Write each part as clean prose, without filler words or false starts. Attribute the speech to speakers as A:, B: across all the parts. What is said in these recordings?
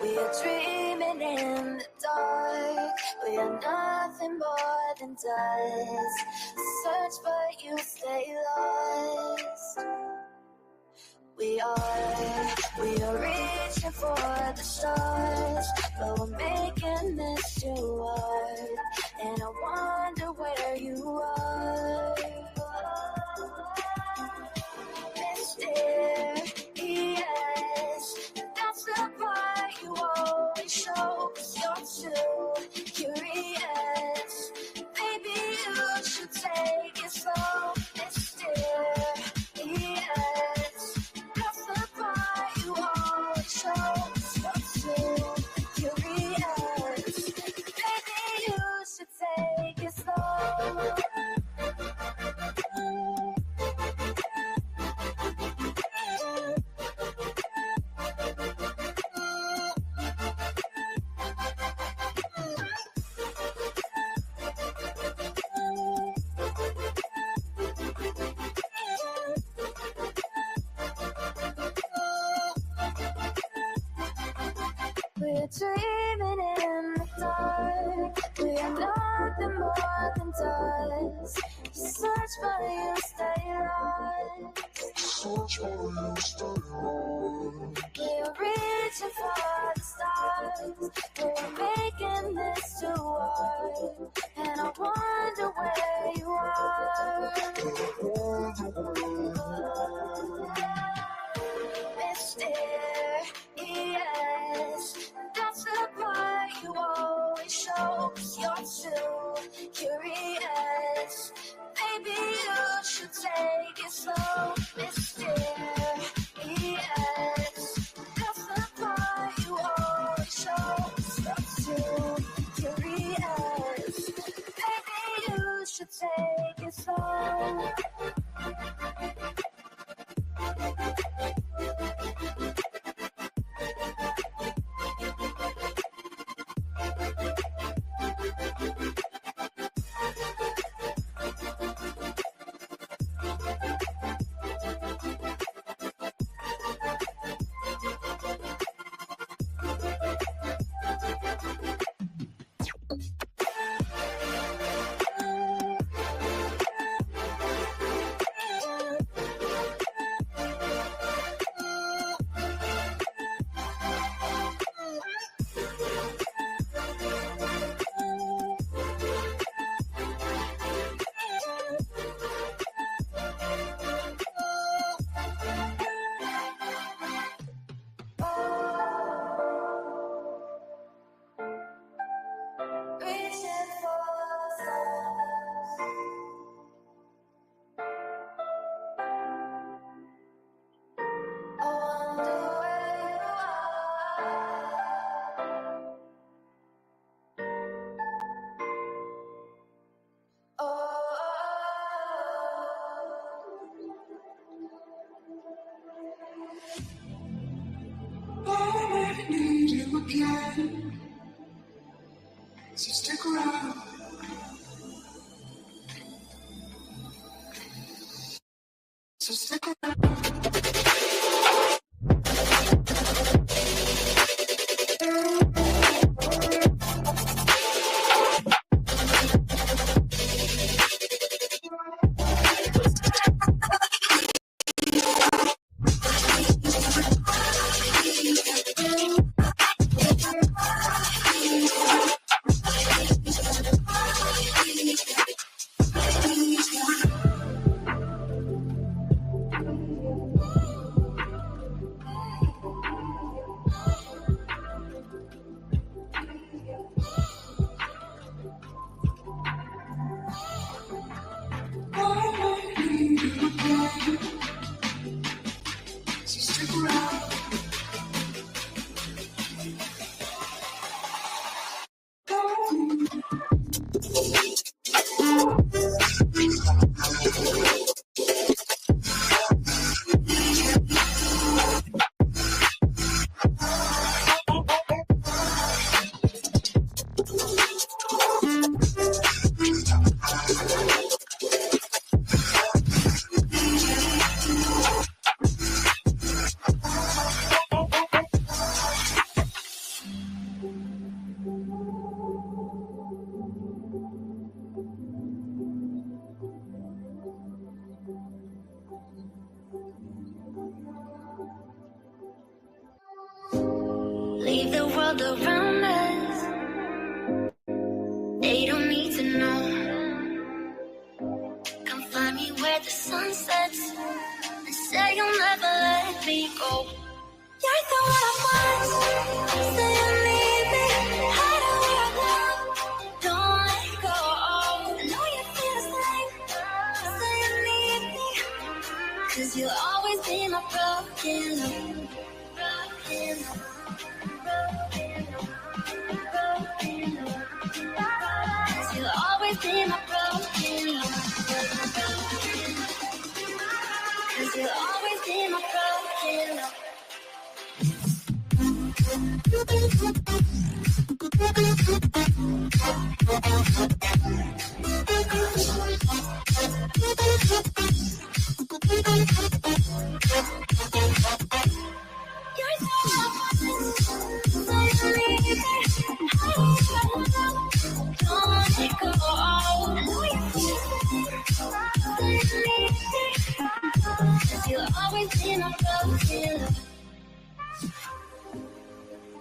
A: We are dreaming in the dark. We are nothing more than dust. Search but you stay lost. We are reaching for the stars, but we're making this too hard. And I wonder where you are. Mysterious, that's the part you always show, 'cause you're too curious. Maybe you should take it slow. Mysterious, that's the part you always show, 'cause you're too curious. Maybe you should take it slow. We're dreaming in the dark. We are nothing more than dust. Search but you stay lost. Search but you stay lost. We're reaching for the stars. We're making this too hard. And I wonder where you are. Mysterious, that's the part you always show, 'cause you're too curious. Maybe you should take it slow. Mysterious, that's the part you always show, 'cause you're too curious. Maybe you should take it slow. I need you again, so stick around. So stick around. world around us. They don't need to know. Come find me where the sun sets and say you'll never let me go. You're the one I want. Say you need me. Hide where I go. Don't let go. I know you feel the same. Say you need me. 'Cause you'll always be my broken love. Broken love. Broken love. Broken love. 'Cause you'll always be my broken love. 'Cause you'll always be my broken love.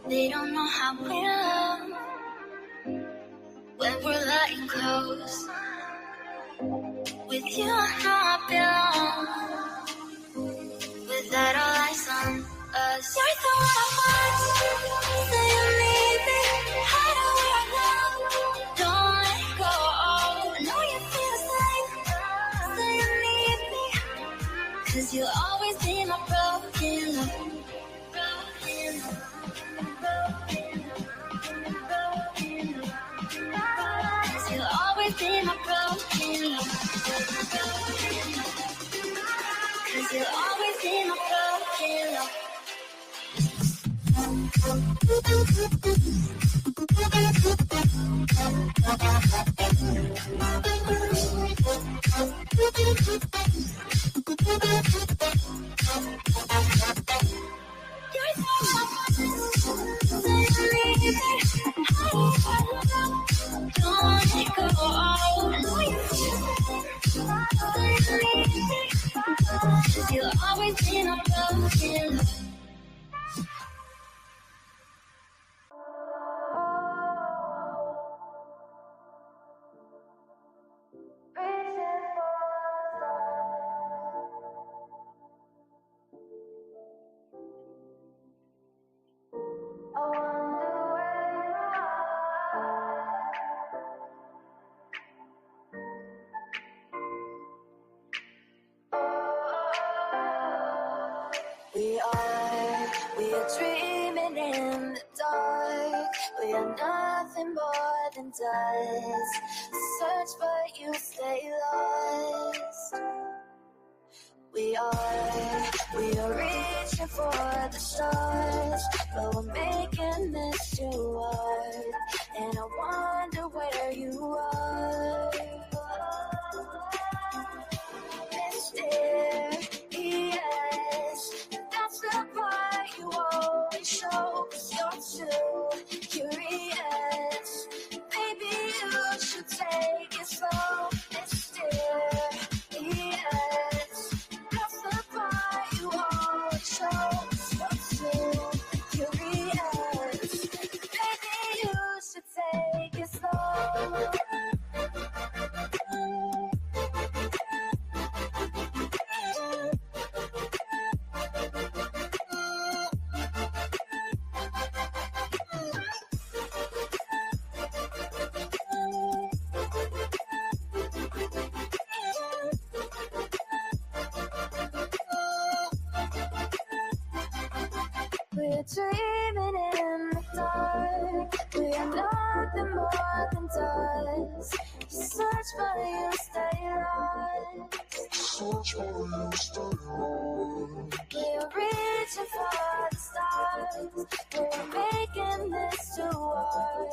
A: They don't know how we love when we're lying close. With you, I know I belong. Without all eyes on us, you're the one I want. Say you need me. Hide where I go. Don't let go. I know you feel the same. Say you need me. 'Cause you'll always be my broken love. Broken love. Cause you'll always be my broken love. Cause you'll always be my broken love. You'll always be my broken love. We are dreaming in the dark. We are nothing more than dust. Search but you stay lost. We are reaching for the stars, but we're making this too hard. And I wonder where you are. Mysterious, that's the part you always show. 'Cause you're too curious. Maybe you should take it slow. Mysterious, that's the part you always show. 'Cause you're too curious. Maybe you should take it slow. We're dreaming in the dark. We are nothing more than dust. You search but you stay lost. Search but you stay lost. We're reaching for the stars. We're making this too hard.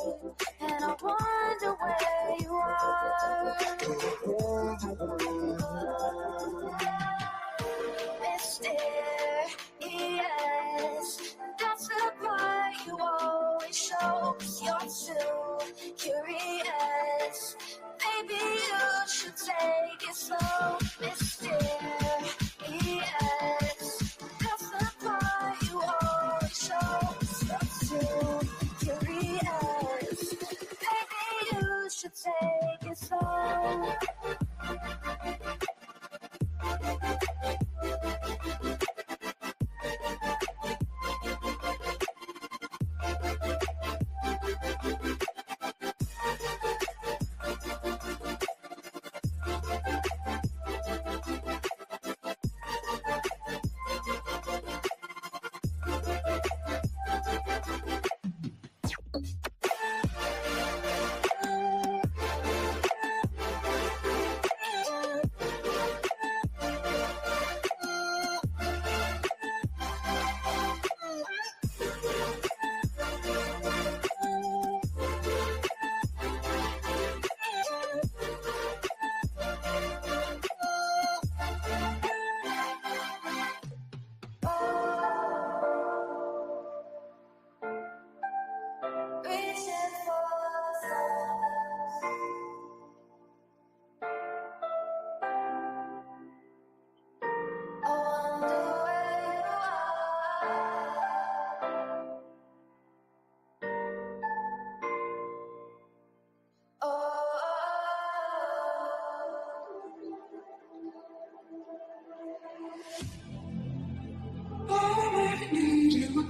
A: And I wonder where you are. Mysterious, that's the part you always show. 'Cause you're too curious. Maybe you should take it slow. Mysterious, that's the part you always show. 'Cause you're too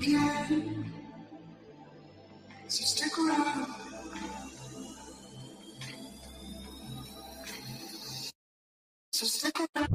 A: again. So stick around. So stick around.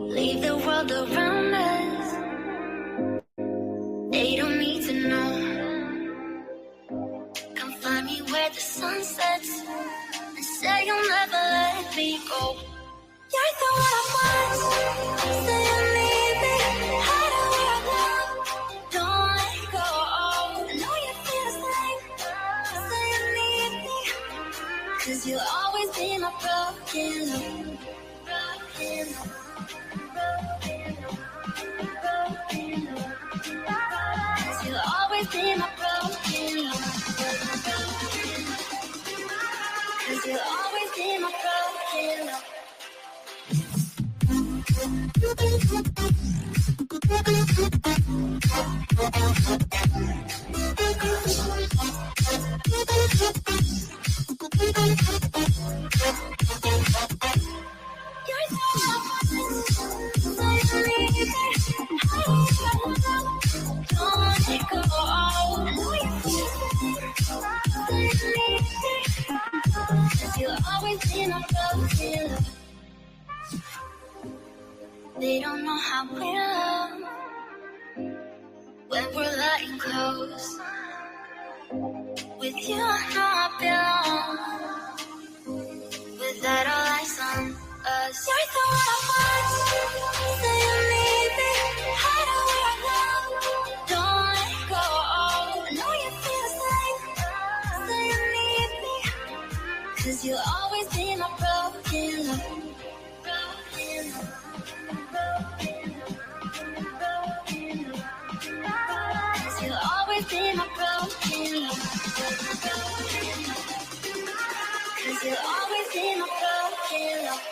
B: Leave the world around us. They don't need to know. Come find me where the sun sets and say you'll never let me go. You're the one I want. Say you need me. Hide where I love. Don't let go. I know you feel the same. Say you need me. 'Cause you'll always be my broken love. Broken love. Cause you'll always be my broken love. Cause you'll always be my broken love. You're so don't let it go. I know you feel it. Cause you'll always be my broken love. They don't know how we love when we're letting close. With you, I know I belong. With that, all eyes on us. You're the one I want. Say you need me. Hide where I love. Don't let go. I know you feel the same. Say you need me. 'Cause you'll always be my broken love. Broken love. Cause you'll always be my broken love. Cause you'll always be my broken love.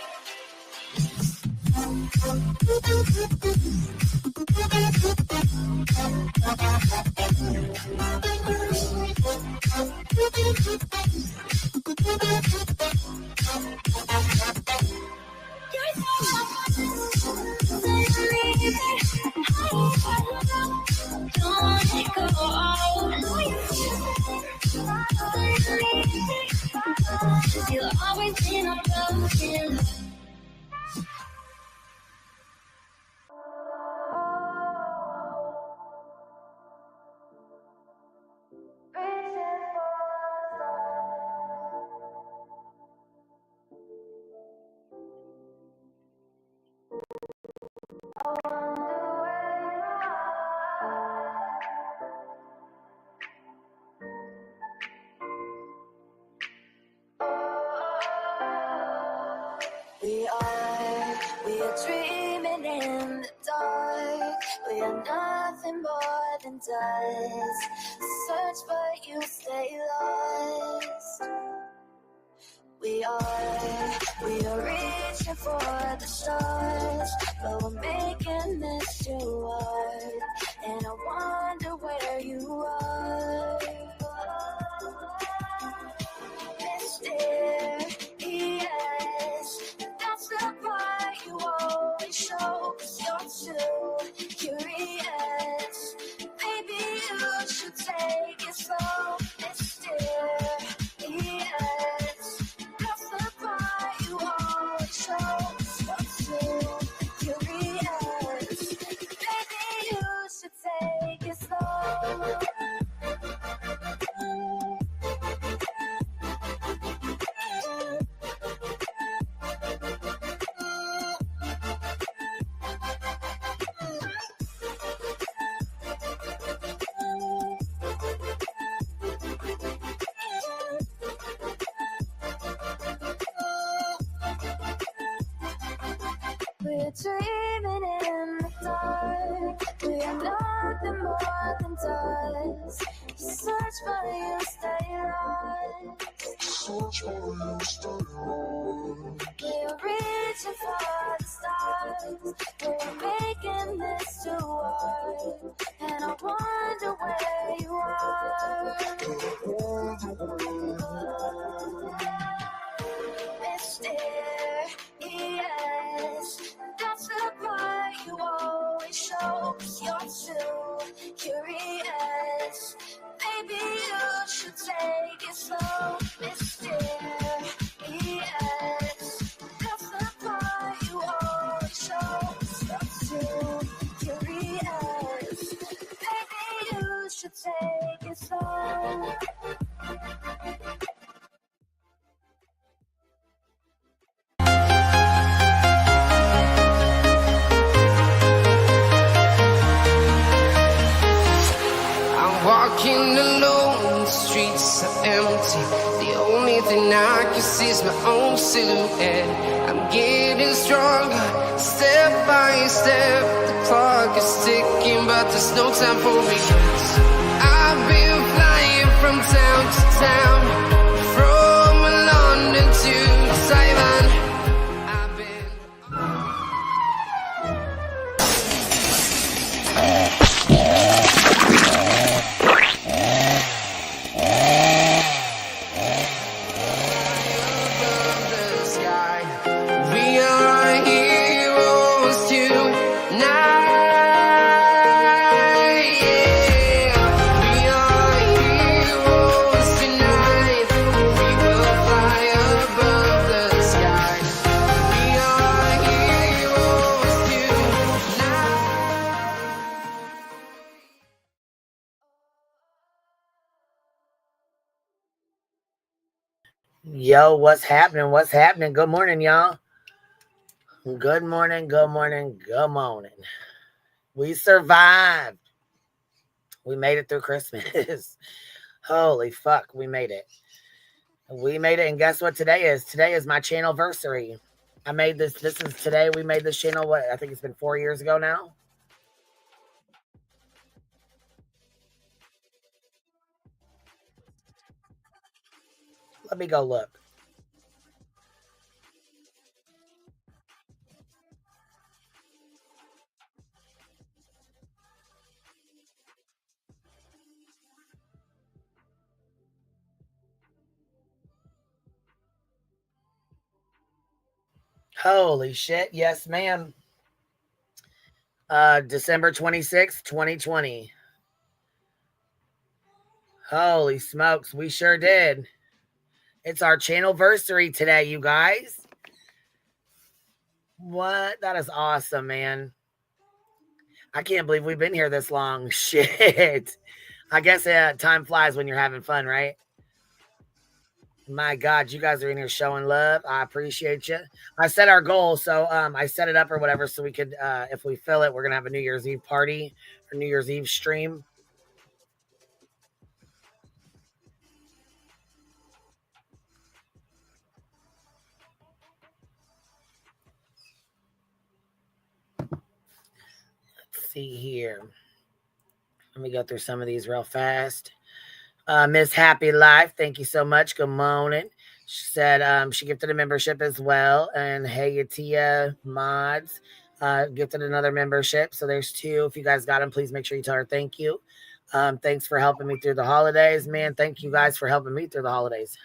B: You're so don't let go. I know you feel it. Cause you'll always be my broken love.
A: We are dreaming in the dark. We are nothing more than dust. Search but you stay lost. We we are reaching for the stars, but we're making this too hard, and I wonder where you are. Mysterious, that's the part you always show, 'cause you're too curious. Maybe you should take it slow. Mysterious, that's the part you always show, 'cause you're too curious. Maybe you should take it slow. We're dreaming in the dark. We are nothing more than dust. Search for you, stay lost. Search for you, stay lost. We're reaching for the stars, but we're making this too hard, and I wonder where you are. Mysterious, that's the part you always show, 'cause you're too curious. Maybe you should take it slow. Mysterious, that's the part you always show, 'cause you're too curious. Maybe you should take it slow.
C: Walking alone, the streets are empty. The only thing I can see is my own silhouette. I'm getting stronger, step by step. The clock is ticking, but there's no time for regrets. I've been flying from town to town, from London to Taiwan. I've been
D: Yo, what's happening? What's happening? Good morning, y'all. Good morning, good morning, good morning. We survived. We made it through Christmas. Holy fuck, we made it. We made it, and guess what today is? Today is my channelversary. I made this. This is today. We made this channel, what, I think it's been 4 years ago now. Let me go look. Holy shit. Yes, ma'am. December 26th, 2020. Holy smokes. We sure did. It's our channelversary today, you guys. What? That is awesome, man. I can't believe we've been here this long. Shit. I guess time flies when you're having fun, right? My God, you guys are in here showing love. I appreciate you. I set our goal, so I set it up or whatever so we could, if we fill it, we're going to have a New Year's Eve party or New Year's Eve stream. Let's see here. Let me go through some of these real fast. Miss Happy Life, thank you so much. Good morning. She said she gifted a membership as well. And hey, Yatia Mods gifted another membership. So there's 2. If you guys got them, please make sure you tell her thank you. Thanks for helping me through the holidays. Man, thank you guys for helping me through the holidays.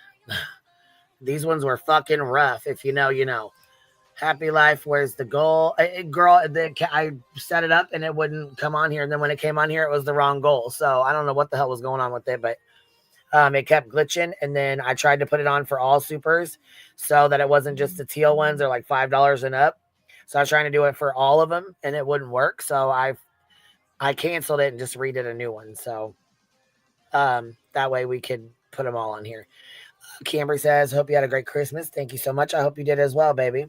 D: These ones were fucking rough. If you know, you know. Happy life. Where's the goal? Girl, I set it up and it wouldn't come on here. And then when it came on here, it was the wrong goal. So I don't know what the hell was going on with it, but it kept glitching. And then I tried to put it on for all supers so that it wasn't just the teal ones. They're like $5 and up. So I was trying to do it for all of them and it wouldn't work. So I canceled it and just redid a new one. So that way we could put them all on here. Camry says, hope you had a great Christmas. Thank you so much. I hope you did as well, baby.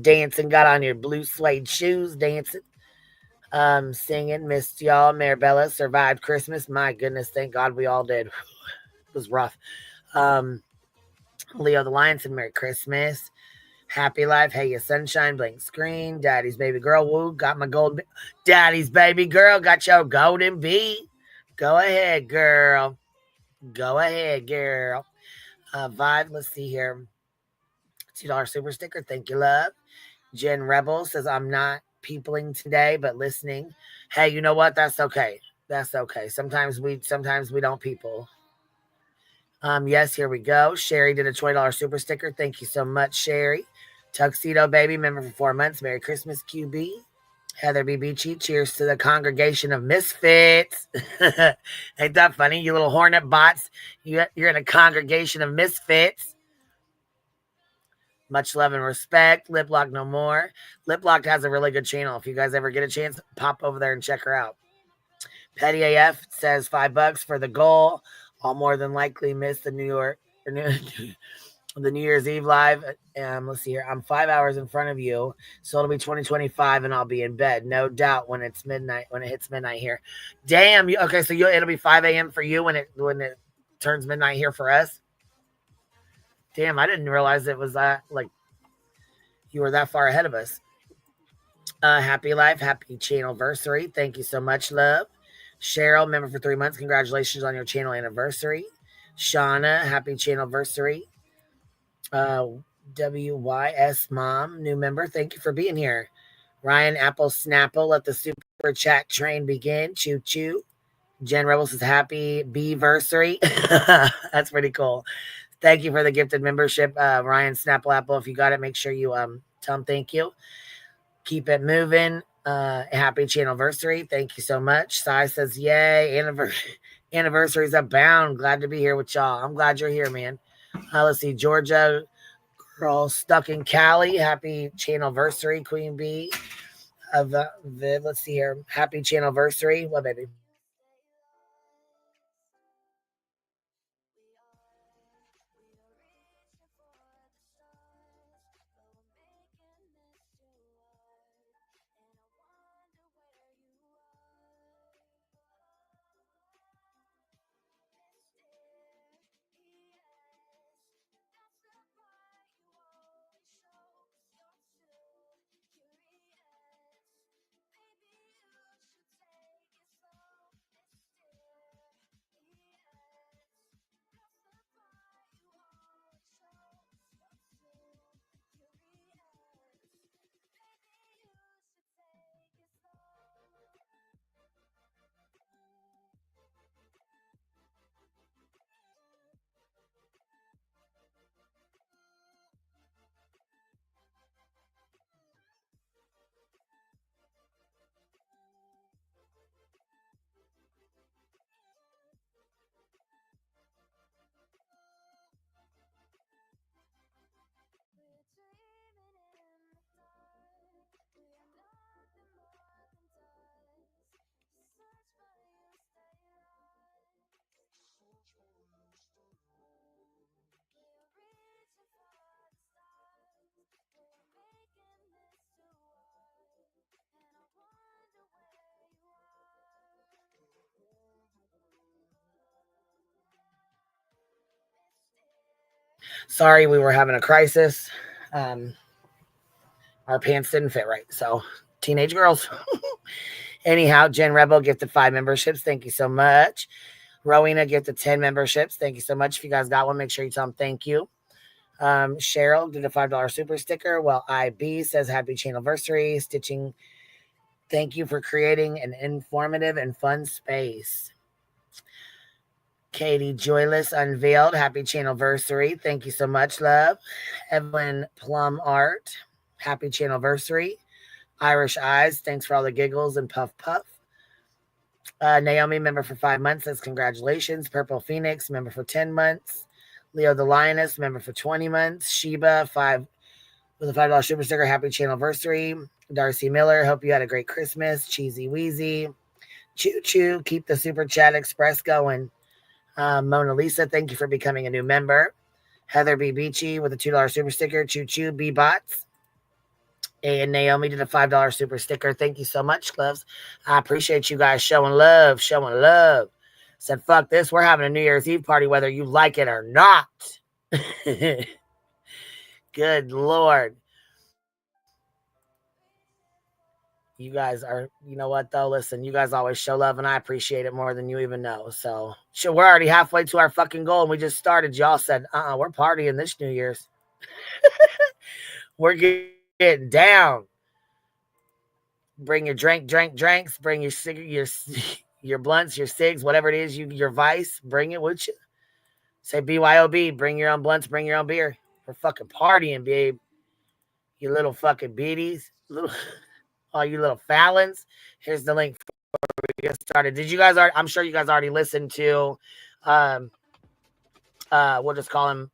D: Dancing, got on your blue suede shoes, dancing, singing, missed y'all. Marabella survived Christmas. My goodness, thank God we all did. It was rough. Leo the Lion said, Merry Christmas. Happy life. Hey, you sunshine, blank screen. Daddy's baby girl. Woo, got my gold. Daddy's baby girl, got your golden beat. Go ahead, girl. Go ahead, girl. Vibe, let's see here. $2 super sticker. Thank you, love. Jen Rebel says, I'm not peopling today, but listening. Hey, you know what? That's okay. That's okay. Sometimes we don't people. Yes, here we go. Sherry did a $20 super sticker. Thank you so much, Sherry. Tuxedo baby, member for 4 months. Merry Christmas, QB. Heather B. Beachy, cheers to the congregation of misfits. Ain't that funny? You little hornet bots. You're in a congregation of misfits. Much love and respect. Lip Lock no more. Lip Lock has a really good channel. If you guys ever get a chance, pop over there and check her out. Petty AF says $5 for the goal. I'll more than likely miss the the New Year's Eve live. Let's see here. I'm 5 hours in front of you, so it'll be 2025, and I'll be in bed, no doubt. When it's midnight, when it hits midnight here. Damn. Okay, so it'll be 5 a.m. for you when it turns midnight here for us. Damn, I didn't realize it was that, like, you were that far ahead of us. Happy life, happy channelversary. Thank you so much, love. Cheryl, member for 3 months. Congratulations on your channel anniversary. Shauna, happy channelversary. WYS Mom, new member. Thank you for being here. Ryan Apple Snapple, let the super chat train begin. Choo choo. Jen Rebel says happy B-versary. That's pretty cool. Thank you for the gifted membership, Ryan Snapple Apple. If you got it, make sure you tell him thank you. Keep it moving. Happy channelversary. Thank you so much. Sai says, yay, anniversaries abound. Glad to be here with y'all. I'm glad you're here, man. Let's see, Georgia girl stuck in Cali. Happy channelversary, Queen Bee. Let's see here. Happy channelversary. What, baby? Sorry, we were having a crisis. Our pants didn't fit right. So, teenage girls. Anyhow, Jen Rebel gifted 5 memberships. Thank you so much. Rowena gets 10 memberships. Thank you so much. If you guys got one, make sure you tell them thank you. Cheryl did a $5 super sticker. Well, IB says happy channelversary. Stitching, thank you for creating an informative and fun space. Katie Joyless unveiled happy channelversary. Thank you so much, love. Evelyn Plum Art, happy channelversary. Irish Eyes, thanks for all the giggles and puff puff. Naomi, member for 5 months, says congratulations. Purple Phoenix, member for 10 months. Leo the Lioness, member for 20 months. Sheba, with a $5 super sticker, happy channelversary. Darcy Miller, hope you had a great Christmas. Cheesy Wheezy. Choo choo, keep the super chat express going. Mona Lisa, thank you for becoming a new member. Heather B. Beachy with a $2 super sticker. Choo choo, B bots. And Naomi did a $5 super sticker. Thank you so much, loves. I appreciate you guys showing love. Said, fuck this. We're having a New Year's Eve party, whether you like it or not. Good Lord. You guys are, you know what, though? Listen, you guys always show love, and I appreciate it more than you even know. So, sure, we're already halfway to our fucking goal, and we just started. Y'all said, we're partying this New Year's. We're getting down. Bring your drinks. Bring your blunts, your cigs, whatever it is, your vice. Bring it with you. Say BYOB. Bring your own blunts. Bring your own beer. We're fucking partying, babe. You little fucking beaties. All you little Fallons. Here's the link before we get started. Did you guys I'm sure you guys already listened to we'll just call him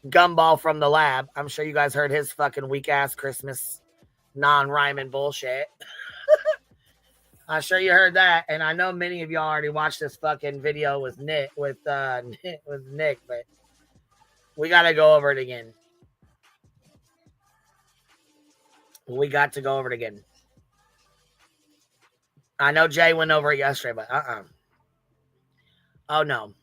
D: Gumball from the lab. I'm sure you guys heard his fucking weak ass Christmas non-rhyming bullshit. I'm sure you heard that, and I know many of y'all already watched this fucking video with Nik, but we got to go over it again. We got to go over it again. I know Jay went over it yesterday, but oh no.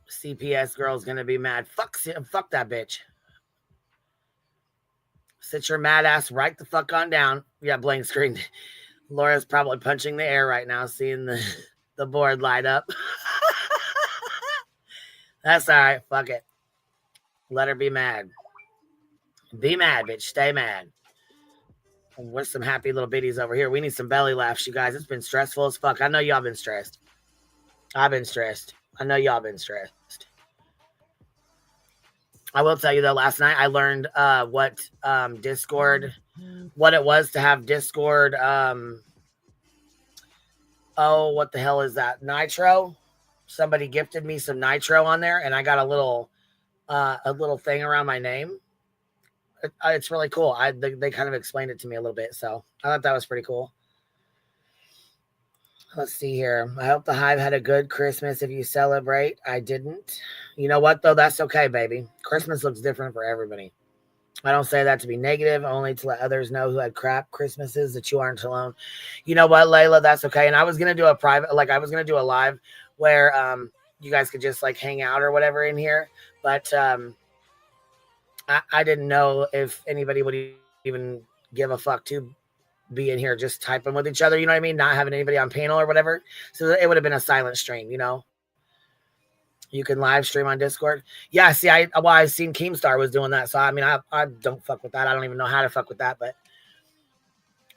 D: CPS girl's gonna be mad. Fuck that bitch. Sit your mad ass right the fuck on down. Yeah, blank screen. Laura's probably punching the air right now, seeing the board light up. That's all right. Fuck it. Let her be mad. Be mad, bitch. Stay mad. With some happy little biddies over here. We need some belly laughs, you guys. It's been stressful as fuck. I know y'all been stressed. I've been stressed. I know y'all been stressed. I will tell you, though, last night I learned what Discord, what it was to have Discord. What the hell is that? Nitro? Somebody gifted me some Nitro on there, and I got a little thing around my name. It's really cool. They kind of explained it to me a little bit, so I thought that was pretty cool. Let's see here. I hope the Hive had a good Christmas. If you celebrate, I didn't. You know what, though? That's okay, baby. Christmas looks different for everybody. I don't say that to be negative, only to let others know who had crap Christmases that you aren't alone. You know what, Layla? That's okay. And I was going to do a private, I was going to do a live where you guys could just, hang out or whatever in here. But I didn't know if anybody would even give a fuck to be in here just typing with each other, you know what I mean? Not having anybody on panel or whatever. So it would have been a silent stream, you know? You can live stream on Discord. Yeah, see, I've seen Keemstar was doing that. So, I mean, I don't fuck with that. I don't even know how to fuck with that, but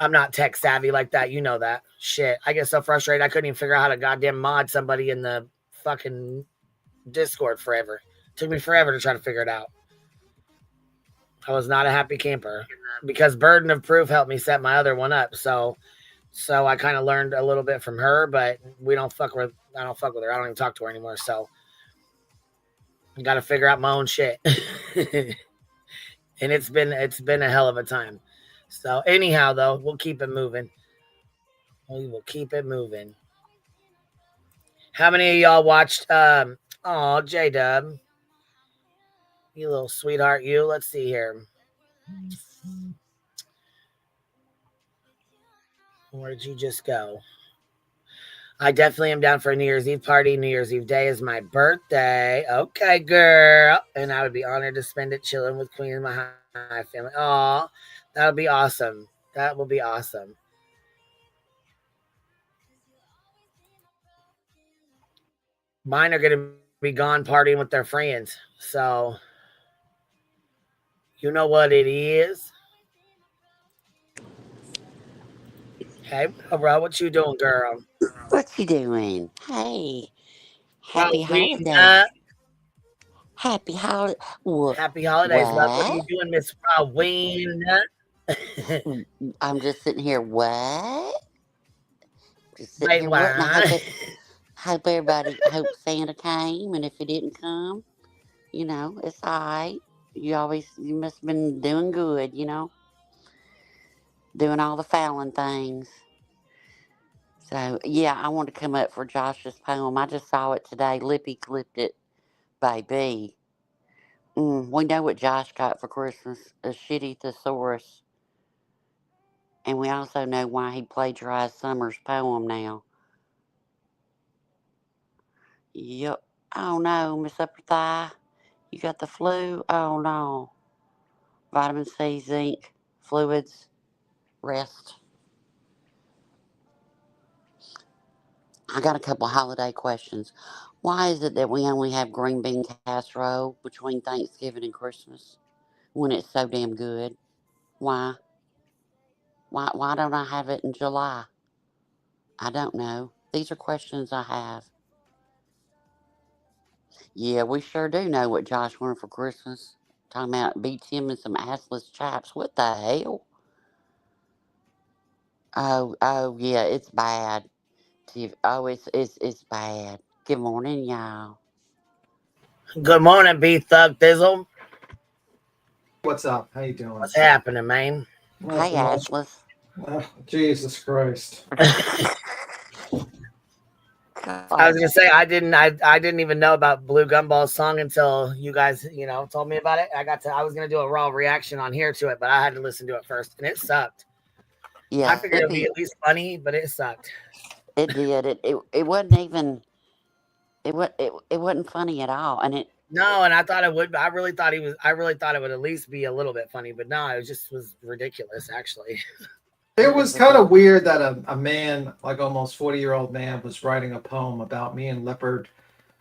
D: I'm not tech savvy like that. You know that. Shit. I get so frustrated. I couldn't even figure out how to goddamn mod somebody in the fucking Discord forever. It took me forever to try to figure it out. I was not a happy camper because Burden of Proof helped me set my other one up. So I kind of learned a little bit from her, but I don't fuck with her. I don't even talk to her anymore. So I got to figure out my own shit. And it's been a hell of a time. So anyhow, though, we'll keep it moving. We will keep it moving. How many of y'all watched, J-Dub? You little sweetheart, you. Let's see here. Where did you just go? I definitely am down for a New Year's Eve party. New Year's Eve day is my birthday. Okay, girl. And I would be honored to spend it chilling with Queen and my Hive family. Aw, that would be awesome. That will be awesome. Mine are going to be gone partying with their friends. So, you know what it is. Hey, bro, what you doing, girl?
E: What you doing? Hey, happy
D: Halloween,
E: holidays. Happy holiday. What?
D: happy holidays. What are
E: What?
D: you doing, Miss Rowena?
E: I'm just sitting here. What? Just sitting
D: Wait,
E: here. What? And I
D: why?
E: hope everybody, hope Santa came. And if he didn't come, it's all right. You must have been doing good, doing all the Fallon things. So, yeah, I want to come up for Josh's poem. I just saw it today. Lippy clipped it, baby. We know what Josh got for Christmas, a shitty thesaurus. And we also know why he plagiarized Summer's poem now. Yep. Oh no, Miss Upper Thigh. You got the flu? Oh no. Vitamin C, zinc, fluids, rest. I got a couple holiday questions. Why is it that we only have green bean casserole between Thanksgiving and Christmas when it's so damn good? Why? Why don't I have it in July? I don't know. These are questions I have. Yeah, we sure do know what Josh wanted for Christmas. Talking about beats him and some assless chaps. What the hell? Oh, yeah, it's bad. Oh, it's bad. Good morning, y'all.
D: Good morning, B Thug Thizzle.
F: What's up? How you doing?
D: What's happening, man?
E: Hey,
F: Nothing much.
E: assless.
F: Oh, Jesus Christ.
D: I was gonna say I didn't even know about Blue Gumball's song until you guys, told me about it. I was gonna do a raw reaction on here to it, but I had to listen to it first, and it sucked.
E: Yeah,
D: I figured it'd be at least funny, but it sucked.
E: It did. It wasn't even. It wasn't funny at all, and it.
D: No, and I thought it would. I really thought it would at least be a little bit funny, but no, it was ridiculous, actually.
F: It was kind of weird that a man, like almost 40-year-old man, was writing a poem about me in leopard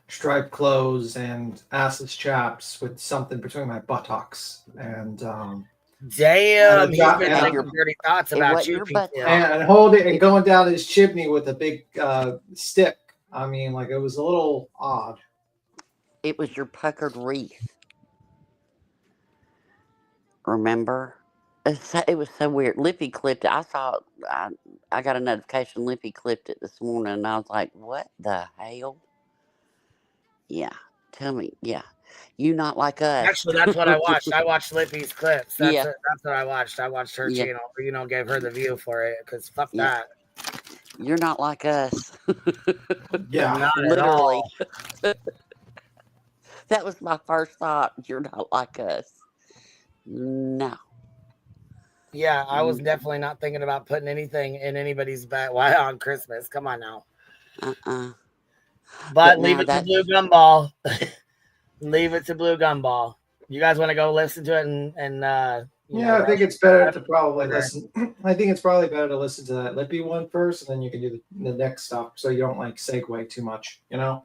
F: striped clothes and assless chaps with something between my buttocks. And
D: Damn,
F: and
D: he's
F: got-
D: been
F: and-
D: thinking dirty thoughts about you,
E: your
D: Pete.
F: and holding and going down his chimney with a big stick. I mean, like it was a little odd.
E: It was your puckered wreath. Remember? It was so weird. Lippy clipped it. I saw it. I got a notification. Lippy clipped it this morning, and I was like, "What the hell?" Yeah, tell me. Yeah, you not like us.
D: Actually, that's what I watched. I watched Lippy's clips. That's
E: Yeah.
D: that's what I watched. I watched her
E: Yeah.
D: channel. Gave her the view for it because fuck
E: Yeah.
D: that.
E: You're not like us.
F: Yeah,
D: Not at
E: Literally.
D: all.
E: That was my first thought. You're not like us. No.
D: Yeah, I was definitely not thinking about putting anything in anybody's back. Why on Christmas? Come on now. But leave it to Blue Gumball. Leave it to Blue Gumball. You guys want to go listen to it and
F: I think it's better to probably listen. I think it's probably better to listen to that Lippy one first, and then you can do the next stuff, so you don't like segue too much.
D: Do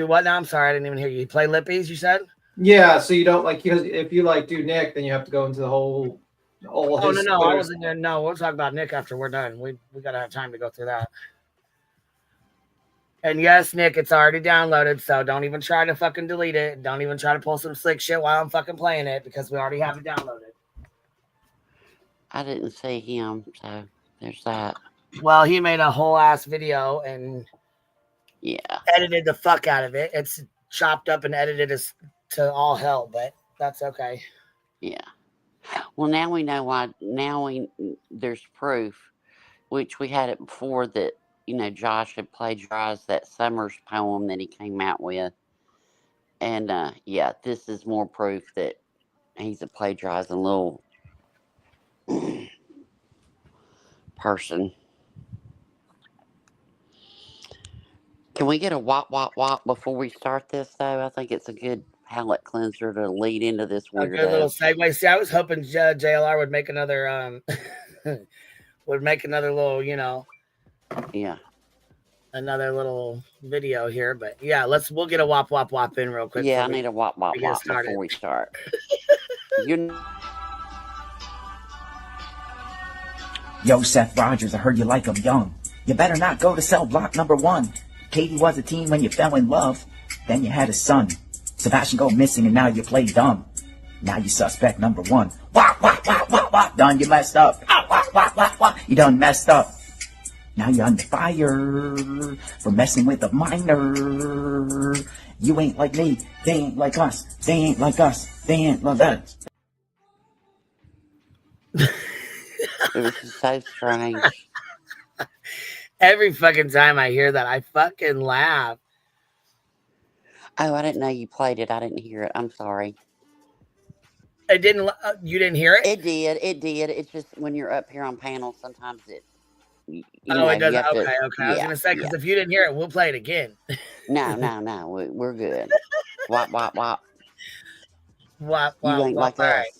D: what now? I'm sorry, I didn't even hear you. You play Lippy's, you said?
F: Yeah, so you don't like, because if you like do Nick, then you have to go into the whole.
D: Oh no, I wasn't there. No, we'll talk about Nick after we're done. We gotta have time to go through that. And yes, Nick, it's already downloaded, so don't even try to fucking delete it. Don't even try to pull some slick shit while I'm fucking playing it because we already have it downloaded.
E: I didn't see him, so there's that.
D: Well, he made a whole ass video and edited the fuck out of it. It's chopped up and edited as to all hell, but that's okay.
E: Yeah. Well, now we know why. Now there's proof, which we had it before that. Josh had plagiarized that Summers poem that he came out with. And, this is more proof that he's a plagiarizing little person. Can we get a wop, wop, wop before we start this, though? I think it's a good palate cleanser to lead into this weirdo.
D: A good little segue. See, I was hoping JLR would make another, little,
E: Yeah.
D: another little video here, but yeah, we'll get a wop wop wop in real quick.
E: Yeah, I need a wop wop
D: get
E: wop
D: started.
E: before we start.
G: Yo, Seth Rogers, I heard you like him young. You better not go to cell block number 1. Katie was a teen when you fell in love. Then you had a son. Sebastian go missing and now you play dumb. Now you suspect number 1. Wah, wah, wah, wah, wah. Done, you messed up. Ah, wah, wah, wah, wah. You done messed up. Now you're under fire for messing with a minor. You ain't like me. They ain't like us. They ain't like us. They ain't like us.
E: It was so strange.
D: Every fucking time I hear that, I fucking laugh.
E: Oh, I didn't know you played it. I didn't hear it. I'm sorry.
D: It didn't. You didn't hear it?
E: It did. It did. It's just when you're up here on panels, sometimes it. You
D: it
E: know,
D: doesn't.
E: You have
D: Okay.
E: to,
D: I was gonna say because if you didn't hear it, we'll play it again.
E: No. We're good. Wop wop wop.
D: Wop
E: You
D: wop
E: ain't
D: wop.
E: like
D: All
E: us.
D: right.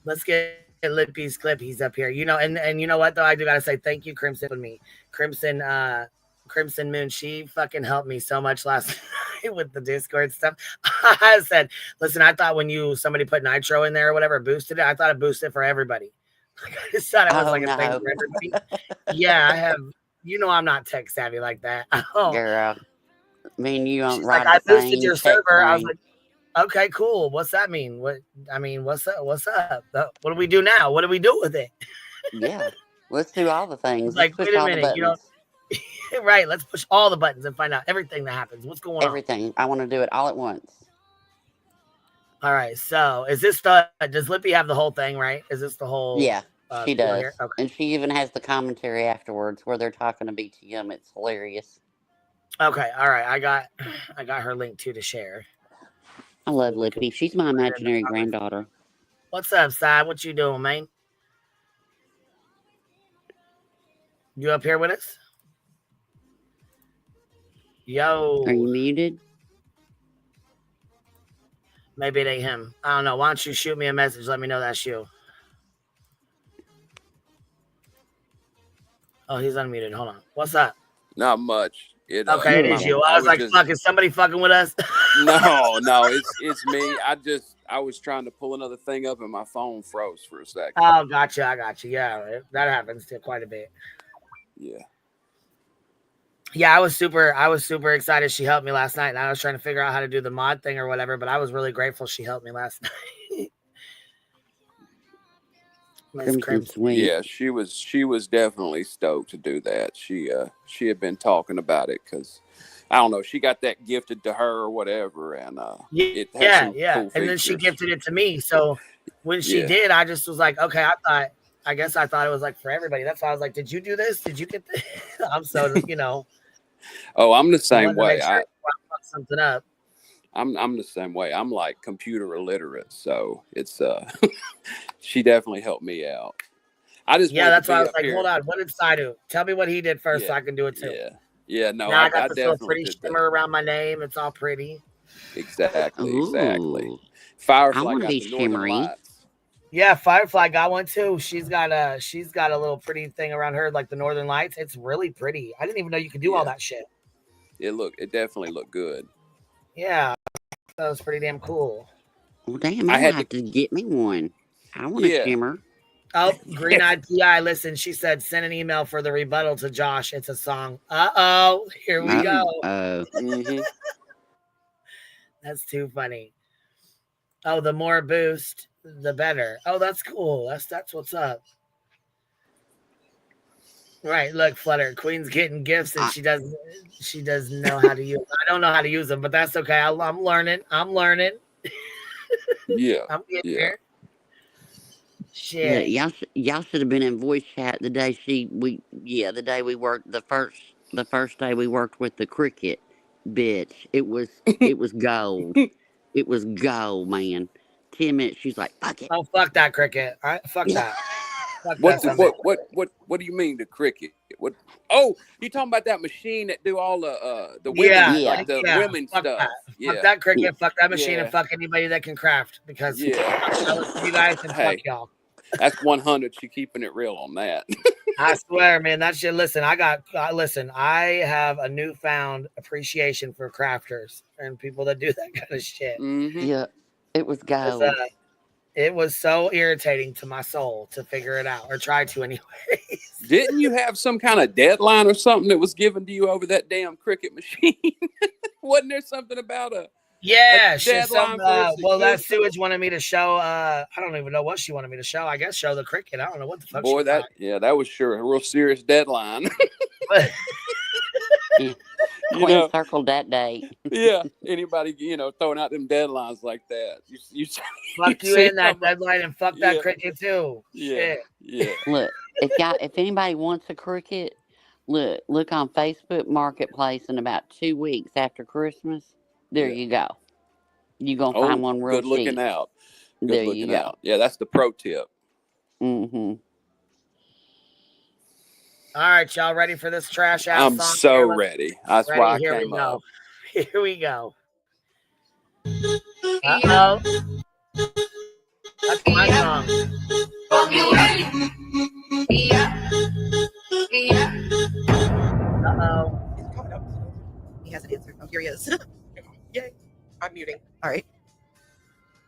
D: Let's get Lippy's clip. He's up here. You know, and you know what though? I do gotta say thank you, Crimson, with me. Crimson Moon, she fucking helped me so much last night with the Discord stuff. I said, listen, I thought when somebody put nitro in there or whatever, boosted it, I thought it boosted for everybody. I just thought it was a thing for everybody. Yeah, I have, I'm not tech savvy like that.
E: Girl, me and you don't
D: She's
E: ride
D: like,
E: the
D: I boosted
E: same
D: your
E: tech
D: server. I was
E: train.
D: like, okay, cool. What's that mean? What's up? What do we do now? What do we do with it?
E: Yeah, let's do all the things.
D: Like,
E: let's push
D: wait a
E: all
D: minute,
E: the buttons.
D: Right, let's push all the buttons and find out everything that happens. What's going on?
E: Everything. I want to do it all at once.
D: All right, so is this does Lippy have the whole thing, right? Is this the whole?
E: Yeah, she does.
D: Here? Okay.
E: And she even has the commentary afterwards where they're talking to BTM. It's hilarious.
D: Okay, all right. I got her link too to share.
E: I love Lippy. She's my imaginary granddaughter.
D: What's up, Si? What you doing, man? You up here with us? Yo.
E: Are you muted?
D: Maybe it ain't him. I don't know. Why don't you shoot me a message? Let me know that's you. Oh, he's unmuted. Hold on. What's up?
H: Not much.
D: Okay, it is you. I was like, fuck, is somebody fucking with us?
H: No, it's me. I was trying to pull another thing up and my phone froze for a second.
D: Oh, gotcha. I got you. Yeah, that happens to quite a bit.
H: Yeah.
D: Yeah, I was super excited. She helped me last night, and I was trying to figure out how to do the mod thing or whatever, but I was really grateful she helped me last night.
H: Yeah, she was definitely stoked to do that. She had been talking about it because I don't know, she got that gifted to her or whatever, and it had some cool
D: and then she gifted it to me. So when she did, I just was like, okay, I guess I thought it was like for everybody. That's why I was like, did you do this? Did you get this? I'm so
H: Oh, I'm the same way.
D: I fuck something up.
H: I'm the same way. I'm like computer illiterate, so it's she definitely helped me out. I just
D: that's why I was like, hold on, what did Si do? Tell me what he did first so I can do it too.
H: Yeah, no,
D: now I got this little pretty shimmer around my name. It's all pretty.
H: Exactly.
E: Ooh.
H: Firefly got the Northern Lights.
D: Yeah, Firefly got one too. She's got a little pretty thing around her, like the Northern Lights. It's really pretty. I didn't even know you could do all that shit.
H: It definitely looked good.
D: Yeah, that was pretty damn cool.
E: Well, damn, I had to get me one. I want a shimmer.
D: Oh, Green Eyed PI, listen, she said, send an email for the rebuttal to Josh. It's a song. Uh-oh, here we go.
H: Mm-hmm.
D: That's too funny. Oh, the more boost, the better. Oh, that's cool. That's what's up. Right, look, Flutter. Queen's getting gifts, and she doesn't know how to use them. I don't know how to use them, but that's okay. I'm learning.
H: Yeah.
D: I'm getting here. Shit.
E: Yeah, y'all should have been in voice chat the day the day we worked the first day we worked with the cricket bitch. It was gold. It was gold, man. 10 minutes, she's like, fuck it.
D: Oh, fuck that cricket. All right, fuck that.
H: What do you mean the cricket? What? Oh, you talking about that machine that do all the women, women
D: fuck
H: stuff?
D: That. Fuck that cricket, fuck that machine, and fuck anybody that can craft. Because I listen to you guys and fuck y'all.
H: That's 100. She keeping it real on that.
D: I swear, man, that shit. Listen, listen. I have a newfound appreciation for crafters and people that do that kind of shit.
E: Yeah, it was gold.
D: It was so irritating to my soul to figure it out, or try to anyways.
H: Didn't you have some kind of deadline or something that was given to you over that damn Cricut machine? Wasn't there something about a deadline for
D: well, that Sewage wanted me to show. I don't even know what she wanted me to show. I guess show the Cricut. I don't know what the fuck.
H: Boy, that was sure a real serious deadline.
E: Queen circled that date.
H: Yeah, anybody throwing out them deadlines like that, you
D: fuck you in that deadline and fuck that Cricut too.
H: Yeah, yeah.
E: Look, if anybody wants a Cricut, look on Facebook Marketplace in about 2 weeks after Christmas. There you go. You're going to find one real
H: good looking
E: cheap.
H: out. Good
E: there
H: looking
E: you go.
H: out. Yeah, that's the pro tip.
E: Mm-hmm.
D: All right, y'all ready for this trash ass
H: I'm
D: song?
H: so ready. That's why I
D: Here
H: came
D: we go.
H: up.
D: Here we go. Uh-oh. That's my song. Uh-oh.
I: He hasn't answered. Oh, here he is. Yay. I'm muting. All right.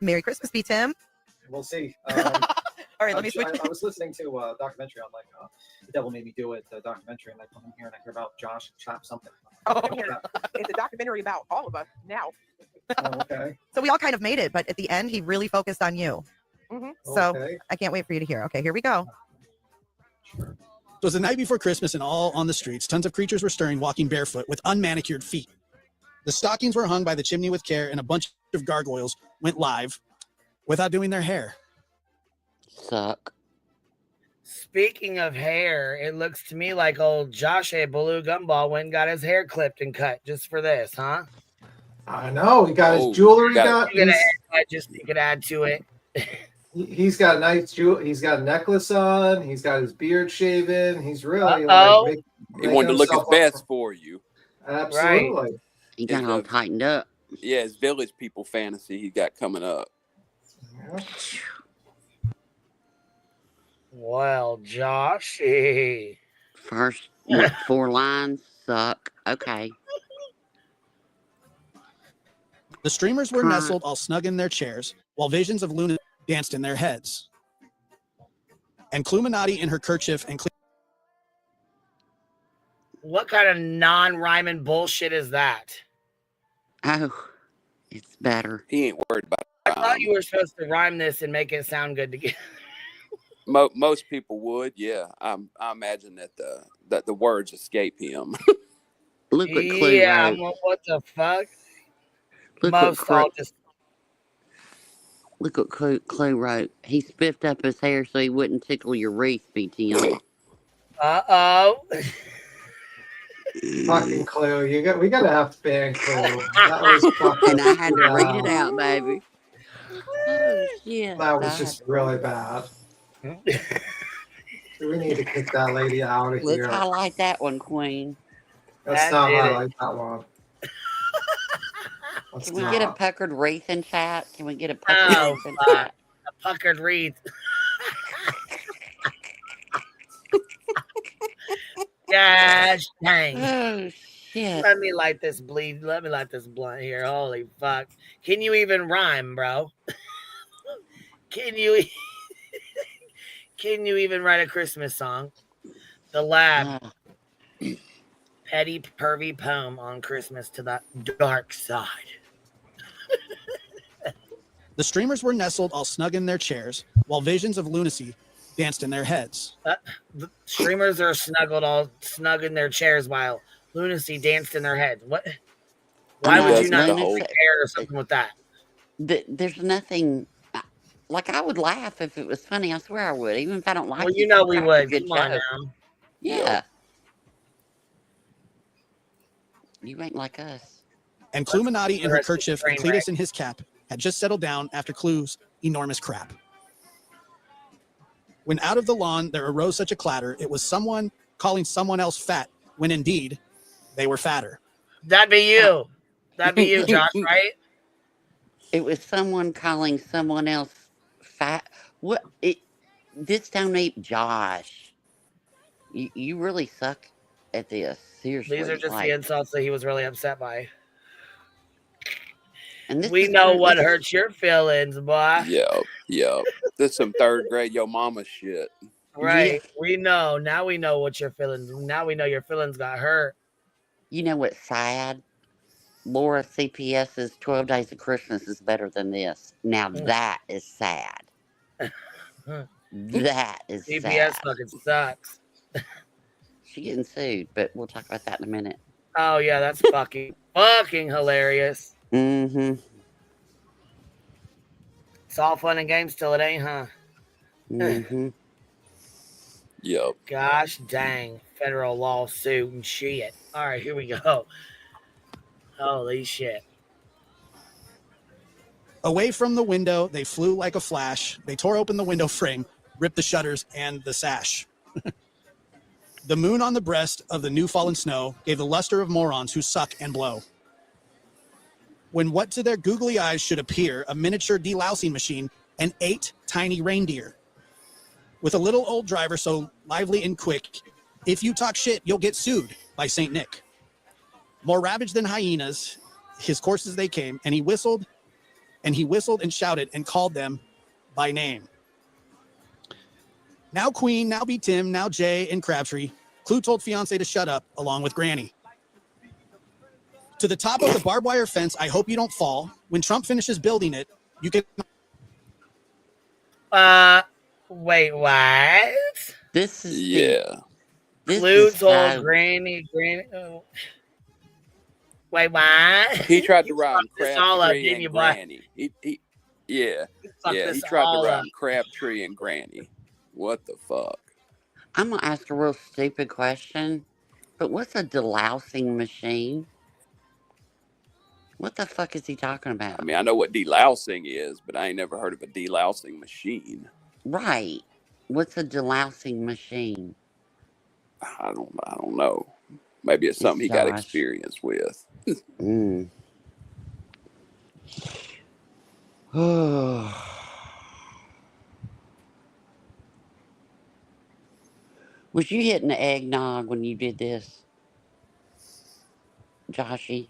I: Merry Christmas, B. Tim.
F: We'll see.
I: All right, let me switch.
F: I was listening to a documentary on The Devil Made Me Do It, the documentary, and I come in here and I hear about Josh chop something.
I: Oh, it's a documentary about all of us now.
F: Oh, okay.
I: So we all kind of made it, but at the end, he really focused on you. Mm-hmm. So I can't wait for you to hear. Okay, here we go.
J: It was the night before Christmas and all on the streets. Tons of creatures were stirring, walking barefoot with unmanicured feet. The stockings were hung by the chimney with care, and a bunch of gargoyles went live without doing their hair.
E: Suck.
D: Speaking of hair, it looks to me like old Josh A. Baloo Gumball went and got his hair clipped and cut just for this, huh?
F: I know. He got his jewelry.
D: You could add to it.
F: He's got a nice jewel. He's got a necklace on. He's got his beard shaven. He's really
H: he wanted to look his best for you.
F: Absolutely.
D: Right.
E: He got all tightened up.
H: Yeah, his village people fantasy he got coming up.
F: Yeah.
D: Well, Josh.
E: First 4 lines suck. Okay.
J: The streamers were nestled all snug in their chairs, while visions of Luna danced in their heads. And Cluminati in her kerchief and
D: what kind of non-rhyming bullshit is that?
E: Oh, it's better.
H: He ain't worried about it.
D: I thought you were supposed to rhyme this and make it sound good together.
H: Most people would, yeah. I imagine that the words escape him.
E: Look what Clue wrote.
D: Well, what the fuck?
E: Look what Clue wrote. He spiffed up his hair so he wouldn't tickle your wreath, BTM.
D: Uh-oh.
F: Fucking Clue. We gotta have to ban Clue. That was fucking
E: and I had to read it out, baby. Oh, shit.
F: That was just really bad. We need to kick that lady out of here.
E: Let's highlight that one, Queen.
F: Let's not highlight that one.
E: Can we get a puckered wreath in chat? Can we get a puckered wreath in chat?
D: A puckered wreath. Gosh dang.
E: Oh, shit.
D: Let me light this blunt here. Holy fuck. Can you even rhyme, bro? Can you even write a Christmas song? The Lab. Petty pervy poem on Christmas to the dark side.
J: The streamers were nestled all snug in their chairs, while visions of lunacy danced in their heads.
D: The streamers are all snug in their chairs while lunacy danced in their heads. What? Why would you not care or something with that?
E: There's nothing. Like, I would laugh if it was funny. I swear I would, even if I don't like it.
D: Well, you know we would. Come on now.
E: Yeah. You ain't like us.
J: And Cluminati in her kerchief and Cletus in his cap had just settled down after Clue's enormous crap. When out of the lawn there arose such a clatter, it was someone calling someone else fat, when indeed they were fatter.
D: That'd be you. That'd be you, Josh, right?
E: It was someone calling someone else fat. What? This don't eat Josh. You really suck at this. Seriously.
D: These are just the insults that he was really upset by.
E: And this
D: we know what hurts your feelings, boy.
H: Yep. This is some third grade yo mama shit.
D: Right. Yeah. We know. Now we know what your feelings. Now we know your feelings got hurt.
E: You know what's sad? Laura CPS's 12 Days of Christmas is better than this. Now that is sad. That is
D: CPS
E: sad.
D: fucking sucks.
E: She getting sued, but we'll talk about that in a minute.
D: Oh yeah, that's fucking hilarious.
E: Mm-hmm.
D: It's all fun and games till it ain't, huh?
E: Mm-hmm.
H: Yep.
D: Gosh dang, federal lawsuit and shit. All right, here we go. Holy shit.
J: Away from the window, they flew like a flash. They tore open the window frame, ripped the shutters and the sash. The moon on the breast of the new fallen snow gave the luster of morons who suck and blow. When what to their googly eyes should appear, a miniature delousing machine and 8 tiny reindeer. With a little old driver so lively and quick, if you talk shit, you'll get sued by St. Nick. More ravaged than hyenas, his courses they came, and he whistled and shouted and called them by name. Now Queen, now be Tim, now Jay and Crabtree. Clue told fiance to shut up, along with Granny. To the top of the barbed wire fence, I hope you don't fall. When Trump finishes building it, you can...
D: Wait, what?
E: This is...
H: Yeah.
D: Clue told Granny... Oh. Wait, what?
H: He tried to rhyme Crabtree and Granny. He tried to rhyme Crabtree and Granny. What the fuck?
E: I'm going to ask a real stupid question, but what's a delousing machine? What the fuck is he talking about?
H: I mean, I know what delousing is, but I ain't never heard of a delousing machine.
E: Right. What's a delousing machine?
H: I don't know. Maybe it's something he got experience with.
E: Was you hitting the eggnog when you did this, Joshy?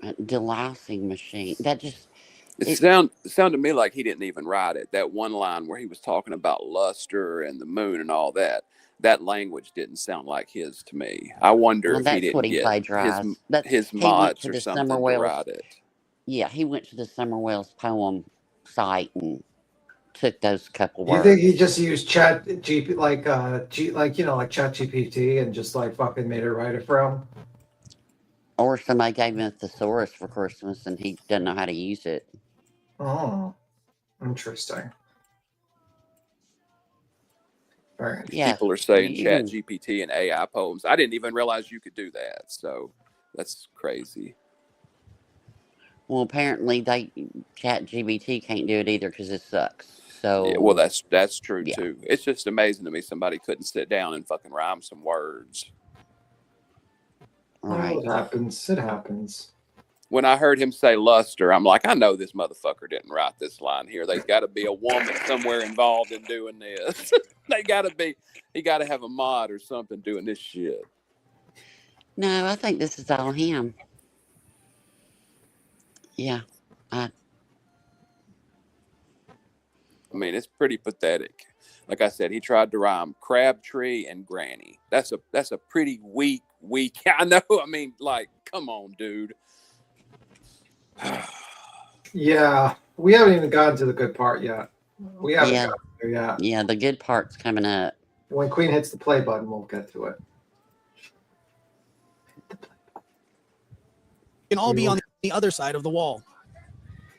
E: A delousing machine. That just...
H: It sounded to me like he didn't even write it. That one line where he was talking about luster and the moon and all that. That language didn't sound like his to me. I wonder if he didn't get his mods or something to write it.
E: Yeah, he went to the Summer Wells poem site and took those couple words.
F: You think he just used Chat GPT, like Chat GPT, and just like fucking made it write it for him?
E: Or somebody gave him a thesaurus for Christmas and he doesn't know how to use it.
F: Oh, interesting. Right.
E: Yeah.
H: People are saying Chat GPT and AI poems. I didn't even realize you could do that. So that's crazy.
E: Well, apparently Chat GPT can't do it either because it sucks. So
H: yeah, well, that's true too. It's just amazing to me somebody couldn't sit down and fucking rhyme some words.
E: Right.
F: It happens. It happens.
H: When I heard him say luster, I'm like, I know this motherfucker didn't write this line here. There's got to be a woman somewhere involved in doing this. He got to have a mod or something doing this shit.
E: No, I think this is all him. Yeah.
H: I mean, it's pretty pathetic. Like I said, he tried to rhyme Crabtree and Granny. That's a pretty weak. I know. I mean, like, come on, dude.
F: Yeah, we haven't even gotten to the good part yet. We haven't gotten there yet.
E: Yeah, the good part's coming up.
F: When Queen hits the play button, we'll get to it.
J: We can all be on the other side of the wall.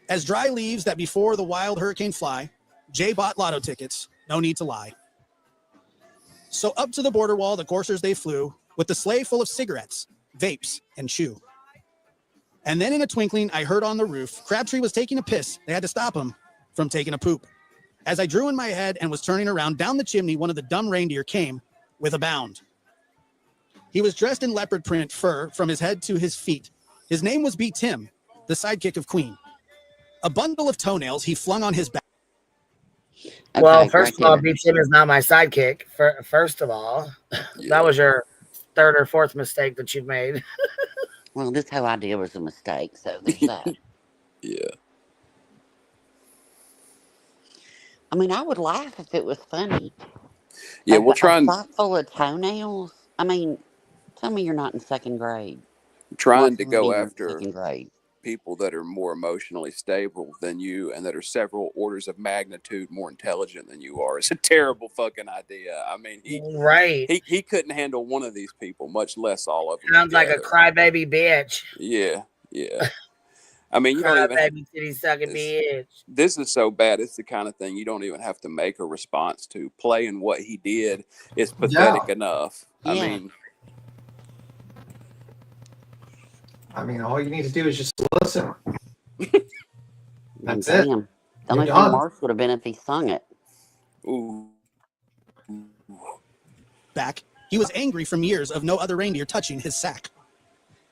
J: As dry leaves that before the wild hurricane fly, Jay bought lotto tickets, no need to lie. So up to the border wall, the coursers they flew, with the sleigh full of cigarettes, vapes, and chew. And then in a twinkling, I heard on the roof, Crabtree was taking a piss. They had to stop him from taking a poop. As I drew in my head and was turning around, down the chimney, one of the dumb reindeer came with a bound. He was dressed in leopard print fur from his head to his feet. His name was B. Tim, the sidekick of Queen. A bundle of toenails he flung on his back.
D: Well,
E: Okay,
D: first
E: right
D: of all,
E: there.
D: BTM is not my sidekick. First of all,
H: Yeah.
D: that was your third or fourth mistake that you've made.
E: Well, this whole idea was a mistake, so there's that.
H: Yeah.
E: I mean, I would laugh if it was funny.
H: Yeah, we'll
E: A
H: try and
E: sock full of toenails? I mean, tell me you're not in second grade.
H: trying to
E: Watching
H: go
E: me in
H: after
E: second grade.
H: people that are more emotionally stable than you and that are several orders of magnitude more intelligent than you are. It's a terrible fucking idea. I mean,
D: Right.
H: he couldn't handle one of these people, much less all of them
D: Sounds like a
H: together.
D: crybaby bitch.
H: Yeah. I mean, you don't even have,
D: Crybaby titty sucking bitch.
H: this is so bad. It's the kind of thing you don't even have to make a response to. Playing what he did is pathetic enough.
E: Yeah.
F: I mean, all you need to do is just listen. That's
E: Damn.
F: it.
E: The only thing worse would have been if he sung it.
H: Ooh.
J: Back, he was angry from years of no other reindeer touching his sack.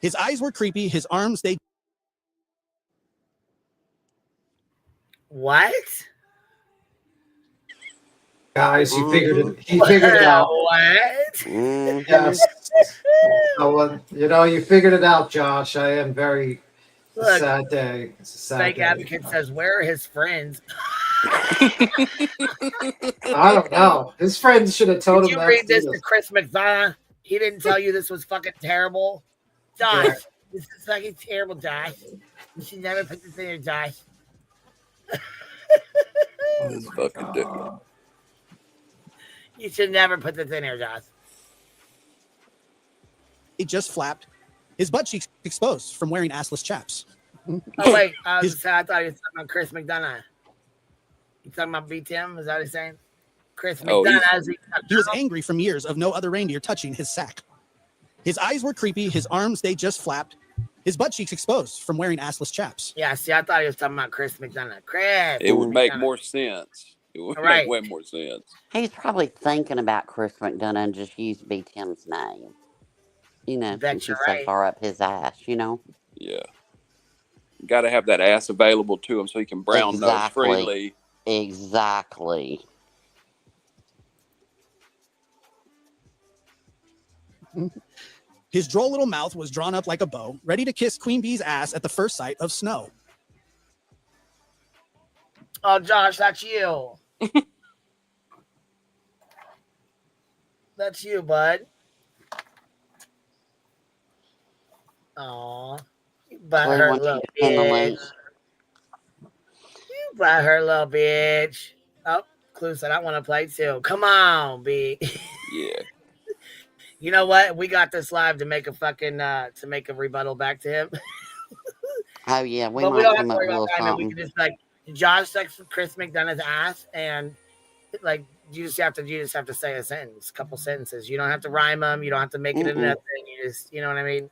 J: His eyes were creepy, his arms, they...
D: What?
F: Guys, he figured it out.
D: What?
F: Yes. You figured it out, Josh. I am very... It's a sad day. It's a sad
D: Fake
F: day.
D: Advocate says, where are his friends?
F: I don't know. His friends should have told him
D: Did
F: that.
D: you read this to Chris McDonough? He didn't tell you this was fucking terrible? Josh, this is fucking terrible, Josh. You should never put this in your Josh.
H: This fucking dude.
D: You should never put this in here, Josh.
J: He just flapped, his butt cheeks exposed from wearing assless chaps.
D: Oh, wait. I thought he was talking about Chris McDonough. You talking about BTM? Is that what he's saying? Chris McDonough.
J: He was angry from years of no other reindeer touching his sack. His eyes were creepy, his arms, they just flapped, his butt cheeks exposed from wearing assless chaps.
D: Yeah, see, I thought he was talking about Chris McDonough. Chris.
H: It would make more sense. It would make way more sense.
E: He's probably thinking about Chris McDonough and just used BTM's name. Since he's so far up his ass,
H: Yeah. Got to have that ass available to him so he can brown nose freely.
E: Exactly.
J: His droll little mouth was drawn up like a bow, ready to kiss Queen Bee's ass at the first sight of snow.
D: Oh, Josh, that's you. That's you, bud. Aw. You bought her little bitch. You bought her little bitch. Oh, Clue said, I want to play too. Come on, B.
H: Yeah.
D: You know what? We got this live to make a fucking, to make a rebuttal back to him.
E: Oh, yeah.
D: We don't have to worry about that. We can just, Josh sucks Chris McDonough's ass, and, you just have to say a sentence, a couple sentences. You don't have to rhyme them. You don't have to make it into nothing. You just, you know what I mean?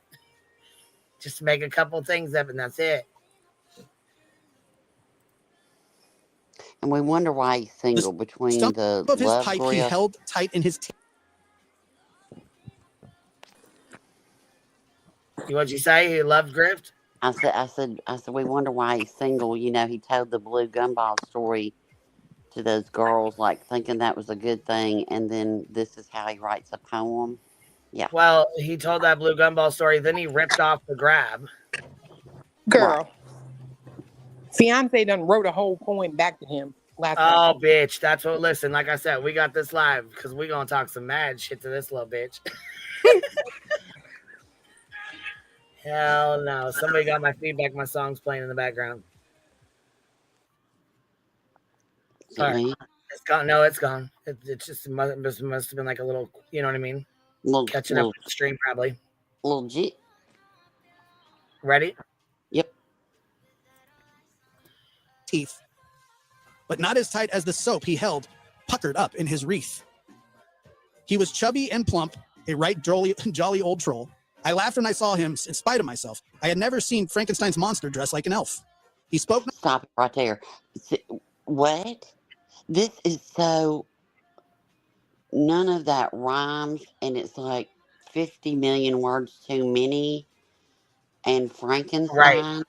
D: Just make a couple things up, and that's it.
E: And we wonder why he's single between the
J: of his
E: love
J: pipe
E: grip.
J: he held tight in his teeth.
D: What'd you say? He loved grift?
E: I said, we wonder why he's single. He told the blue gumball story to those girls, thinking that was a good thing, and then this is how he writes a poem. Yeah.
D: Well, he told that blue gumball story, then he ripped off the grab.
K: Girl. Fiance done wrote a whole poem back to him last night.
D: Bitch. That's what, listen, like I said, we got this live because we're going to talk some mad shit to this little bitch. Hell no. Somebody got my feedback. My song's playing in the background. Sorry. It's gone. No, it's gone. It just must have been like a little, you know what I mean? Catching up with the stream, probably.
E: Little G.
D: Ready?
E: Yep.
J: Teeth. But not as tight as the soap he held, puckered up in his wreath. He was chubby and plump, a right jolly old troll. I laughed when I saw him, in spite of myself. I had never seen Frankenstein's monster dressed like an elf. He spoke...
E: Stop it right there. What? This is so... None of that rhymes, and it's 50 million words too many. And Frankenstein.
D: Right.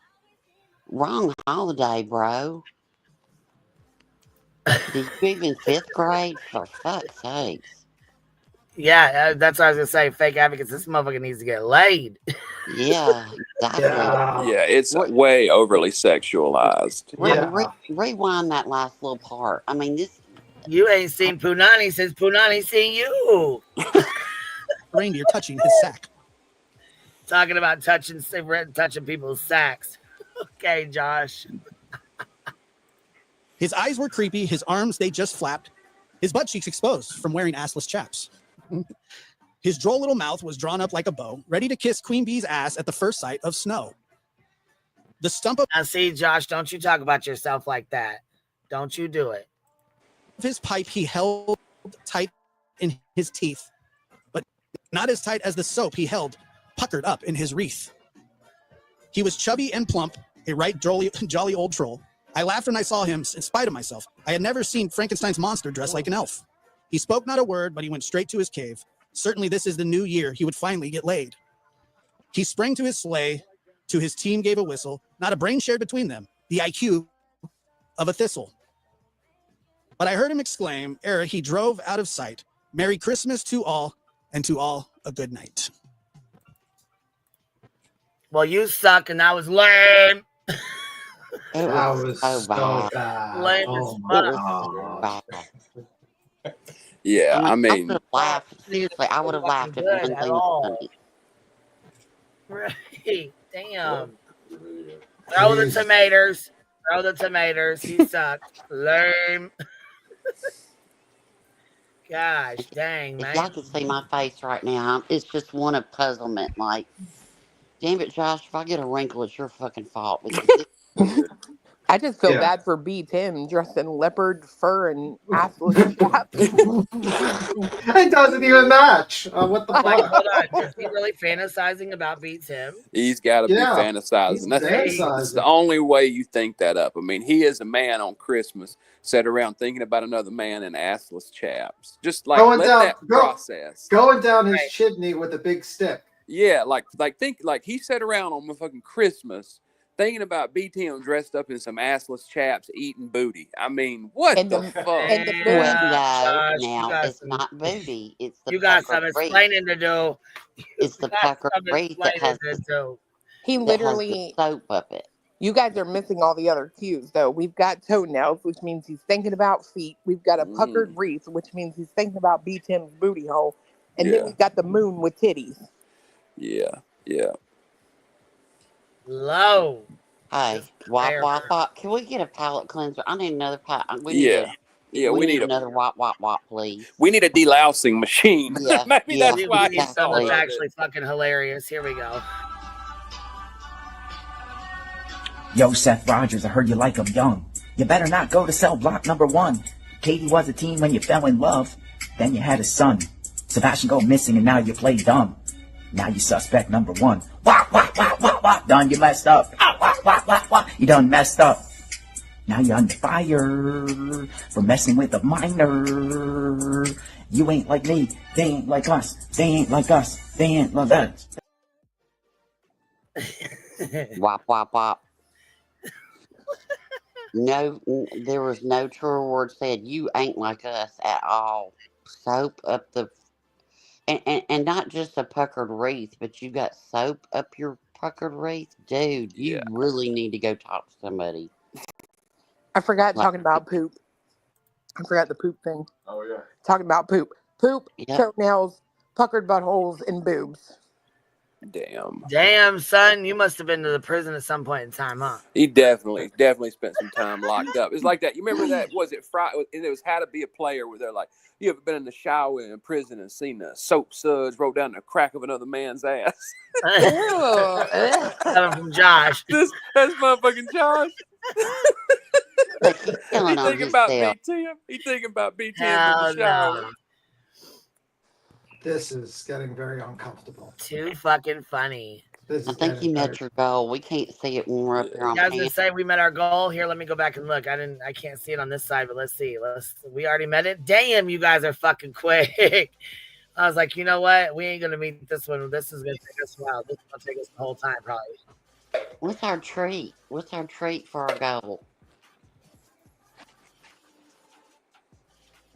E: Wrong holiday, bro. Did you even 5th grade? For fuck's sakes.
D: Yeah, that's what I was gonna say. Fake advocates. This motherfucker needs to get laid.
E: Yeah, exactly.
F: Yeah.
H: It's way overly sexualized.
E: Rewind that last little part. I mean, this.
D: You ain't seen Punani since Punani seen you.
J: Reindeer touching his sack.
D: Talking about touching people's sacks. Okay, Josh.
J: His eyes were creepy. His arms, they just flapped. His butt cheeks exposed from wearing assless chaps. His droll little mouth was drawn up like a bow, ready to kiss Queen Bee's ass at the first sight of snow. The stump of...
D: Now, see, Josh, don't you talk about yourself like that. Don't you do it.
J: His pipe he held tight in his teeth, but not as tight as the soap he held puckered up in his wreath. He was chubby and plump, a right jolly old troll. I laughed when I saw him, in spite of myself. I had never seen Frankenstein's monster dressed like an elf. He spoke not a word, but he went straight to his cave. Certainly this is the new year. He would finally get laid. He sprang to his sleigh. To his team gave a whistle. Not a brain shared between them. The IQ of a thistle. But I heard him exclaim, ere he drove out of sight, Merry Christmas to all, and to all a good night.
D: Well, you suck, and that was lame.
F: That was so bad.
D: Lame as fuck.
H: Yeah, I mean,
E: I would have laughed. Seriously, I would have laughed if one thing was funny.
D: Right. Damn. Throw the tomatoes. Throw the tomatoes. He sucked. Lame. Gosh, dang, man.
E: If y'all could see my face right now, it's just one of puzzlement. Like, damn it, Josh, if I get a wrinkle, it's your fucking fault.
K: I just feel bad for B. Tim dressed in leopard fur and assless chaps.
F: It doesn't even match. What the fuck?
D: Hold on. Is he really fantasizing about B. Tim?
H: He's got to be fantasizing. That's the only way you think that up. I mean, he is a man on Christmas sat around thinking about another man in assless chaps. Just like process.
F: Going down his chimney with a big stick.
H: Yeah, think he sat around on fucking Christmas thinking about B-Tim dressed up in some assless chaps eating booty. I mean, what the fuck?
E: And the now it's not booty. It's the
D: you got some explaining to do.
E: It's the pucker wreath that has
K: he literally
E: soap up it.
K: You guys are missing all the other cues, though. We've got toenails, which means he's thinking about feet. We've got a puckered wreath, which means he's thinking about B-Tim's booty hole. And then we've got the moon with titties.
H: Yeah.
D: Low.
E: Hey, wop. Can we get a palate cleanser? I need another palate. We need another wop, please.
H: We need a delousing machine.
E: Yeah,
H: maybe that's why
D: it's actually fucking hilarious. Here we go.
G: Yo, Seth Rogers, I heard you like 'em young. You better not go to cell block number 1. Katie was a teen when you fell in love. Then you had a son. Sebastian go missing and now you play dumb. Now you suspect number 1. Wah. Done, you messed up. Wah. You done messed up. Now you're under fire for messing with a minor. You ain't like me. They ain't like us. They ain't like us. They ain't like us.
E: Wop. No, there was no truer word said. You ain't like us at all. Soap up the... And not just a puckered wreath, but you got soap up your puckered wreath? Dude, you really need to go talk to somebody.
K: I forgot talking about poop. I forgot the poop thing.
F: Oh, yeah.
K: Talking about poop. Poop, toenails, puckered buttholes, and boobs.
D: Damn, son, you must have been to the prison at some point in time, huh?
H: He definitely spent some time locked up. It's like that. You remember that? Was it Friday? It was How to Be a Player, where they're like, you ever been in the shower in prison and seen the soap suds roll down the crack of another man's ass?
D: Coming from Josh.
H: That's motherfucking Josh. He thinking about B-Tim. He thinking about B-Tim in the shower.
D: No.
F: This is getting very uncomfortable.
D: Too fucking funny.
E: I think you met your goal. We can't see it when we're up here on
D: I was gonna say we met our goal. Here, let me go back and look. I can't see it on this side, but let's see. We already met it. Damn, you guys are fucking quick. I was like, you know what? We ain't gonna meet this one. This is gonna take us a while. This is gonna take us the whole time, probably.
E: What's our treat? What's our treat for our goal?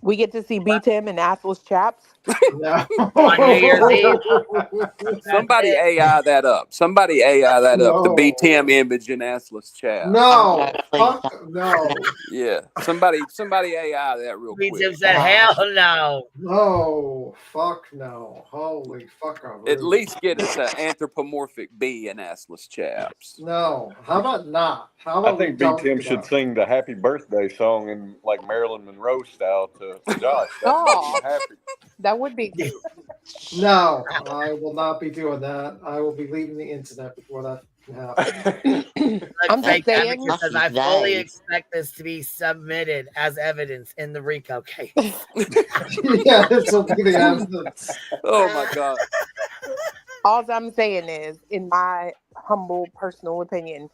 K: We get to see B-Tim and assless chaps.
F: No.
D: On New Year's Eve.
H: Somebody AI that up. Somebody AI that up. The
F: No.
H: B-Tim image in assless chat.
F: No. Fuck no.
H: Yeah. Somebody AI that real quick.
D: B-Tim said, hell no.
F: No. Fuck no. Holy fuck.
H: At least get us an anthropomorphic bee in assless chaps.
F: No. How about not? How about
L: I think
F: we don't
L: B-Tim
F: do
L: should
F: that?
L: sing the Happy Birthday song in like Marilyn Monroe style to Josh.
K: Oh,
L: Happy.
K: that would be cute.
F: No, I will not be doing that. I will be leaving the internet before that can happen.
K: I'm just saying.
D: Because I fully expect this to be submitted as evidence in the RICO case.
F: Yeah, this will be the evidence.
H: Oh my God.
K: All I'm saying is, in my humble personal opinion,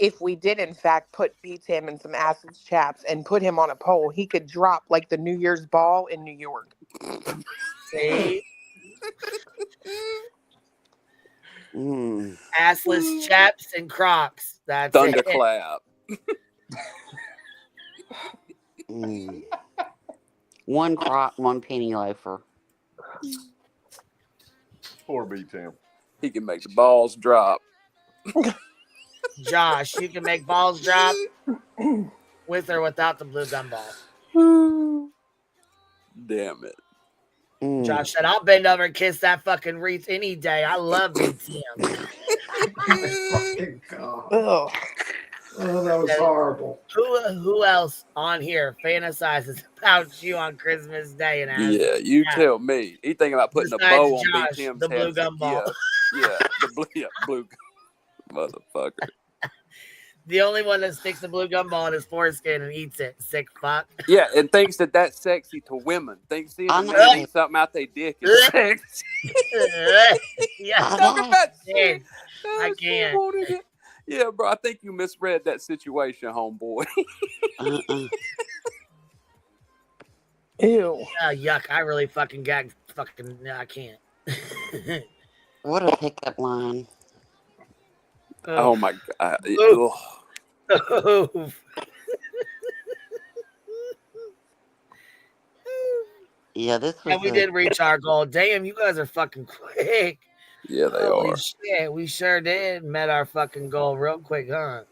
K: if we did in fact put B-Tim in some assless chaps and put him on a pole, he could drop like the New Year's ball in New York.
D: See? Assless chaps and Crocs. That's
H: Thunderclap.
E: One Croc, one penny loafer.
L: Poor B-Tim.
H: He can make the balls drop.
D: Josh, you can make balls drop with or without the blue gumball.
H: Damn it.
D: Josh said, I'll bend over and kiss that fucking wreath any day. I love BTM.
F: Fucking God. Oh, that was horrible.
D: Who else on here fantasizes about you on Christmas Day? And
H: Yeah, you tell me. He thinking about putting
D: besides
H: a bow on
D: Josh,
H: B-Tim's
D: the blue
H: head.
D: gumball.
H: Yeah, the blue motherfucker.
D: The only one that sticks the blue gumball in his foreskin and eats it. Sick fuck.
H: Yeah, and thinks that that's sexy to women. Thinks seeing a man eat something out their dick is sexy.
D: Yeah,
H: Talk about shit.
D: I can't.
H: Yeah, bro, I think you misread that situation, homeboy.
K: Ew.
D: Yuck. I really fucking got fucking. No, I can't.
E: What a pickup line.
H: Oh my God.
E: Yeah, this was.
D: And we did reach our goal. Damn, you guys are fucking quick.
H: Yeah, they
D: Holy
H: are.
D: shit, we sure did met our fucking goal real quick, huh?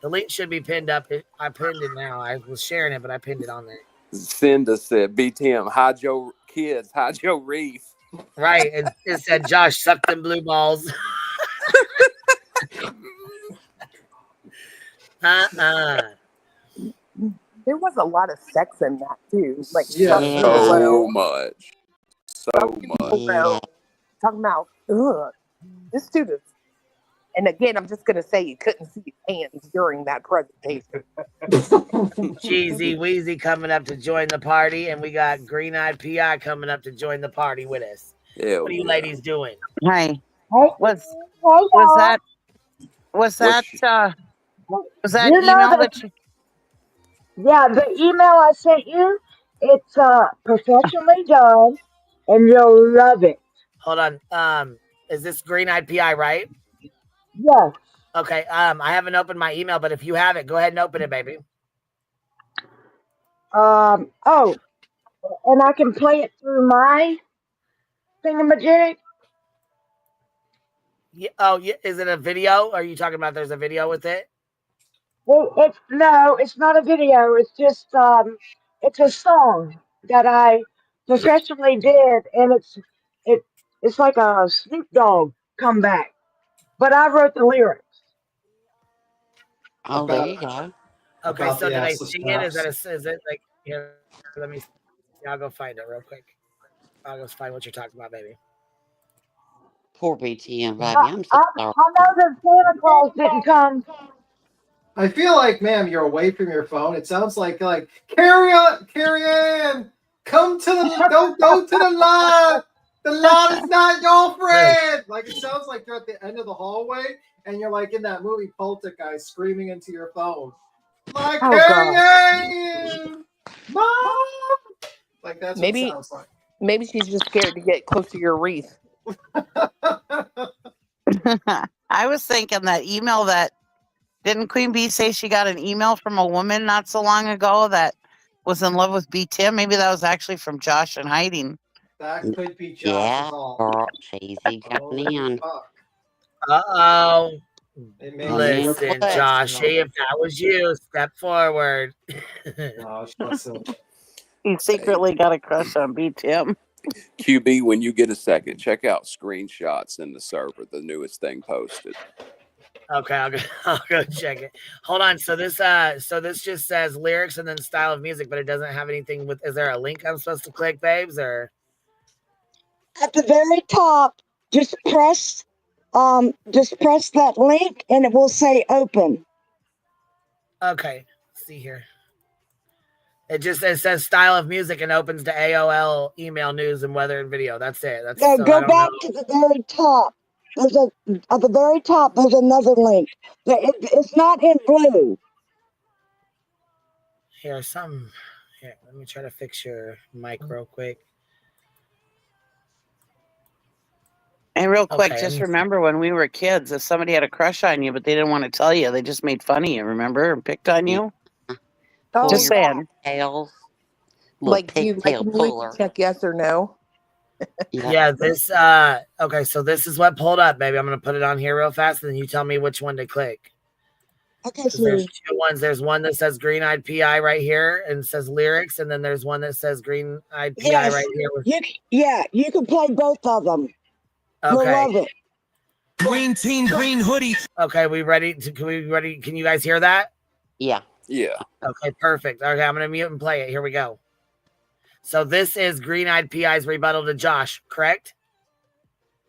D: The link should be pinned up. I pinned it now. I was sharing it, but I pinned it on there.
H: Cinda said, B-Tim, hide your kids, hide your reef.
D: Right, and it said, Josh, suck them blue balls.
K: There was a lot of sex in that too. Like
H: so much.
K: Talking about this student. And again, I'm just gonna say you couldn't see his hands during that presentation.
D: Cheesy Weezy coming up to join the party, and we got Green Eyed PI coming up to join the party with us. What are you ladies doing?
M: Hey, was that email that you?
N: Yeah, the email I sent you, it's professionally done, and you'll love it.
D: Hold on. Is this Green Eyed PI, right?
N: Yes.
D: Okay. I haven't opened my email, but if you have it, go ahead and open it, baby.
N: Oh, and I can play it through my thingamajig.
D: Yeah. Oh, yeah. Is it a video? Are you talking about there's a video with it?
N: Well, it's not a video. It's just it's a song that I professionally did, and it's like a Snoop Dogg comeback. But I wrote the lyrics.
E: Oh, there you go.
D: Okay, so did I sing it? Is it like here? Let me. I'll go find it real quick. I'll go find what you're talking about, baby.
E: Poor BTM, baby. I'm so sorry.
N: I know that Santa Claus didn't come.
F: I feel like, ma'am, you're away from your phone. It sounds like Carrie Ann, come to the don't go to the line. The line is not your friend. Like it sounds like you're at the end of the hallway and you're like in that movie Poltergeist screaming into your phone. Like Carrie Ann, Mom. Like that's what it sounds like.
K: Maybe she's just scared to get close to your wreath.
M: I was thinking that email that didn't Queen Bee say she got an email from a woman not so long ago that was in love with B. Tim. Maybe that was actually from Josh in hiding.
F: That could be Josh's
E: Yeah,
F: fault.
E: girl, cheesy coming in.
D: Uh-oh.
F: It may
D: Listen, Joshy, if that was you, step forward.
F: No, she wants to.
M: He secretly got a crush on B. Tim.
H: QB, when you get a second, check out screenshots in the server, the newest thing posted.
D: Okay, I'll go check it. Hold on. So this just says lyrics and then style of music, but it doesn't have anything with. Is there a link I'm supposed to click, babes? Or
N: At the very top, just press that link and it will say open.
D: okay, let's see here. It says style of music and opens to AOL, email, news, and weather and video. That's it.
N: No, go back to the very top. At the very top, there's another link. It's not in blue.
D: Here, let me try to fix your mic real quick.
M: And real quick,
D: Okay,
M: just remember when we were kids, if somebody had a crush on you, but they didn't want to tell you, they just made fun of you, remember? And picked on you.
K: Oh,
M: Just saying.
E: Tails.
K: Like, do you like me to check yes or no?
D: Yeah, this okay, so this is what pulled up, baby. I'm gonna put it on here real fast, and then you tell me which one to click.
N: Okay,
D: there's two ones. There's one that says Green Eyed PI right here and says lyrics, and then there's one that says Green Eyed PI right here.
N: You can play both of them. You'll love it.
C: Green team, green hoodie.
D: Okay, we ready? Can you guys hear that?
E: Yeah.
H: Yeah.
D: Okay, perfect. Okay, I'm gonna mute and play it. Here we go. So this is Green Eyed PI's rebuttal to Josh, correct?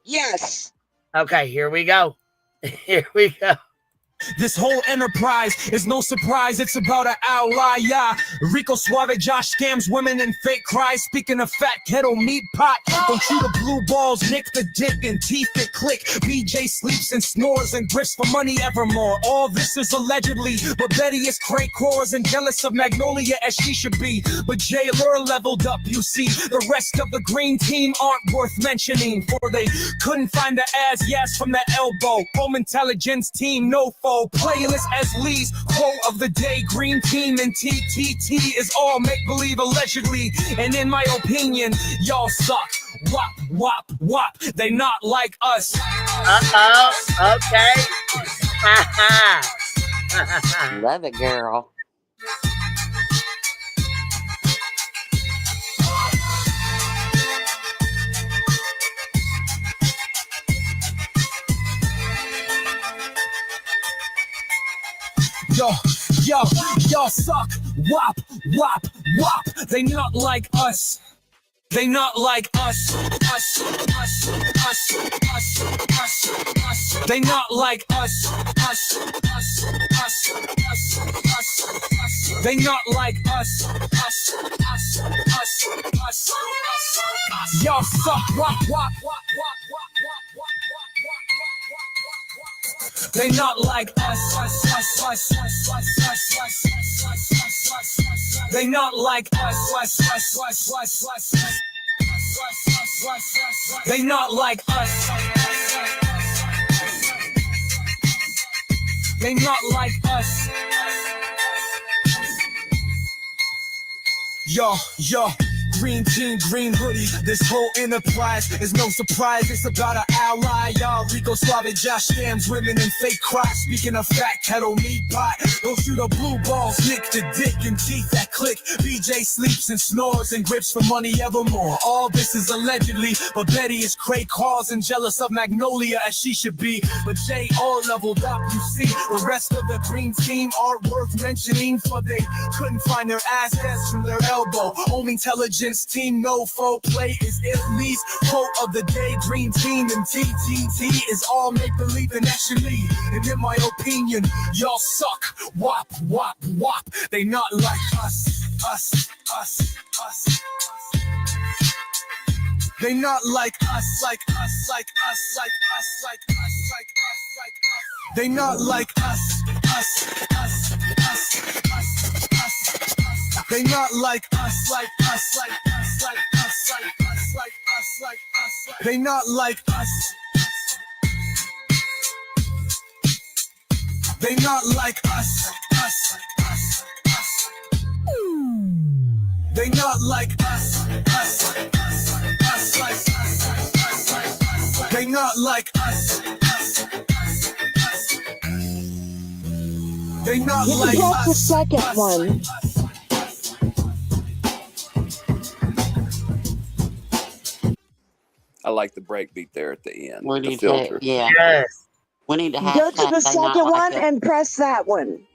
N: Yes.
D: Okay, here we go. Here we go.
C: This whole enterprise is no surprise, it's about an outlier. Rico Suave, Josh scams women and fake cries. Speaking of fat kettle meat pot, don't chew the blue balls, Nik the dick and teeth that click. BJ sleeps and snores and grifts for money evermore. All this is allegedly, but Betty is cray cores and jealous of Magnolia as she should be. But Jay Lure leveled up, you see. The rest of the green team aren't worth mentioning, for they couldn't find the ass yes from the elbow. Home intelligence team, no foe. Playlist as Lee's quote of the day. Green team and TTT is all make-believe allegedly. And in my opinion, y'all suck. Wop, wop, wop. They not like us.
D: Uh-oh. Okay.
E: Love it, girl.
C: Y'all suck. Wop, wop, wop. They not like us. They not like us. Us. They not like us. Us. They not like us. Us. Y'all suck. Wop, wop, wop, wop, wop, wop, wop. They not like us. They not like us. They not like us. They not like us. Yo. Green team, green hoodie. This whole enterprise is no surprise. It's about an ally, y'all. Rico Suave, Josh scams women and fake cries. Speaking of fat kettle meat pot, don't shoot the blue balls, Nik the dick and teeth that click. BJ sleeps and snores and grips for money evermore. All this is allegedly, but Betty is cray cause and jealous of Magnolia as she should be. But Jay all leveled up, you see. The rest of the green team aren't worth mentioning, for they couldn't find their assets from their elbow. Home intelligence team, no foe play is Italy's quote of the day. Green team and TTT is all make-believe and actually, and in my opinion, y'all suck. Wop, wop, wop. They not like us. They not like us. They not like us. They not like us. They not like us. They not like us.
A: They not like us. They not like us. They not
N: You can
A: like
N: guess the
A: us.
N: second one.
H: I like the break beat there at the end
E: We
H: with the
E: need to,
H: filter.
E: yeah.
D: Yes.
E: We need to
N: Go to
E: hashtag
N: the
E: they not
N: second
E: like
N: one
E: us.
N: and press that one.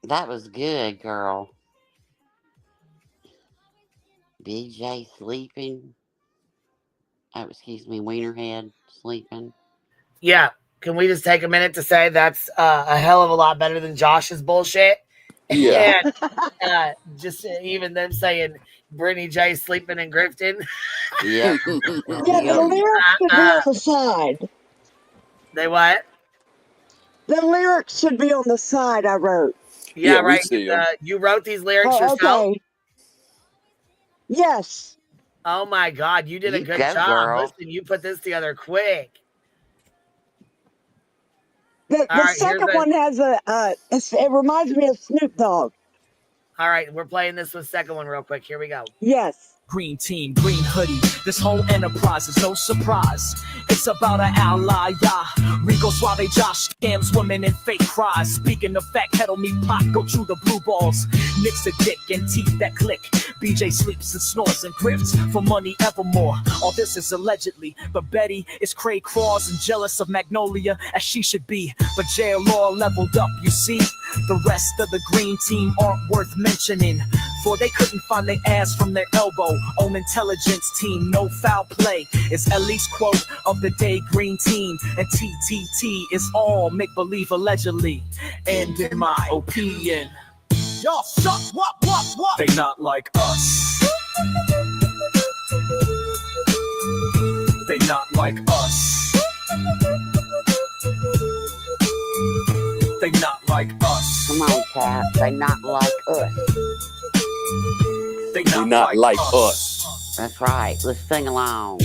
E: That was good, girl. BJ sleeping. Oh, excuse me, Wienerhead sleeping.
D: Yeah. Can we just take a minute to say that's a hell of a lot better than Josh's bullshit?
H: Yeah.
D: And just even them saying Brittany J sleeping and grifting.
E: Yep.
N: Yeah, the lyrics should be on the side.
D: They what?
N: The lyrics should be on the side, I wrote.
D: Yeah,
H: we
D: right.
H: see 'em.
D: You wrote these lyrics
N: Oh,
D: yourself?
N: okay. Yes.
D: Oh my God, you did a
E: You
D: good
E: go,
D: job.
E: girl.
D: Listen, you put this together quick.
N: The
D: All right,
N: second one has it reminds me of Snoop Dogg.
D: All right, we're playing this with second one real quick. Here we go.
N: Yes.
A: Green team, green hoodie. This whole enterprise is no surprise. It's about an ally, yeah. Rico Suave Josh scams women and fake cries. Speaking of fat kettle meat pot, go chew the blue balls. Nicks the dick and teeth that click. BJ sleeps and snores and grifts for money evermore. All this is allegedly, but Betty is cray craws and jealous of Magnolia as she should be. But jail law leveled up, you see. The rest of the green team aren't worth mentioning, for they couldn't find their ass from their elbow. On intelligence team, no foul play is at least quote of the day. Green team and TTT is all make believe allegedly. And in my opinion, y'all suck. What? They not like us. They not like us. They not like us.
E: Come on, Cat. They not like us.
A: They
H: Do not like us.
E: That's right. Let's sing along.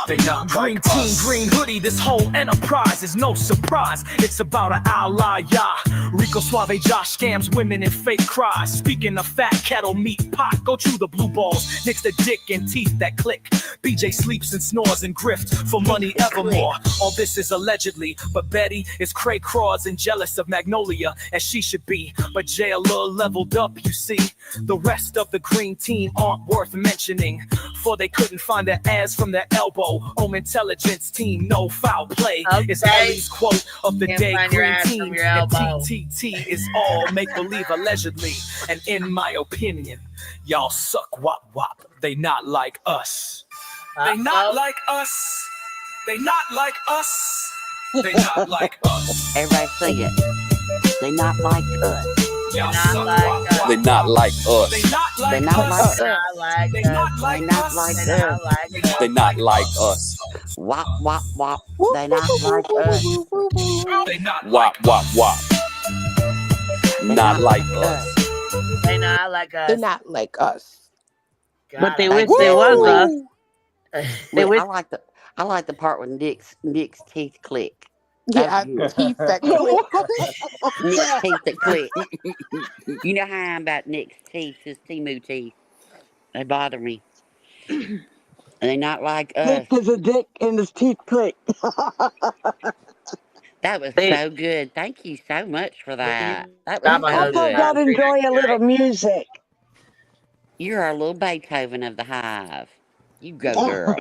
A: They not green team, green hoodie. This whole enterprise is no surprise. It's about an ally, yeah. Rico Suave Josh scams women and fake cries. Speaking of fat kettle meat pot, go chew the blue balls. Nicks the dick and teeth that click. BJ sleeps and snores and grift for money evermore. All this is allegedly, but Betty is cray craws and jealous of Magnolia as she should be. But jail leveled up, you see. The rest of the green team aren't worth mentioning, for they couldn't find their ass from their elbow. Home intelligence team, no foul play.
D: Okay.
A: It's Ellie's quote of the
D: Can't
A: day.
D: find your
A: Green
D: ass
A: team
D: from your
A: and
D: elbow.
A: TTT is all make believe allegedly. And in my opinion, y'all suck. Wop. They not like us. They not like us. They not like us. They not like us.
E: Everybody sing it. They not like us.
A: Y'all suck. Wop.
H: They not like us.
A: They not like
E: They not like
A: us.
E: us.
A: They not
E: They
A: like
E: not
A: us.
E: like us.
H: They not like us.
E: Wop. They not like us.
A: They not
H: Wop.
E: They
H: Not like us.
D: They not like us.
K: They're not like us.
D: God,
M: But they
D: I
M: wish
D: like
M: they was us. They
E: Wait,
M: wish.
E: I like the part when Nick's teeth click.
K: Yeah,
E: That's
K: teeth that click.
E: Nick's teeth that click. You know how I'm about Nick's teeth, his Timu teeth. They bother me. And they not like us.
N: Nick is a dick and his teeth click.
E: That was so good. Thank you so much for that. That was
D: Stop on
E: so
N: I
D: those
N: thought
E: good.
N: I'd enjoy a little music.
E: You're our little Beethoven of the hive. You go, girl.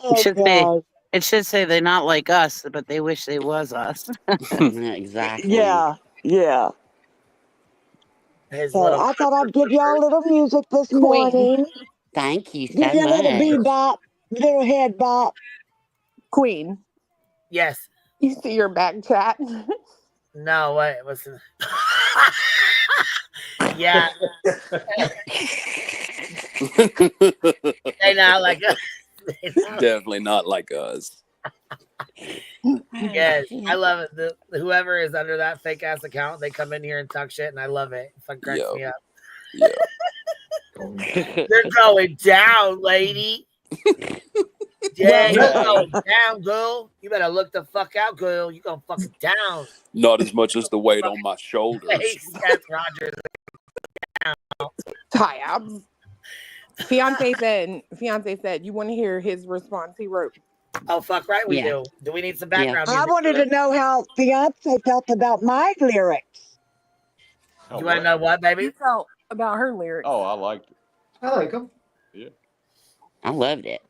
N: Oh, God.
M: It should say they're not like us, but they wish they was us.
E: Exactly.
N: Yeah.
D: His
N: So
D: little
N: I thought I'd give y'all a little music this
K: Queen.
N: morning.
E: Thank you so
N: Give you a little
E: much.
N: bebop, little head bop.
K: Queen,
D: yes.
K: you see your back chat?
D: No, what was the... Yeah. They not like us.
H: Definitely not like us.
D: Yes, I love it. Whoever is under that fake ass account, they come in here and talk shit, and I love it. It fucking cracks me up.
H: Yeah.
D: They're going down, lady. Yeah, you
F: Yeah.
D: going down, girl. You better look the fuck out, girl. You gonna fucking down.
H: Not as much as the weight on my shoulders.
D: Hey, Seth Rogers.
K: Hi, fiance said, you want to hear his response he wrote?
D: Oh, fuck right we
E: Yeah.
D: do. Do we need some
E: Yeah.
D: background
N: I
D: music?
N: wanted to know how fiance felt about my lyrics.
L: Oh,
D: You want to know what, baby?
K: You felt about her lyrics.
L: Oh, I liked it.
F: I like them.
L: Yeah.
E: I loved it.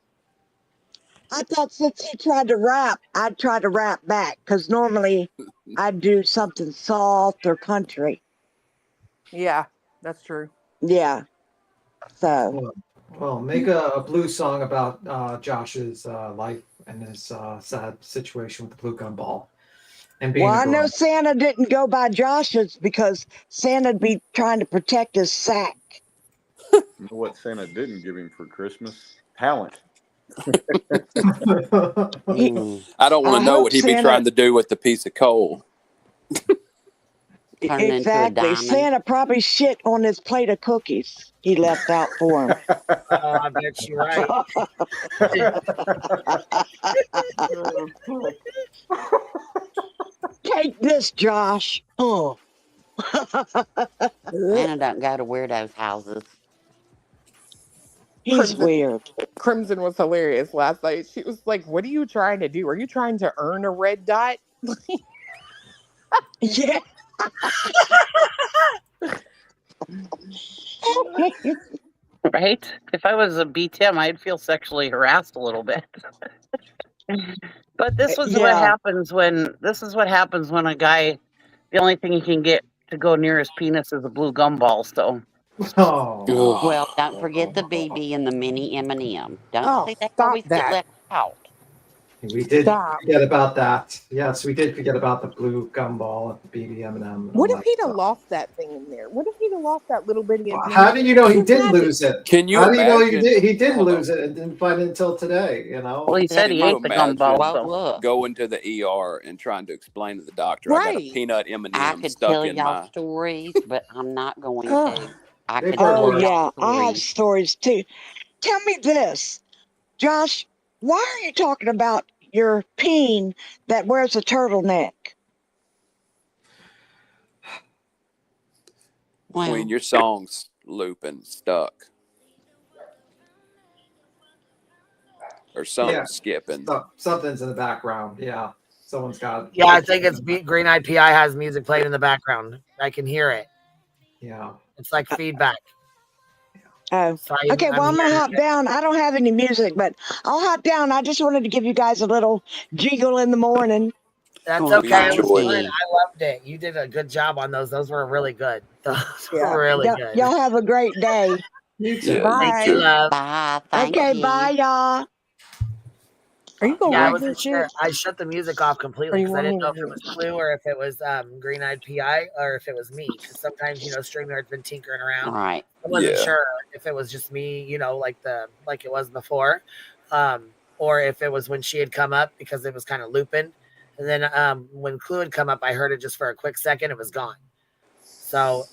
N: I thought since he tried to rap, I'd try to rap back because normally I'd do something soft or country.
K: Yeah, that's true.
N: Yeah. So.
F: Well, make a blues song about Josh's life and his sad situation with the blue gumball. And being
N: Well, I know Santa didn't go by Josh's because Santa'd be trying to protect his sack.
L: You know what Santa didn't give him for Christmas? Talent.
H: I don't want to know what he'd be trying to do with the piece of coal.
N: Exactly. Santa probably shit on his plate of cookies he left out for him.
D: Oh, I bet you're right.
N: Take this, Josh. Oh.
E: Santa don't go to weirdos' houses.
N: He's weird.
K: Crimson was hilarious last night. She was like, what are you trying to do? Are you trying to earn a red dot?
N: Yeah.
M: Right? If I was a BTM, I'd feel sexually harassed a little bit. But this was what happens when a guy, the only thing he can get to go near his penis is a blue gumball. So.
F: Oh.
E: Well, don't forget the BB and the mini M&M. Don't say they
K: stop
E: always
K: that.
E: get left out.
F: We did forget about that. Yes, we did forget about the blue gumball and the BB M&M.
K: What if he'd have lost that thing in there? What if he'd have lost that little bitty?
F: How do you know he did lose it?
H: Can you
F: How do you know
H: imagine?
F: he did lose it and didn't find it until today? You know.
M: Well, he said
H: Can
M: he
H: you
M: ate the
H: imagine
M: gumball.
H: going to the ER and trying to explain to the doctor, I got a peanut
E: I
H: M&M
E: could
H: stuck
E: tell
H: in
E: y'all
H: my...
E: stories, but I'm not going to. I could
N: Oh,
E: tell
N: yeah.
E: y'all
N: I have
E: stories.
N: stories too. Tell me this, Josh. Why are you talking about your peen that wears a turtleneck?
H: Queen, your song's looping, stuck. Or something's skipping.
F: Something's in the background. Yeah. Someone's got.
D: Yeah, I think it's Green Eyed PI has music playing in the background. I can hear it.
F: Yeah.
D: It's like feedback.
N: Oh,
D: So
N: okay. Well, I'm going to hop down. I don't have any music, but I'll hop down. I just wanted to give you guys a little jiggle in the morning.
D: That's
E: Well,
D: okay. It was
H: enjoy
D: fun.
H: it.
D: I loved it. You did a good job on those. Those were really good. Those were really good.
N: Y'all have a great day.
F: You too.
H: Yeah,
K: Bye.
H: you too.
D: Love.
E: Bye. Thank
N: Okay,
E: you.
N: bye, y'all.
K: Are you going to
D: Yeah, I
K: read
D: wasn't
K: this
D: sure.
K: shit?
D: I shut the music off completely
K: Or you
D: because I
K: want me
D: didn't know
K: to
D: if it was Clue or if it was Green Eyed PI or if it was me. Because sometimes StreamYard's been tinkering around.
E: Right.
D: I wasn't
H: Yeah.
D: sure if it was just me, like it was before, or if it was when she had come up because it was kind of looping, and then when Clue had come up, I heard it just for a quick second. It was gone. So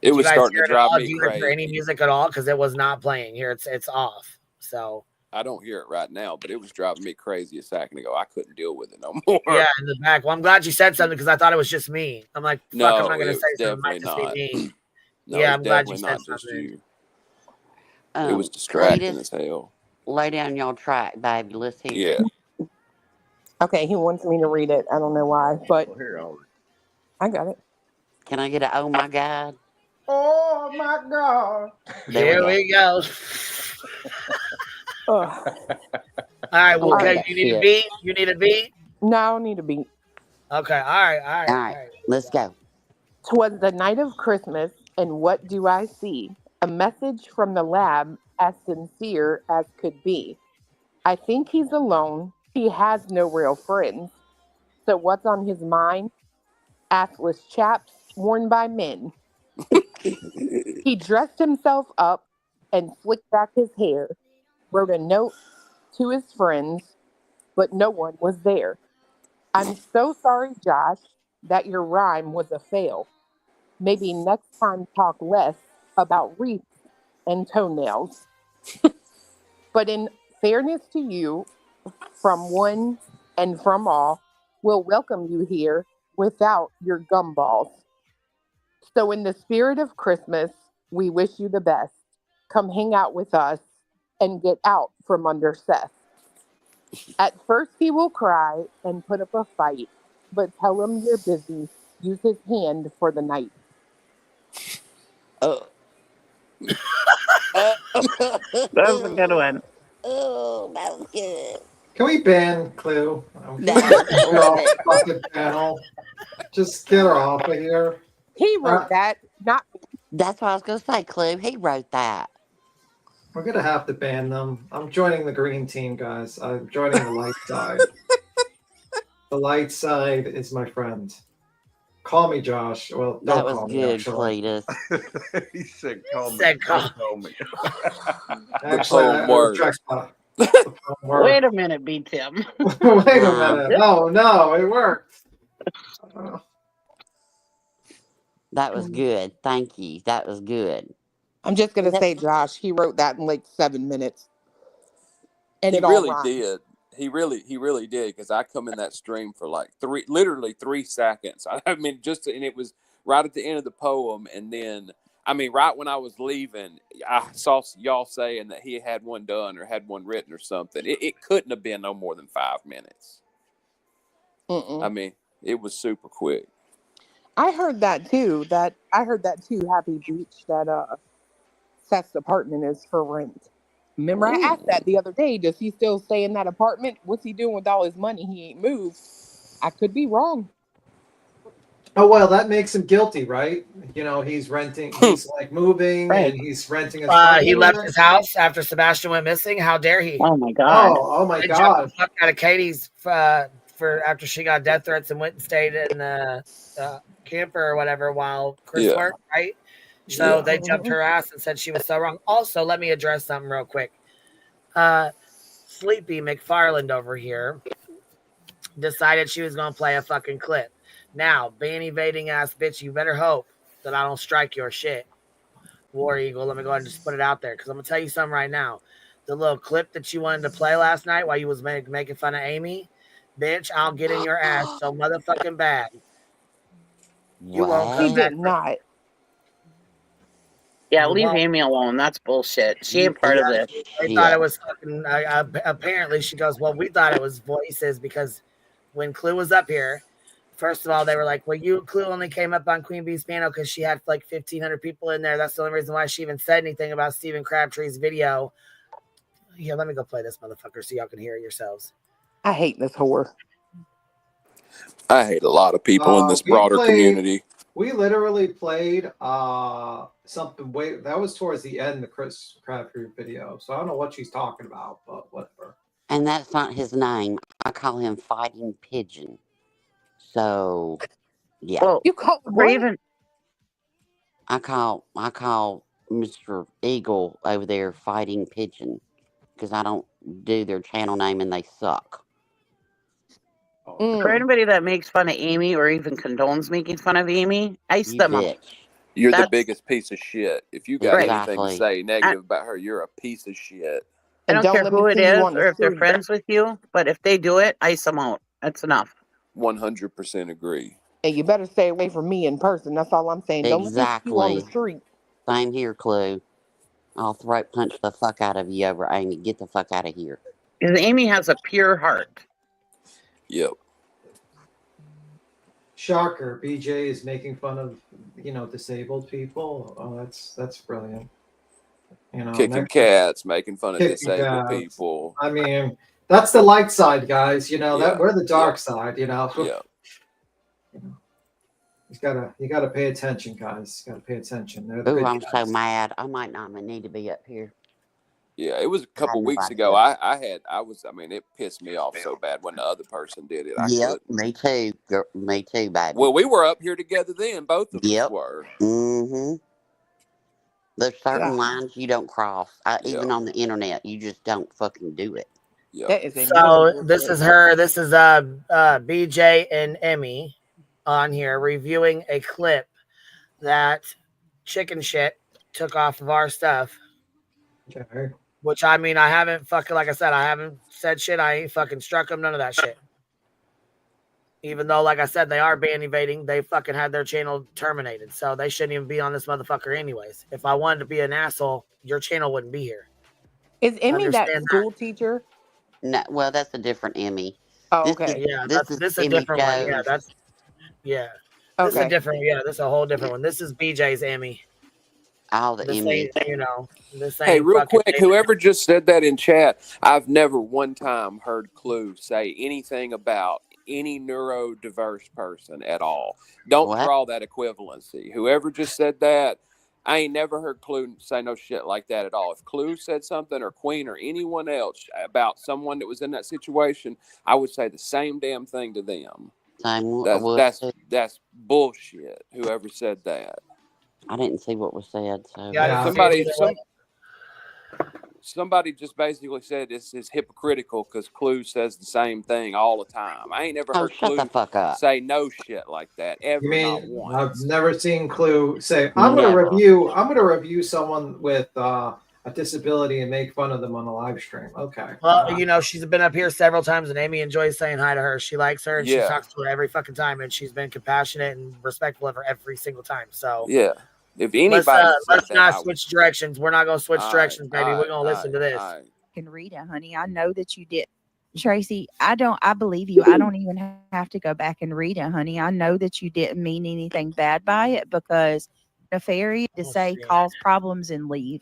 H: It was starting to drive
D: Do
H: me
D: you hear any
H: crazy.
D: music at all? Because it was not playing here. It's off. So.
H: I don't hear it right now, but it was driving me crazy a second ago. I couldn't deal with it no more.
D: Yeah, in the back. Well, I'm glad you said something because I thought it was just me. I'm like, fuck,
H: No,
D: I'm not going
H: it
D: to
H: was
D: say something. It might
H: definitely
D: just be
H: not.
D: me.
H: No,
D: Yeah,
H: it's
D: I'm glad you
H: definitely
D: said
H: not just
D: something.
H: you. It was distracting
E: Cletus,
H: as hell.
E: lay down your track, baby. Let's hear
H: Yeah.
E: it.
K: Okay, he wants me to read it. I don't know why, but I got it.
E: Can I get a oh my God?
K: Oh my God.
D: Here we go. All right. Well, okay. You need a beat? You need a beat?
K: No, I don't need a beat.
D: Okay. All right.
E: Let's go.
K: 'Twas the night of Christmas, and what do I see? A message from the lab as sincere as could be. I think he's alone. He has no real friends. So what's on his mind? Assless chaps worn by men. He dressed himself up and flicked back his hair, wrote a note to his friends, but no one was there. I'm so sorry, Josh, that your rhyme was a fail. Maybe next time talk less about wreaths and toenails. But in Fairness to you from one and from all will welcome you here without your gumballs. So in the spirit of Christmas, we wish you the best. Come hang out with us and get out from under Seth. At first he will cry and put up a fight, but tell him you're busy. Use his hand for the night.
E: Oh.
M: That was a good one.
E: Oh, that was good.
F: Can we ban Clue?
E: No,
F: We're off the fucking panel. Just get her off of here.
K: He wrote that, not me.
E: That's what I was going to say, Clue. He wrote that.
F: We're gonna have to ban them. I'm joining the green team, guys. I'm joining the light side. The light side is my friend. Call me Josh. Well,
E: That
F: don't
E: was
F: call me,
E: good,
F: actually.
E: Cletus.
L: He said, "Call me."
D: Said call.
L: Call me.
F: Actually, I retract that. The phone worked.
M: Wait a minute, B. Tim.
F: Wait a minute. No, it worked.
E: That was good. Thank you. That was good.
K: I'm just going to say, Josh, he wrote that in like 7 minutes. And
H: He
K: it all
H: really
K: rhymed.
H: did. He really did, because I come in that stream for like literally 3 seconds. I mean, and it was right at the end of the poem, and then right when I was leaving, I saw y'all saying that he had one done or had one written or something. It couldn't have been no more than 5 minutes. It was super quick.
K: I heard that too. Happy Beach, that Seth's apartment is for rent. Remember, I asked that the other day. Does he still stay in that apartment? What's he doing with all his money? He ain't moved. I could be wrong.
F: Oh, well, that makes him guilty, right? You know, he's renting, he's like moving,
D: Right.
F: and he's renting his
D: He left his house after Sebastian went missing. How dare he?
M: Oh my God.
F: Oh my
D: They
F: God.
D: jumped the fuck out of Katie's for after she got death threats and went and stayed in the camper or whatever while Chris worked, right? So they jumped her ass and said she was so wrong. Also, let me address something real quick. Sleepy McFarland over here decided she was going to play a fucking clip. Now, being evading ass bitch, you better hope that I don't strike your shit. War Eagle, let me go ahead and just put it out there, because I'm going to tell you something right now. The little clip that you wanted to play last night while you was making fun of Amy, bitch, I'll get in your ass so motherfucking bad. You won't come
K: He
D: back.
K: did not.
M: Yeah, leave Amy alone. That's bullshit. She ain't part of this.
D: They thought it was fucking. Apparently, she goes, well, we thought it was voices because when Clue was up here, first of all, they were like, well, Clue only came up on Queen Bee's piano because she had like 1,500 people in there. That's the only reason why she even said anything about Stephen Crabtree's video. Here, let me go play this motherfucker so y'all can hear it yourselves.
K: I hate this whore.
H: I hate a lot of people in this broader community.
F: We literally played something that was towards the end of the Chris Crabtree video. So I don't know what she's talking about, but whatever.
E: And that's not his name. I call him Fighting Pigeon. So, yeah.
M: Well,
K: you call
M: Raven.
E: I call Mr. Eagle over there Fighting Pigeon because I don't do their channel name and they suck.
M: For anybody that makes fun of Amy or even condones making fun of Amy, ice them up.
H: You're the biggest piece of shit. If you got anything to
E: Exactly.
H: say negative about her, you're a piece of shit.
M: I don't care who it is or if they're friends with you, but if they do it, ice them out. That's enough.
H: 100% agree.
K: Hey, you better stay away from me in person. That's all I'm saying. Don't let me see you on the street.
E: Same here, Clue. I'll throat punch the fuck out of you over Amy. Get the fuck out of here.
M: Because Amy has a pure heart.
H: Yep.
F: Shocker. BJ is making fun of, disabled people. Oh, that's brilliant.
H: Kicking cats, making fun of disabled people.
F: I mean, that's the light side, guys. That we're the dark side.
H: Yeah.
F: You gotta pay attention, guys. You gotta pay attention.
E: Ooh, I'm so mad. I might not need to be up here.
H: Yeah, it was a couple weeks ago. It pissed me off so bad when the other person did it.
E: Me too. Me too, baby.
H: Well, we were up here together then. Both of us were.
E: Mm-hmm. There's certain lines you don't cross. Even on the internet, you just don't fucking do it.
D: So this is her. This is BJ and Emmy on here reviewing a clip that Chicken Shit took off of our stuff.
F: Okay.
D: Which I mean, I haven't fucking, like I said, I haven't said shit. I ain't fucking struck them. None of that shit. Even though, like I said, they are ban evading, they fucking had their channel terminated. So they shouldn't even be on this motherfucker anyways. If I wanted to be an asshole, your channel wouldn't be here.
K: Is Emmy that
D: Understand
K: school teacher?
E: No, well, that's a different Emmy.
K: Oh,
E: This
K: okay.
E: is
D: Yeah,
E: this is
D: this is a
E: Emmy
D: different one. Yeah,
E: goes.
D: this is a
K: Okay.
D: different, this is a whole different one. This is BJ's Emmy.
E: All the
D: This
E: Emmys.
D: ain't, this ain't
H: Hey, real
D: fucking
H: quick, whoever just said that in chat, I've never one time heard Clue say anything about any neurodiverse person at all. Don't
E: What?
H: draw that equivalency. Whoever just said that, I ain't never heard Clue say no shit like that at all. If Clue said something, or Queen, or anyone else about someone that was in that situation, I would say the same damn thing to them.
E: Same.
H: That's bullshit. Whoever said that.
E: I didn't see what was said. So
D: Yeah,
H: somebody just basically said this is hypocritical because Clue says the same thing all the time. I ain't never heard
E: shut
H: Clue
E: the fuck up.
H: say no shit like that ever.
F: You mean,
H: not once.
F: I've never seen Clue say, I'm gonna review someone with a disability and make fun of them on a live stream. Okay.
D: Well, she's been up here several times, and Amy enjoys saying hi to her. She likes her, and she
H: Yeah.
D: talks to her every fucking time, and she's been compassionate and respectful of her every single time. So
H: yeah, if anybody
D: let's not switch directions. We're not gonna switch directions, baby. We're gonna listen to this.
O: And Rita, honey, I know that you did. Tracy, I believe you. I don't even have to go back and read it, honey. I know that you didn't mean anything bad by it, because nefarious to say cause problems and leave.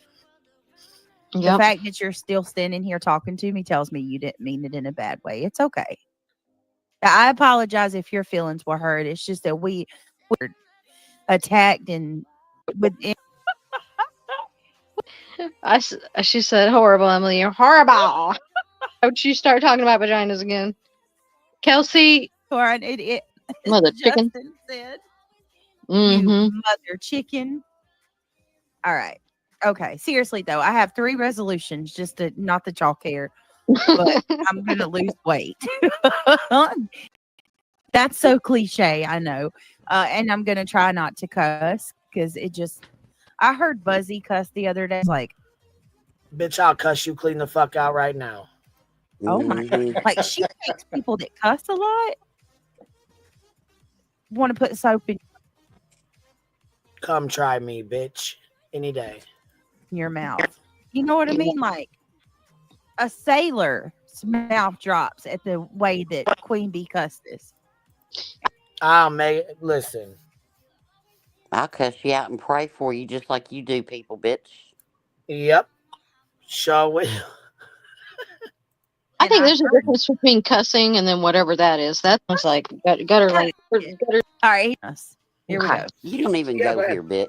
O: The fact that you're still standing here talking to me tells me you didn't mean it in a bad way. It's okay. I apologize if your feelings were hurt. It's just that we were attacked and within.
P: She said, horrible, Emily. You're horrible. Don't you start talking about vaginas again. Kelsey.
O: Or it
P: Mother chicken.
O: Justin said,
P: Mm-hmm.
O: You mother chicken. All right. Okay. Seriously, though, I have 3 resolutions, just to, not that y'all care, but I'm going to lose weight. That's so cliche, I know. And I'm going to try not to cuss, because I heard Buzzy cuss the other day. Like,
D: bitch, I'll cuss you clean the fuck out right now.
O: Oh my God. Like, she makes people that cuss a lot want to put soap in
D: Come try me, bitch. Any day.
O: your mouth. You know what I mean? Like, a sailor's mouth drops at the way that Queen Bee cussed this.
D: Listen.
E: I'll cuss you out and pray for you just like you do people, bitch.
D: Yep. Sure will.
P: I think there's a difference between cussing and then whatever that is. That sounds like gutter.
O: All right. Here we go.
E: You don't even go here, bitch.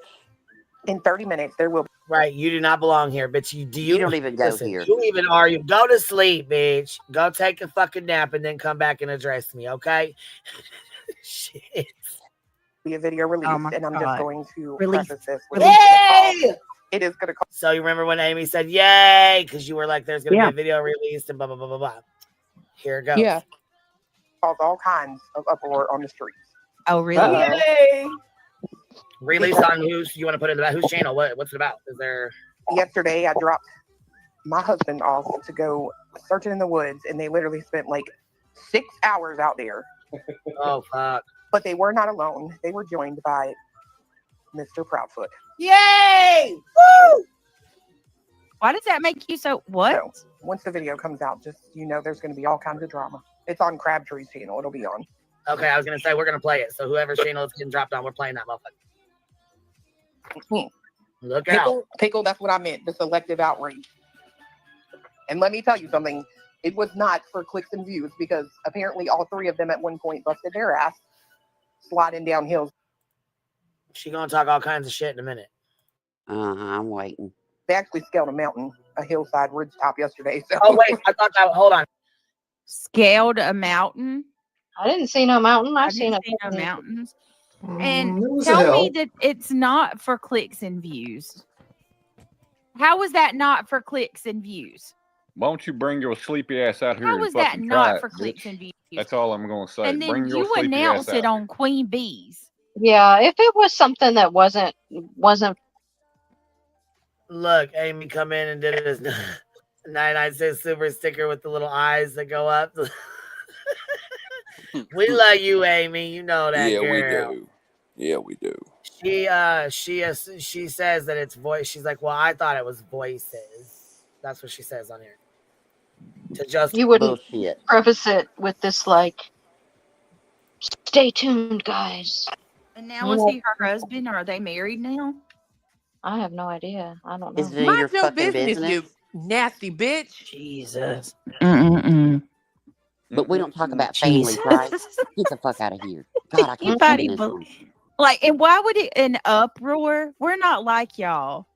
K: In 30 minutes, there will be.
D: Right. You do not belong here, bitch. You
E: don't even go here.
D: Who even are you? Go to sleep, bitch. Go take a fucking nap and then come back and address me, okay? Shit.
K: Be a video release, and I'm just going to preface this with
D: Yay!
K: It is going to cause.
D: So you remember when Amy said yay? Because you were like, there's going to be a video released and blah, blah, blah, blah, blah. Here it goes.
K: Yeah. Cause all kinds of uproar on the streets.
O: Oh, really?
D: Yay! Released on whose? You want to put it about whose channel? What's it about? Is there?
K: Yesterday, I dropped my husband off to go searching in the woods, and they literally spent like 6 hours out there.
D: Oh, fuck.
K: But they were not alone. They were joined by Mr. Proudfoot.
D: Yay! Woo!
O: Why does that make you so? What?
K: So, once the video comes out, just there's going to be all kinds of drama. It's on Crabtree's channel. It'll be on.
D: Okay, I was going to say we're going to play it. So whoever's channel is getting dropped on, we're playing that motherfucker. Look out.
K: Pickle, that's what I meant. The selective outrage. And let me tell you something. It was not for clicks and views, because apparently all 3 of them at one point busted their ass sliding down hills.
D: She's going to talk all kinds of shit in a minute.
E: I'm waiting.
K: They actually scaled a mountain, a hillside ridge top yesterday. So.
D: Oh, wait. I thought that. Hold on.
O: Scaled a mountain?
P: I didn't see no mountain.
O: I didn't see no mountains. And
F: It was
O: tell
F: a hill.
O: me that it's not for clicks and views. How was that not for clicks and views?
Q: Why don't you bring your sleepy ass out here
O: How
Q: and
O: was that
Q: fucking
O: not
Q: try
O: for
Q: it,
O: clicks
Q: bitch?
O: and views?
Q: That's all I'm going to say.
O: And then
Q: Bring your
O: you
Q: sleepy
O: announce
Q: ass
O: it
Q: out.
O: on Queen Bees.
P: Yeah, if it was something that wasn't.
D: Look, Amy come in and did it as 99 cent super sticker with the little eyes that go up. We love you, Amy. You know that
H: Yeah,
D: girl.
H: we do. Yeah, we do.
D: She says that it's voice. She's like, well, I thought it was voices. That's what she says on here. To just
P: You wouldn't
E: Bullshit.
P: preface it with this like, "Stay tuned, guys."
O: And now is he her husband? Or are they married now?
P: I have no idea. I don't know.
E: Is it your
K: Mind your
E: fucking
K: business,
E: business?
K: you nasty bitch.
O: Jesus.
E: But we don't talk about
O: Jesus.
E: families, right? Get the fuck out of here. God, I can't stand
O: Anybody
E: this
O: bel-
E: one.
O: Like, and why would it an uproar? We're not like y'all.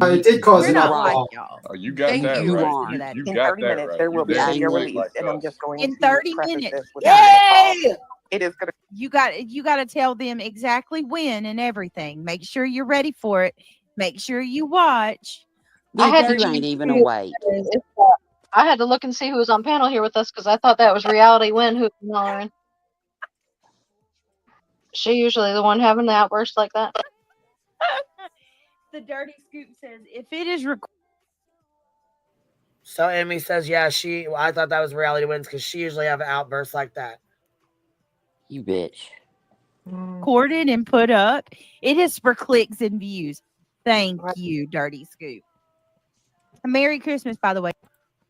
F: It did cause
O: We're
F: an
O: not like
F: uproar.
O: y'all.
Q: Oh, you got
K: Thank
Q: that
K: you.
Q: right.
E: are.
Q: You
K: In
Q: got
K: 30
Q: that
K: minutes,
Q: right.
K: there
Q: You
K: will be a
Q: didn't
K: video
Q: do it
K: released,
Q: like
K: and I'm
Q: us.
K: just going
O: In
K: to
O: 30
K: preface
O: minutes.
K: this with a
O: Yay!
K: it is going to.
O: You got to tell them exactly when and everything. Make sure you're ready for it. Make sure you watch.
P: I had
E: Bitch,
P: to
E: you ain't even
P: see
E: awake.
P: I had to look and see who was on panel here with us because I thought that was Reality Win who was hollering. She usually the one having the outburst like that.
O: The Dirty Scoop says if it is recorded.
D: So Amy says, yeah, I thought that was Reality Wins because she usually have outbursts like that.
E: You bitch.
O: Recorded and put up, it is for clicks and views. Thank you, Dirty Scoop. Merry Christmas, by the way.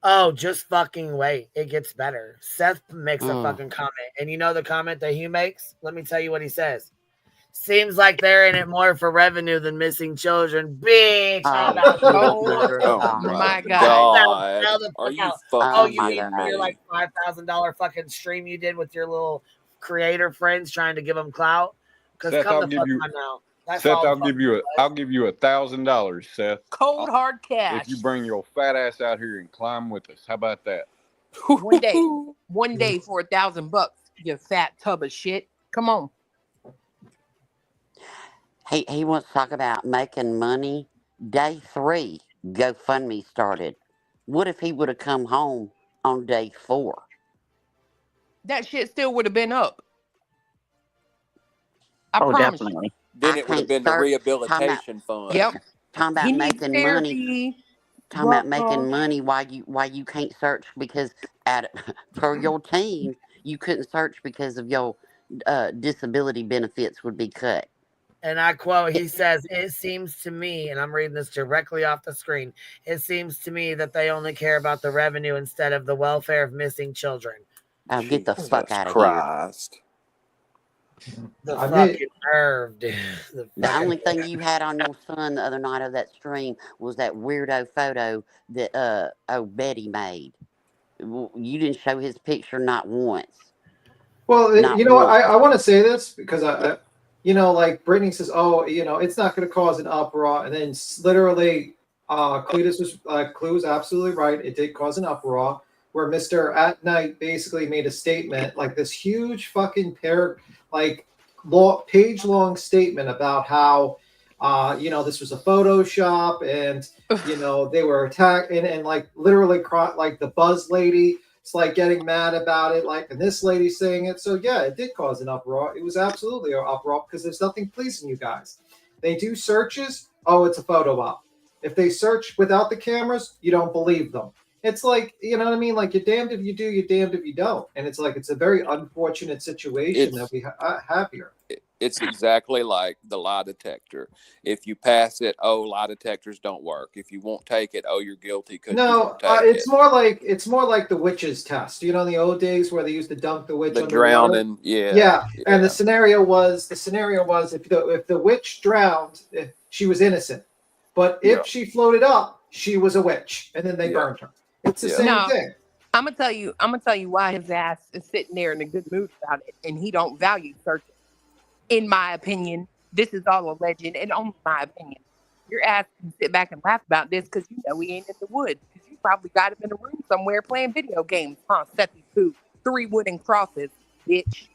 D: Oh, just fucking wait. It gets better. Seth makes a fucking comment. And you know the comment that he makes? Let me tell you what he says. Seems like they're in it more for revenue than missing children. Bitch. How about
K: my God.
D: Now the fuck out. Oh, you mean for your like $5,000 fucking stream you did with your little creator friends trying to give them clout? Because
Q: Seth,
D: come
Q: I'll
D: the
Q: give
D: fuck
Q: you.
D: on now. That's
Q: Seth,
D: all
Q: I'll give you $1,000, Seth.
K: Cold hard cash.
Q: If you bring your fat ass out here and climb with us, how about that?
K: One day for $1,000, you fat tub of shit. Come on.
E: He wants to talk about making money. Day 3, GoFundMe started. What if he would have come home on day 4?
K: That shit still would have been up. I promise
M: definitely.
H: Then it would have been the rehabilitation fund.
K: Yep.
E: Talking about making money. Talking about making money while you can't search because per your team you couldn't search because of your disability benefits would be cut.
D: And I quote, he says, it seems to me, and I'm reading this directly off the screen, it seems to me that they only care about the revenue instead of the welfare of missing children.
E: Oh, get the fuck out of
H: Christ.
E: here.
D: The fucking nerve, dude.
E: The only thing you had on your son the other night of that stream was that weirdo photo that Betty made. You didn't show his picture not once.
F: Well,
E: Not
F: you know what?
E: once.
F: I want to say this because I like Brittany says, oh, it's not going to cause an uproar, and then literally, Clue was absolutely right. It did cause an uproar where Mr. At Night basically made a statement, like this huge fucking page-long statement about how, this was a Photoshop and, they were attacked and like literally like the Buzz lady. It's like getting mad about it, like, and this lady saying it. So yeah, it did cause an uproar. It was absolutely an uproar because there's nothing pleasing you guys. They do searches. Oh, it's a photo op. If they search without the cameras, you don't believe them. It's like, you know what I mean? Like, you're damned if you do, you're damned if you don't. And it's like, it's a very unfortunate situation that we have here.
H: It's exactly like the lie detector. If you pass it, lie detectors don't work. If you won't take it, you're guilty because you won't take
F: it's more like the witch's test. You know, in the old days where they used to dunk the witch
H: the
F: underwater?
H: drowning. Yeah.
F: And the scenario was if the witch drowned, she was innocent, but if she floated up, she was a witch, and then they burned her. It's the same thing.
K: I'm gonna tell you why his ass is sitting there in a good mood about it, and he don't value searches. In my opinion, this is all a legend, and only my opinion. Your ass can sit back and laugh about this because we ain't in the woods. Because you probably got him in a room somewhere playing video games, huh? Sethy poo, 3 wooden crosses, bitch.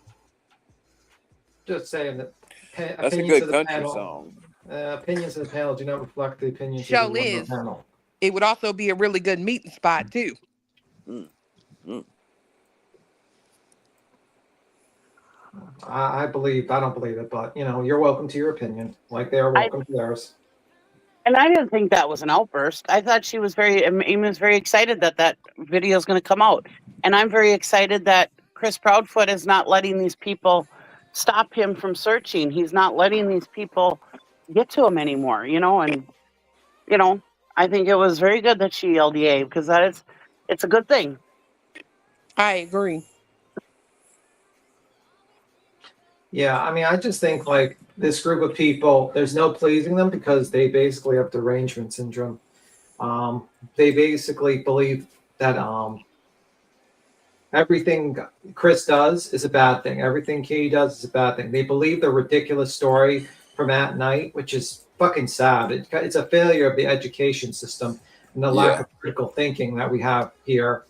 F: Just saying that.
H: That's a good country song.
F: Opinions of the panel do not reflect the opinions
K: Show
F: of the
K: is.
F: panel.
K: It would also be a really good meeting spot too.
F: I don't believe it, but you're welcome to your opinion, like they are welcome to theirs.
M: And I didn't think that was an outburst. I thought she was Amy was very excited that that video is going to come out. And I'm very excited that Chris Proudfoot is not letting these people stop him from searching. He's not letting these people get to him anymore, and, I think it was very good that she yelled yay, because it's a good thing.
K: I agree.
F: Yeah, I mean, I just think like this group of people, there's no pleasing them because they basically have derangement syndrome. They basically believe that everything Chris does is a bad thing. Everything Katie does is a bad thing. They believe the ridiculous story from at night, which is fucking sad. It's a failure of the education system and the lack of critical thinking that we have here.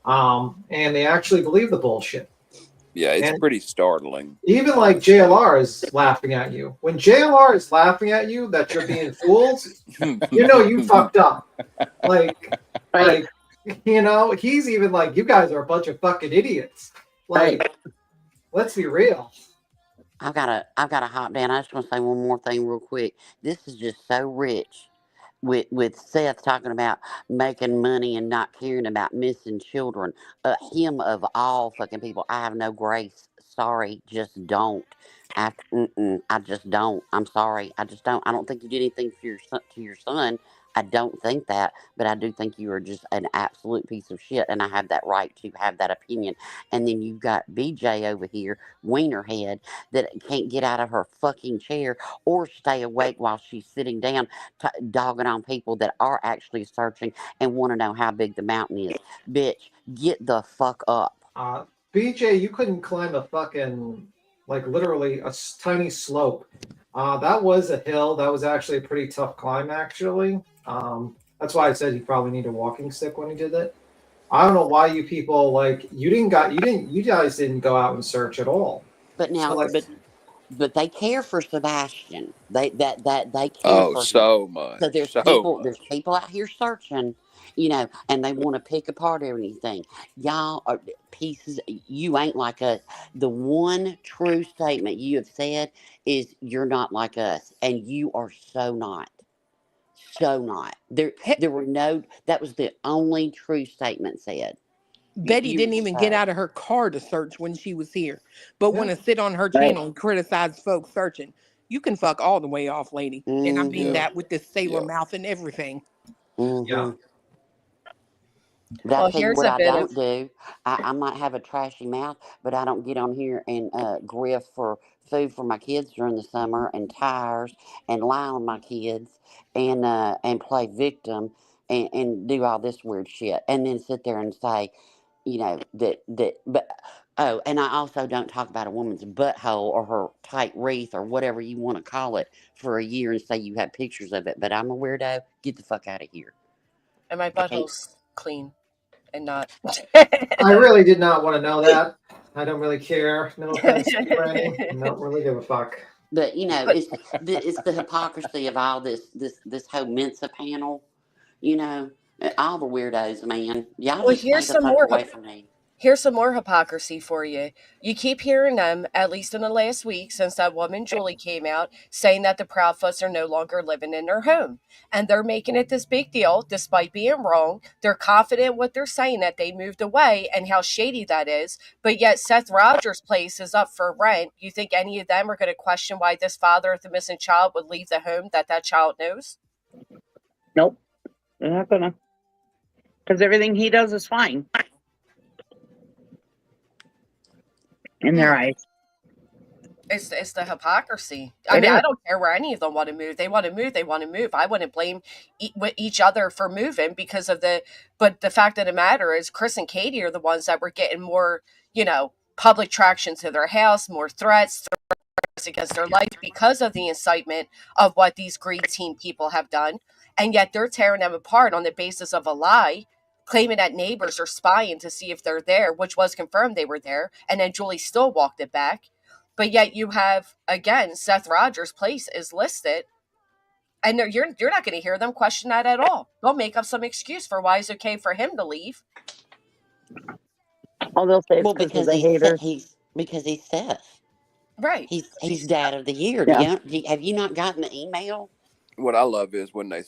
F: And they actually believe the bullshit.
H: Yeah, it's pretty startling.
F: Even like JLR is laughing at you. When JLR is laughing at you that you're being fooled, you fucked up. Like, he's even like, you guys are a bunch of fucking idiots. Like, let's be real.
E: I've got a hop down. I just want to say one more thing real quick. This is just so rich. With Seth talking about making money and not caring about missing children. Him of all fucking people. I have no grace. Sorry, just don't. I just don't. I'm sorry. I just don't. I don't think you did anything for your son. I don't think that, but I do think you are just an absolute piece of shit, and I have that right to have that opinion. And then you've got BJ over here, Wienerhead, that can't get out of her fucking chair or stay awake while she's sitting down, dogging on people that are actually searching and want to know how big the mountain is. Bitch, get the fuck up.
F: BJ, you couldn't climb a fucking, like literally a tiny slope. That was a hill. That was actually a pretty tough climb, actually. That's why I said you probably need a walking stick when he did it. I don't know why you people you guys didn't go out and search at all.
E: But now, but they care for Sebastian. They care for
H: so
E: him.
H: much.
E: So there's people out here searching, and they want to pick apart everything. Y'all are pieces. You ain't like us. The one true statement you have said is you're not like us, and you are so not. So not. There were no. That was the only true statement said.
K: Betty didn't even get out of her car to search when she was here, but want to sit on her channel and criticize folks searching. You can fuck all the way off, lady. And I mean that with this sailor mouth and everything.
F: Yeah.
E: But I'll tell you what I don't do. I might have a trashy mouth, but I don't get on here and griff for food for my kids during the summer and tires and lie on my kids and play victim and do all this weird shit and then sit there and say, and I also don't talk about a woman's butthole or her tight wreath or whatever you want to call it for a year and say you have pictures of it. But I'm a weirdo. Get the fuck out of here.
R: And my butthole's clean and not.
F: I really did not want to know that. I don't really care. No offense, Franny. I don't really give a fuck.
E: But it's the hypocrisy of all this whole Mensa panel. All the weirdos, man. Y'all just
R: here's
E: stay the fuck away from me.
R: Here's some more hypocrisy for you. You keep hearing them, at least in the last week, since that woman Julie came out, saying that the Proudfoots are no longer living in their home. And they're making it this big deal, despite being wrong. They're confident what they're saying, that they moved away and how shady that is. But yet Seth Rogers' place is up for rent. You think any of them are going to question why this father of the missing child would leave the home that child knows?
M: Nope. They're not going to. Because everything he does is fine. In their eyes.
R: It's the hypocrisy. I don't care where any of them want to move. They want to move. I wouldn't blame each other for moving because of but the fact of the matter is Chris and Katie are the ones that were getting more, public traction to their house, more threats against their life because of the incitement of what these Green Team people have done. And yet they're tearing them apart on the basis of a lie, claiming that neighbors are spying to see if they're there, which was confirmed they were there. And then Julie still walked it back. But yet you have, again, Seth Rogers' place is listed. And you're not going to hear them question that at all. They'll make up some excuse for why it's okay for him to leave.
M: Oh, they'll say it's because
E: he's Seth.
R: Right.
E: He's dad of the year.
M: Yeah.
E: Have you not gotten the email?
H: what I love is when they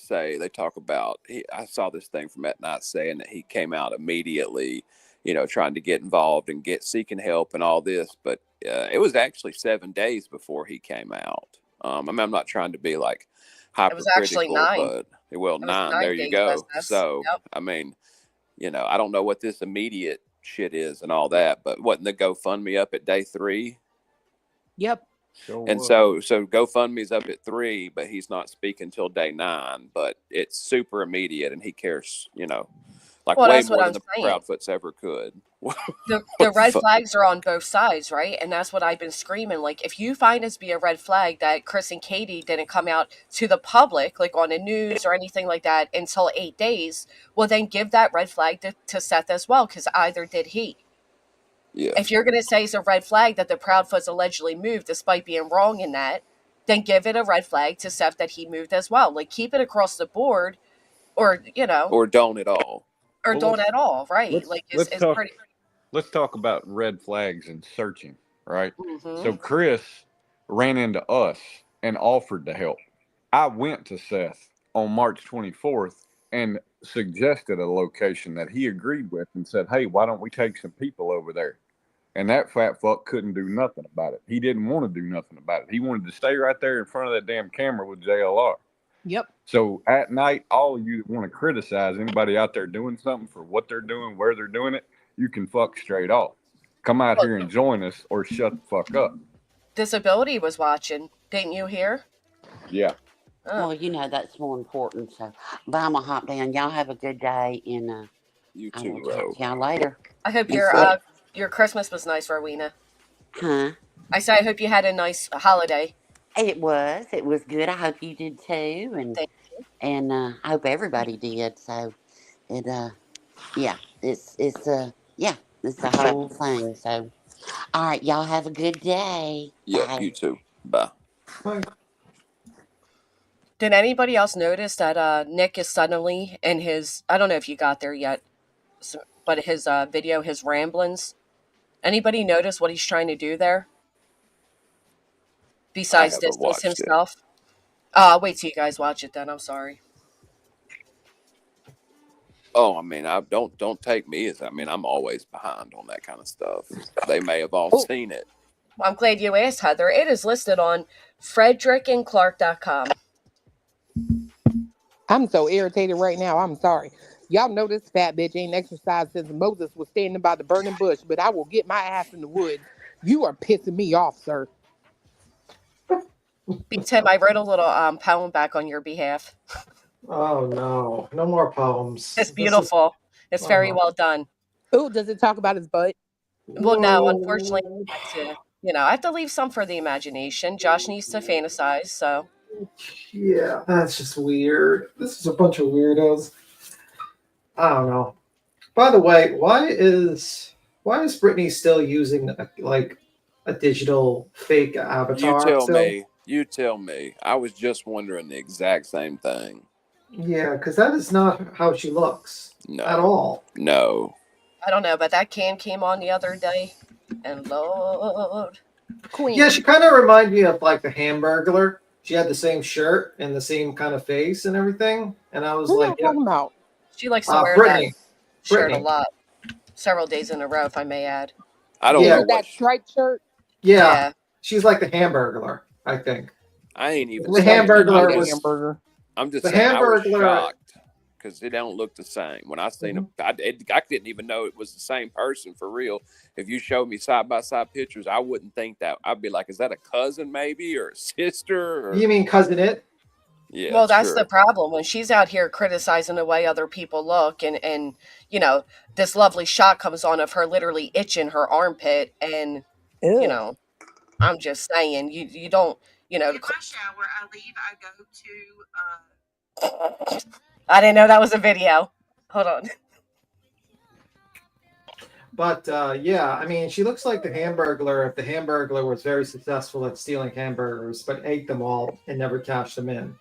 H: talk about, I saw this thing from that night saying that he came out immediately, trying to get involved and seeking help and all this, but it was actually 7 days before he came out. I mean, I'm not trying to be like
R: It was actually
H: hypercritical,
R: 9.
H: but 9, there you go. So, I mean, I don't know what this immediate shit is and all that, but wasn't the GoFundMe up at day 3?
K: Yep.
H: And so GoFundMe's up at 3, but he's not speaking till day 9. But it's super immediate, and he cares, like way more than the Proudfoots ever could.
R: The red flags are on both sides, right? And that's what I've been screaming. Like, if you find it to be a red flag that Chris and Katie didn't come out to the public, like on the news or anything like that, until 8 days, well, then give that red flag to Seth as well, because either did he.
H: Yeah.
R: If you're going to say it's a red flag that the Proudfoots allegedly moved despite being wrong in that, then give it a red flag to Seth that he moved as well. Like, keep it across the board, or,
H: Or don't at all.
R: Or don't at all, right?
Q: Let's talk about red flags and searching, right?
R: Mm-hmm.
Q: So Chris ran into us and offered to help. I went to Seth on March 24th and suggested a location that he agreed with and said, hey, why don't we take some people over there? And that fat fuck couldn't do nothing about it. He didn't want to do nothing about it. He wanted to stay right there in front of that damn camera with JLR.
K: Yep.
Q: So at night, all of you that want to criticize anybody out there doing something for what they're doing, where they're doing it, you can fuck straight off. Come out here and join us or shut the fuck up.
R: Disability was watching. Didn't you hear?
Q: Yeah.
E: Oh. Well, that's more important. So, but I'm going to hop down. Y'all have a good day. And
H: you
E: I
H: too,
E: will talk to y'all later.
R: I hope your Christmas was nice, Rowena.
E: Huh?
R: I said I hope you had a nice holiday.
E: It was good. I hope you did too, and I hope everybody did. So, it's the whole thing. So, all right, y'all have a good day.
H: Yeah,
E: Bye.
H: you too. Bye.
R: Did anybody else notice that Nik is suddenly in his? I don't know if you got there yet, but his video, his ramblings. Anybody notice what he's trying to do there? Besides distance himself. I'll wait till you guys watch it then. I'm sorry.
H: Oh, I mean, don't take me as, I'm always behind on that kind of stuff. They may have all seen it.
R: Well, I'm glad you asked, Heather. It is listed on frederickandclark.com.
K: I'm so irritated right now. I'm sorry. Y'all know this fat bitch ain't exercised since Moses was standing by the burning bush, but I will get my ass in the woods. You are pissing me off, sir.
R: Tim, I wrote a little poem back on your behalf.
F: Oh, no. No more poems.
R: It's beautiful. It's very well done.
K: Oh, does it talk about his butt?
R: Well, no, unfortunately, I have to leave some for the imagination. Josh needs to fantasize, so.
F: Yeah, that's just weird. This is a bunch of weirdos. I don't know. By the way, why is Brittany still using a digital fake avatar?
H: You tell me. I was just wondering the exact same thing.
F: Yeah, because that is not how she looks at all.
H: No.
R: I don't know, but that came on the other day, and Lord, Queen.
F: Yeah, she kind of reminded me of like the Hamburglar. She had the same shirt and the same kind of face and everything, and I was like,
K: talking about?
R: She likes to wear that shirt a lot, several days in a row, if I may add.
H: I don't know
K: that striped shirt.
F: Yeah, she's like the Hamburglar, I think.
H: I ain't even.
F: The Hamburglar was.
K: Hamburger.
H: I'm just saying, I was shocked because they don't look the same. When I seen them, I didn't even know it was the same person for real. If you showed me side by side pictures, I wouldn't think that. I'd be like, is that a cousin maybe or a sister? Or...
F: You mean cousin it?
H: Yeah.
R: Well, that's the problem when she's out here criticizing the way other people look, and this lovely shot comes on of her literally itching her armpit, and I'm just saying you don't. In my shower, I leave. I go to. I didn't know that was a video. Hold on.
F: But she looks like the Hamburglar if the Hamburglar was very successful at stealing hamburgers, but ate them all and never cashed them in.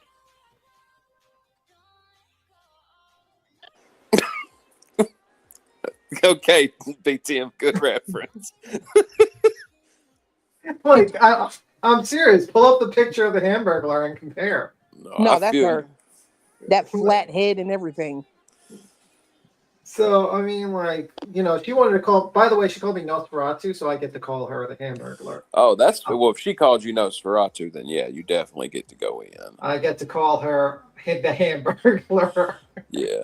H: Okay, BTM, good reference.
F: I'm serious. Pull up the picture of the Hamburglar and compare.
K: No, that's her. That flat head and everything.
F: So, I mean, like, she wanted to call, by the way, she called me Nosferatu, so I get to call her the Hamburglar.
H: Oh, that's, well, if she called you Nosferatu, then yeah, you definitely get to go in.
F: I get to call her the Hamburglar.
H: Yeah.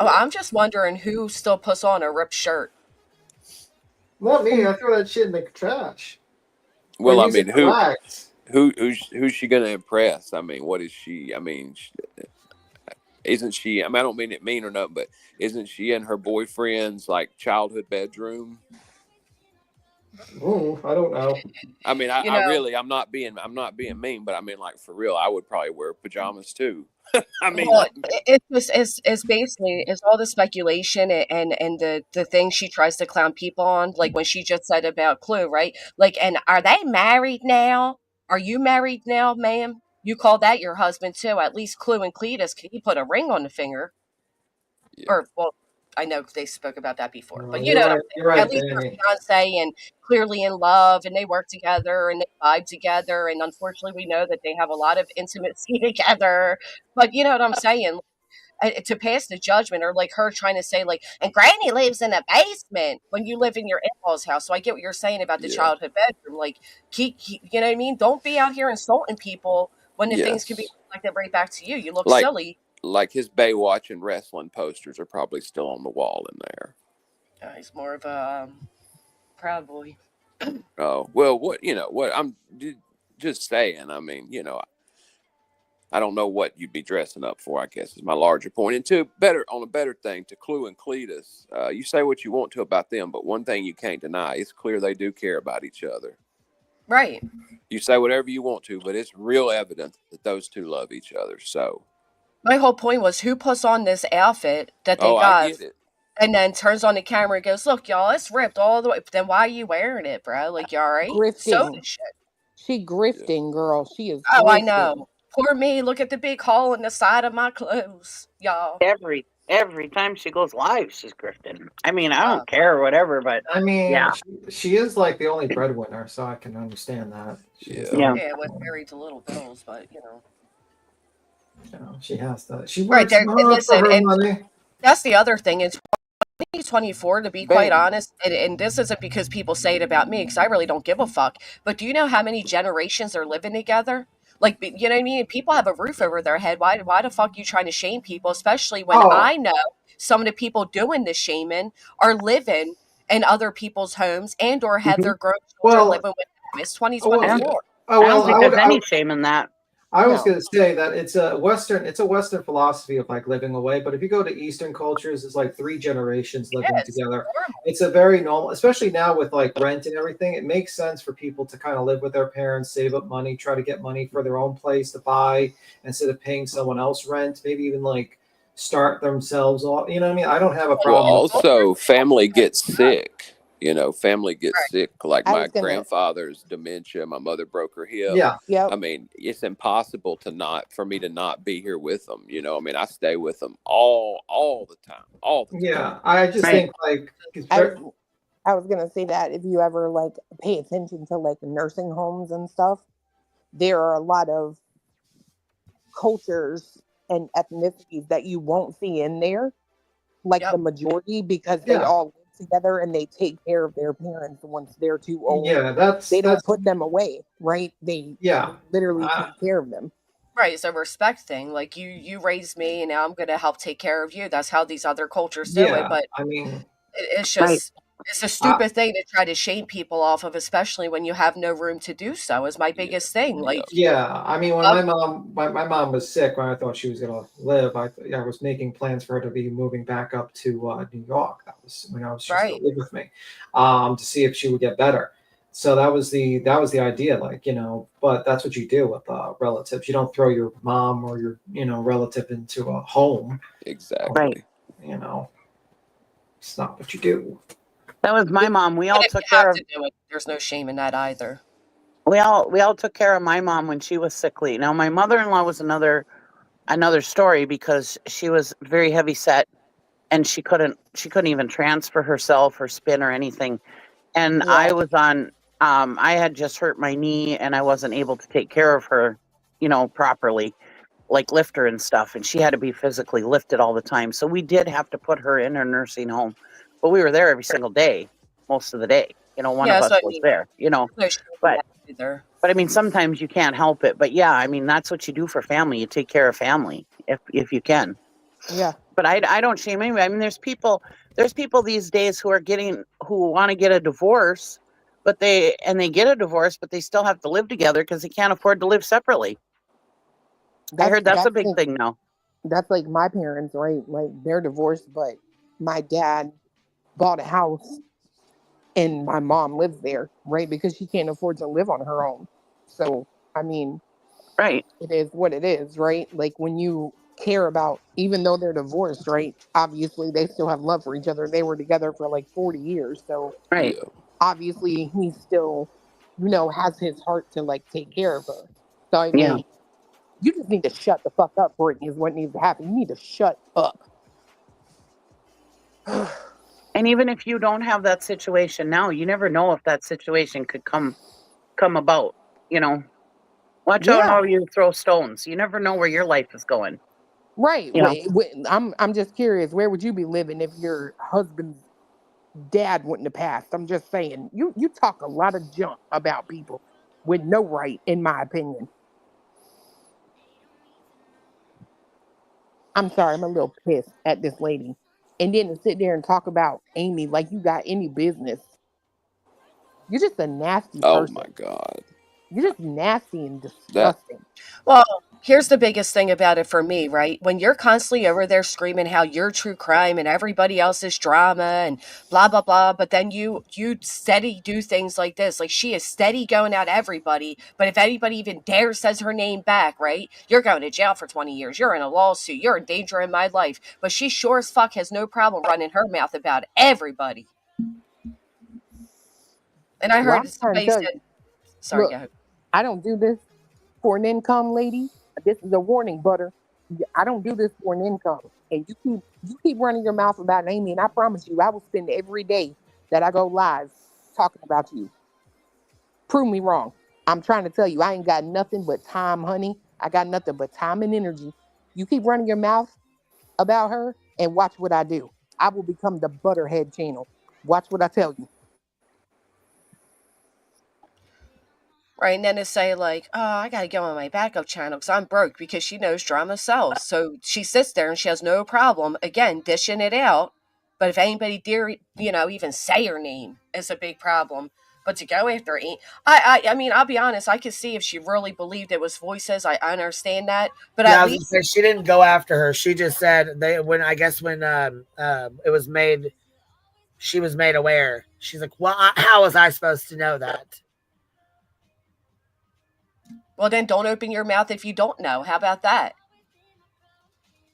R: Oh, I'm just wondering who still puts on a ripped shirt.
F: Not me. I throw that shit in the trash.
H: Well, I mean, who's she gonna impress? I mean, what is she? I mean, isn't she? I mean, I don't mean it mean or not, but isn't she in her boyfriend's like childhood bedroom?
F: Oh, I don't know.
H: I mean, I'm not being mean, but I mean, like, for real, I would probably wear pajamas too. I mean,
R: well, it's basically it's all the speculation and the thing she tries to clown people on, like when she just said about Clue, right? Like, and are they married now? Are you married now, ma'am? You call that your husband too? At least Clue and Cletus, can you put a ring on the finger? Yeah. Or, well, I know they spoke about that before, but you know, right, at least they're fiance and clearly in love, and they work together and they vibe together, and unfortunately, we know that they have a lot of intimacy together. But you know what I'm saying? To pass the judgment, or like her trying to say, like, and Granny lives in a basement when you live in your in-laws' house. So I get what you're saying about the childhood bedroom. Like, keep, you know what I mean? Don't be out here insulting people when the things can be reflected right back to you. You look silly.
H: Like his Baywatch and wrestling posters are probably still on the wall in there.
R: He's more of a proud boy.
H: Oh, well, what I'm just saying. I mean, I don't know what you'd be dressing up for, I guess, is my larger point. And on a better thing, to Clue and Cletus, you say what you want to about them, but one thing you can't deny, it's clear they do care about each other.
R: Right.
H: You say whatever you want to, but it's real evident that those two love each other. So
R: my whole point was, who puts on this outfit that they got,
H: I get it.
R: And then turns on the camera and goes, "Look, y'all, it's ripped all the way." But then why are you wearing it, bro? Like, you all right?
K: Grifting. She grifting, girl. She is.
R: Oh,
K: grifting.
R: I know. Poor me. Look at the big hole in the side of my clothes, y'all.
M: Every time she goes live, she's grifting. I mean, I don't care, whatever, but
F: I mean,
M: yeah,
F: she is like the only breadwinner, so I can understand that.
R: Yeah, with married to little bills, but
F: she has that. She works hard
R: listen,
F: for her
R: and
F: money.
R: That's the other thing. It's 2024, to be quite honest, and this isn't because people say it about me, because I really don't give a fuck. But do you know how many generations are living together? Like, you know what I mean? People have a roof over their head. Why the fuck are you trying to shame people? Especially when I know some of the people doing this shaming are living in other people's homes and or have their grown children living with them. It's 2024.
M: I don't think there's any shame in that.
F: I was going to say that it's a Western philosophy of like living away. But if you go to Eastern cultures, it's like 3 generations living together. It's a very normal, especially now with like rent and everything. It makes sense for people to kind of live with their parents, save up money, try to get money for their own place to buy instead of paying someone else rent. Maybe even like start themselves off. You know what I mean? I don't have a problem.
H: Well, also, family gets sick. Family gets sick. Like my grandfather's dementia, my mother broke her hip.
F: Yeah.
H: I mean, it's impossible for me to not be here with them. I mean, I stay with them all the time.
F: Yeah, I just think like
K: I was gonna say that if you ever like pay attention to like nursing homes and stuff, there are a lot of cultures and ethnicities that you won't see in there, like the majority, because they all together and they take care of their parents once they're too old.
F: Yeah,
K: they don't put them away, right? They literally take care of them.
R: Right, it's a respect thing. Like you raised me, and now I'm going to help take care of you. That's how these other cultures do it. But
F: I mean,
R: it's just it's a stupid thing to try to shame people off of, especially when you have no room to do so. Is my biggest thing. Like,
F: I mean, when my mom was sick, when I thought she was going to live, I was making plans for her to be moving back up to New York. That was when I was going to live with me, to see if she would get better. So that was the idea, like, but that's what you do with relatives. You don't throw your mom or your relative into a home.
H: Exactly.
F: It's not what you do.
M: That was my mom. We all took care of.
R: There's no shame in that either.
M: We all took care of my mom when she was sickly. Now my mother-in-law was another story, because she was very heavy set, and she couldn't even transfer herself or spin or anything. And I was on. I had just hurt my knee, and I wasn't able to take care of her properly, like lift her and stuff. And she had to be physically lifted all the time. So we did have to put her in a nursing home, but we were there every single day, most of the day. One of
R: Yeah,
M: us
R: so I
M: was
R: mean,
M: there,
R: no shame in
M: but
R: that either.
M: I mean, sometimes you can't help it. But yeah, I mean, that's what you do for family. You take care of family if you can.
K: Yeah.
M: But I don't shame anybody. I mean, there's people these days who want to get a divorce, but they get a divorce, but they still have to live together because they can't afford to live separately. I heard that's a big thing now.
K: That's like my parents, right? Like they're divorced, but my dad bought a house and my mom lives there, right? Because she can't afford to live on her own. So, I mean,
M: right.
K: It is what it is, right? Like when you care about, even though they're divorced, right? Obviously, they still have love for each other. They were together for like 40 years. So,
M: right.
K: Obviously, he still, has his heart to like take care of her. So, I mean, you just need to shut the fuck up, Brittany, is what needs to happen. You need to shut up.
M: And even if you don't have that situation now, you never know if that situation could come about, Watch out how you throw stones. You never know where your life is going.
K: Right. I'm just curious, where would you be living if your husband's dad wouldn't have passed? I'm just saying, you talk a lot of junk about people with no right, in my opinion. I'm sorry, I'm a little pissed at this lady. And then to sit there and talk about Amy like you got any business. You're just a nasty person.
H: Oh my God.
K: You're just nasty and disgusting.
R: Well, here's the biggest thing about it for me, right? When you're constantly over there screaming how you're true crime and everybody else is drama and blah blah blah, but then you steady do things like this. Like she is steady going at everybody, but if anybody even dares says her name back, right? You're going to jail for 20 years. You're in a lawsuit. You're in danger in my life. But she sure as fuck has no problem running her mouth about everybody. And I heard somebody said, sorry,
K: look,
R: go ahead.
K: I don't do this for an income, lady. This is a warning, butter. I don't do this for an income. And you keep running your mouth about Amy, and I promise you, I will spend every day that I go live talking about you. Prove me wrong. I'm trying to tell you, I ain't got nothing but time, honey. I got nothing but time and energy. You keep running your mouth about her, and watch what I do. I will become the Butterhead channel. Watch what I tell you.
R: Right, and then to say like, oh, I gotta go on my backup channel because I'm broke because she knows drama sells. So she sits there and she has no problem, again, dishing it out. But if anybody dare, even say her name, it's a big problem. But to go after, I mean, I'll be honest, I could see if she really believed it was voices. I understand that, but
D: yeah,
R: at least
D: she didn't go after her. She just said when it was made, she was made aware. She's like, well, how was I supposed to know that?
R: Well, then don't open your mouth if you don't know. How about that?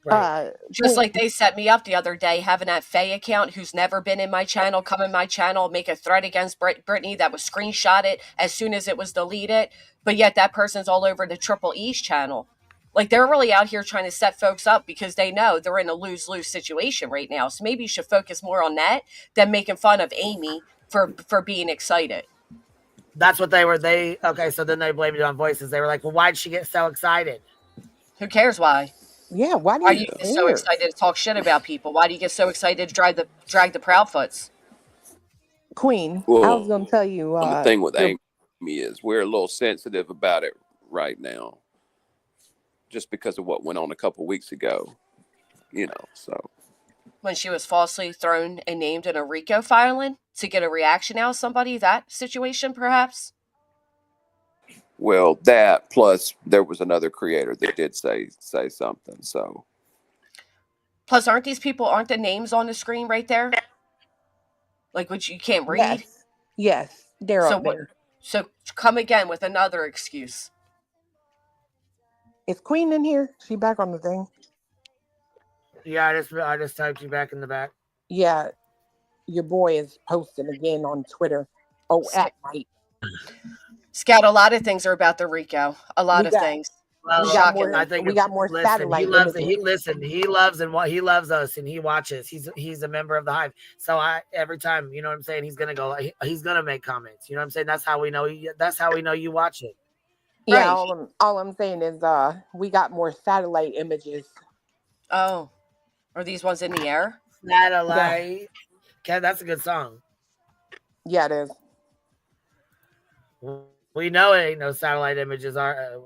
D: Right.
R: Just like they set me up the other day, having that Faye account who's never been in my channel, come in my channel, make a threat against Brittany that was screenshotted as soon as it was deleted. But yet that person's all over the Triple E's channel. Like they're really out here trying to set folks up because they know they're in a lose-lose situation right now. So maybe you should focus more on that than making fun of Amy for being excited.
D: That's what they were. Okay, so then they blamed it on voices. They were like, well, why'd she get so excited?
R: Who cares why?
K: Yeah, why do you
R: get so excited to talk shit about people? Why do you get so excited to drag the Proudfoots?
K: Queen,
H: Well,
K: I was going to tell you.
H: The thing with Amy is we're a little sensitive about it right now, just because of what went on a couple weeks ago, so.
R: When she was falsely thrown and named in a RICO filing to get a reaction out of somebody, that situation perhaps?
H: Well, that plus there was another creator that did say something, so.
R: Plus, aren't the names on the screen right there? Like, which you can't read?
K: Yes, they're up there.
R: So come again with another excuse.
K: Is Queen in here? She back on the thing?
D: Yeah, I just typed you back in the back.
K: Yeah, your boy is posting again on Twitter. Oh, at night.
R: Scout, a lot of things are about the RICO. A lot of things.
D: Well,
K: we got more satellite.
D: He loves he loves us and he watches. He's a member of the Hive. So every time, you know what I'm saying, he's gonna go. He's gonna make comments. You know what I'm saying? That's how we know. That's how we know you watch it.
K: Yeah,
R: Right.
K: all I'm saying is we got more satellite images.
R: Oh, are these ones in the air?
D: Satellite. Okay, that's a good song.
K: Yeah, it is.
D: We know it ain't no satellite images. Are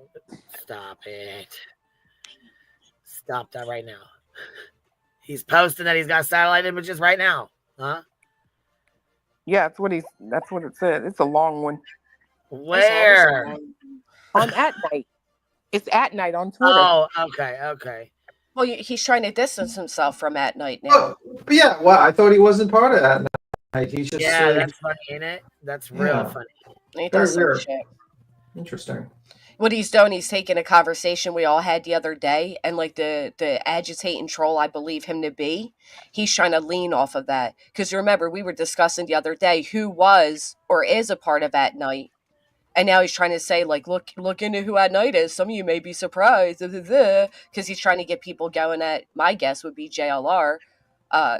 D: stop it. Stop that right now. He's posting that he's got satellite images right now. Huh?
K: Yeah, that's what it said. It's a long one.
D: Where?
K: On At Night. It's At Night on Twitter.
D: Oh, okay.
R: Well, he's trying to distance himself from At Night now.
F: But yeah, well, I thought he wasn't part of that night. He's just
D: that's funny, ain't it? That's real funny.
R: He
F: Very
R: does some
F: weird.
R: shit.
F: Interesting.
R: What he's done, he's taken a conversation we all had the other day, and like the agitating troll I believe him to be, he's trying to lean off of that. Because remember, we were discussing the other day who was or is a part of At Night. And now he's trying to say, like, look into who At Night is. Some of you may be surprised. Because he's trying to get people going at, my guess would be JLR.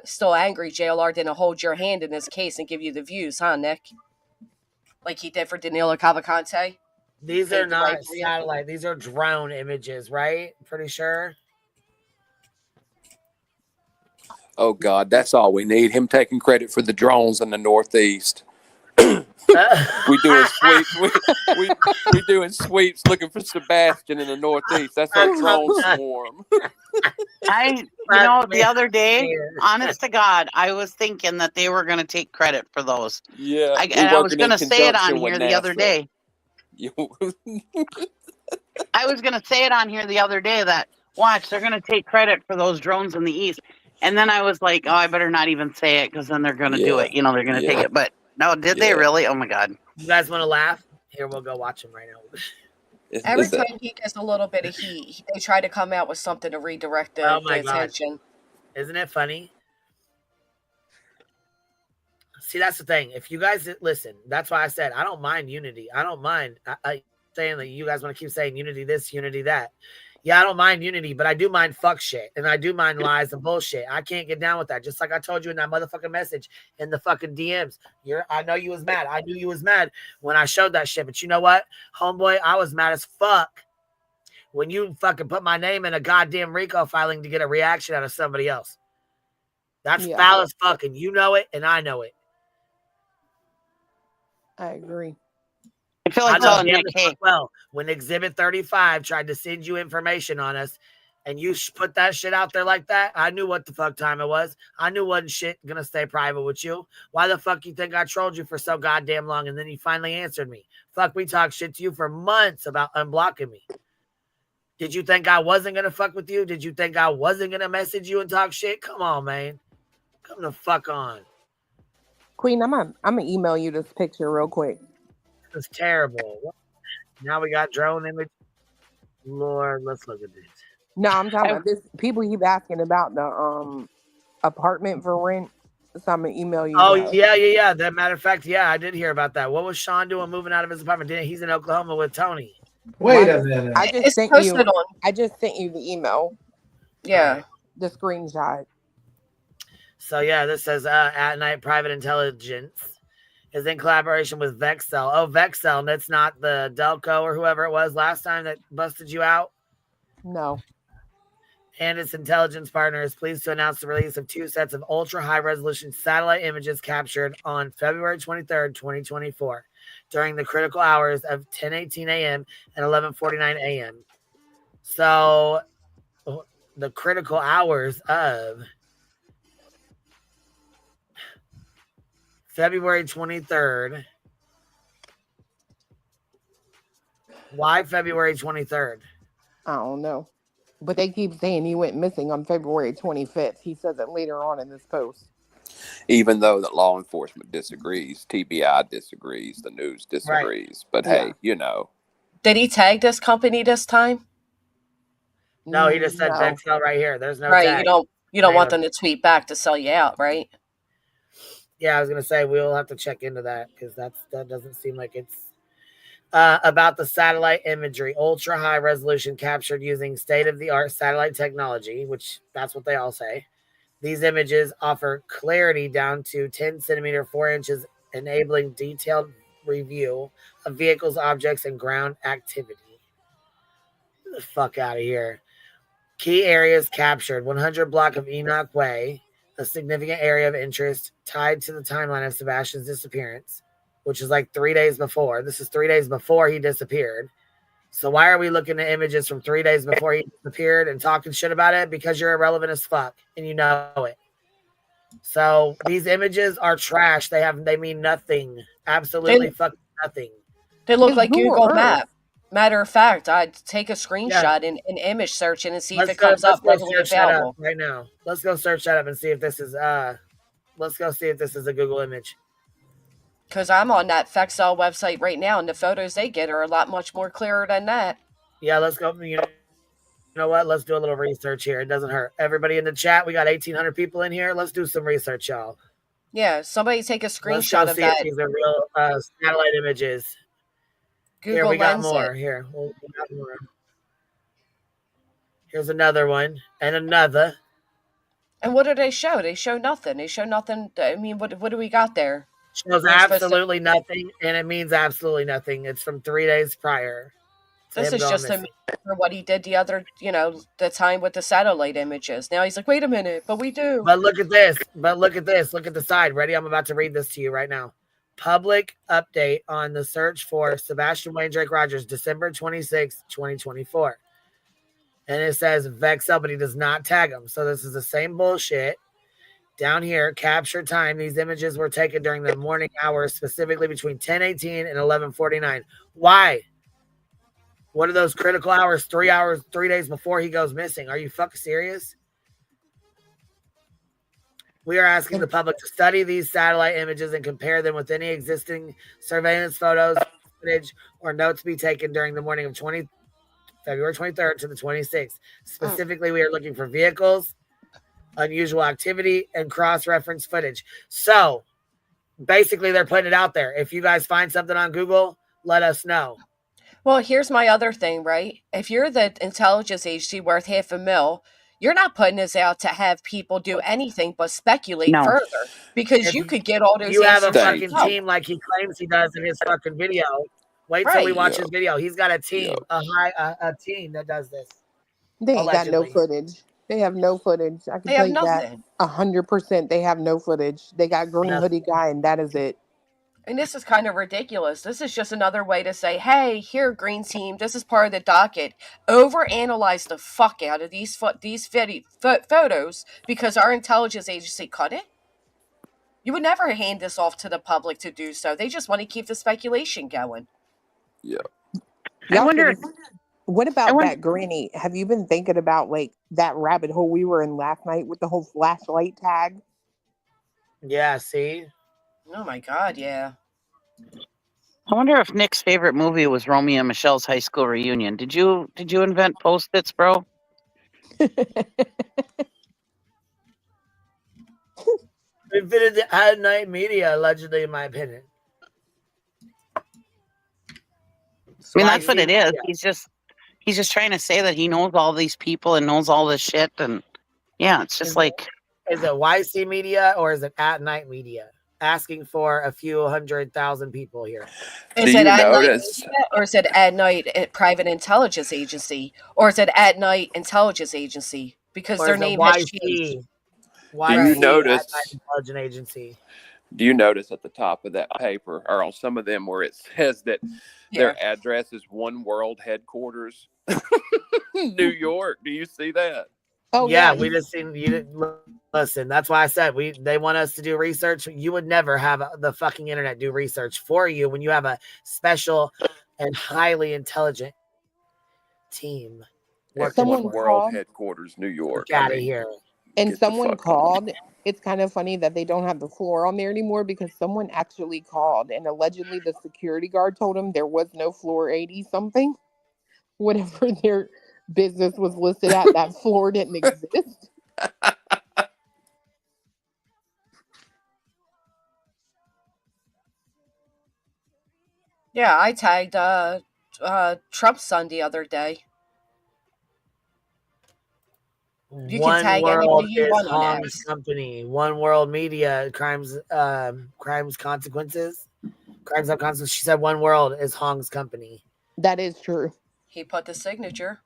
R: Still angry JLR didn't hold your hand in this case and give you the views, huh, Nick? Like he did for Danilo Cavalcante.
D: These are not satellite. These are drone images, right? Pretty sure.
H: Oh, God, that's all we need. Him taking credit for the drones in the Northeast. We doing sweeps. We doing sweeps looking for Sebastian in the Northeast. That's our drone swarm.
M: The other day, honest to God, I was thinking that they were going to take credit for those.
H: Yeah.
M: I was going to say it on here the other day. I was going to say it on here the other day that, watch, they're going to take credit for those drones in the East. And then I was like, oh, I better not even say it because then they're going to do it. They're going to take it. But no, did they really? Oh, my God.
D: You guys want to laugh? Here, we'll go watch them right now.
R: Every time he gets a little bit of heat, they try to come out with something to redirect the attention.
D: Isn't it funny? See, that's the thing. If you guys listen, that's why I said I don't mind unity. I don't mind saying that you guys want to keep saying unity this, unity that. Yeah, I don't mind unity, but I do mind fuck shit. And I do mind lies and bullshit. I can't get down with that. Just like I told you in that motherfucking message in the fucking DMs. I know you was mad. I knew you was mad when I showed that shit. But you know what, homeboy? I was mad as fuck when you fucking put my name in a goddamn RICO filing to get a reaction out of somebody else. That's foul as fuck. And you know it, and I know it.
K: I agree.
M: I feel like telling Nick,
D: well, when Exhibit 35 tried to send you information on us and you put that shit out there like that, I knew what the fuck time it was. I knew wasn't shit gonna stay private with you. Why the fuck you think I trolled you for so goddamn long and then you finally answered me? Fuck, we talked shit to you for months about unblocking me. Did you think I wasn't gonna fuck with you? Did you think I wasn't gonna message you and talk shit? Come on, man. Come the fuck on.
K: Queen, I'm gonna email you this picture real quick.
D: It's terrible. Now we got drone image. Lord, let's look at this.
K: No, I'm talking about this. People keep asking about the apartment for rent. So I'm gonna email you.
D: Oh, yeah. That matter of fact, yeah, I did hear about that. What was Sean doing moving out of his apartment? He's in Oklahoma with Tony.
F: Wait a minute.
K: I just sent you the email.
R: Yeah.
K: The screenshot.
D: So yeah, this says At Night Private Intelligence is in collaboration with Vexel. Oh, Vexel, and that's not the Delco or whoever it was last time that busted you out?
K: No.
D: And its intelligence partner is pleased to announce the release of 2 sets of ultra-high-resolution satellite images captured on February 23rd, 2024, during the critical hours of 10:18 a.m. and 11:49 a.m. So the critical hours of February 23rd. Why February 23rd?
K: I don't know. But they keep saying he went missing on February 25th. He says it later on in this post.
H: Even though that law enforcement disagrees, TBI disagrees, the news disagrees. Right. But hey,
R: Did he tag this company this time?
D: No, he just said Vexel right here. There's no
R: tag. You don't want them to tweet back to sell you out, right?
D: Yeah, I was gonna say we'll have to check into that because that doesn't seem like it's about the satellite imagery, ultra high resolution captured using state-of-the-art satellite technology, which that's what they all say. These images offer clarity down to 10 centimeter 4 inches, enabling detailed review of vehicles, objects, and ground activity. the fuck out of here. Key areas captured. 100 block of Enoch Way, a significant area of interest tied to the timeline of Sebastian's disappearance, which is like 3 days before. This is 3 days before he disappeared. So why are we looking at images from 3 days before he disappeared and talking shit about it? Because you're irrelevant as fuck and you know it. So these images are trash. They mean nothing. Absolutely fucking nothing.
R: They look like Google Map. Matter of fact, I'd take a screenshot and image search and see if it comes up readily available
D: right now. Let's go search that up and see if this is let's go see if this is a Google image.
R: Because I'm on that Fexel website right now, and the photos they get are a lot much more clearer than that.
D: Yeah, let's go. You know what? Let's do a little research here. It doesn't hurt. Everybody in the chat, we got 1,800 people in here. Let's do some research, y'all.
R: Yeah, somebody take a screenshot of that.
D: These are real satellite images.
R: Google
D: Here, we got
R: Lens
D: more.
R: it.
D: Here, we got more. Here's another one and another.
R: And what do they show? They show nothing. They show nothing. I mean, what do we got there?
D: Shows absolutely nothing, and it means absolutely nothing. It's from 3 days prior.
R: This is just him for what he did the other, the time with the satellite images. Now he's like, wait a minute, but we do.
D: But look at this. Look at the side. Ready? I'm about to read this to you right now. Public update on the search for Sebastian Wayne Drake Rogers, December 26, 2024. And it says Vexel, but he does not tag him. So this is the same bullshit. Down here, capture time. These images were taken during the morning hours, specifically between 10:18 and 11:49. Why? What are those critical hours? 3 hours, 3 days before he goes missing. Are you fucking serious? We are asking the public to study these satellite images and compare them with any existing surveillance photos, footage, or notes to be taken during the morning of February 23rd to the 26th. Specifically, we are looking for vehicles, unusual activity, and cross-reference footage. So, basically, they're putting it out there. If you guys find something on Google, let us know.
R: Well, here's my other thing, right? If you're the intelligence agency worth $500,000, you're not putting this out to have people do anything but speculate further, because you could get all those.
D: You have a fucking team like he claims he does in his fucking video. Wait till we watch his video. He's got a team, a team that does this.
K: They ain't got no footage. They have no footage. I can tell you that 100%. They have no footage. They got green hoodie guy, and that is it.
R: And this is kind of ridiculous. This is just another way to say, hey, here, green team, this is part of the docket. Overanalyze the fuck out of these photos because our intelligence agency cut it. You would never hand this off to the public to do so. They just want to keep the speculation going.
H: Yeah.
K: I wonder. What about that granny? Have you been thinking about like that rabbit hole we were in last night with the whole flashlight tag?
D: Yeah, see?
R: Oh my God, yeah.
M: I wonder if Nick's favorite movie was Romeo and Michelle's high school reunion. Did you invent Post-its, bro?
D: Invented the at night media, allegedly, in my opinion.
M: I mean, that's what it is. He's just trying to say that he knows all these people and knows all this shit, and yeah, it's just
D: is it YC media or is it at night media? Asking for a few 100,000 people here.
R: Is it at night, or is it at night private intelligence agency, or is it at night intelligence agency? Because their name has changed.
H: Do you notice?
D: Intelligence agency.
H: Do you notice at the top of that paper, or on some of them, where it says that their address is One World Headquarters, New York? Do you see that?
K: Oh
D: yeah, we just seen you didn't listen. That's why I said they want us to do research. You would never have the fucking internet do research for you when you have a special and highly intelligent team.
H: One World Headquarters, New York.
D: Get out of here.
K: And someone called. It's kind of funny that they don't have the floor on there anymore because someone actually called and allegedly the security guard told them there was no floor 80 something. Whatever their business was listed at, that floor didn't exist.
R: Yeah, I tagged Trump's son the other day. You can tag anybody you want on X.
D: Company. One World Media, crimes consequences. Crimes of consequences. She said One World is Hong's company.
K: That is true.
R: He put the signature.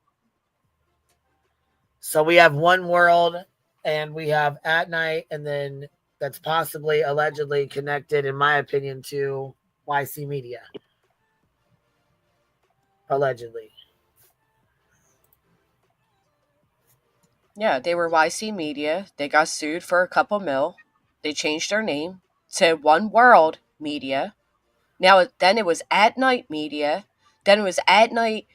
D: So we have One World and we have At Night, and then that's possibly allegedly connected, in my opinion, to YC Media. Allegedly.
R: Yeah, they were YC Media. They got sued for a couple mil. They changed their name to One World Media. Then it was At Night Media. Then it was At Night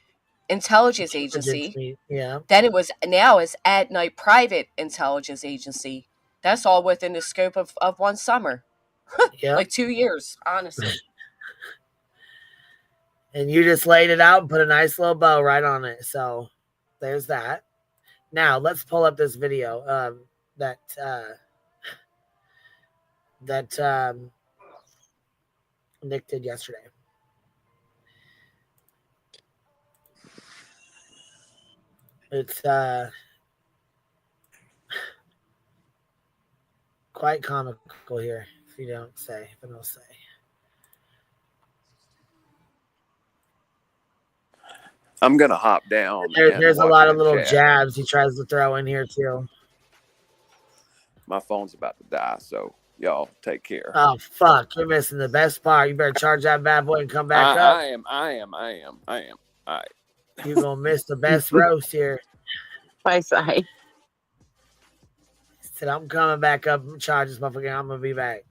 R: Intelligence Agency.
D: Yeah.
R: Then now it's At Night Private Intelligence Agency. That's all within the scope of one summer.
D: Yeah.
R: Like 2 years, honestly.
D: And you just laid it out and put a nice little bow right on it. So there's that. Now let's pull up this video that Nik did yesterday. It's quite comical here, if I don't say.
H: I'm gonna hop down.
D: There's a lot of little jabs he tries to throw in here too.
H: My phone's about to die, so y'all take care.
D: Oh fuck! You're missing the best part. You better charge that bad boy and come back up.
H: I am. All right.
D: You're gonna miss the best roast here.
M: Bye, Sai.
D: Said I'm coming back up and charge this motherfucker. I'm gonna be back.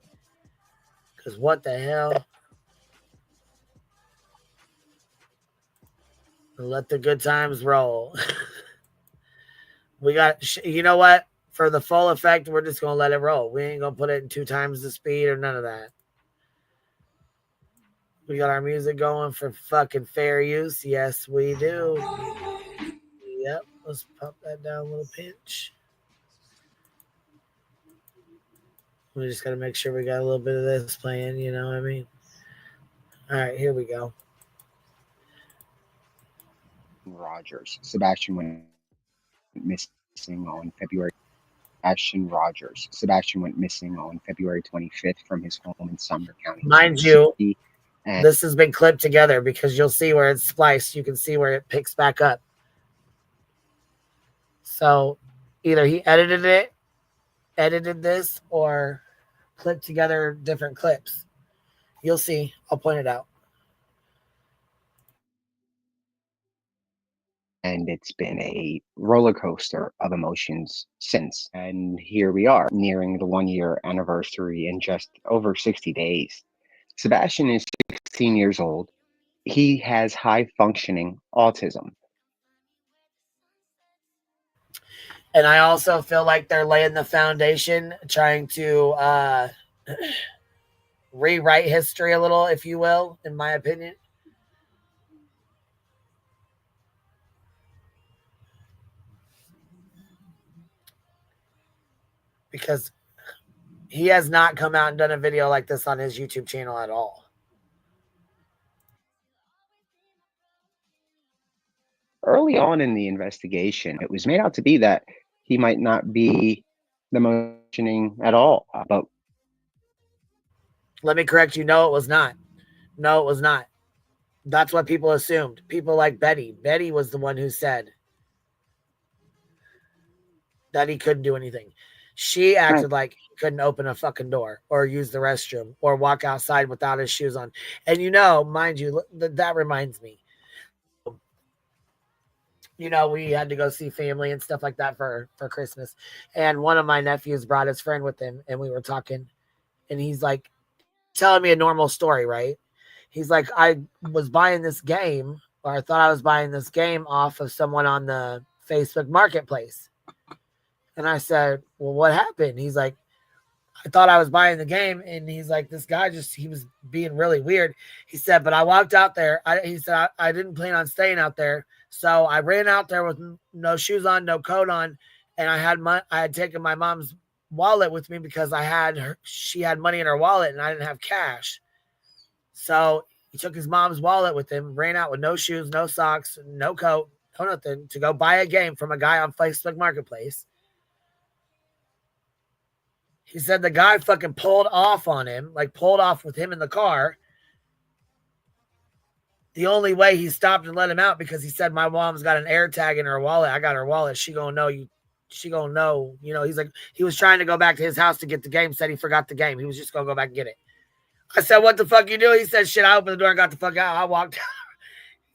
D: Cause what the hell? Let the good times roll. We got, you know what? For the full effect, we're just gonna let it roll. We ain't gonna put it in 2 times the speed or none of that. We got our music going for fucking fair use. Yes, we do. Yep. Let's pop that down a little pinch. We just gotta make sure we got a little bit of this playing. You know what I mean? All right, here we go.
S: Rogers. Sebastian went missing on February. Ashton Rogers. Sebastian went missing on February 25th from his home in Sumner County.
D: Mind you, this has been clipped together because you'll see where it's spliced. You can see where it picks back up. So either he edited this, or clipped together different clips. You'll see. I'll point it out.
S: And it's been a roller coaster of emotions since. And here we are, nearing the 1-year anniversary in just over 60 days. Sebastian is 16 years old. He has high functioning autism.
D: And I also feel like they're laying the foundation, trying to rewrite history a little, if you will, in my opinion. Because he has not come out and done a video like this on his YouTube channel at all.
S: Early on in the investigation, it was made out to be that he might not be the most functioning at all. But
D: let me correct you. No, it was not. No, it was not. That's what people assumed. People like Betty. Betty was the one who said that he couldn't do anything. She acted like he couldn't open a fucking door or use the restroom or walk outside without his shoes on. And you know, mind you, that reminds me. You know, we had to go see family and stuff like that for Christmas. And one of my nephews brought his friend with him, and we were talking, and he's like telling me a normal story, right? He's like, I was buying this game, or I thought I was buying this game off of someone on the Facebook Marketplace. And I said, well, what happened? He's like, I thought I was buying the game. And he's like, this guy he was being really weird. He said, but I walked out there. He said, I didn't plan on staying out there. So I ran out there with no shoes on, no coat on. And I had taken my mom's wallet with me because she had money in her wallet and I didn't have cash. So he took his mom's wallet with him, ran out with no shoes, no socks, no coat, no nothing, to go buy a game from a guy on Facebook Marketplace. He said the guy fucking pulled off on him, like pulled off with him in the car. the only way he stopped and let him out because he said my mom's got an air tag in her wallet. I got her wallet. She gonna know you. She gonna know. You know, he's like, he was trying to go back to his house to get the game. Said he forgot the game. He was just gonna go back and get it. I said, what the fuck you do? He said, shit, I opened the door and got the fuck out. I walked out.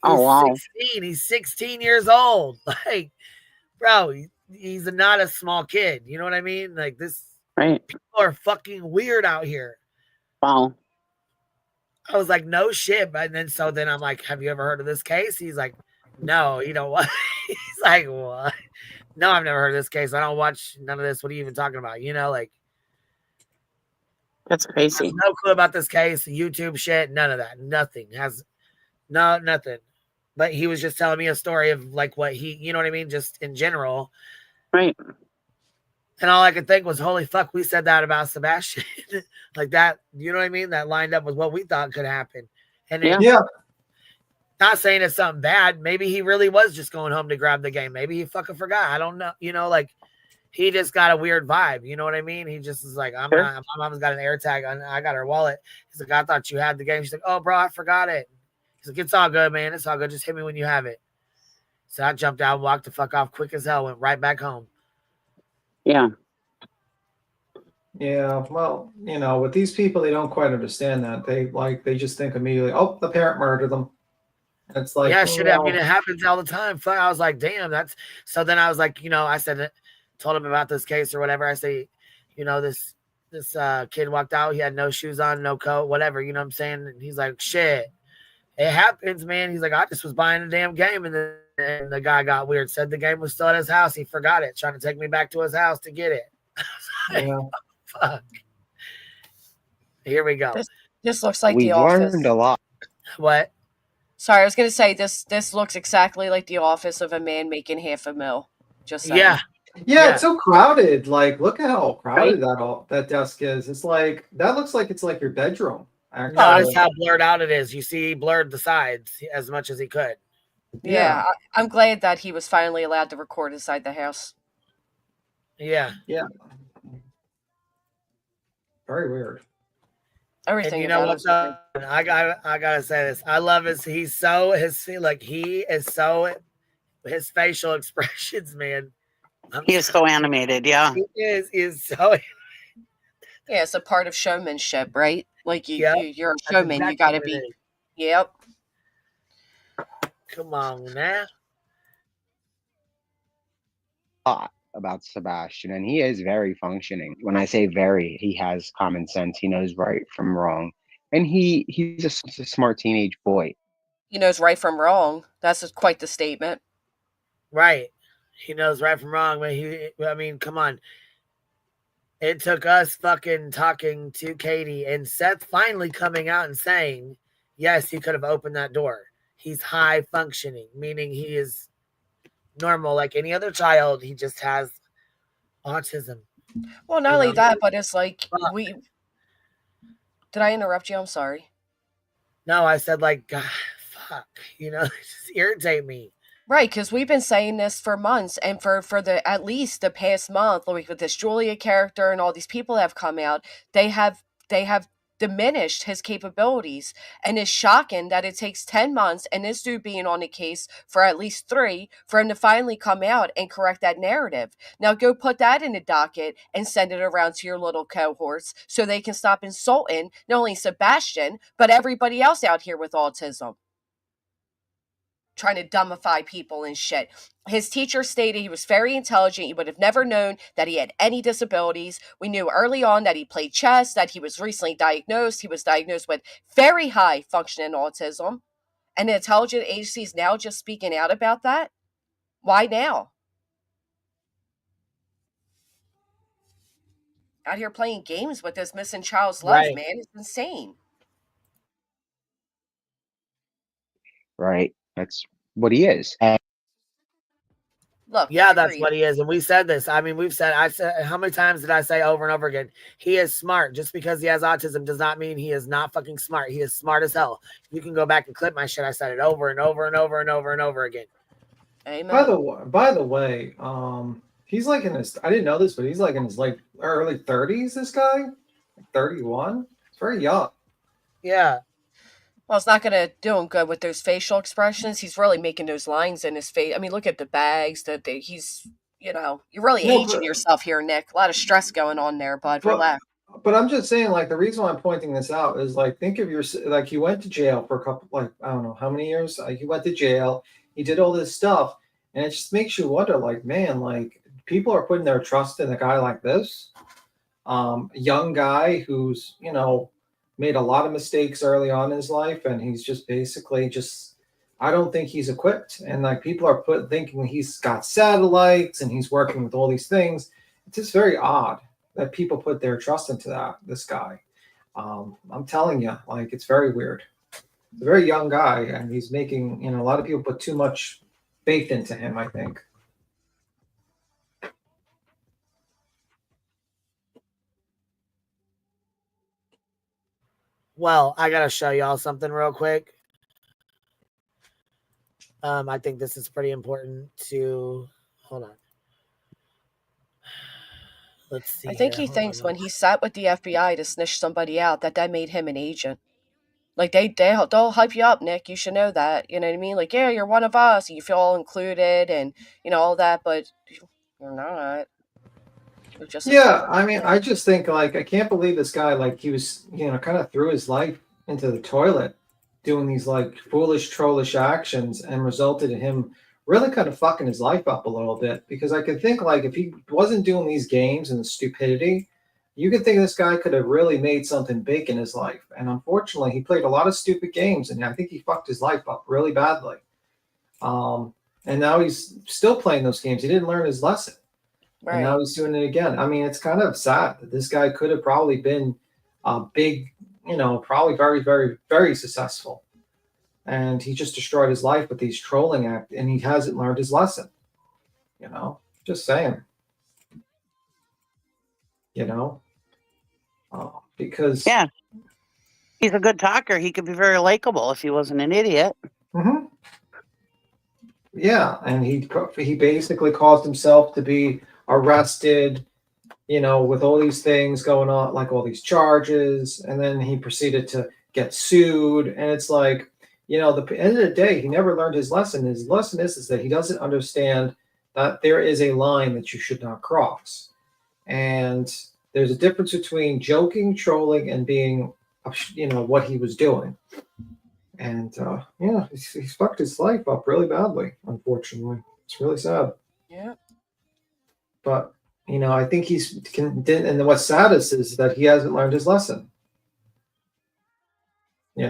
M: Oh, wow.
D: 16. He's 16 years old. Like, bro, he's not a small kid. You know what I mean? Like, this,
M: right.
D: People are fucking weird out here.
M: Wow.
D: I was like, no shit. But then I'm like, have you ever heard of this case? He's like, no, you know what? He's like, what? No, I've never heard of this case. I don't watch none of this. What are you even talking about? You know, like,
M: that's crazy.
D: No clue about this case, YouTube shit, none of that. Nothing. Nothing. But he was just telling me a story of like what he, you know what I mean? Just in general.
M: Right.
D: And all I could think was, holy fuck, we said that about Sebastian. Like that, you know what I mean? That lined up with what we thought could happen. And not saying it's something bad. Maybe he really was just going home to grab the game. Maybe he fucking forgot. I don't know. You know, like, he just got a weird vibe. You know what I mean? He just is like, my mom's got an air tag. I got her wallet. He's like, I thought you had the game. She's like, oh, bro, I forgot it. He's like, it's all good, man. It's all good. Just hit me when you have it. So I jumped out and walked the fuck off quick as hell. Went right back home.
M: Yeah.
F: Yeah. Well, you know, with these people, they don't quite understand that. They just think immediately, oh, the parent murdered them. It's like,
D: yeah, shit. I mean, it happens all the time. Fuck, I was like, damn, that's. So then I was like, you know, I said it. Told him about this case or whatever. I say, you know, this kid walked out. He had no shoes on, no coat, whatever. You know what I'm saying? And he's like, shit, it happens, man. He's like, I just was buying a damn game. And then the guy got weird. Said the game was still at his house. He forgot it. Trying to take me back to his house to get it. Like,
F: yeah.
D: oh, fuck. Here we go.
R: This looks like
S: We've
R: The Office.
S: learned a lot.
D: What?
R: Sorry, I was going to say this looks exactly like The Office of a man making $500,000. Just saying.
F: Yeah, it's so crowded. Like, look at how crowded that desk is. It's like, that looks like it's like your bedroom.
D: No, that's how blurred out it is. You see, he blurred the sides as much as he could.
R: Yeah, I'm glad that he was finally allowed to record inside the house.
D: Yeah.
F: Yeah. Very weird.
R: Everything.
D: And you know what's up? I gotta say this. I love his his facial expressions, man.
M: He is so animated, yeah.
D: He is so.
R: Yeah, it's a part of showmanship, right? Like you're a showman. Exactly, you got to be. Yep.
D: Come on, now.
S: About Sebastian, and he is very functioning. When I say very, he has common sense. He knows right from wrong, and he's a smart teenage boy.
R: He knows right from wrong. That's quite the statement.
D: Right. He knows right from wrong, but I mean, come on. It took us fucking talking to Katie and Seth finally coming out and saying, yes, he could have opened that door. He's high functioning, meaning he is normal like any other child. He just has autism.
R: Well, not only that, but it's like Did I interrupt you? I'm sorry.
D: No, I said like, God, fuck. You know, it just irritate me.
R: Right, because we've been saying this for months, and for the at least the past month, like with this Julia character and all these people that have come out, they have diminished his capabilities, and it's shocking that it takes 10 months and this dude being on the case for at least 3 for him to finally come out and correct that narrative. Now go put that in a docket and send it around to your little cohorts so they can stop insulting not only Sebastian but everybody else out here with autism. Trying to dumbify people and shit. His teacher stated he was very intelligent. You would have never known that he had any disabilities. We knew early on that he played chess, that he was recently diagnosed. He was diagnosed with very high functioning autism. And the intelligence agency is now just speaking out about that? Why now? Out here playing games with this missing child's life,
S: Right.
R: man. It's insane.
S: Right. That's what he is.
R: Look,
D: yeah, that's what he is. And we said this. I mean, I said, how many times did I say over and over again? He is smart. Just because he has autism does not mean he is not fucking smart. He is smart as hell. You can go back and clip my shit. I said it over and over and over and over and over again.
R: Amen.
F: By the way, he's like in his, I didn't know this, but he's like in his like early 30s, this guy. 31. It's very young.
D: Yeah.
R: Well, it's not going to do him good with those facial expressions. He's really making those lines in his face. I mean, look at the bags that he's, you're really aging yourself here, Nick. A lot of stress going on there, bud. Relax.
F: But I'm just saying, like, the reason why I'm pointing this out is, like, think of like, he went to jail for a couple, like, I don't know how many years. He went to jail. He did all this stuff. And it just makes you wonder, like, man, like, people are putting their trust in a guy like this. Young guy who's, made a lot of mistakes early on in his life, and he's just basically I don't think he's equipped. And like, people are thinking he's got satellites and he's working with all these things. It's just very odd that people put their trust into this guy. I'm telling you, like, it's very weird. He's a very young guy, and he's making, a lot of people put too much faith into him, I think.
D: Well, I gotta show y'all something real quick. I think this is pretty important to hold on. Let's see.
R: I think he thinks when he sat with the FBI to snitch somebody out that made him an agent. Like, they'll hype you up, Nick. You should know that. You know what I mean? Like, yeah, you're one of us. You feel all included and all that, but you're not.
F: I mean, I just think, like, I can't believe this guy, like, he was, kind of threw his life into the toilet doing these, like, foolish, trollish actions, and resulted in him really kind of fucking his life up a little bit. Because I could think, like, if he wasn't doing these games and the stupidity, you could think this guy could have really made something big in his life. And unfortunately, he played a lot of stupid games, and I think he fucked his life up really badly. And now he's still playing those games. He didn't learn his lesson. Right. And now he's doing it again. I mean, it's kind of sad that this guy could have probably been a big, probably very, very, very successful. And he just destroyed his life with these trolling acts, and he hasn't learned his lesson. Just saying. Because
M: yeah, he's a good talker. He could be very likable if he wasn't an idiot.
F: Mm-hmm. Yeah, and he basically caused himself to be arrested, with all these things going on, like all these charges, and then he proceeded to get sued. And it's like, the end of the day, he never learned his lesson. His lesson is that he doesn't understand that there is a line that you should not cross. And there's a difference between joking, trolling, and being, what he was doing. And he's fucked his life up really badly, unfortunately. It's really sad.
R: Yeah.
F: But, I think and what's saddest is that he hasn't learned his lesson. He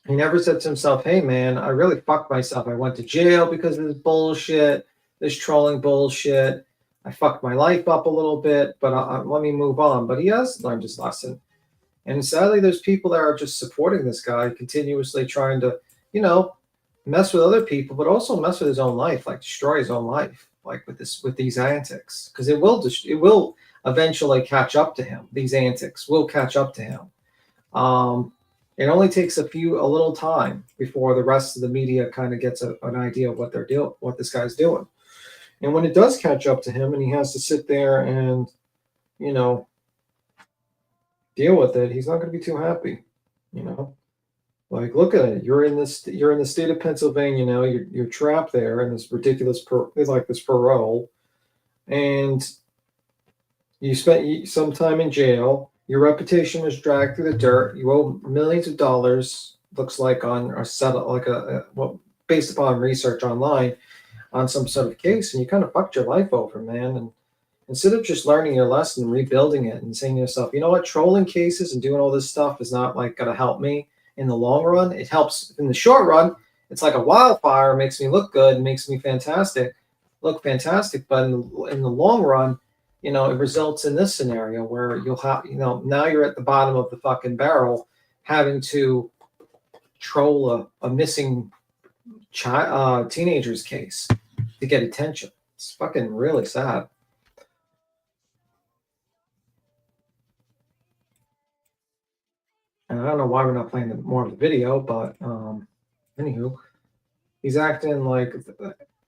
F: never said to himself, hey, man, I really fucked myself. I went to jail because of this bullshit, this trolling bullshit. I fucked my life up a little bit, but let me move on. But he has learned his lesson. And sadly, there's people that are just supporting this guy, continuously trying to, mess with other people, but also mess with his own life, like destroy his own life, like with these antics, because it will eventually catch up to him. These antics will catch up to him. It only takes a little time before the rest of the media kind of gets an idea of what they're doing, what this guy's doing. And when it does catch up to him, and he has to sit there and, deal with it, he's not going to be too happy. Like, look at it. You're in the state of Pennsylvania. You're trapped there in this ridiculous this parole, and you spent some time in jail. Your reputation was dragged through the dirt. You owe millions of dollars. Looks like on a set, like based upon research online on some sort of case, and you kind of fucked your life over, man. And instead of just learning your lesson and rebuilding it and saying to yourself, you know what, trolling cases and doing all this stuff is not like going to help me in the long run. It helps in the short run. It's like a wildfire. It makes me look good. It makes me look fantastic. But in the long run, it results in this scenario where you'll have, now you're at the bottom of the fucking barrel, having to troll a missing teenager's case to get attention. It's fucking really sad. And I don't know why we're not playing more of the video, but anywho, he's acting like,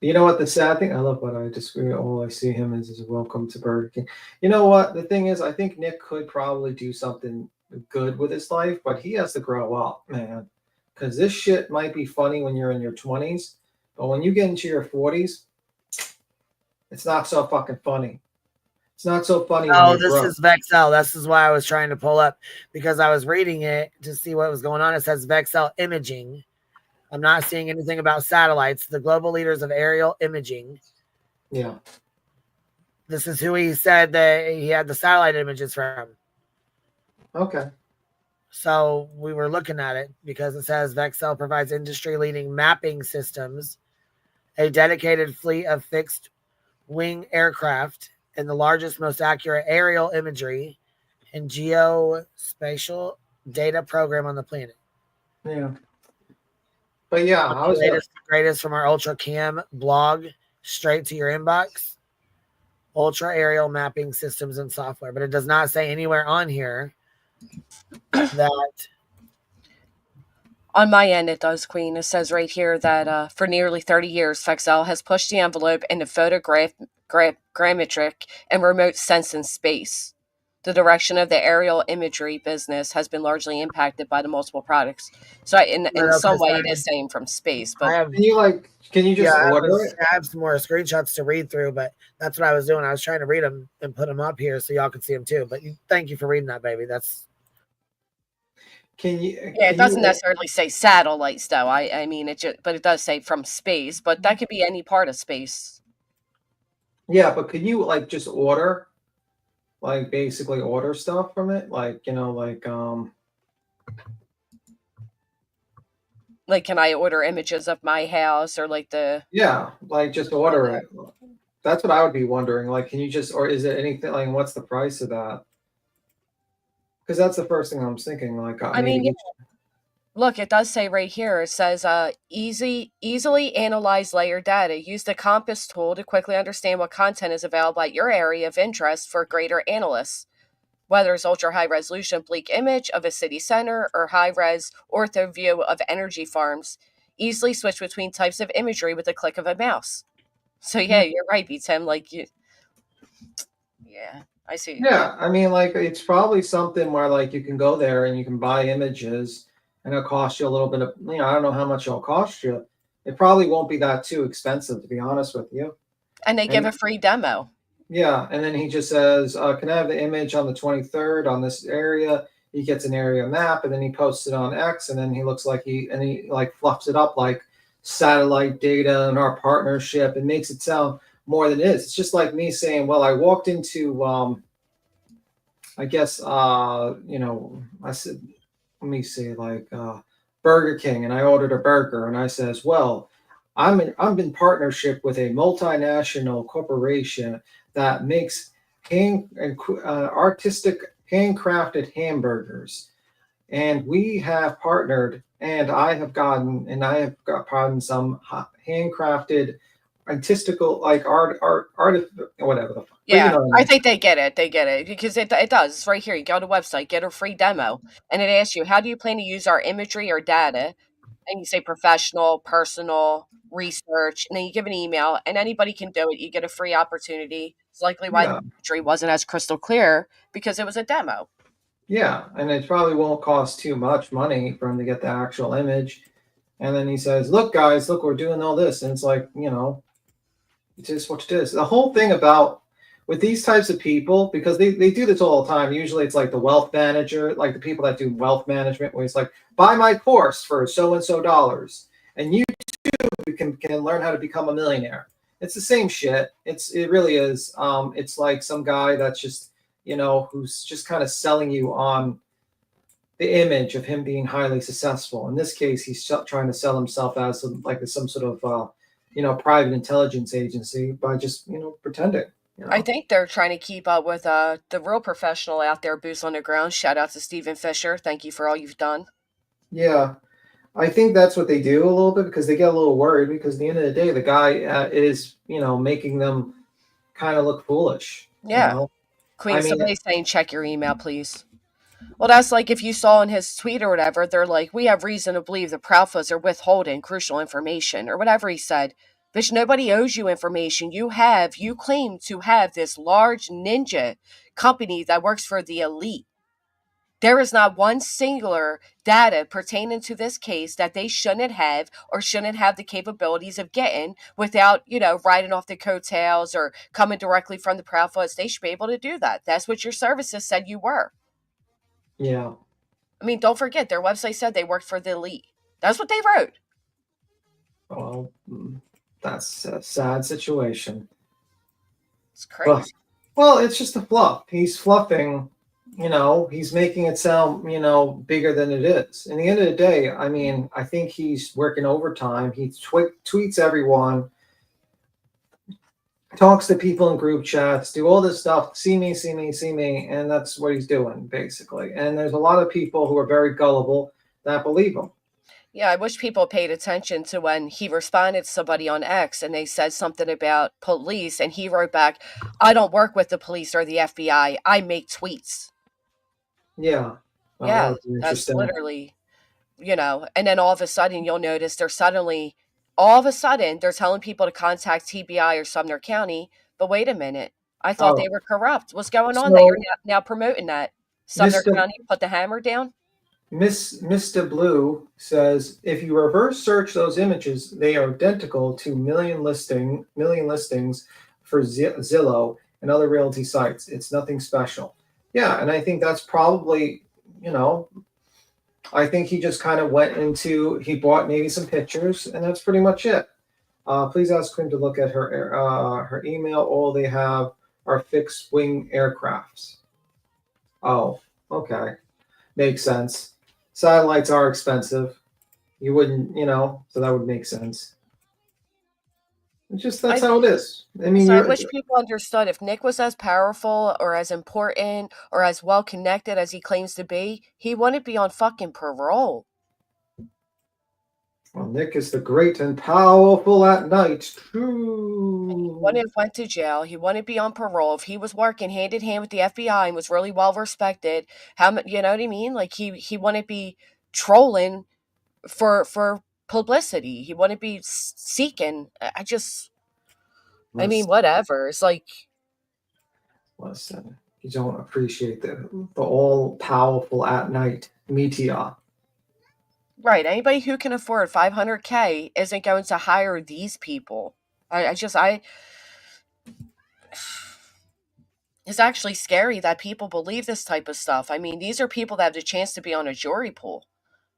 F: you know what, the sad thing, I love what I disagree. All I see him is welcome to Burger King. You know what, the thing is, I think Nick could probably do something good with his life, but he has to grow up, man. because this shit might be funny when you're in your 20s, but when you get into your 40s, it's not so fucking funny. It's not so funny.
D: Oh, this is Vexel. This is why I was trying to pull up, because I was reading it to see what was going on. It says Vexel imaging. I'm not seeing anything about satellites. The global leaders of aerial imaging.
F: Yeah.
D: This is who he said that he had the satellite images from.
F: Okay.
D: So we were looking at it because it says Vexel provides industry-leading mapping systems, a dedicated fleet of fixed-wing aircraft, and the largest, most accurate aerial imagery and geospatial data program on the planet.
F: Yeah. But yeah,
D: I was latest greatest from our Ultra Cam blog straight to your inbox. Ultra aerial mapping systems and software, but it does not say anywhere on here that.
R: On my end, it does, Queen. It says right here that for nearly 30 years, Vexel has pushed the envelope into photogrammetric and remote sense in space. The direction of the aerial imagery business has been largely impacted by the multiple products. So in some way, it is saying from space. But
F: can you just order it?
D: I have some more screenshots to read through, but that's what I was doing. I was trying to read them and put them up here so y'all could see them too. But thank you for reading that, baby. That's.
R: It doesn't necessarily say satellites, though. I mean, but it does say from space. But that could be any part of space.
F: Yeah, but can you just order, basically order stuff from it, like can
R: I order images of my house or
F: just order it? That's what I would be wondering. Can you just, or is it anything what's the price of that? Because that's the first thing I was thinking.
R: Look, it does say right here. It says, easily analyze layer data. Use the Compass tool to quickly understand what content is available at your area of interest for greater analysts. Whether it's ultra-high resolution bleak image of a city center or high-res ortho view of energy farms, easily switch between types of imagery with a click of a mouse. So yeah, you're right, B-Tim. Yeah, I see.
F: Yeah, I mean, it's probably something where you can go there and you can buy images, and it'll cost you a little bit of, I don't know how much it'll cost you. It probably won't be that too expensive, to be honest with you.
R: And they give a free demo.
F: Yeah, and then he just says, can I have the image on the 23rd on this area? He gets an area map, and then he posts it on X, and then he looks like he fluffs it up like satellite data and our partnership, and makes it sound more than it is. It's just like me saying, well, I walked into, I said, let me see, Burger King, and I ordered a burger, and I says, well, I'm in partnership with a multinational corporation that makes artistic handcrafted hamburgers, and we have partnered, and I have gotten some handcrafted artistical art whatever the fuck.
R: Yeah, I think they get it. They get it because it does. It's right here. You go to the website, get a free demo, and it asks you, how do you plan to use our imagery or data? And you say professional, personal, research, and then you give an email, and anybody can do it. You get a free opportunity. It's likely why the imagery wasn't as crystal clear, because it was a demo.
F: Yeah, and it probably won't cost too much money for him to get the actual image. And then he says, look, guys, look, we're doing all this. And it's it is what it is. The whole thing about with these types of people, because they do this all the time. Usually it's the wealth manager, the people that do wealth management, where it's buy my course for so-and-so dollars, and you too can learn how to become a millionaire. It's the same shit. It really is. It's like some guy that's just, who's just kind of selling you on the image of him being highly successful. In this case, he's trying to sell himself as some sort of, private intelligence agency by just, pretending.
R: I think they're trying to keep up with the real professional out there, boots on the ground. Shout out to Stephen Fisher. Thank you for all you've done.
F: Yeah, I think that's what they do a little bit, because they get a little worried, because at the end of the day, the guy is, making them kind of look foolish.
R: Yeah. Queen, somebody's saying check your email, please. Well, that's like if you saw in his tweet or whatever, they're like, we have reason to believe the Proudfoots are withholding crucial information or whatever he said. Bitch, nobody owes you information. You claim to have this large ninja company that works for the elite. There is not one singular data pertaining to this case that they shouldn't have or shouldn't have the capabilities of getting without, riding off the coattails or coming directly from the Proudfoots. They should be able to do that. That's what your services said you were.
F: Yeah.
R: I mean, don't forget, their website said they worked for the elite. That's what they wrote.
F: Well, that's a sad situation.
R: It's crazy.
F: Well, it's just a fluff. He's fluffing, he's making it sound, bigger than it is. In the end of the day, I mean, I think he's working overtime. He tweets everyone, talks to people in group chats, do all this stuff, see me, see me, see me, and that's what he's doing, basically. And there's a lot of people who are very gullible that believe him.
R: Yeah, I wish people paid attention to when he responded to somebody on X and they said something about police, and he wrote back, "I don't work with the police or the FBI. I make tweets."
F: Yeah.
R: Yeah, that's literally, and then all of a sudden you'll notice they're telling people to contact TBI or Sumner County. But wait a minute. I thought they were corrupt. What's going on that you're now promoting that? Sumner County put the hammer down?
F: Mr. Blue says, if you reverse search those images, they are identical to million listings for Zillow and other realty sites. It's nothing special. Yeah, and I think that's probably, I think he just kind of he bought maybe some pictures, and that's pretty much it. Please ask him to look at her email. All they have are fixed wing aircrafts. Oh, okay. Makes sense. Satellites are expensive. You wouldn't, so that would make sense. That's how it is. I mean,
R: I wish people understood, if Nik was as powerful or as important or as well connected as he claims to be, he wouldn't be on fucking parole.
F: Well, Nik is the great and powerful at night. True.
R: He wouldn't have went to jail. He wouldn't be on parole if he was working hand in hand with the FBI and was really well respected. You know what I mean? Like he wouldn't be trolling for publicity. He wouldn't be seeking. I mean, whatever. It's like,
F: listen, you don't appreciate the all powerful at night meteor.
R: Right. Anybody who can afford $500K isn't going to hire these people. It's actually scary that people believe this type of stuff. I mean, these are people that have the chance to be on a jury pool.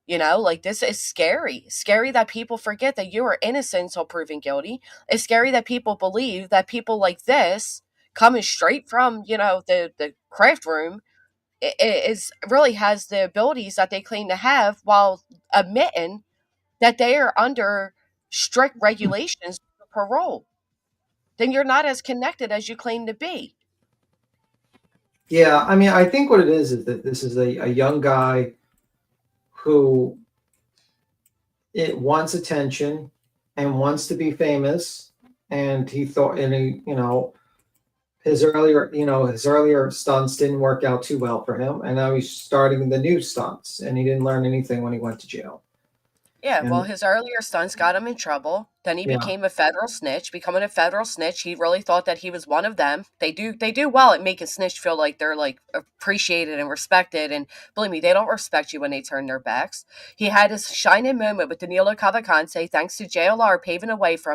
R: This is scary. Scary that people forget that you are innocent until proven guilty. It's scary that people believe that people like this, coming straight from, the craft room, really has the abilities that they claim to have, while admitting that they are under strict regulations for parole. Then you're not as connected as you claim to be.
F: Yeah, I mean, I think what it is that this is a young guy who wants attention and wants to be famous, and he thought, his earlier stunts didn't work out too well for him, and now he's starting the new stunts, and he didn't learn anything when he went to jail.
R: Yeah, well, his earlier stunts got him in trouble. Then he became a federal snitch. Becoming a federal snitch, he really thought that he was one of them. They do well at making snitch feel like they're like appreciated and respected. And believe me, they don't respect you when they turn their backs. He had his shining moment with Danilo Cavalcante, thanks to JLR paving a way for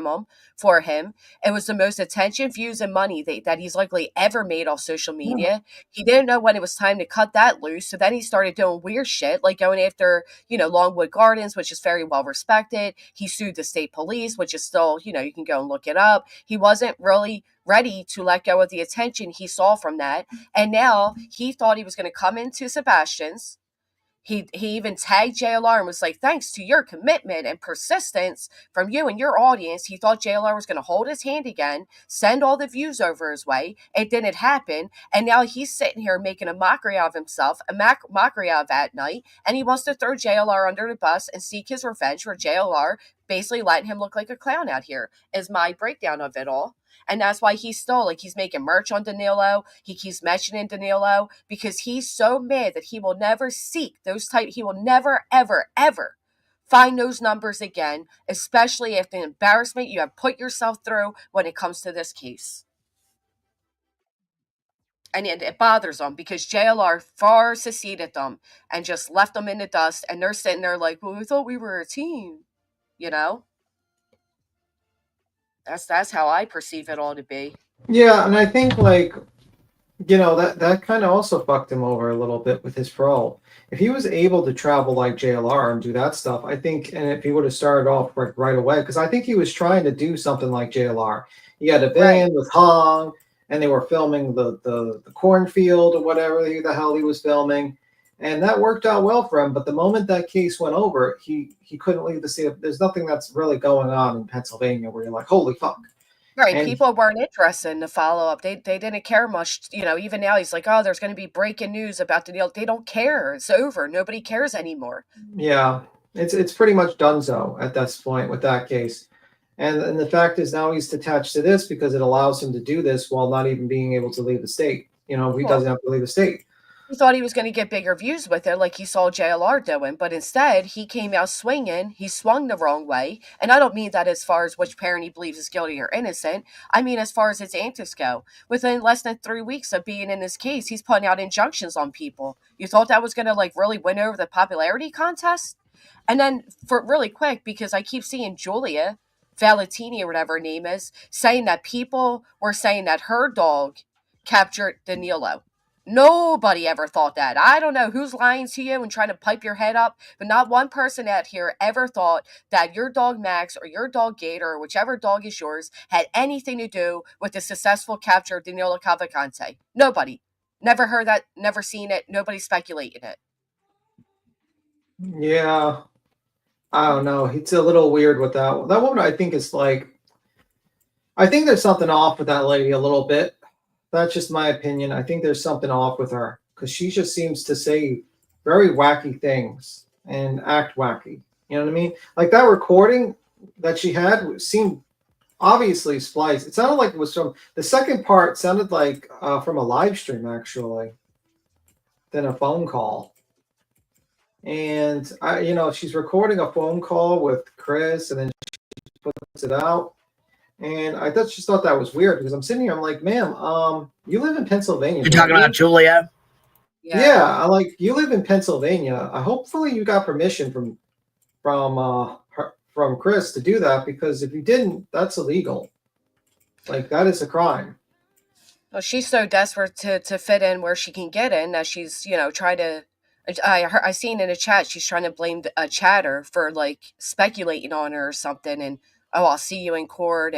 R: him. It was the most attention, views, and money that he's likely ever made off social media. He didn't know when it was time to cut that loose, so then he started doing weird shit, like going after, Longwood Gardens, which is very well respected. He sued the state police, which is still, you can go and look it up. He wasn't really ready to let go of the attention he saw from that. And now he thought he was going to come into Sebastian's. He even tagged JLR and was like, thanks to your commitment and persistence from you and your audience, he thought JLR was going to hold his hand again, send all the views over his way. It didn't happen. And now he's sitting here making a mockery of himself, a mockery of At Night. And he wants to throw JLR under the bus and seek his revenge for JLR basically letting him look like a clown out here, is my breakdown of it all. And that's why he's still he's making merch on Danilo. He keeps mentioning Danilo because he's so mad that he will never seek those he will never, ever, ever find those numbers again, especially if the embarrassment you have put yourself through when it comes to this case. And it bothers them because JLR far seceded them and just left them in the dust. And they're sitting there like, well, we thought we were a team, you know? That's how I perceive it all to be.
F: Yeah, and I think like, you know, that kind of also fucked him over a little bit with his parole. If he was able to travel like JLR and do that stuff, I think, and if he would have started off right away, because I think he was trying to do something like JLR. He had a band with Hong, and they were filming the cornfield or whatever the hell he was filming, and that worked out well for him. But the moment that case went over, he couldn't leave the state. There's nothing that's really going on in Pennsylvania where you're like, holy fuck.
R: Right,
F: And
R: people weren't interested in the follow-up. They didn't care much, you know, even now he's like, "Oh, there's gonna be breaking news about the deal." They don't care. It's over. Nobody cares anymore.
F: yeah, it's pretty much donezo at this point with that case. And the fact is now he's attached to this because it allows him to do this while not even being able to leave the state. You know, he doesn't have to leave the state.
R: He thought he was going to get bigger views with it like he saw JLR doing, but instead he came out swinging. He swung the wrong way. And I don't mean that as far as which parent he believes is guilty or innocent. I mean as far as his antics go. Within less than 3 weeks of being in this case, he's putting out injunctions on people. You thought that was going to like really win over the popularity contest? And then for really quick, because I keep seeing Julia Valentini or whatever her name is, saying that people were saying that her dog captured Danilo. Nobody ever thought that. I don't know who's lying to you and trying to pipe your head up, but not one person out here ever thought that your dog Max or your dog Gator or whichever dog is yours had anything to do with the successful capture of Danilo Cavalcante. Nobody. Never heard that, never seen it, nobody speculated it.
F: Yeah. I don't know. It's a little weird with that. That woman, I think, is like, I think there's something off with that lady a little bit. That's just my opinion. I think there's something off with her because she just seems to say very wacky things and act wacky. You know what I mean? Like that recording that she had seemed obviously spliced. It sounded like it was from the second part. Sounded like from a live stream actually, than a phone call. And you know, she's recording a phone call with Chris, and then she puts it out. And I just thought that was weird because I'm sitting here, I'm like, ma'am, you live in Pennsylvania.
D: You're talking about Julia?
F: Yeah, I like you live in Pennsylvania. Hopefully you got permission from Chris to do that, because if you didn't, that's illegal. Like that is a crime.
R: Well, she's so desperate to fit in where she can get in that she's, you know, trying to. I seen in a chat she's trying to blame a chatter for like speculating on her or something, and oh, I'll see you in court,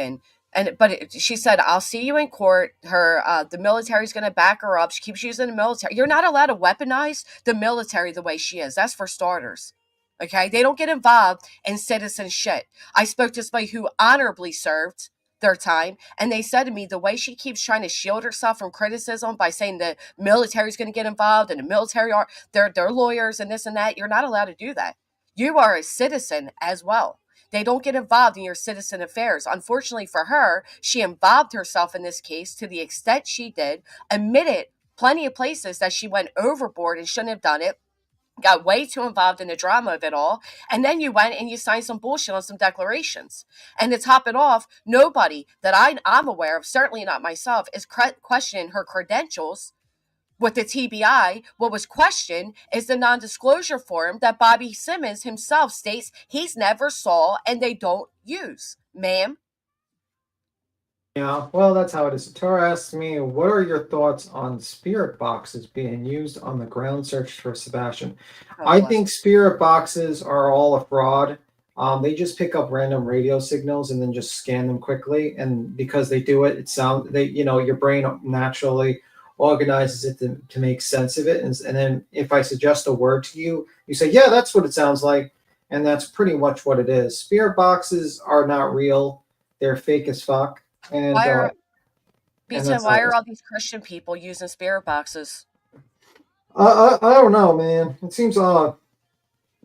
R: she said, I'll see you in court. The military's going to back her up. She keeps using the military. You're not allowed to weaponize the military the way she is. That's for starters. Okay, they don't get involved in citizen shit. I spoke to somebody who honorably served their time, and they said to me the way she keeps trying to shield herself from criticism by saying the military's going to get involved and the military are they're lawyers and this and that. You're not allowed to do that. You are a citizen as well. They don't get involved in your citizen affairs. Unfortunately for her, she involved herself in this case to the extent she did, admitted plenty of places that she went overboard and shouldn't have done it, got way too involved in the drama of it all, and then you went and you signed some bullshit on some declarations. And to top it off, nobody that I'm aware of, certainly not myself, is questioning her credentials with the TBI. What was questioned is the non-disclosure form that Bobby Simmons himself states he's never saw and they don't use. Ma'am?
F: Yeah, well, that's how it is. Tara asks me, what are your thoughts on spirit boxes being used on the ground search for Sebastian? I think spirit boxes are all a fraud. They just pick up random radio signals and then just scan them quickly. And because they do it, your brain naturally organizes it to make sense of it. And then if I suggest a word to you, you say, yeah, that's what it sounds like. And that's pretty much what it is. Spirit boxes are not real. They're fake as fuck. And
R: why are all these Christian people using spirit boxes?
F: I don't know, man. It seems odd.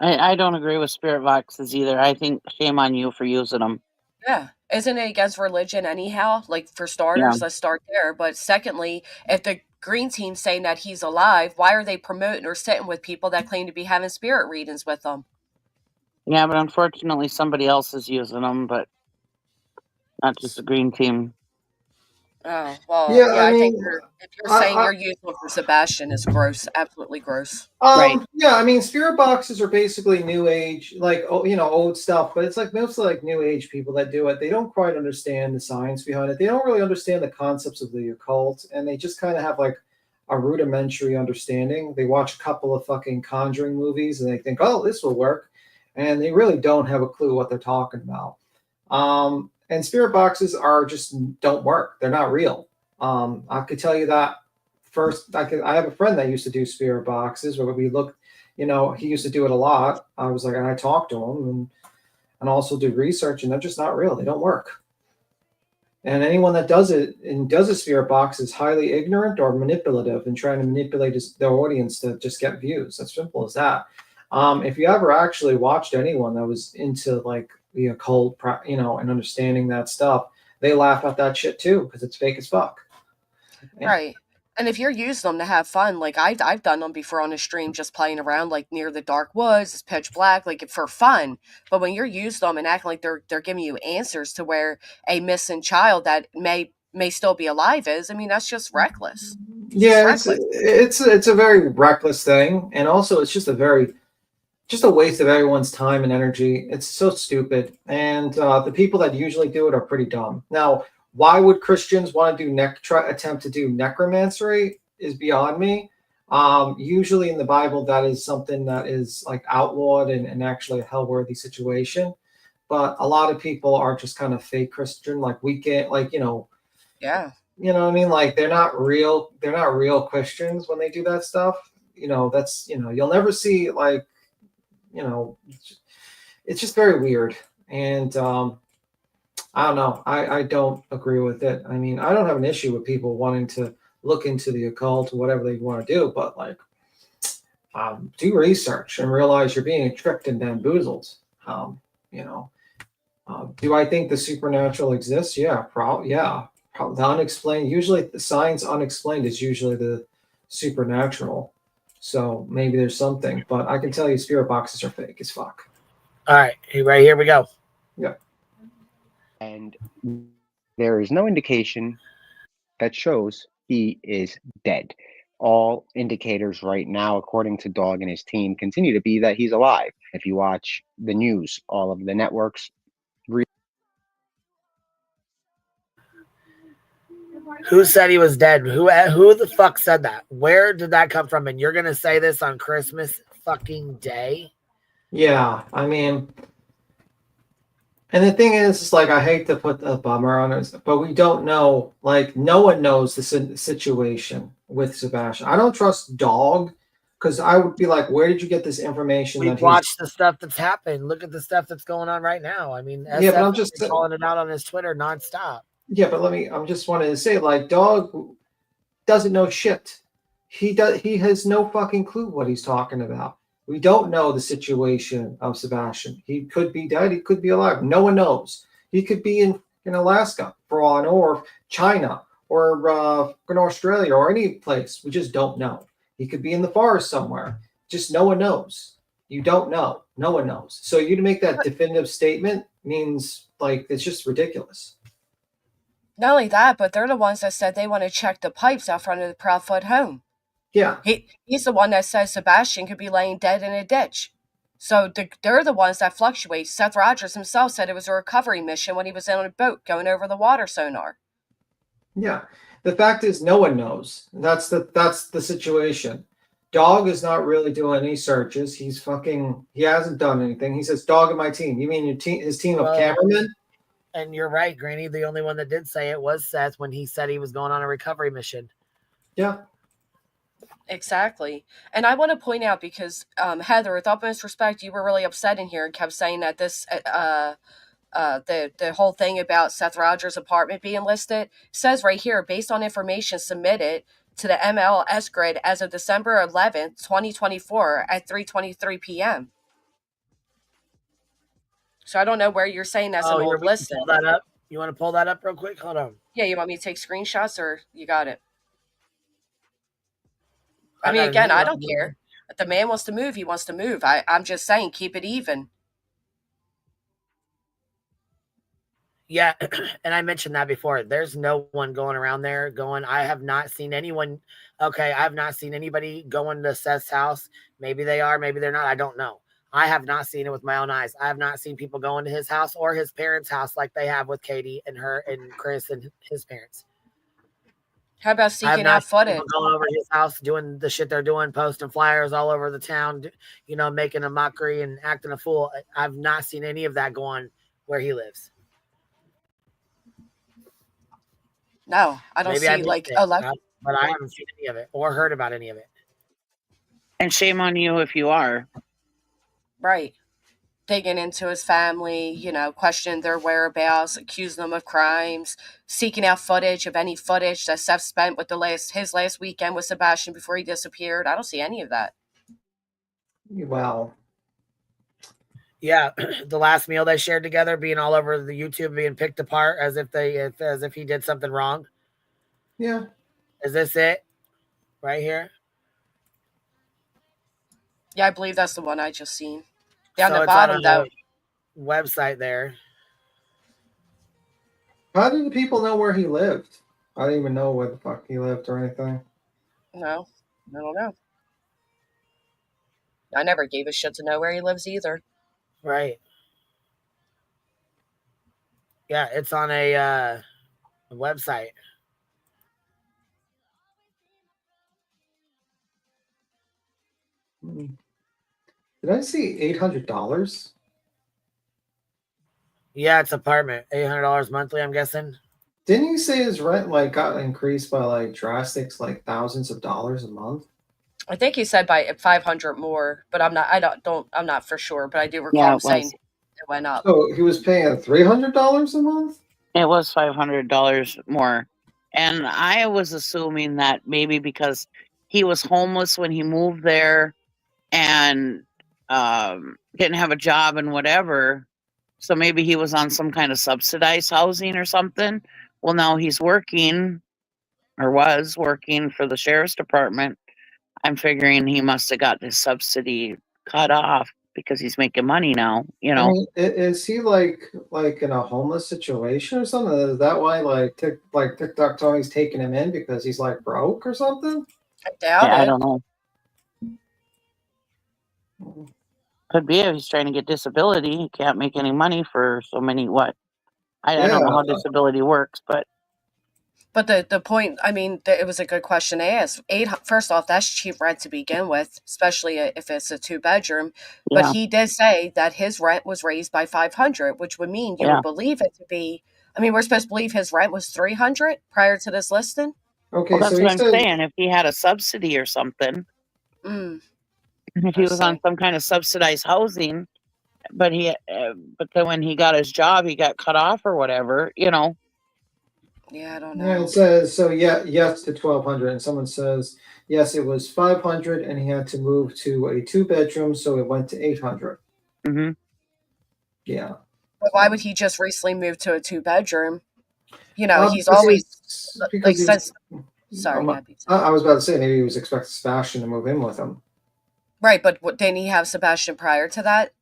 M: I don't agree with spirit boxes either. I think shame on you for using them.
R: Yeah. Isn't it against religion anyhow? Like, for starters, let's start there. But secondly, if the green team's saying that he's alive, why are they promoting or sitting with people that claim to be having spirit readings with them?
M: Yeah, but unfortunately somebody else is using them, but not just the green team.
R: Oh, well,
F: Yeah,
R: yeah,
F: I
R: I think
F: mean,
R: if you're saying you're useful for Sebastian is gross, absolutely gross.
F: Yeah, I mean, spirit boxes are basically new age, like old stuff, but it's like mostly like new age people that do it. They don't quite understand the science behind it. They don't really understand the concepts of the occult, and they just kind of have like a rudimentary understanding. They watch a couple of fucking Conjuring movies and they think, "Oh, this will work," and they really don't have a clue what they're talking about. And spirit boxes are just don't work. They're not real. I could tell you that first. I have a friend that used to do spirit boxes where we look, he used to do it a lot. I was like, and I talked to him and also did research, and they're just not real. They don't work. And anyone that does it and does a spirit box is highly ignorant or manipulative and trying to manipulate their audience to just get views. As simple as that. If you ever actually watched anyone that was into like the occult, and understanding that stuff, they laugh at that shit too because it's fake as fuck.
R: Right. And if you're using them to have fun, like I've done them before on a stream, just playing around like near the dark woods, it's pitch black, like for fun. But when you're using them and acting like they're giving you answers to where a missing child that may still be alive is, I mean, that's just reckless.
F: Yeah, it's a very reckless thing, and also it's just a waste of everyone's time and energy. It's so stupid, and the people that usually do it are pretty dumb. Now, why would Christians want to attempt to do necromancy is beyond me. Usually in the Bible, that is something that is like outlawed and actually a hell-worthy situation. But a lot of people are just kind of fake Christian, like weekend, like
R: yeah.
F: You know what I mean? Like they're not real Christians when they do that stuff. That's you'll never see like. It's just very weird. And I don't know. I don't agree with it. I mean, I don't have an issue with people wanting to look into the occult or whatever they want to do, but like, do research and realize you're being tricked and bamboozled. Do I think the supernatural exists? Yeah, the unexplained. Usually, the science unexplained is usually the supernatural. So maybe there's something, but I can tell you, spirit boxes are fake as fuck.
D: All right, right here we go.
F: Yeah.
S: And there is no indication that shows he is dead. All indicators right now, according to Dog and his team, continue to be that he's alive. If you watch the news, all of the networks.
D: Who said he was dead? Who the fuck said that? Where did that come from? And you're gonna say this on Christmas fucking Day?
F: Yeah, I mean, and the thing is like, I hate to put a bummer on us, but we don't know. Like, no one knows the situation with Sebastian. I don't trust Dog because I would be like, where did you get this information?
D: We watched the stuff that's happened. Look at the stuff that's going on right now. I mean,
F: yeah, but I'm just
D: calling it out on his Twitter nonstop.
F: Yeah, but I'm just wanting to say, like, Dog doesn't know shit. He has no fucking clue what he's talking about. We don't know the situation of Sebastian. He could be dead. He could be alive. No one knows. He could be in Alaska for all I know, or China, or in Australia, or any place. We just don't know. He could be in the forest somewhere. Just no one knows. You don't know. No one knows. So you to make that definitive statement means like it's just ridiculous.
R: Not only that, but they're the ones that said they want to check the pipes out front of the Proudfoot home.
F: Yeah.
R: He's the one that says Sebastian could be laying dead in a ditch. So they're the ones that fluctuate. Seth Rogers himself said it was a recovery mission when he was on a boat going over the water sonar.
F: Yeah. The fact is no one knows. That's the situation. Dog is not really doing any searches. He hasn't done anything. He says, Dog and my team. You mean his team of cameramen?
D: And you're right, Granny. The only one that did say it was Seth when he said he was going on a recovery mission.
F: Yeah.
R: Exactly. And I want to point out, because Heather, with utmost respect, you were really upset in here and kept saying that this the whole thing about Seth Rogers' apartment being listed says right here, based on information submitted to the MLS grid as of December 11th, 2024 at 3:23 p.m. So I don't know where you're saying that's an old list.
D: Pull that up. You want to pull that up real quick? Hold on.
R: Yeah, you want me to take screenshots, or you got it? I mean, again, I don't care. If the man wants to move, he wants to move. I'm just saying, keep it even.
D: Yeah, and I mentioned that before. There's no one going around there going, I have not seen anyone. Okay, I have not seen anybody going to Seth's house. Maybe they are, maybe they're not. I don't know. I have not seen it with my own eyes. I have not seen people going to his house or his parents' house like they have with Katie and her and Chris and his parents.
R: How about seeking out footage?
D: Going over his house, doing the shit they're doing, posting flyers all over the town, making a mockery and acting a fool. I've not seen any of that going where he lives.
R: No, I don't see like
D: but I haven't seen any of it or heard about any of it.
M: And shame on you if you are.
R: Right. Digging into his family, questioning their whereabouts, accusing them of crimes, seeking out footage of any footage that Seth spent with his last weekend with Sebastian before he disappeared. I don't see any of that.
F: Well,
D: yeah, the last meal they shared together, being all over the YouTube, being picked apart as if he did something wrong.
F: Yeah.
D: Is this it? Right here?
R: Yeah, I believe that's the one I just seen. Down the bottom, though.
D: Website there.
F: How did the people know where he lived? I didn't even know where the fuck he lived or anything.
R: No, I don't know. I never gave a shit to know where he lives either.
D: Right. Yeah, it's on a website.
F: Did I see $800?
D: Yeah, it's apartment. $800 monthly, I'm guessing.
F: Didn't you say his rent got increased by drastic, thousands of dollars a month?
R: I think he said by 500 more, but I'm not for sure, but I do recall him saying it went up.
F: So he was paying $300 a month?
M: It was $500 more. And I was assuming that maybe because he was homeless when he moved there and didn't have a job and whatever, so maybe he was on some kind of subsidized housing or something. Well, now he's working or was working for the sheriff's department. I'm figuring he must have got his subsidy cut off because he's making money now,
F: I mean, is he like in a homeless situation or something? Is that why TikTok Tony's taking him in because he's broke or something?
R: I doubt it.
M: I don't know. Could be if he's trying to get disability. He can't make any money for so many I don't know how disability works, but
R: the point, I mean, it was a good question to ask. First off, that's cheap rent to begin with, especially if it's a 2-bedroom. But he did say that his rent was raised by $500, which would mean you would believe it to be. I mean, we're supposed to believe his rent was $300 prior to this listing.
F: Okay,
M: well, that's what I'm saying. If he had a subsidy or something, if he was on some kind of subsidized housing, but then when he got his job, he got cut off or whatever,
R: Yeah, I don't know.
F: Yeah, it says yes to $1,200, and someone says yes, it was $500, and he had to move to a 2-bedroom, so it went to $800.
M: Mm-hmm.
F: Yeah.
R: But why would he just recently move to a 2-bedroom? He's always says. Sorry,
F: I was about to say maybe he was expecting Sebastian to move in with him.
R: Right, but didn't he have Sebastian prior to that?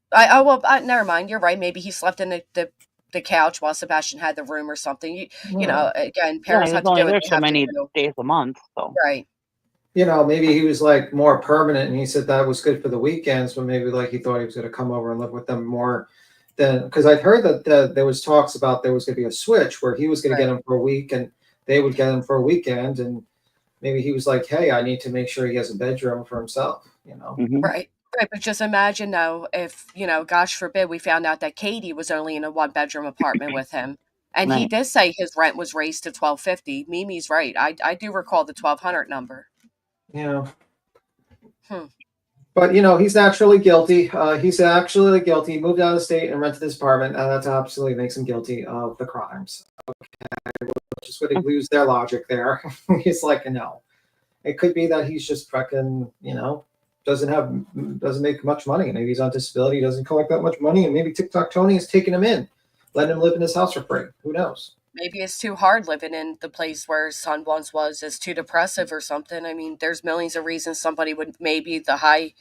R: Never mind. You're right. Maybe he slept in the couch while Sebastian had the room or something. Again, parents have to do it.
M: So many days a month. So.
R: Right.
F: Maybe he was more permanent, and he said that was good for the weekends, but maybe he thought he was going to come over and live with them more than, because I'd heard that there was talks about there was going to be a switch where he was going to get him for a week and they would get him for a weekend, and maybe he was like, hey, I need to make sure he has a bedroom for himself,
M: Mm-hmm.
R: Right, but just imagine though, if, gosh forbid, we found out that Katie was only in a 1-bedroom apartment with him. And he did say his rent was raised to $1,250. Mimi's right. I do recall the 1,200 number.
F: Yeah. But, he's naturally guilty. He's actually guilty. He moved out of the state and rented this apartment, and that absolutely makes him guilty of the crimes. Okay, we're just going to lose their logic there. He's no. It could be that he's just fucking, doesn't make much money. Maybe he's on disability, doesn't collect that much money, and maybe TikTok Tony is taking him in, letting him live in his house for free. Who knows?
R: Maybe it's too hard living in the place where his son once was. It's too depressive or something. I mean, there's millions of reasons somebody would, maybe the high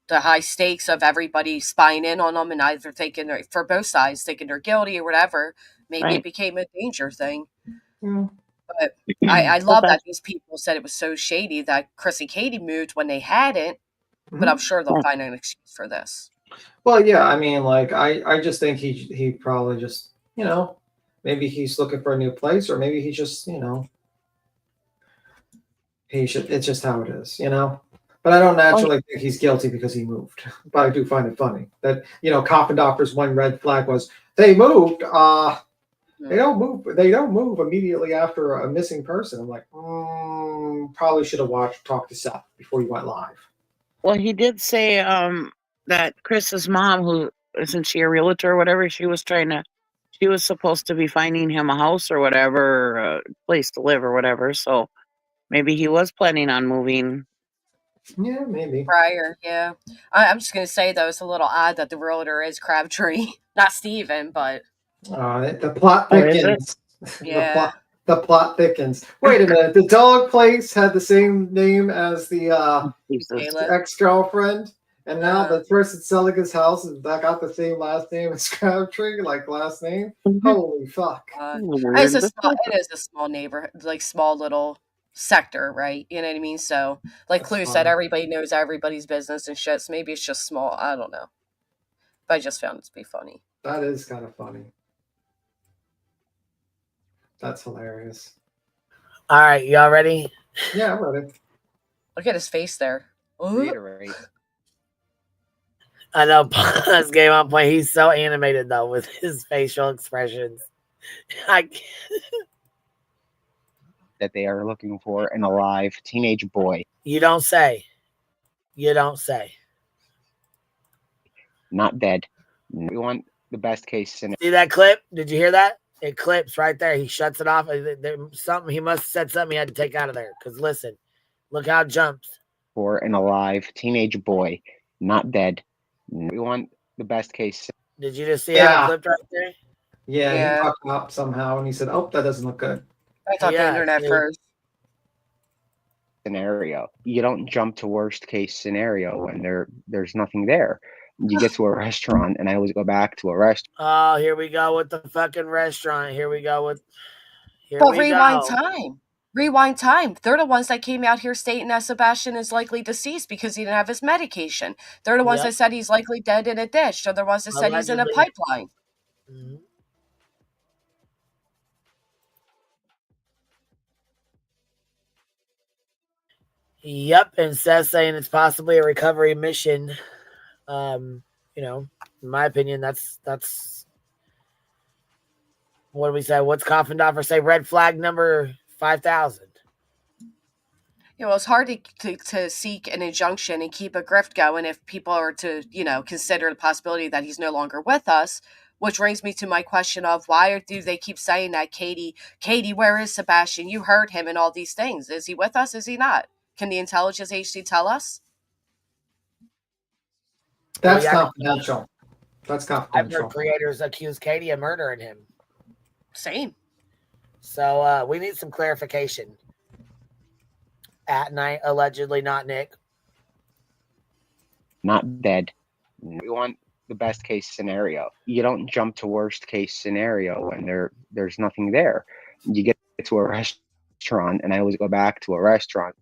R: the high stakes of everybody spying in on them and either thinking for both sides thinking they're guilty or whatever. Maybe it became a danger thing. But I love that these people said it was so shady that Chris and Katie moved when they hadn't. But I'm sure they'll find an excuse for this.
F: Well, yeah, I mean, like, I just think he probably just, you know, maybe he's looking for a new place, or maybe he just, you know, it's just how it is, you know. But I don't naturally think he's guilty because he moved. But I do find it funny that, you know, Coffin Doctor's one red flag was they moved. They don't move immediately after a missing person. I'm like, probably should have talked to Seth before you went live.
M: Well, he did say that Chris's mom, who isn't she a realtor or whatever, she was supposed to be finding him a house or whatever, or a place to live or whatever. So maybe he was planning on moving.
F: Yeah, maybe.
R: Prior, yeah. I'm just going to say, though, it's a little odd that the realtor is Crabtree. Not Steven, but...
F: the plot thickens.
R: Yeah.
F: The plot thickens. Wait a minute. The dog place had the same name as the ex-girlfriend, and now the person selling his house got the same last name as Crabtree, like last name. Holy fuck!
R: It is a small neighborhood, like small little sector, right? You know what I mean? So, like Clue said, everybody knows everybody's business and shit. So maybe it's just small. I don't know. But I just found it to be funny.
F: That is kind of funny. That's hilarious.
D: All right, y'all ready?
F: Yeah, I'm ready.
R: Look at his face there.
S: Reiterate.
D: I know Paul's game on point. He's so animated though with his facial expressions.
S: That they are looking for an alive teenage boy.
D: You don't say. You don't say.
S: Not dead. We want the best case scenario.
D: See that clip? Did you hear that? It clips right there. He shuts it off. Something he must have said something he had to take out of there. Because listen, look how it jumps.
S: For an alive teenage boy, not dead. We want the best case.
D: Did you just see how it clipped right there?
F: Yeah, he fucked up somehow, and he said, "Oh, that doesn't look good."
R: I thought the internet first.
S: Scenario. You don't jump to worst case scenario when there's nothing there. You get to a restaurant, and I always go back to a restaurant.
D: Oh, here we go with the fucking restaurant. Here we go with.
R: Rewind time. Rewind time. They're the ones that came out here stating that Sebastian is likely deceased because he didn't have his medication. They're the ones that said he's likely dead in a ditch. They're the ones that said he's in a pipeline.
D: Mm-hmm. Yep, and Seth saying it's possibly a recovery mission. You know, in my opinion, that's what do we say? What's Coffindorfer say? Red flag number 5,000.
R: You know, it's hard to seek an injunction and keep a grift going if people are to, you know, consider the possibility that he's no longer with us. Which brings me to my question of why do they keep saying that Katie, where is Sebastian? You heard him and all these things. Is he with us? Is he not? Can the intelligence agency tell us?
F: That's confidential. That's confidential.
D: I've heard creators accuse Katie of murdering him.
R: Same.
D: So we need some clarification. At night, allegedly, not Nick.
S: Not dead. We want the best case scenario. You don't jump to worst case scenario when there's nothing there. You get to a restaurant, and I always go back to a restaurant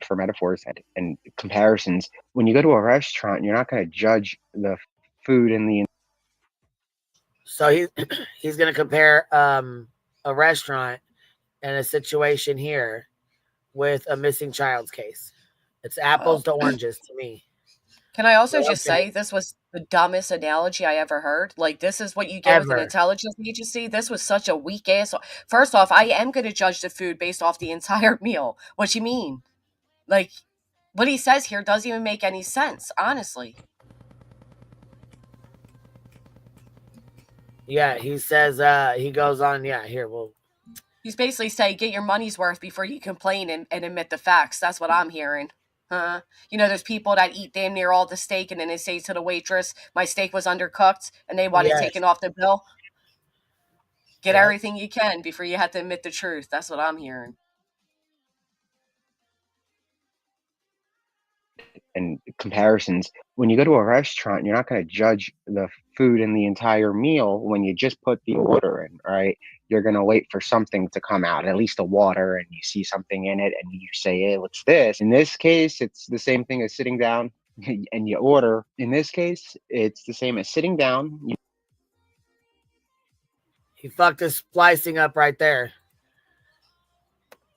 S: for metaphors and comparisons. When you go to a restaurant, you're not going to judge the food and the.
D: So he's going to compare a restaurant and a situation here with a missing child's case. It's apples to oranges to me.
R: Can I also just say this was the dumbest analogy I ever heard? Like, this is what you get with an intelligence agency? This was such a weak ass. First off, I am going to judge the food based off the entire meal. What you mean? Like, what he says here doesn't even make any sense, honestly.
D: Yeah, he says, he goes on,
R: He's basically saying, get your money's worth before you complain and admit the facts. That's what I'm hearing. You know, there's people that eat damn near all the steak and then they say to the waitress, my steak was undercooked, and they want it taken off the bill. Get everything you can before you have to admit the truth. That's what I'm hearing.
S: and comparisons. When you go to a restaurant, you're not going to judge the food and the entire meal when you just put the order in, right? You're going to wait for something to come out, at least a water, and you see something in it and you say, hey, what's this? In this case, it's the same thing as sitting down and you order. In this case, it's the same as sitting down.
D: He fucked his splicing up right there.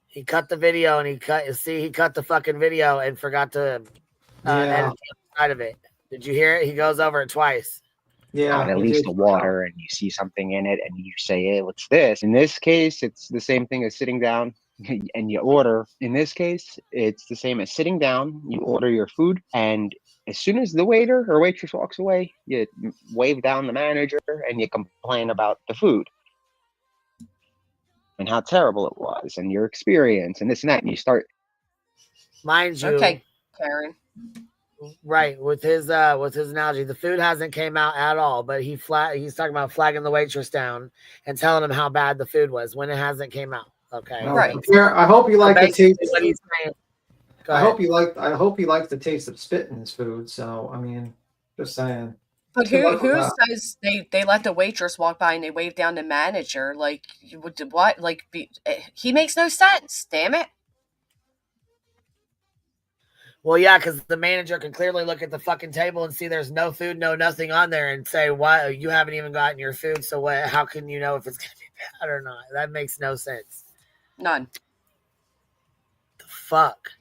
D: He cut the video and he cut the fucking video and forgot to edit the other side of it. Did you hear it? He goes over it twice.
S: Out at least the water and you see something in it and you say, hey, what's this? In this case, it's the same thing as sitting down and you order. In this case, it's the same as sitting down. You order your food, and as soon as the waiter or waitress walks away, you wave down the manager and you complain about the food and how terrible it was and your experience and this and that. And you start.
D: Mind you.
R: Okay, Karen.
D: Right, with his analogy, the food hasn't came out at all, but he's talking about flagging the waitress down and telling him how bad the food was when it hasn't came out. Okay,
F: right. I hope you like the taste.
D: What he's saying.
F: I hope you like the taste of spit in his food. So I mean, just saying.
R: But who says they let the waitress walk by and they wave down the manager? Like what? Like he makes no sense. Damn it.
D: Well, yeah, because the manager can clearly look at the fucking table and see there's no food, no nothing on there, and say, "Why you haven't even gotten your food? So what? How can you know if it's gonna be bad or not?" That makes no sense.
R: None.
D: The fuck.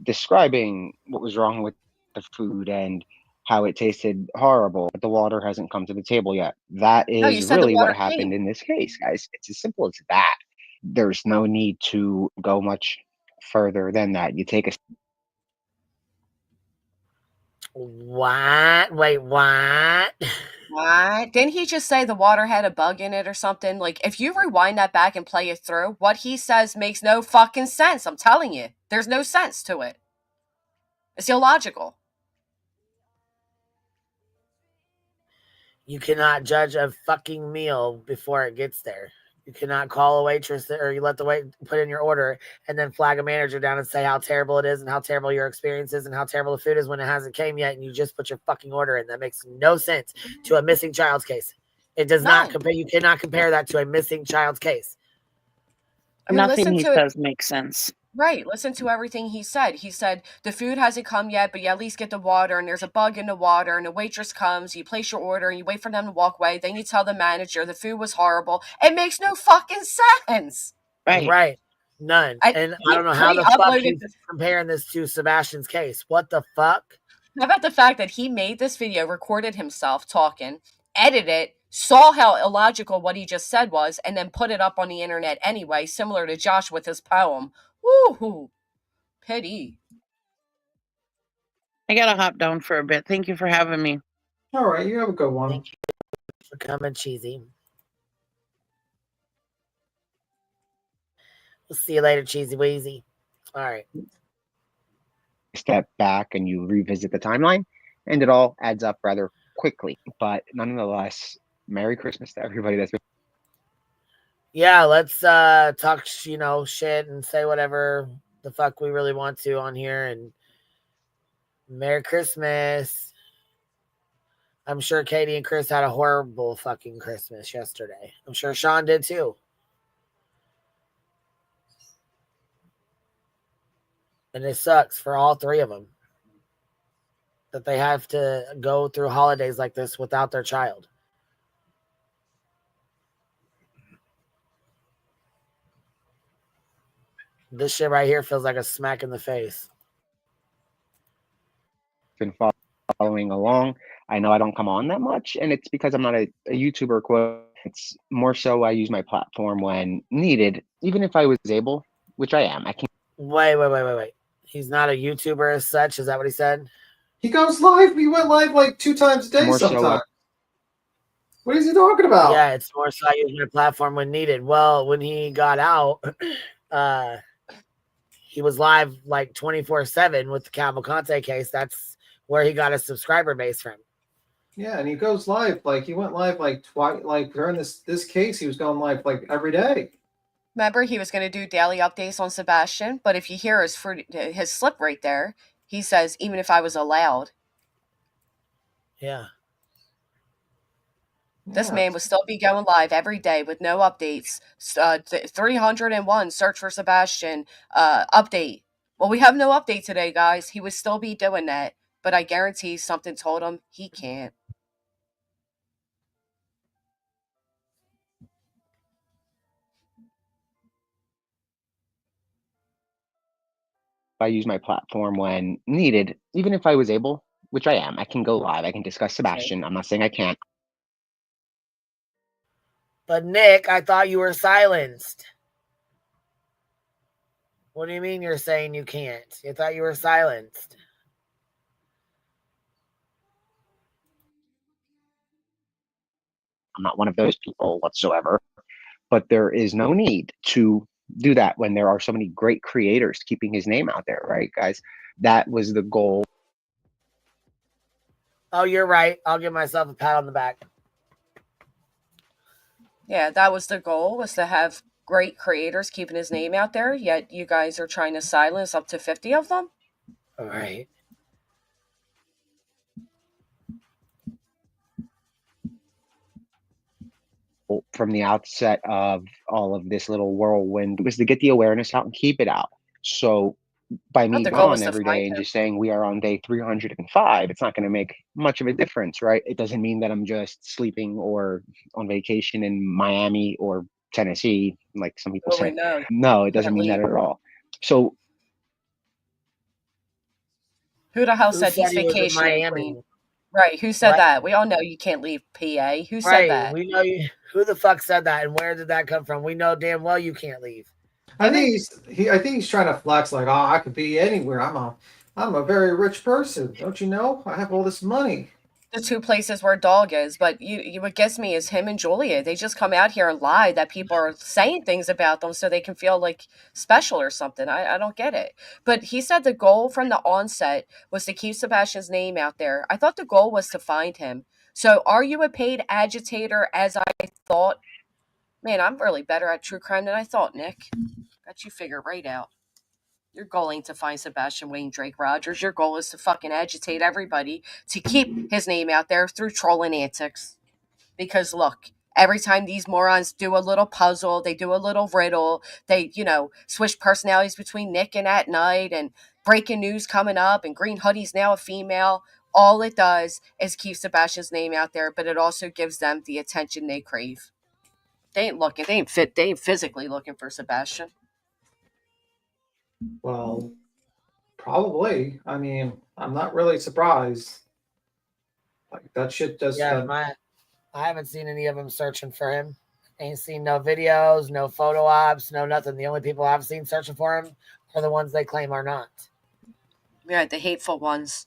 S: Describing what was wrong with the food and how it tasted horrible, but the water hasn't come to the table yet. That is really what happened in this case, guys. It's as simple as that. There's no need to go much further than that. You take a.
D: What? Wait, what?
R: What? Didn't he just say the water had a bug in it or something? Like, if you rewind that back and play it through, what he says makes no fucking sense. I'm telling you. There's no sense to it. It's illogical.
D: You cannot judge a fucking meal before it gets there. You cannot call a waitress or you let the wait put in your order and then flag a manager down and say how terrible it is and how terrible your experience is and how terrible the food is when it hasn't came yet and you just put your fucking order in. That makes no sense to a missing child's case. It does not compare. You cannot compare that to a missing child's case.
M: I mean, nothing he says makes sense.
R: Right. Listen to everything he said. He said, the food hasn't come yet, but you at least get the water, and there's a bug in the water, and the waitress comes, you place your order, and you wait for them to walk away. Then you tell the manager the food was horrible. It makes no fucking sense.
D: Right. None. I don't know how the fuck he's comparing this to Sebastian's case. What the fuck?
R: How about the fact that he made this video, recorded himself talking, edited it, saw how illogical what he just said was, and then put it up on the internet anyway, similar to Josh with his poem. Woohoo! Pity.
M: I gotta hop down for a bit. Thank you for having me.
F: All right, you have a good one.
D: Thank you for coming, Cheesy. We'll see you later, Cheesy Weezy. All right.
S: Step back and you revisit the timeline, and it all adds up rather quickly. But nonetheless, Merry Christmas to everybody that's been.
D: Yeah, let's talk, shit and say whatever the fuck we really want to on here. And Merry Christmas. I'm sure Katie and Chris had a horrible fucking Christmas yesterday. I'm sure Sean did too. And it sucks for all three of them that they have to go through holidays like this without their child. This shit right here feels like a smack in the face.
S: Been following along. I know I don't come on that much, and it's because I'm not a YouTuber. Quote. It's more so I use my platform when needed, even if I was able, which I am. I can't.
D: Wait. He's not a YouTuber as such. Is that what he said?
F: He goes live. He went live like 2 times a day
S: more
F: sometimes. What is he talking about?
D: Yeah, it's more so I use my platform when needed. Well, when he got out, he was live like 24/7 with the Cavalcante case. That's where he got his subscriber base from.
F: Yeah, and he goes live like he went live like twice. Like during this case, he was going live like every day.
R: Remember, he was going to do daily updates on Sebastian, but if you hear his slip right there, He says, even if I was allowed.
D: Yeah.
R: This man would still be going live every day with no updates. 301 search for Sebastian update. Well, we have no update today, guys. He would still be doing that, but I guarantee something told him he can't.
S: I use my platform when needed, even if I was able, which I am. I can go live. I can discuss Sebastian. I'm not saying I can't.
D: But Nick, I thought you were silenced. What do you mean you're saying you can't? I thought you were silenced.
S: I'm not one of those people whatsoever, but there is no need to do that when there are so many great creators keeping his name out there, right, guys? That was the goal.
D: Oh, you're right. I'll give myself a pat on the back.
R: Yeah, that was the goal, was to have great creators keeping his name out there, yet you guys are trying to silence up to 50 of them?
D: All right.
S: From the outset of all of this little whirlwind was to get the awareness out and keep it out. So by me on every day and just saying we are on day 305, it's not going to make much of a difference, right? It doesn't mean that I'm just sleeping or on vacation in Miami or Tennessee, like some people say. No, it doesn't mean that at all. So
R: who the hell said he's vacationing? Queen? Right, who said that? We all know you can't leave PA. Who said that?
D: We know you. Who the fuck said that, and where did that come from? We know damn well you can't leave.
F: I think he's trying to flex like, oh, I could be anywhere. I'm a very rich person. Don't you know? I have all this money.
R: The two places where dog is, but you what gets me is him and Julia. They just come out here and lie that people are saying things about them so they can feel like special or something. I don't get it. But he said the goal from the onset was to keep Sebastian's name out there. I thought the goal was to find him. So are you a paid agitator as I thought? Man, I'm really better at true crime than I thought, Nick. Got you figured right out. Your goal ain't to find Sebastian Wayne Drake Rogers. Your goal is to fucking agitate everybody to keep his name out there through trolling antics. Because look, every time these morons do a little puzzle, they do a little riddle, they, switch personalities between Nick and At Night and breaking news coming up and Green Hoodie's now a female. All it does is keep Sebastian's name out there, but it also gives them the attention they crave. They ain't physically looking for Sebastian.
F: Well, probably. I mean, I'm not really surprised. Like that shit just.
D: Yeah, I haven't seen any of them searching for him. Ain't seen no videos, no photo ops, no nothing. The only people I've seen searching for him are the ones they claim are not.
R: Yeah, the hateful ones.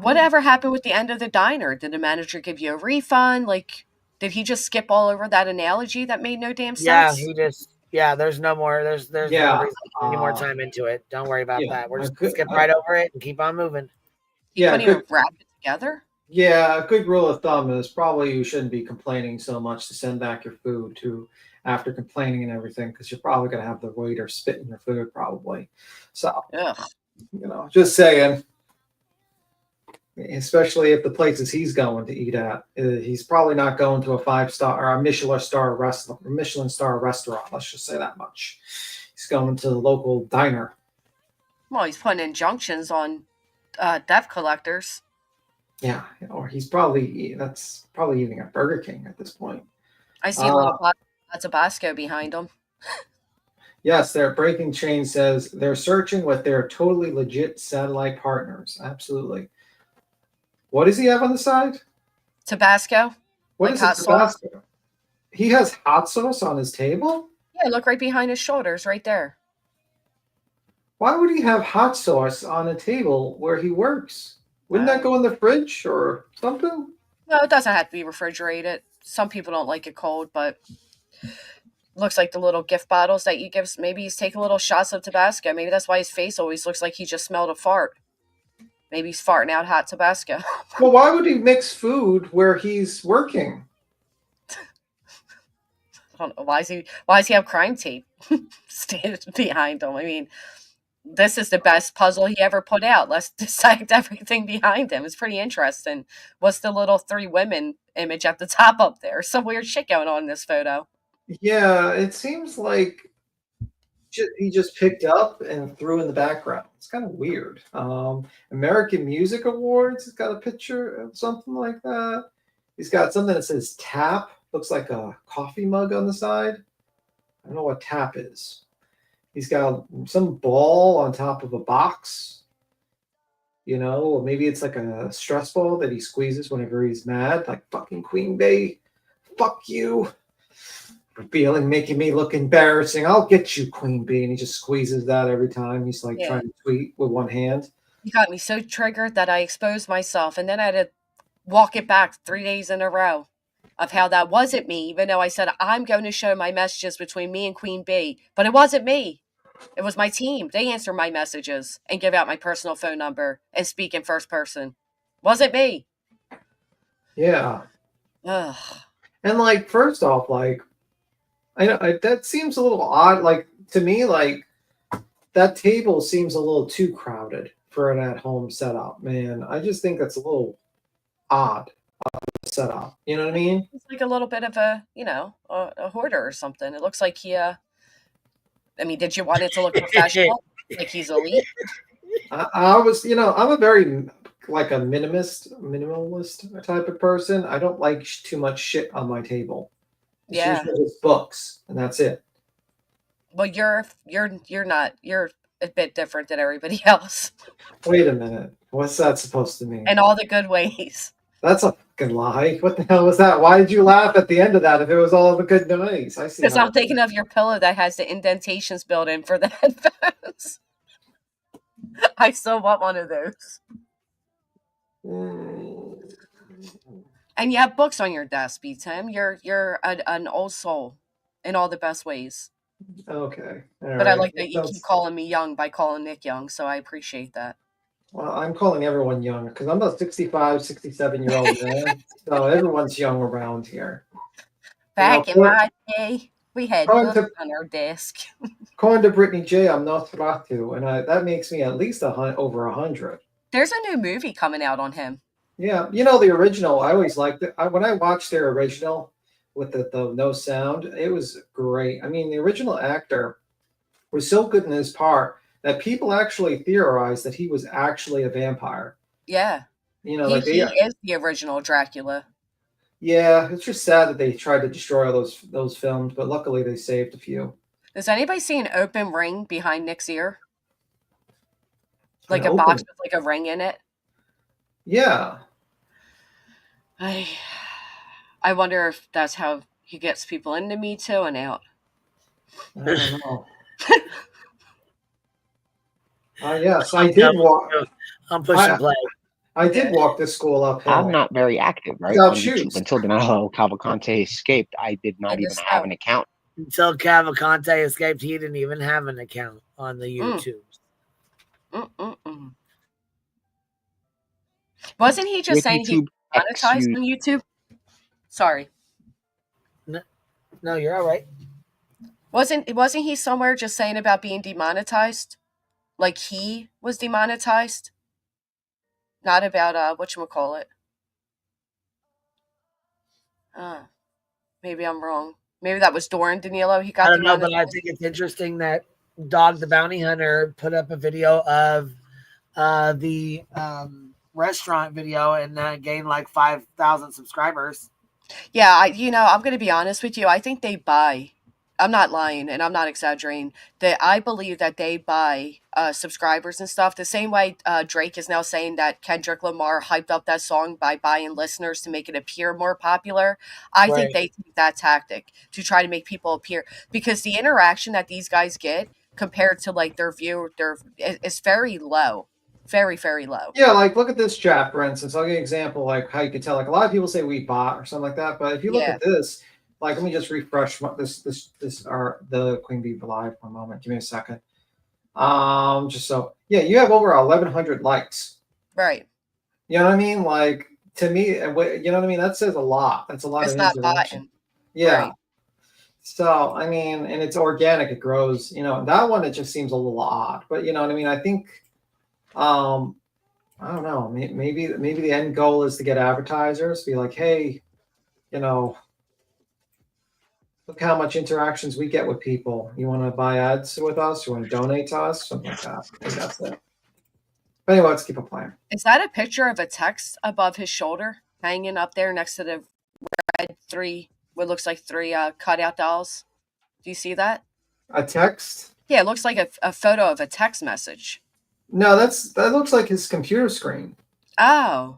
R: Whatever happened with the end of the diner? Did the manager give you a refund? Like, did he just skip all over that analogy that made no damn sense?
D: There's no more. There's no reason to any more time into it. Don't worry about that. We're just gonna skip right over it and keep on moving.
R: You couldn't even wrap it together?
F: Yeah, a good rule of thumb is probably you shouldn't be complaining so much to send back your food after complaining and everything, because you're probably gonna have the waiter spit in your food probably. So just saying. Especially if the places he's going to eat at, he's probably not going to a 5-star or a Michelin star restaurant. Let's just say that much. He's going to the local diner.
R: Well, he's putting injunctions on debt collectors.
F: Yeah, or that's probably eating at Burger King at this point.
R: I see little Tabasco behind him.
F: Yes, their breaking chain says they're searching with their totally legit satellite partners. Absolutely. What does he have on the side?
R: Tabasco.
F: What is hot Tabasco? Sauce? He has hot sauce on his table?
R: Yeah, look right behind his shoulders, right there.
F: Why would he have hot sauce on a table where he works? Wouldn't that go in the fridge or something?
R: No, it doesn't have to be refrigerated. Some people don't like it cold, but looks like the little gift bottles that you give. Maybe he's taking little shots of Tabasco. Maybe that's why his face always looks like he just smelled a fart. Maybe he's farting out hot Tabasco.
F: Well, why would he mix food where he's working?
R: I don't know. Why does he have crime tape standing behind him? I mean, this is the best puzzle he ever put out. Let's dissect everything behind him. It's pretty interesting. What's the little 3 women image at the top up there? Some weird shit going on in this photo.
F: Yeah, it seems like he just picked up and threw in the background. It's kind of weird. American Music Awards, he's got a picture of something like that. He's got something that says tap. Looks like a coffee mug on the side. I don't know what tap is. He's got some ball on top of a box. You know, or maybe it's like a stress ball that he squeezes whenever he's mad. Like, fucking Queen Bey. Fuck you. Revealing, making me look embarrassing. I'll get you, Queen Bee. And he just squeezes that every time. He's like trying to tweet with one hand.
R: He got me so triggered that I exposed myself, and then I had to walk it back 3 days in a row of how that wasn't me, even though I said I'm going to show my messages between me and Queen Bee. But it wasn't me. It was my team. They answer my messages and give out my personal phone number and speak in first person. Wasn't me.
F: Yeah.
R: Ugh.
F: And like, first off, like, I know that seems a little odd. Like, to me, like, that table seems a little too crowded for an at-home setup, man. I just think that's a little odd setup. You know what I mean?
R: It's like a little bit of a, you know, a hoarder or something. It looks like he, I mean, did you want it to look professional? Like he's elite?
F: I was, you know, I'm a very, like, a minimalist type of person. I don't like too much shit on my table. It's usually just books, and that's it.
R: Well, you're not. You're a bit different than everybody else.
F: Wait a minute. What's that supposed to mean?
R: In all the good ways.
F: That's a fucking lie. What the hell was that? Why did you laugh at the end of that if it was all the good ways? I see.
R: Because I'm thinking of your pillow that has the indentations built in for the headphones. I still want one of those. And you have books on your desk, B. Tim. You're an old soul in all the best ways.
F: Okay.
R: But I like that you keep calling me young by calling Nick young, so I appreciate that.
F: Well, I'm calling everyone young because I'm a 65, 67-year-old man. So everyone's young around here.
R: Back in my day, we had books on our desk.
F: According to Brittany J, I'm Nosferatu, and that makes me at least over 100.
R: There's a new movie coming out on him.
F: Yeah, you know, the original, I always liked it. When I watched their original with the no sound, it was great. I mean, the original actor was so good in his part that people actually theorized that he was actually a vampire.
R: Yeah.
F: You know,
R: he is the original Dracula.
F: Yeah, it's just sad that they tried to destroy all those films, but luckily they saved a few.
R: Does anybody see an open ring behind Nick's ear? Like a box with like a ring in it?
F: Yeah.
R: I wonder if that's how he gets people into Me Too and out.
F: I don't know. Yes, I did walk.
D: I'm pushing play.
F: I did walk this school uphill.
S: I'm not very active, right?
F: Without
S: On
F: shoes.
S: YouTube. Until Danilo Cavalcante escaped, I did not even have an account.
D: Until Cavalcante escaped, he didn't even have an account on the YouTube.
R: Wasn't he just saying he monetized on YouTube? Sorry.
D: No, you're all right.
R: Wasn't he somewhere just saying about being demonetized? Like he was demonetized? Not about whatchamacallit. Maybe I'm wrong. Maybe that was Doran Danilo. He got
D: I don't know, but I think it's interesting that Dog the Bounty Hunter put up a video of the restaurant video and gained like 5,000 subscribers.
R: Yeah, I'm going to be honest with you. I think they buy. I'm not lying and I'm not exaggerating. I believe that they buy subscribers and stuff. The same way Drake is now saying that Kendrick Lamar hyped up that song by buying listeners to make it appear more popular. I think they take that tactic to try to make people appear, because the interaction that these guys get compared to like their view, is very low. Very, very low.
F: Yeah, like look at this chat, for instance. I'll give you an example, like how you can tell. Like a lot of people say we bought or something like that, but if you look at this, like let me just refresh the Queen Bee Live for a moment. Give me a second. Just so you have over 1,100 likes.
R: Right.
F: You know what I mean? Like to me, you know what I mean? That says a lot. That's a lot of interaction. Yeah. Right. So, I mean, and it's organic, it grows, that one, it just seems a little odd, but you know what I mean? I think, I don't know, maybe the end goal is to get advertisers, be like, hey, look how much interactions we get with people. You want to buy ads with us? You want to donate to us? Something like that. Maybe that's it. But anyway, let's keep it playing.
R: Is that a picture of a text above his shoulder, hanging up there next to the red what looks like three cutout dolls? Do you see that?
F: A text?
R: Yeah, it looks like a photo of a text message.
F: No, that looks like his computer screen.
R: Oh.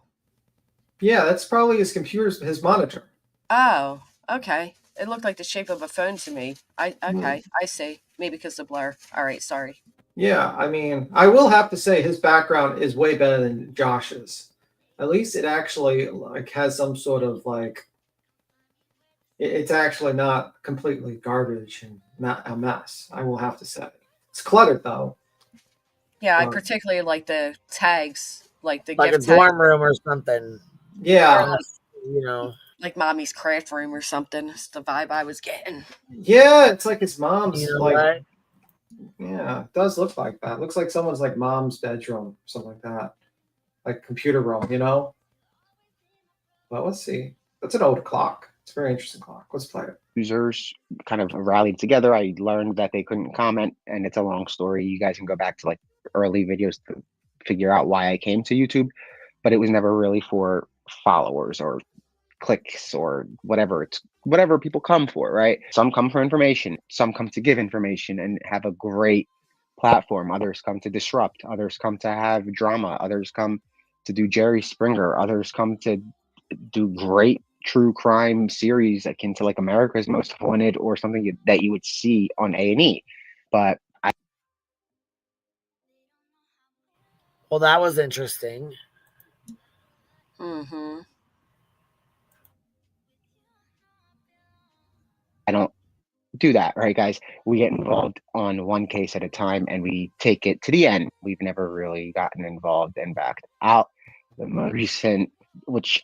F: Yeah, that's probably his monitor.
R: Oh, okay. It looked like the shape of a phone to me. I see. Maybe because of the blur. All right, sorry.
F: Yeah, I mean, I will have to say his background is way better than Josh's. At least it actually has some sort of it's actually not completely garbage and not a mess. I will have to say it's cluttered though.
R: Yeah, I particularly like the tags, like the
D: like
R: gift
D: a dorm room or something.
F: Yeah,
R: like mommy's craft room or something. It's the vibe I was getting.
F: Yeah, it's like his mom's
D: right?
F: Yeah, it does look like that. It looks like someone's mom's bedroom, something like that, like computer room, But let's see. That's an old clock. It's a very interesting clock. Let's play it.
S: Users kind of rallied together. I learned that they couldn't comment, and it's a long story. You guys can go back to early videos to figure out why I came to YouTube, but it was never really for followers or clicks or whatever people come for, right? Some come for information, some come to give information and have a great platform. Others come to disrupt, others come to have drama, others come to do Jerry Springer, others come to do great true crime series akin to America's Most Wanted or something that you would see on A&E. But
D: well, that was interesting.
R: Mm-hmm.
S: I don't do that, right, guys? We get involved on one case at a time and we take it to the end. We've never really gotten involved and backed out. The most recent, which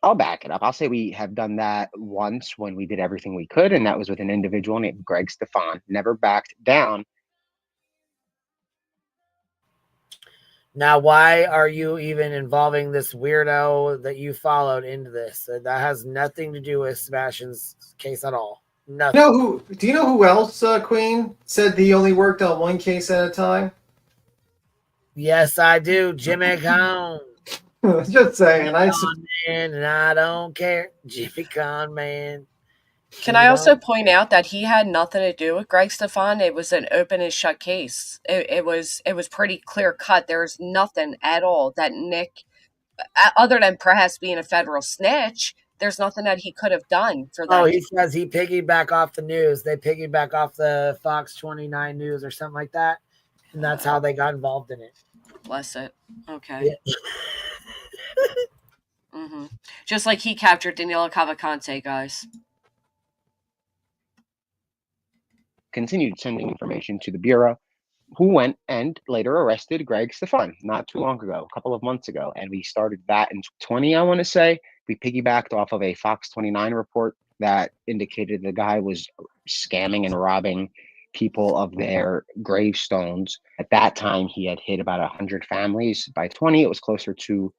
S: I'll back it up. I'll say we have done that once when we did everything we could, and that was with an individual named Greg Stefan. Never backed down.
D: Now, why are you even involving this weirdo that you followed into this? That has nothing to do with Sebastian's case at all. Nothing.
F: Do you know who else, Queen, said he only worked on one case at a time?
D: Yes, I do. Jimmy Con.
F: Just saying.
D: Man, and I don't care. Jimmy Con, man.
R: Can I also point out that he had nothing to do with Greg Stefan? It was an open and shut case. It was pretty clear cut. There's nothing at all that Nik, other than perhaps being a federal snitch, there's nothing that he could have done for that.
D: Oh, he says he piggyback off the news. They piggyback off the Fox 29 news or something like that. And that's how they got involved in it.
R: Bless it. Okay. Yeah. Mm-hmm. Just like he captured Danilo Cavalcante, guys.
S: Continued sending information to the Bureau, who went and later arrested Greg Stefan not too long ago, a couple of months ago. And we started that in 2020, I want to say. We piggybacked off of a Fox 29 report that indicated the guy was scamming and robbing people of their gravestones. At that time, he had hit about 100 families. By 20, it was closer to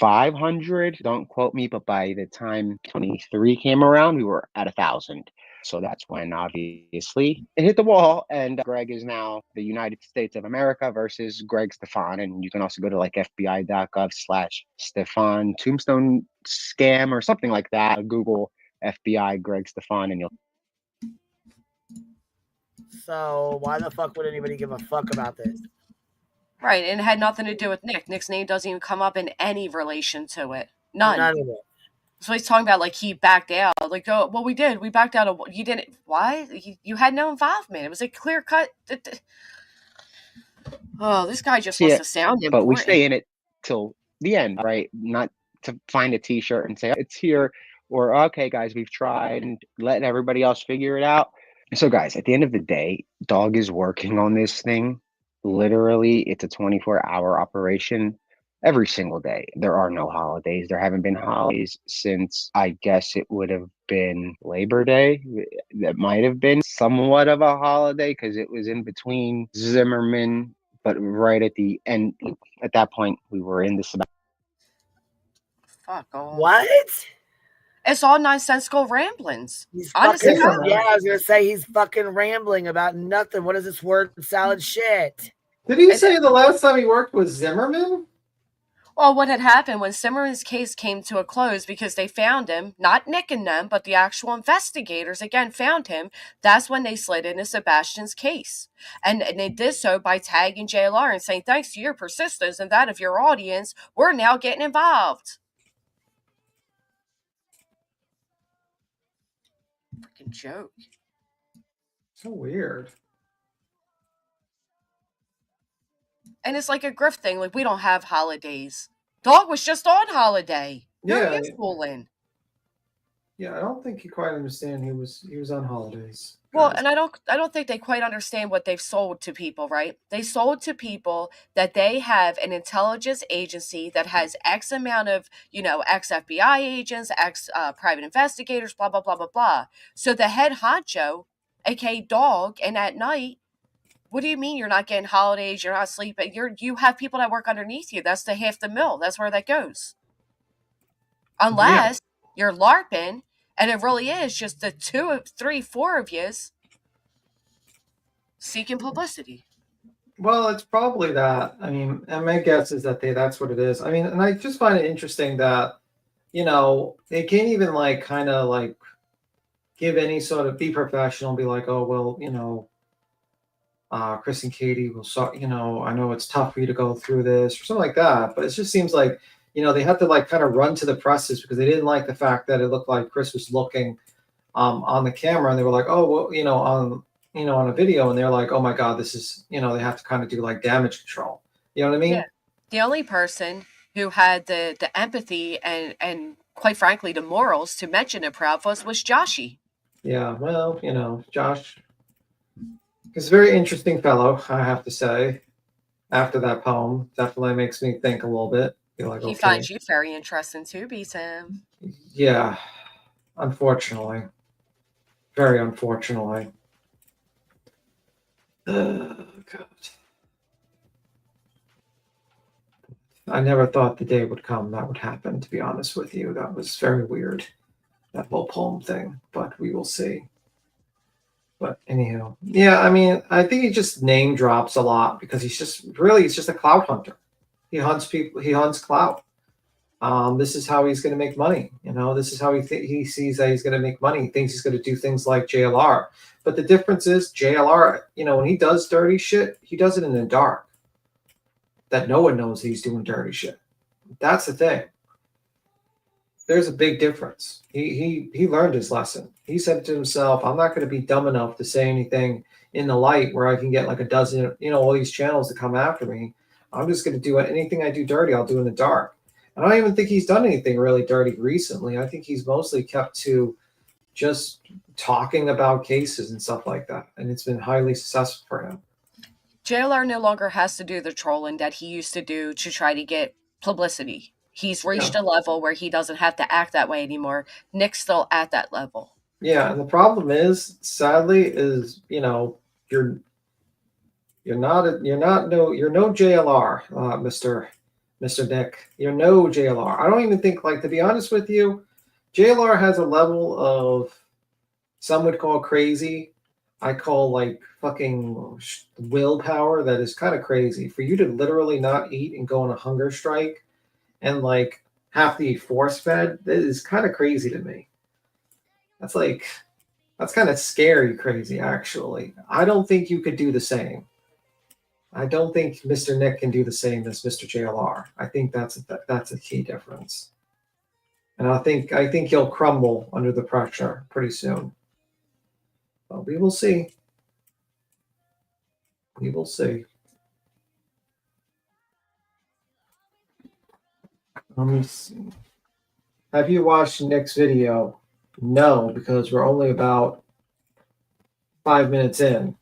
S: 500. Don't quote me, but by the time 23 came around, we were at 1,000. So that's when obviously it hit the wall, and Greg is now the United States of America versus Greg Stefan. And you can also go to FBI.gov/Stefan tombstone scam or something like that. Google FBI Greg Stefan and you'll.
D: So why the fuck would anybody give a fuck about this?
R: Right, and it had nothing to do with Nik. Nik's name doesn't even come up in any relation to it. None of it. So he's talking about he backed out. Oh, well, we did. We backed out. You didn't. Why? You had no involvement. It was a clear cut. Oh, this guy just wants to sound important.
S: But we stay in it till the end, right? Not to find a T-shirt and say it's here, or okay, guys, we've tried, and let everybody else figure it out. So, guys, at the end of the day, Dog is working on this thing. Literally, it's a 24-hour operation. every single day. There are no holidays. There haven't been holidays since, I guess it would have been Labor Day. That might have been somewhat of a holiday because it was in between Zimmerman, but right at the end, at that point, we were in the
R: Fuck off.
D: What?
R: It's all nonsensical ramblings.
D: He's
R: Honestly,
D: fucking, yeah, I was gonna say he's fucking rambling about nothing. What is this word salad shit?
F: Did he say the last time he worked with Zimmerman?
R: Well, what had happened when Zimmerman's case came to a close because they found him, not Nick and them, but the actual investigators again found him, that's when they slid into Sebastian's case. And they did so by tagging JLR and saying, thanks to your persistence and that of your audience, we're now getting involved. Freaking joke.
F: So weird.
R: And it's like a grift thing. Like, we don't have holidays. Dog was just on holiday.
F: Yeah.
R: You're fooling.
F: Yeah, I don't think you quite understand. He was on holidays.
R: Well, and I don't think they quite understand what they've sold to people, right? They sold to people that they have an intelligence agency that has X amount of, ex FBI agents, ex private investigators, blah, blah, blah, blah, blah. So the head honcho, aka dog, and at night, what do you mean you're not getting holidays? You're not sleeping. You have people that work underneath you. That's the half the mill. That's where that goes. Unless you're LARPing, and it really is just the 2, 3, 4 of yous seeking publicity.
F: Well, it's probably that. I mean, and my guess is that that's what it is. I mean, and I just find it interesting that, they can't even kind of give any sort of be professional and be like, oh, well, Chris and Katie will, I know it's tough for you to go through this or something like that. But it just seems like, they had to kind of run to the presses because they didn't like the fact that it looked like Chris was looking on the camera, and they were like, oh, well, on a video, and they're like, oh my God, this is, they have to kind of do damage control. You know what I mean?
R: Yeah. The only person who had the empathy and quite frankly, the morals to mention it proud was Joshy.
F: Yeah. Well, Josh is a very interesting fellow, I have to say. After that poem, definitely makes me think a little bit.
R: He finds you very interesting too, B-Sam.
F: Yeah, unfortunately. Very unfortunately. Oh, God. I never thought the day would come that would happen, to be honest with you. That was very weird, that whole poem thing, but we will see. But anyhow, yeah, I mean, I think he just name drops a lot because he's just a clout hunter. He hunts people. He hunts clout. This is how he's going to make money. This is how he sees that he's going to make money. He thinks he's going to do things like JLR. But the difference is JLR, when he does dirty shit, he does it in the dark. That no one knows he's doing dirty shit. That's the thing. There's a big difference. He learned his lesson. He said to himself, I'm not going to be dumb enough to say anything in the light where I can get a dozen, all these channels to come after me. I'm just going to do anything I do dirty, I'll do in the dark. I don't even think he's done anything really dirty recently. I think he's mostly kept to just talking about cases and stuff like that. And it's been highly successful for him.
R: JLR no longer has to do the trolling that he used to do to try to get publicity. He's reached a level where he doesn't have to act that way anymore. Nick's still at that level.
F: Yeah, and the problem is, sadly, is you're no JLR, Mr. Nick. You're no JLR. I don't even think, to be honest with you, JLR has a level of, some would call crazy. I call fucking willpower that is kind of crazy. For you to literally not eat and go on a hunger strike and have to be force fed, that is kind of crazy to me. That's kind of scary crazy, actually. I don't think you could do the same. I don't think Mr. Nick can do the same as Mr. JLR. I think that's a key difference. And I think he'll crumble under the pressure pretty soon. But we will see. We will see. Let me see. Have you watched Nick's video? No, because we're only about 5 minutes in.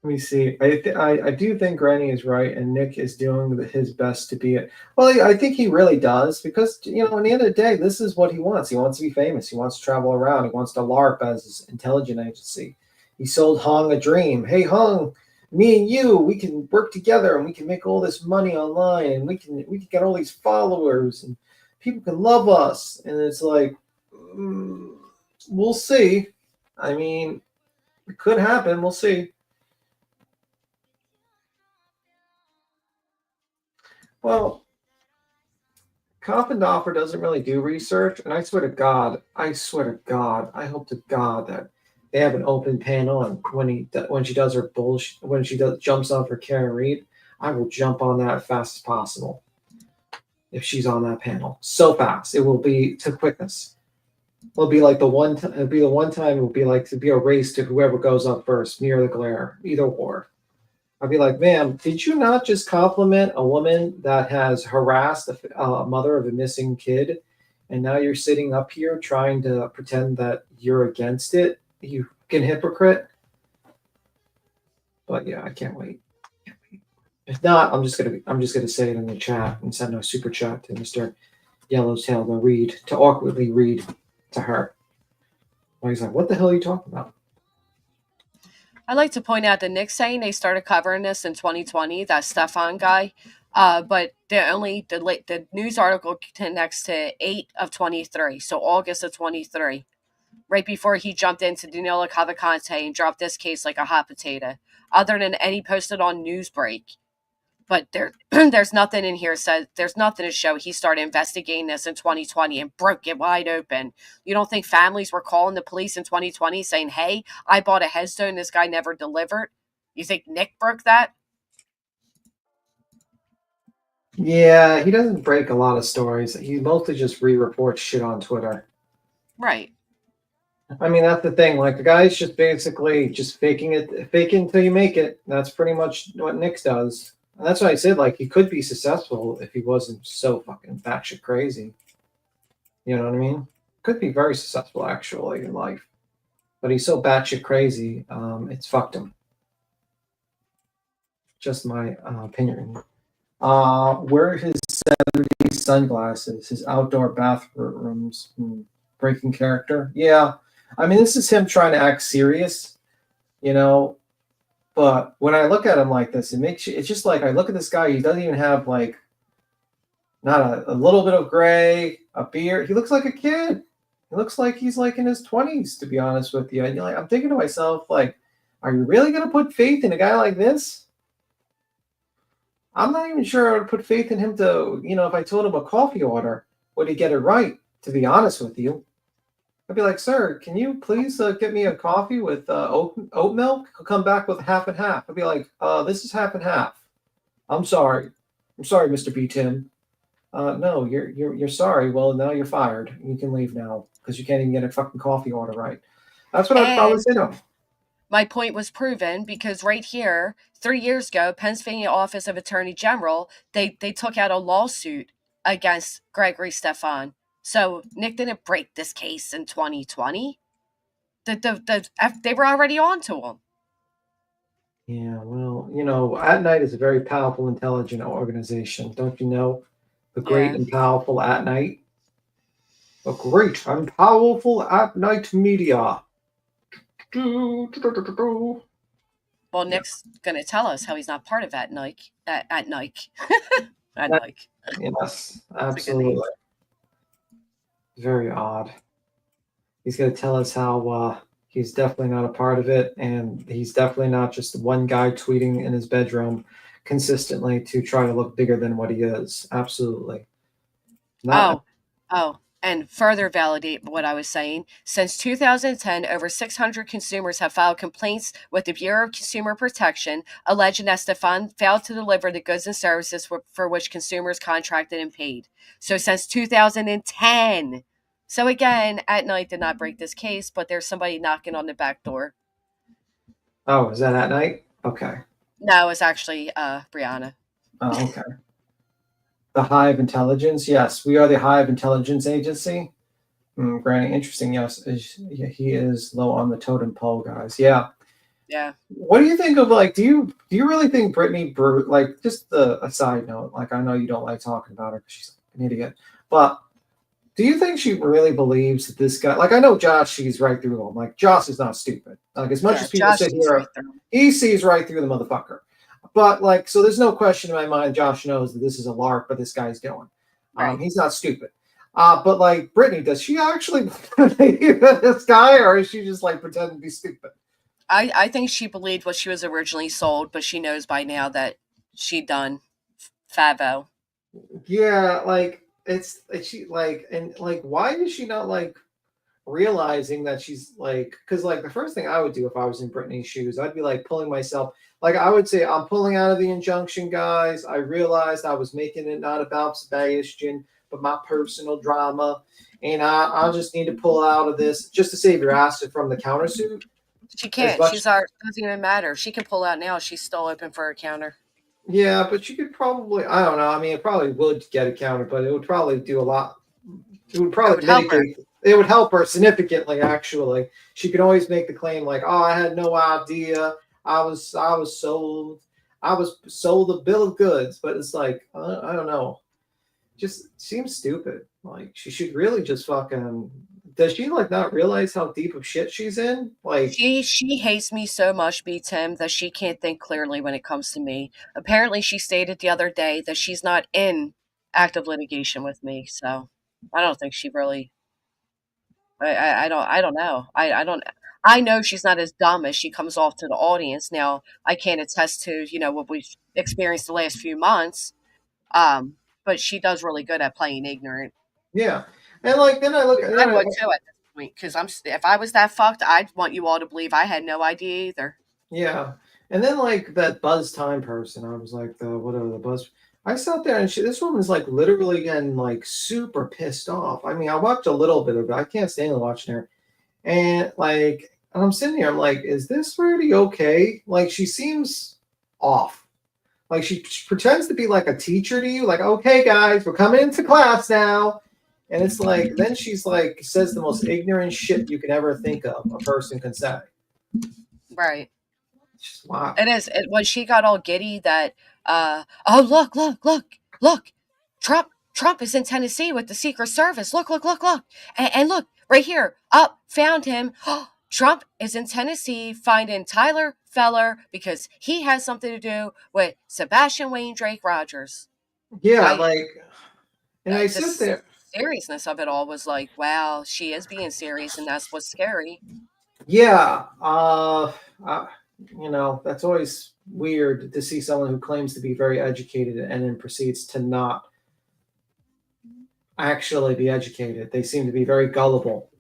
F: Let me see. I do think Granny is right, and Nick is doing his best to be it. Well, I think he really does, because in the end of the day, this is what he wants. He wants to be famous. He wants to travel around. He wants to LARP as his intelligence agency. He sold Hung a dream. Hey, Hung, me and you, we can work together, and we can make all this money online, and we can get all these followers, and people can love us. And it's like, we'll see. I mean, it could happen. We'll see. Well, Kopfendorfer doesn't really do research, and I swear to God, I hope to God that they have an open panel, and when she does her bullshit, when she jumps on for Karen Reed, I will jump on that as fast as possible. If she's on that panel, so fast, it will be to quickness. It'll be like the one time. It'll be the one time. It will be like to be a race to whoever goes up first, near the glare, either or. I'd be like, ma'am, did you not just compliment a woman that has harassed a mother of a missing kid, and now you're sitting up here trying to pretend that you're against it? You fucking hypocrite. But yeah, I can't wait. If not, I'm just gonna say it in the chat and send a super chat to Mr. Yellowtail to awkwardly read to her. Well, he's like, what the hell are you talking about?
R: I'd like to point out that Nick's saying they started covering this in 2020, that Stefan guy, but the news article connects to 8 of 23, so August of 23, right before he jumped into Danilo Cavalcante and dropped this case like a hot potato, other than any posted on Newsbreak. But there's nothing in here there's nothing to show he started investigating this in 2020 and broke it wide open. You don't think families were calling the police in 2020 saying, hey, I bought a headstone, this guy never delivered? You think Nick broke that?
F: Yeah, he doesn't break a lot of stories. He mostly just re-reports shit on Twitter.
R: Right.
F: I mean, that's the thing. Like, the guy's just basically just faking until you make it. That's pretty much what Nick does. And that's why I said, like, he could be successful if he wasn't so fucking batshit crazy. You know what I mean? Could be very successful, actually, in life. But he's so batshit crazy, it's fucked him. Just my opinion. Where are his 70s sunglasses? His outdoor bathrooms? Breaking character? Yeah. I mean, this is him trying to act serious, But when I look at him like this, it's just like I look at this guy, he doesn't even have like not a little bit of gray, a beard. He looks like a kid. He looks like he's like in his 20s, to be honest with you. And I'm thinking to myself, like, are you really going to put faith in a guy like this? I'm not even sure I would put faith in him to, if I told him a coffee order, would he get it right, to be honest with you? I'd be like, sir, can you please get me a coffee with oat milk? He'll come back with half and half. I'd be like, this is half and half. I'm sorry, Mr. B. Tim. No, you're sorry. Well, now you're fired. You can leave now because you can't even get a fucking coffee order right. That's what I'd probably say to him.
R: My point was proven because right here, 3 years ago, Pennsylvania Office of Attorney General, they took out a lawsuit against Gregory Stefan. So Nick didn't break this case in 2020. They were already on to him.
F: Yeah, well, At Night is a very powerful, intelligent organization. Don't you know? The great and powerful At Night. The great and powerful At Night media.
R: Well, Nick's going to tell us how he's not part of At Night. At Night. At Night.
F: Yes, absolutely. Very odd. He's going to tell us how he's definitely not a part of it, and he's definitely not just one guy tweeting in his bedroom consistently to try to look bigger than what he is. Absolutely.
R: And further validate what I was saying. Since 2010, over 600 consumers have filed complaints with the Bureau of Consumer Protection alleging that Stefan failed to deliver the goods and services for which consumers contracted and paid. So since 2010. So again, At Night did not break this case, but there's somebody knocking on the back door.
F: Oh, is that At Night? Okay.
R: No, it's actually Brianna.
F: Oh, okay. The Hive Intelligence. Yes, we are the Hive Intelligence Agency. Granny, interesting. Yes, he is low on the totem pole, guys. Yeah.
R: Yeah.
F: What do you think of like? Do you really think Brittany, like, just a side note? Like, I know you don't like talking about her because she's an idiot, but do you think she really believes that this guy? Like, I know Josh sees right through him. Like, Josh is not stupid. Like, as much as people
R: Josh
F: sit
R: sees
F: here,
R: right through him.
F: he sees right through the motherfucker. But like, so there's no question in my mind. Josh knows that this is a lark, but this guy's doing.
R: Right.
F: He's not stupid. But like, Brittany, does she actually believe this guy, or is she just like pretending to be stupid?
R: I think she believed what she was originally sold, but she knows by now that she done Favo.
F: Yeah, like she like, and like, why is she not like realizing that she's like, because like the first thing I would do if I was in Brittany's shoes, I'd be like pulling myself, like I would say, I'm pulling out of the injunction, guys. I realized I was making it not about Sebastian, but my personal drama, and I'll just need to pull out of this just to save your ass from the countersuit.
R: She can't. Doesn't even matter. She can pull out now. She's still open for a counter.
F: Yeah, but you could probably, I don't know. I mean, it probably would get a counter, but it would probably do a lot. It would probably mitigate. It would help her significantly, actually. She could always make the claim like, oh, I had no idea. I was sold a bill of goods. But it's like, I don't know. Just seems stupid. Like, she should really just fucking, does she like not realize how deep of shit she's in? Like,
R: she hates me so much, B. Tim, that she can't think clearly when it comes to me. Apparently, she stated the other day that she's not in active litigation with me. So I don't think she really. I don't know. I know she's not as dumb as she comes off to the audience. Now, I can't attest to, what we've experienced the last few months. But she does really good at playing ignorant.
F: Yeah. And like, then I look at
R: I would too at this point, because if I was that fucked, I'd want you all to believe I had no idea either.
F: Yeah. And then like that Buzz Time person, I was like the Buzz. I sat there and this woman's like literally getting like super pissed off. I mean, I watched a little bit of it. I can't stand watching her. And like, I'm sitting here, I'm like, is this really okay? Like, she seems off. Like, she pretends to be like a teacher to you. Like, okay, guys, we're coming into class now. And it's like, then she's like, says the most ignorant shit you can ever think of a person can say.
R: Right.
F: Wow.
R: It is. When she got all giddy that, oh, look, Trump is in Tennessee with the Secret Service. Look. And look, right here, found him. Trump is in Tennessee finding Tyler Feller because he has something to do with Sebastian Wayne Drake Rogers.
F: Yeah, and I sit there.
R: Seriousness of it all was like, wow, she is being serious, and that's what's scary.
F: Yeah, that's always weird to see someone who claims to be very educated and then proceeds to not actually be educated. They seem to be very gullible,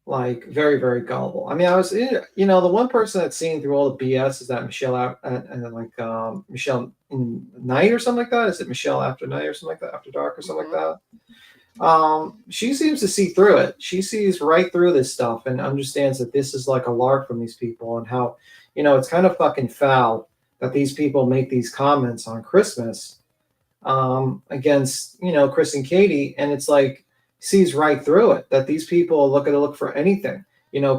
F: like very, very gullible. I mean, the one person that's seen through all the BS is that Michelle Michelle Night or something like that. Is it Michelle After Night or something like that? After Dark or something like that? She seems to see through it. She sees right through this stuff and understands that this is like a lark from these people, and how, it's kind of fucking foul that these people make these comments on Christmas against, Chris and Katie. And it's like, sees right through it, that these people look for anything.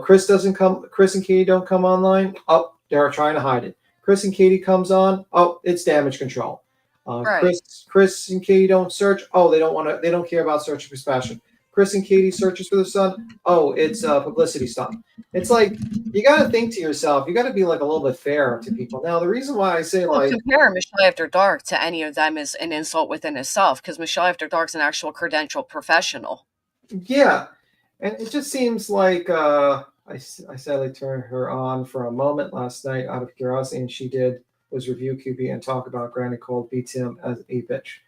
F: Chris and Katie don't come online. Oh, they're trying to hide it. Chris and Katie comes on. Oh, it's damage control.
R: Right.
F: Chris and Katie don't search. Oh, they don't care about searching for Sebastian. Chris and Katie searches for the son. Oh, it's publicity stuff. It's like, you got to think to yourself. You got to be like a little bit fair to people. Now, the reason why I say
R: compare Michelle After Dark to any of them is an insult within itself, because Michelle After Dark's an actual credentialed professional.
F: Yeah, and it just seems like I sadly turned her on for a moment last night out of curiosity, and she was review QB and talk about Granny called beats him as a bitch.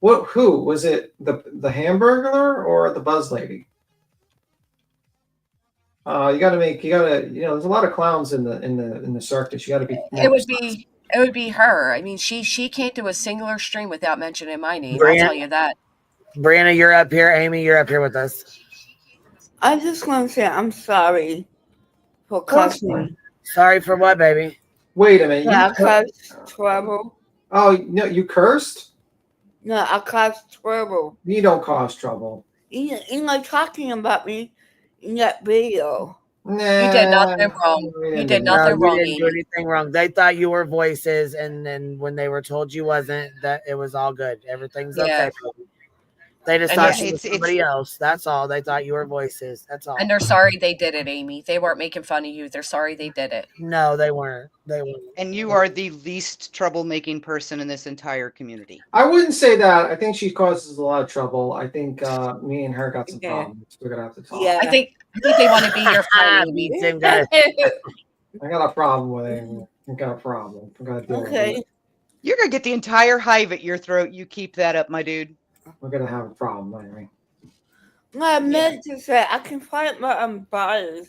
F: Who was it? The Hamburglar or the Buzz Lady? There's a lot of clowns in the circus. You got to be.
R: It would be her. I mean, she can't do a singular stream without mentioning my name. I'll tell you that.
D: Brianna, you're up here. Amy, you're up here with us.
T: I just want to say I'm sorry for cussing.
D: Sorry for what, baby?
F: Wait a minute.
T: I caused trouble.
F: Oh, no, you cursed?
T: No, I caused trouble.
F: You don't cause trouble.
T: You're talking about me in that video.
R: You did nothing wrong. You did nothing
D: you
R: wrong,
D: didn't do
R: Amy.
D: anything wrong. They thought you were voices, and then when they were told you wasn't, that it was all good. Everything's
R: Yeah.
D: okay. They just
R: And
D: thought
R: they're-
D: she was somebody else. That's all. They thought you were voices. That's all.
R: And they're sorry they did it, Amy. They weren't making fun of you. They're sorry they did it.
D: No, they weren't. They weren't.
B: And you are the least troublemaking person in this entire community.
F: I wouldn't say that. I think she causes a lot of trouble. I think me and her got some
T: Yeah.
F: problems. We're gonna have to talk.
T: Yeah.
R: I think they want to be your friend, Amy.
D: Me too, guys.
F: I got a problem with it. I got a problem. I gotta deal with
T: Okay.
F: it.
B: You're gonna get the entire hive at your throat. You keep that up, my dude.
F: We're gonna have a problem anyway.
T: I meant to say I can fight my own battles.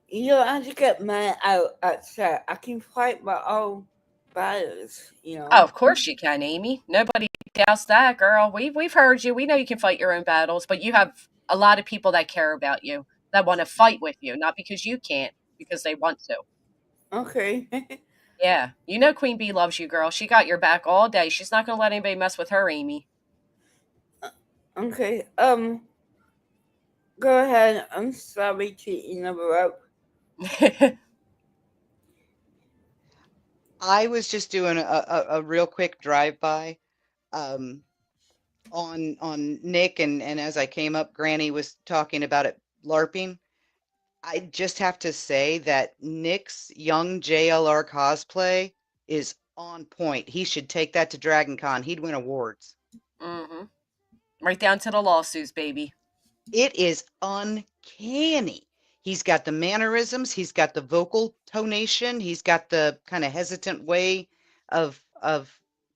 T: You don't have to get mad out upset. I can fight my own battles. You know.
R: Oh, of course you can, Amy. Nobody doubts that, girl. We've heard you. We know you can fight your own battles, but you have a lot of people that care about you, that want to fight with you, not because you can't, because they want to.
T: Okay.
R: Yeah. You know Queen Bee loves you, girl. She got your back all day. She's not going to let anybody mess with her, Amy.
T: Okay. Go ahead. I'm sorry to interrupt.
B: I was just doing a real quick drive-by on Nick, and as I came up, Granny was talking about it LARPing. I just have to say that Nick's young JLR cosplay is on point. He should take that to Dragon Con. He'd win awards.
R: Mm-hmm. Right down to the lawsuits, baby.
B: It is uncanny. He's got the mannerisms. He's got the vocal tonation. He's got the kind of hesitant way of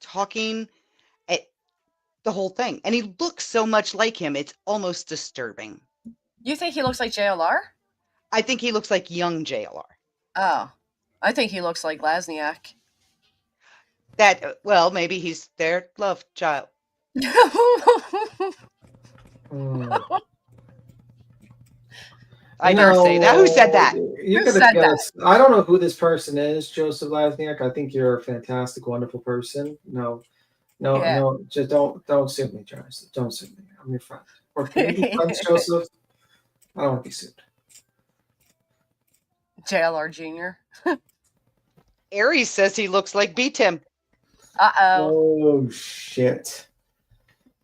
B: talking. The whole thing. And he looks so much like him. It's almost disturbing.
R: You think he looks like JLR?
B: I think he looks like young JLR.
R: Oh, I think he looks like Lasniak.
B: That, well, maybe he's their love child. I dare say that. Who said that?
F: You could have guessed. I don't know who this person is, Joseph Lasniak. I think you're a fantastic, wonderful person. No, just don't sue me, Joyce. Don't sue me. I'm your friend. Or can we be friends, Joseph? I don't want to be sued.
R: JLR Jr.
B: Aries says he looks like B-Tim.
F: Oh shit.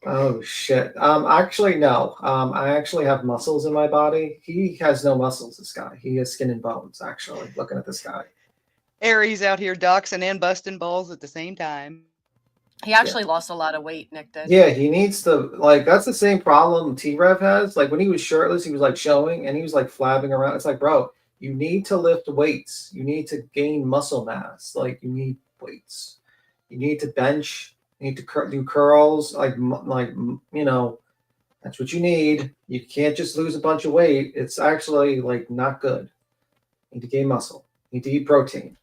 F: Oh shit. Actually no. I actually have muscles in my body. He has no muscles, this guy. He has skin and bones, actually, looking at this guy.
B: Aries out here doxing and busting balls at the same time.
R: He actually lost a lot of weight, Nick did.
F: Yeah, he needs to, like, that's the same problem T-Rev has. Like, when he was shirtless, he was, like, showing, and he was, like, flabbing around. It's like, bro, you need to lift weights. You need to gain muscle mass. Like, you need weights. You need to bench. You need to do curls. Like, you know, that's what you need. You can't just lose a bunch of weight. It's actually, like, not good. You need to gain muscle. You need to eat protein.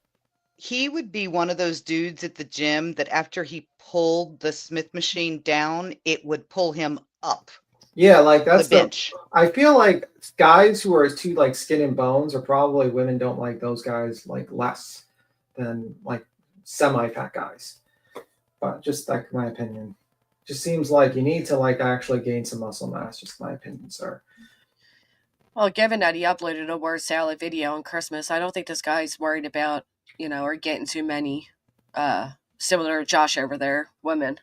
B: He would be one of those dudes at the gym that after he pulled the Smith machine down, it would pull him up.
F: Yeah, like that's
B: the bench.
F: I feel like guys who are too like skin and bones are probably women don't like those guys like less than like semi-fat guys. But just like my opinion. Just seems like you need to like actually gain some muscle mass, just my opinion, sir.
R: Well, given that he uploaded a word salad video on Christmas, I don't think this guy's worried about, you know, or getting too many, similar to Josh over there, women.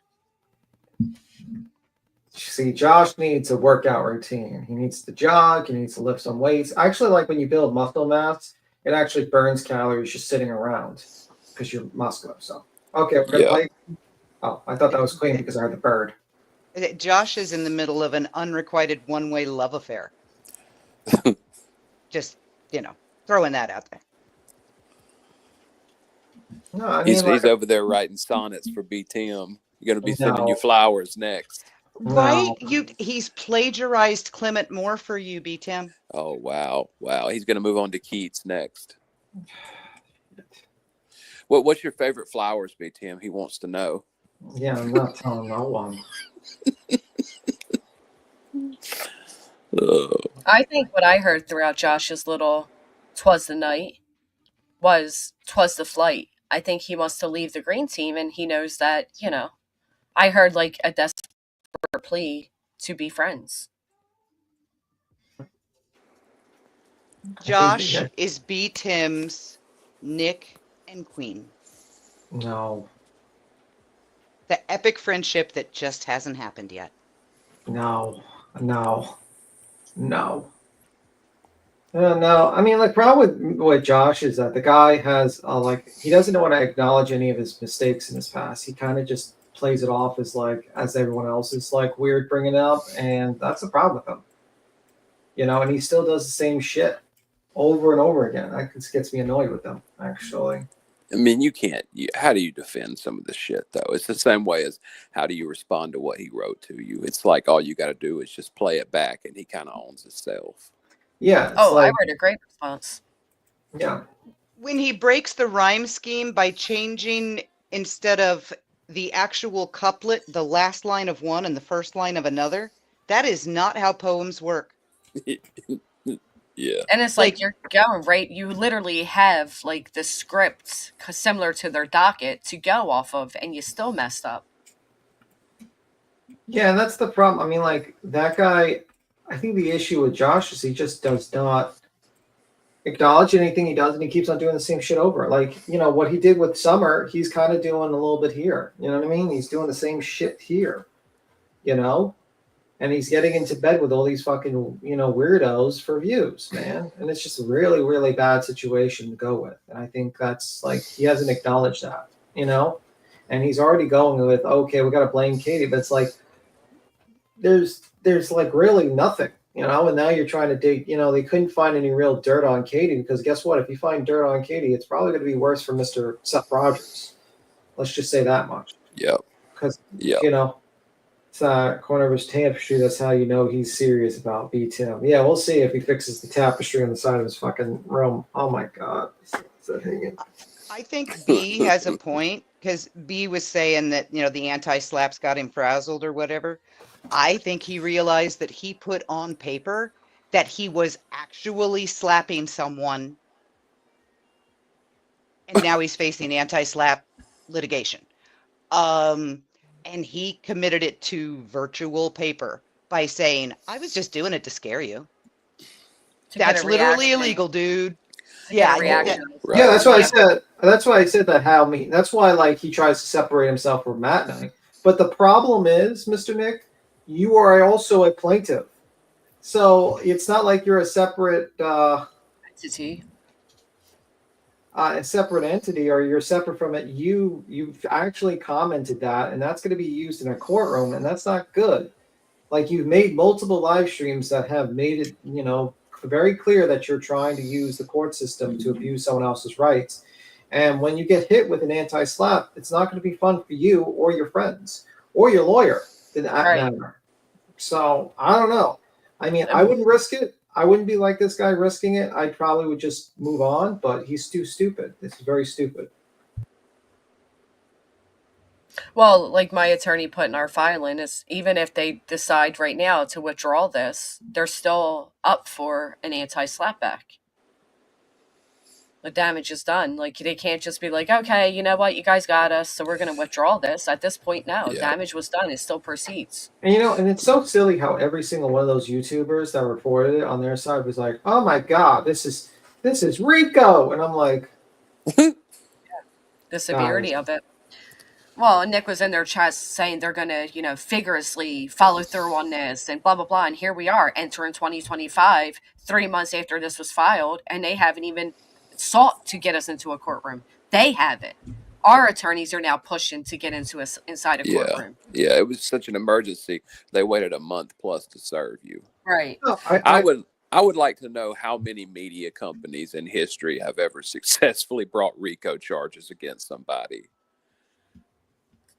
F: See, Josh needs a workout routine. He needs to jog. He needs to lift some weights. I actually like when you build muscle mass, it actually burns calories just sitting around because you're muscular. So, okay, we're going to play. Oh, I thought that was Queen because I heard the bird.
B: Josh is in the middle of an unrequited one-way love affair. Just, you know, throwing that out there.
F: No, I mean,
H: he's over there writing sonnets for BTM. You're going to be sending you flowers next.
B: Right? He's plagiarized Clement Moore for you, B-Tim.
H: Oh, wow. Wow. He's going to move on to Keats next. What's your favorite flowers, B-Tim? He wants to know.
F: Yeah, I'm not telling no one.
R: I think what I heard throughout Josh's little "'Twas the night" was "'twas the flight." I think he wants to leave the green team, and he knows that, you know, I heard like a desperate plea to be friends.
U: Josh is B. Tim's Nick and Queen.
F: No.
U: The epic friendship that just hasn't happened yet.
F: No. I mean, like, problem with Josh is that the guy has he doesn't want to acknowledge any of his mistakes in his past. He kind of just plays it off as everyone else is weird bringing it up, and that's the problem with him. And he still does the same shit over and over again. That just gets me annoyed with him, actually.
H: I mean, you can't. How do you defend some of the shit, though? It's the same way as how do you respond to what he wrote to you? It's like all you got to do is just play it back, and he kind of owns himself.
F: Yeah.
R: I read a great response.
F: Yeah.
U: When he breaks the rhyme scheme by changing, instead of the actual couplet, the last line of one and the first line of another, that is not how poems work.
H: Yeah.
R: And it's you're going right. You literally have the scripts similar to their docket to go off of, and you still messed up.
F: Yeah, and that's the problem. I mean, that guy, I think the issue with Josh is he just does not acknowledge anything he does, and he keeps on doing the same shit over. What he did with Summer, he's kind of doing a little bit here. You know what I mean? He's doing the same shit here. And he's getting into bed with all these fucking, weirdos for views, man. And it's just a really, really bad situation to go with. And I think that's he hasn't acknowledged that, and he's already going with, okay, we got to blame Katie. But it's there's really nothing, and now you're trying to dig, they couldn't find any real dirt on Katie, because guess what? If you find dirt on Katie, it's probably going to be worse for Mr. Seth Rogers. Let's just say that much.
H: Yep.
F: Because, it's corner of his tapestry. That's how you know he's serious about B. Tim. Yeah, we'll see if he fixes the tapestry on the side of his fucking room. Oh my God.
U: I think B has a point, because B was saying that, the anti-slaps got him frazzled or whatever. I think he realized that he put on paper that he was actually slapping someone, and now he's facing anti-slap litigation. And he committed it to virtual paper by saying, I was just doing it to scare you. That's literally illegal, dude. Yeah,
F: that's why I said. That's why I said that. That's why he tries to separate himself from Matt and I. But the problem is, Mr. Nick, you are also a plaintiff, so it's not like you're a separate
R: entity.
F: A separate entity, or you're separate from it. You've actually commented that, and that's going to be used in a courtroom, and that's not good. You've made multiple live streams that have made it, very clear that you're trying to use the court system to abuse someone else's rights. And when you get hit with an anti-slap, it's not going to be fun for you or your friends or your lawyer in that manner. So I don't know. I mean, I wouldn't risk it. I wouldn't be like this guy risking it. I probably would just move on, but he's too stupid. This is very stupid.
R: Well, my attorney put in our filing is, even if they decide right now to withdraw this, they're still up for an anti-slapback. The damage is done. They can't just be okay, you know what, you guys got us, so we're going to withdraw this. At this point, no. Yeah. Damage was done. It still proceeds.
F: And and it's so silly how every single one of those YouTubers that reported it on their side was like, oh my God, this is RICO. And I'm like,
R: the severity of it. Well, Nick was in their chat saying they're going to, vigorously follow through on this and blah, blah, blah. And here we are entering 2025, 3 months after this was filed, and they haven't even sought to get us into a courtroom. They have it. Our attorneys are now pushing to get into inside a courtroom.
H: Yeah, it was such an emergency. They waited a month plus to serve you.
R: Right.
H: I would like to know how many media companies in history have ever successfully brought RICO charges against somebody.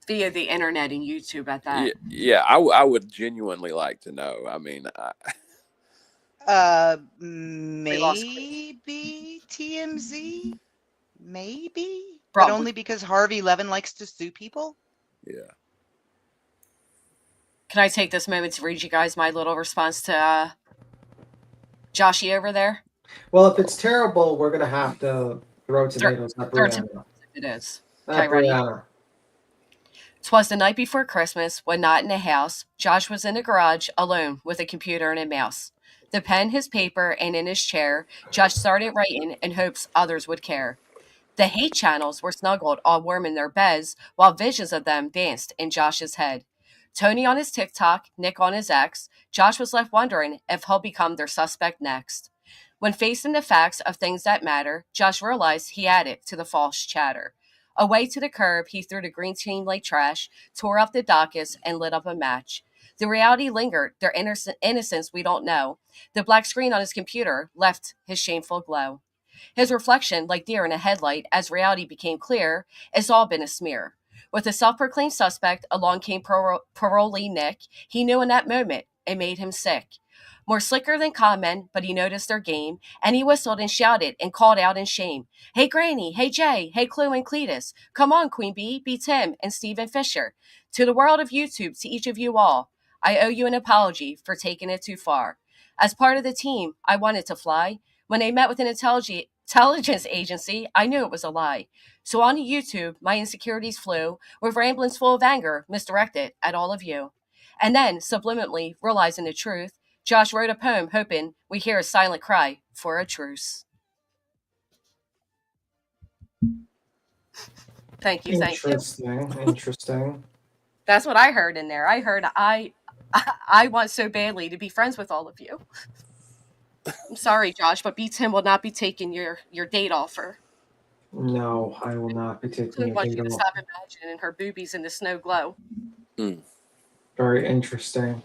R: Via the internet and YouTube at that.
H: Yeah, I would genuinely like to know. I mean,
U: maybe TMZ, maybe, but only because Harvey Levin likes to sue people.
H: Yeah.
R: Can I take this moment to read you guys my little response to Joshy over there?
F: Well, if it's terrible, we're gonna have to throw tomatoes at Brianna.
R: It is. Okay, ready? 'Twas the night before Christmas, when not in the house. Josh was in the garage, alone, with a computer and a mouse. The pen, his paper, and in his chair, Josh started writing in hopes others would care. The hate channels were snuggled, all warm in their beds, while visions of them danced in Josh's head. Tony on his TikTok, Nick on his X, Josh was left wondering if he'll become their suspect next. When facing the facts of things that matter, Josh realized he added to the false chatter. Away to the curb, he threw the green team like trash, tore up the dockets, and lit up a match. The reality lingered, their innocence we don't know. The black screen on his computer left his shameful glow. His reflection, like deer in a headlight, as reality became clear, it's all been a smear. With a self-proclaimed suspect, along came parolee Nick. He knew in that moment it made him sick. More slicker than con men, but he noticed their game, and he whistled and shouted and called out in shame. Hey Granny, hey Jay, hey Clue and Cletus, come on Queen Bee, be Tim and Stephen Fisher. To the world of YouTube, to each of you all, I owe you an apology for taking it too far. As part of the team, I wanted to fly. When they met with an intelligence agency, I knew it was a lie. So on YouTube, my insecurities flew, with ramblings full of anger misdirected at all of you. And then, subliminally realizing the truth, Josh wrote a poem hoping we hear a silent cry for a truce. Thank you, thank you.
F: Interesting.
R: That's what I heard in there. I heard I want so badly to be friends with all of you. I'm sorry, Josh, but Tim will not be taking your date offer.
F: No, I will not be taking
R: Who
F: your
R: wants
F: date
R: you to
F: offer.
R: stop imagining her boobies in the snow glow?
F: Very interesting.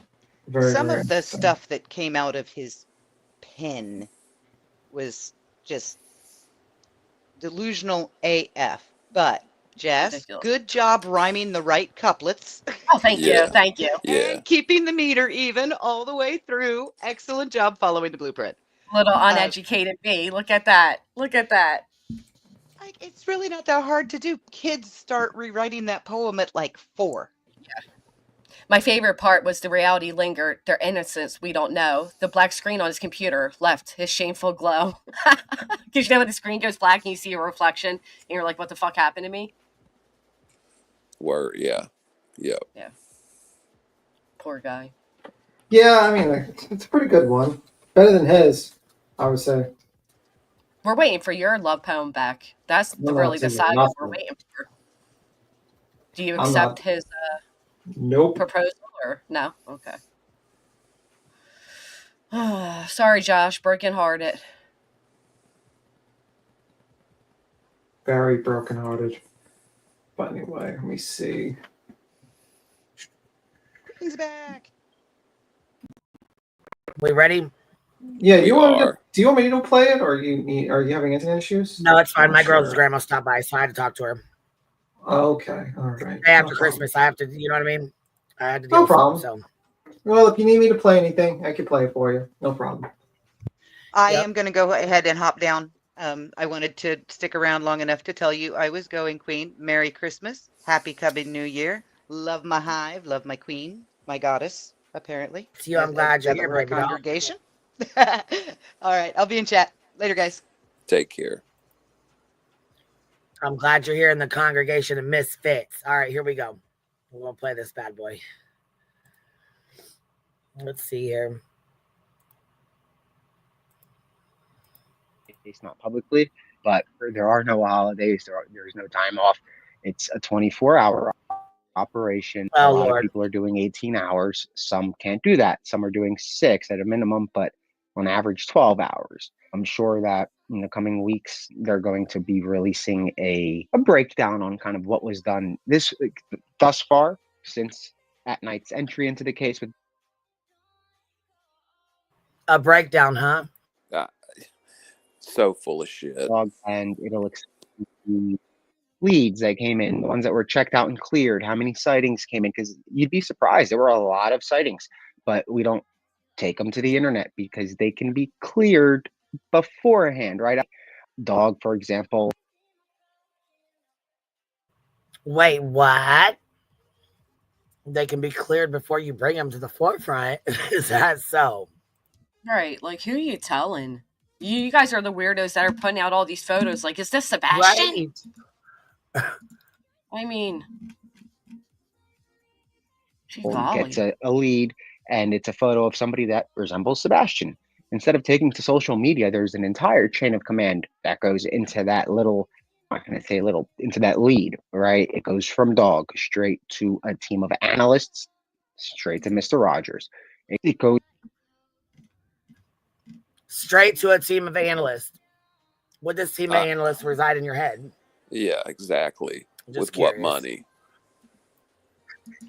U: Some of the stuff that came out of his pen was just delusional AF. But Jess,
R: Ridiculous.
U: Good job rhyming the right couplets.
R: Oh, thank you.
U: And keeping the meter even all the way through. Excellent job following the blueprint.
R: Little uneducated me. Look at that.
U: It's really not that hard to do. Kids start rewriting that poem at like 4.
R: My favorite part was the reality lingered, their innocence we don't know. The black screen on his computer left his shameful glow. Because you know when the screen goes black and you see a reflection and you're like, what the fuck happened to me?
H: Yeah.
R: Poor guy.
F: Yeah, I mean, it's a pretty good one. Better than his, I would say.
R: We're waiting for your love poem back. That's the saga we're waiting for. Do you accept his proposal or no? Okay. Sorry, Josh, brokenhearted.
F: Very brokenhearted. But anyway, let me see.
U: He's back.
D: We ready?
F: Yeah, do you want me to play it, or are you having internet issues?
D: No, it's fine. My girl's grandma stopped by, so I had to talk to her.
F: Okay, all right.
D: Day after Christmas, I have to. You know what I mean? I had to deal
F: No
D: with
F: problem.
D: something, so.
F: Well, if you need me to play anything, I can play it for you. No problem.
U: I am going to go ahead and hop down. I wanted to stick around long enough to tell you I was going, Queen. Merry Christmas. Happy coming New Year. Love my hive. Love my queen. My goddess, apparently.
D: See you. I'm glad you're here, baby.
U: Congregation. All right. I'll be in chat. Later, guys.
H: Take care.
D: I'm glad you're here in the congregation of misfits. All right, here we go. We're going to play this bad boy. Let's see here.
S: It's not publicly, but there are no holidays. There's no time off. It's a 24-hour operation.
D: Oh,
S: a lot
D: Lord.
S: of people are doing 18 hours. Some can't do that. Some are doing 6 at a minimum, but on average 12 hours. I'm sure that in the coming weeks, they're going to be releasing a breakdown on kind of what was done thus far since At Night's entry into the case. With
D: a breakdown, huh?
H: So full of shit.
S: And it'll explain the leads that came in, the ones that were checked out and cleared, how many sightings came in, because you'd be surprised. There were a lot of sightings, but we don't take them to the internet because they can be cleared beforehand, right? Dog, for example.
D: Wait, what? They can be cleared before you bring them to the forefront. Is that so?
R: Right. Like, who are you telling? You guys are the weirdos that are putting out all these photos. Like, is this Sebastian?
D: Right.
R: I mean,
S: Gets a lead, and it's a photo of somebody that resembles Sebastian. Instead of taking to social media, there's an entire chain of command that goes into that little, I'm not going to say little, into that lead, right? It goes from dog straight to a team of analysts, straight to Mr. Rogers. It goes
D: straight to a team of analysts. Would this team of analysts reside in your head?
H: Yeah, exactly.
D: Just
H: with
D: curious.
H: what money?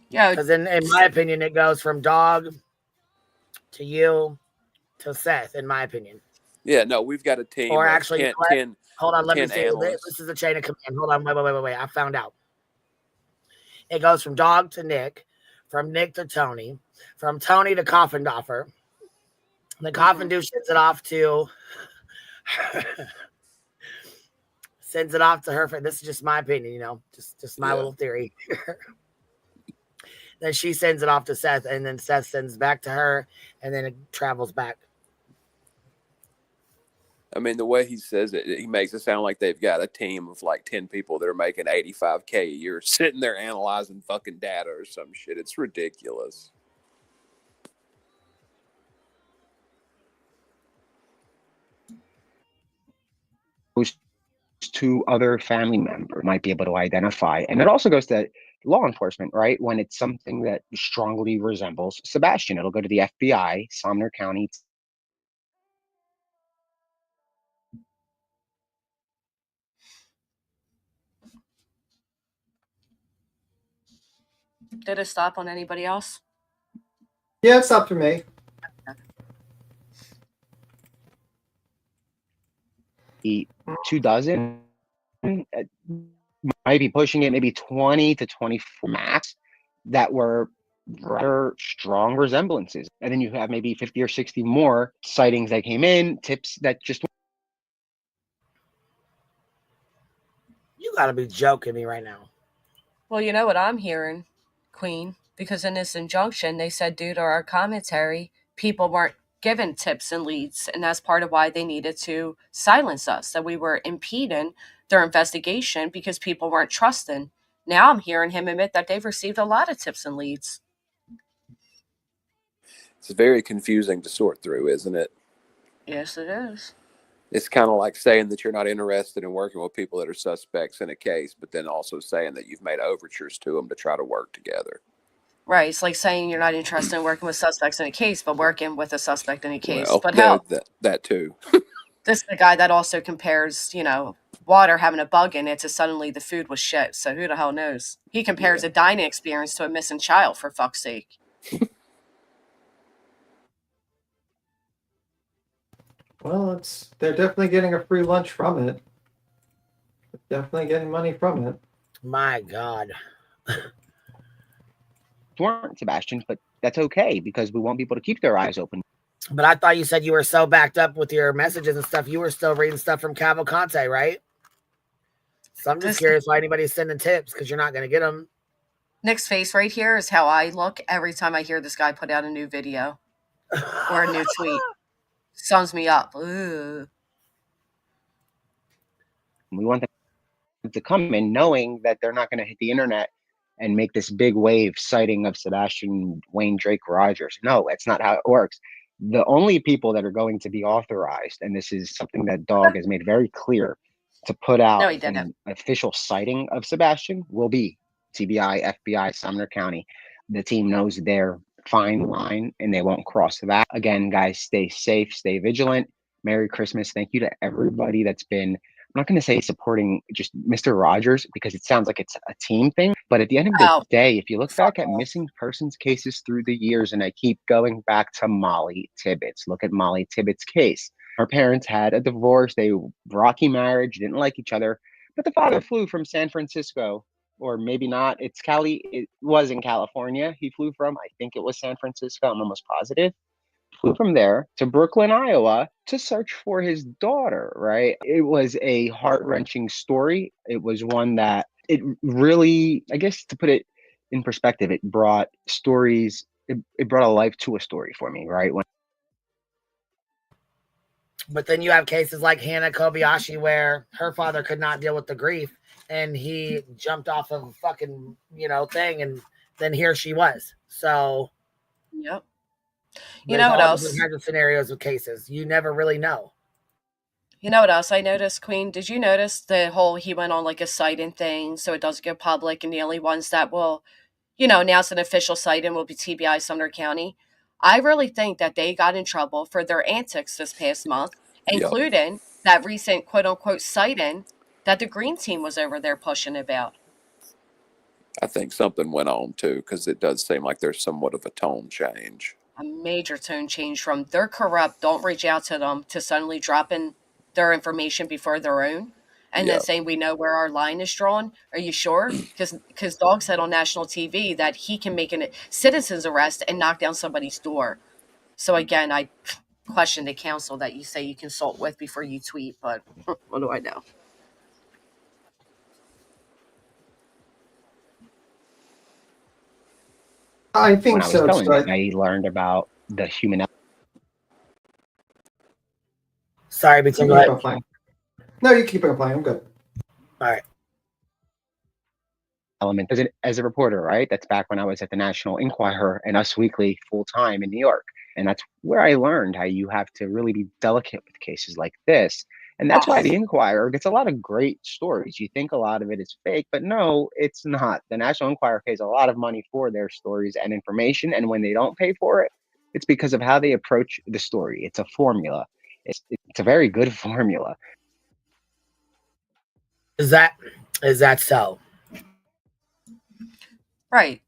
R: Yeah,
D: because in my opinion, it goes from dog to you to Seth, in my opinion.
H: Yeah, no, we've got a team.
D: Or
H: of
D: actually,
H: 10,
D: hold on, let me
H: 10
D: see.
H: analysts.
D: This is a chain of command. Hold on, wait. I found out. It goes from dog to Nick, from Nick to Tony, from Tony to Coffin Doffer. The Coffin dude sends it off to her. This is just my opinion, you know, just my little theory. Then she sends it off to Seth, and then Seth sends back to her, and then it travels back.
H: I mean, the way he says it, he makes it sound like they've got a team of like 10 people that are making $85K a year sitting there analyzing fucking data or some shit. It's ridiculous.
S: To other family members might be able to identify. And it also goes to law enforcement, right? When it's something that strongly resembles Sebastian, it'll go to the FBI, Sumner County.
R: Did it stop on anybody else?
F: Yeah, it stopped for me.
S: 24 might be pushing it, maybe 20 to 24 max, that were rather strong resemblances. And then you have maybe 50 or 60 more sightings that came in, tips that just...
D: You gotta be joking me right now.
R: Well, you know what I'm hearing, Queen? Because in this injunction, they said due to our commentary, people weren't given tips and leads, and that's part of why they needed to silence us, that we were impeding their investigation because people weren't trusting. Now I'm hearing him admit that they've received a lot of tips and leads.
H: It's very confusing to sort through, isn't it?
R: Yes, it is.
H: It's kind of like saying that you're not interested in working with people that are suspects in a case, but then also saying that you've made overtures to them to try to work together.
R: Right. It's like saying you're not interested in working with suspects in a case, but working with a suspect in a case.
H: Well,
R: but hell,
H: that too.
R: This is the guy that also compares, water having a bug in it to suddenly the food was shit. So who the hell knows? He compares a dining experience to a missing child, for fuck's sake.
F: Well, they're definitely getting a free lunch from it. Definitely getting money from it.
D: My God.
S: weren't, Sebastian, but that's okay because we want people to keep their eyes open.
D: But I thought you said you were so backed up with your messages and stuff. You were still reading stuff from Cavalcante, right? So I'm just curious why anybody's sending tips, because you're not going to get them.
R: Nick's face right here is how I look every time I hear this guy put out a new video or a new tweet. Sums me up. Ugh.
S: We want them to come in knowing that they're not going to hit the internet and make this big wave citing of Sebastian Wayne Drake Rogers. No, that's not how it works. The only people that are going to be authorized, and this is something that Dog has made very clear, to put out an official citing of Sebastian will be TBI, FBI, Sumner County. The team knows their fine line and they won't cross that. Again, guys, stay safe, stay vigilant. Merry Christmas. Thank you to everybody that's been, I'm not going to say supporting just Mr. Rogers because it sounds like it's a team thing. But at the end of the day, if you look back at missing persons cases through the years, and I keep going back to Molly Tibbetts, look at Molly Tibbetts' case. Her parents had a divorce. They rocky marriage, didn't like each other. But the father flew from San Francisco, or maybe not. It's Cali. It was in California. He flew from, I think it was San Francisco. I'm almost positive. Flew from there to Brooklyn, Iowa to search for his daughter, right? It was a heart-wrenching story. It was one that it really, I guess to put it in perspective, it brought stories, it brought a life to a story for me, right?
D: But then you have cases like Hannah Kobayashi where her father could not deal with the grief and he jumped off of a fucking, thing, and then here she was. So,
R: yep. You know what
D: all
R: else?
D: different kinds of scenarios with cases. You never really know.
R: You know what else I noticed, Queen? Did you notice the whole he went on like a sighting thing so it doesn't go public, and the only ones that will, announce an official sighting will be TBI Sumner County? I really think that they got in trouble for their antics this past month,
H: Yep.
R: including that recent quote unquote sighting that the Green Team was over there pushing about.
H: I think something went on too, because it does seem like there's somewhat of a tone change.
R: A major tone change from they're corrupt, don't reach out to them, to suddenly dropping their information before their own, and then
H: Yep.
R: saying we know where our line is drawn. Are you sure? Because Dog said on national TV that he can make a citizen's arrest and knock down somebody's door. So again, I question the counsel that you say you consult with before you tweet, but what do I know?
F: I think
S: when I was
F: so.
S: telling you, I learned about the human
D: Sorry, but go ahead.
F: Playing. No, you keep on playing. I'm good.
D: All right.
S: element as a reporter, right? That's back when I was at the National Enquirer and Us Weekly full time in New York. And that's where I learned how you have to really be delicate with cases like this. And that's why the Enquirer gets a lot of great stories. You think a lot of it is fake, but no, it's not. The National Enquirer pays a lot of money for their stories and information. And when they don't pay for it, it's because of how they approach the story. It's a formula. It's a very good formula.
D: Is that so?
R: Right.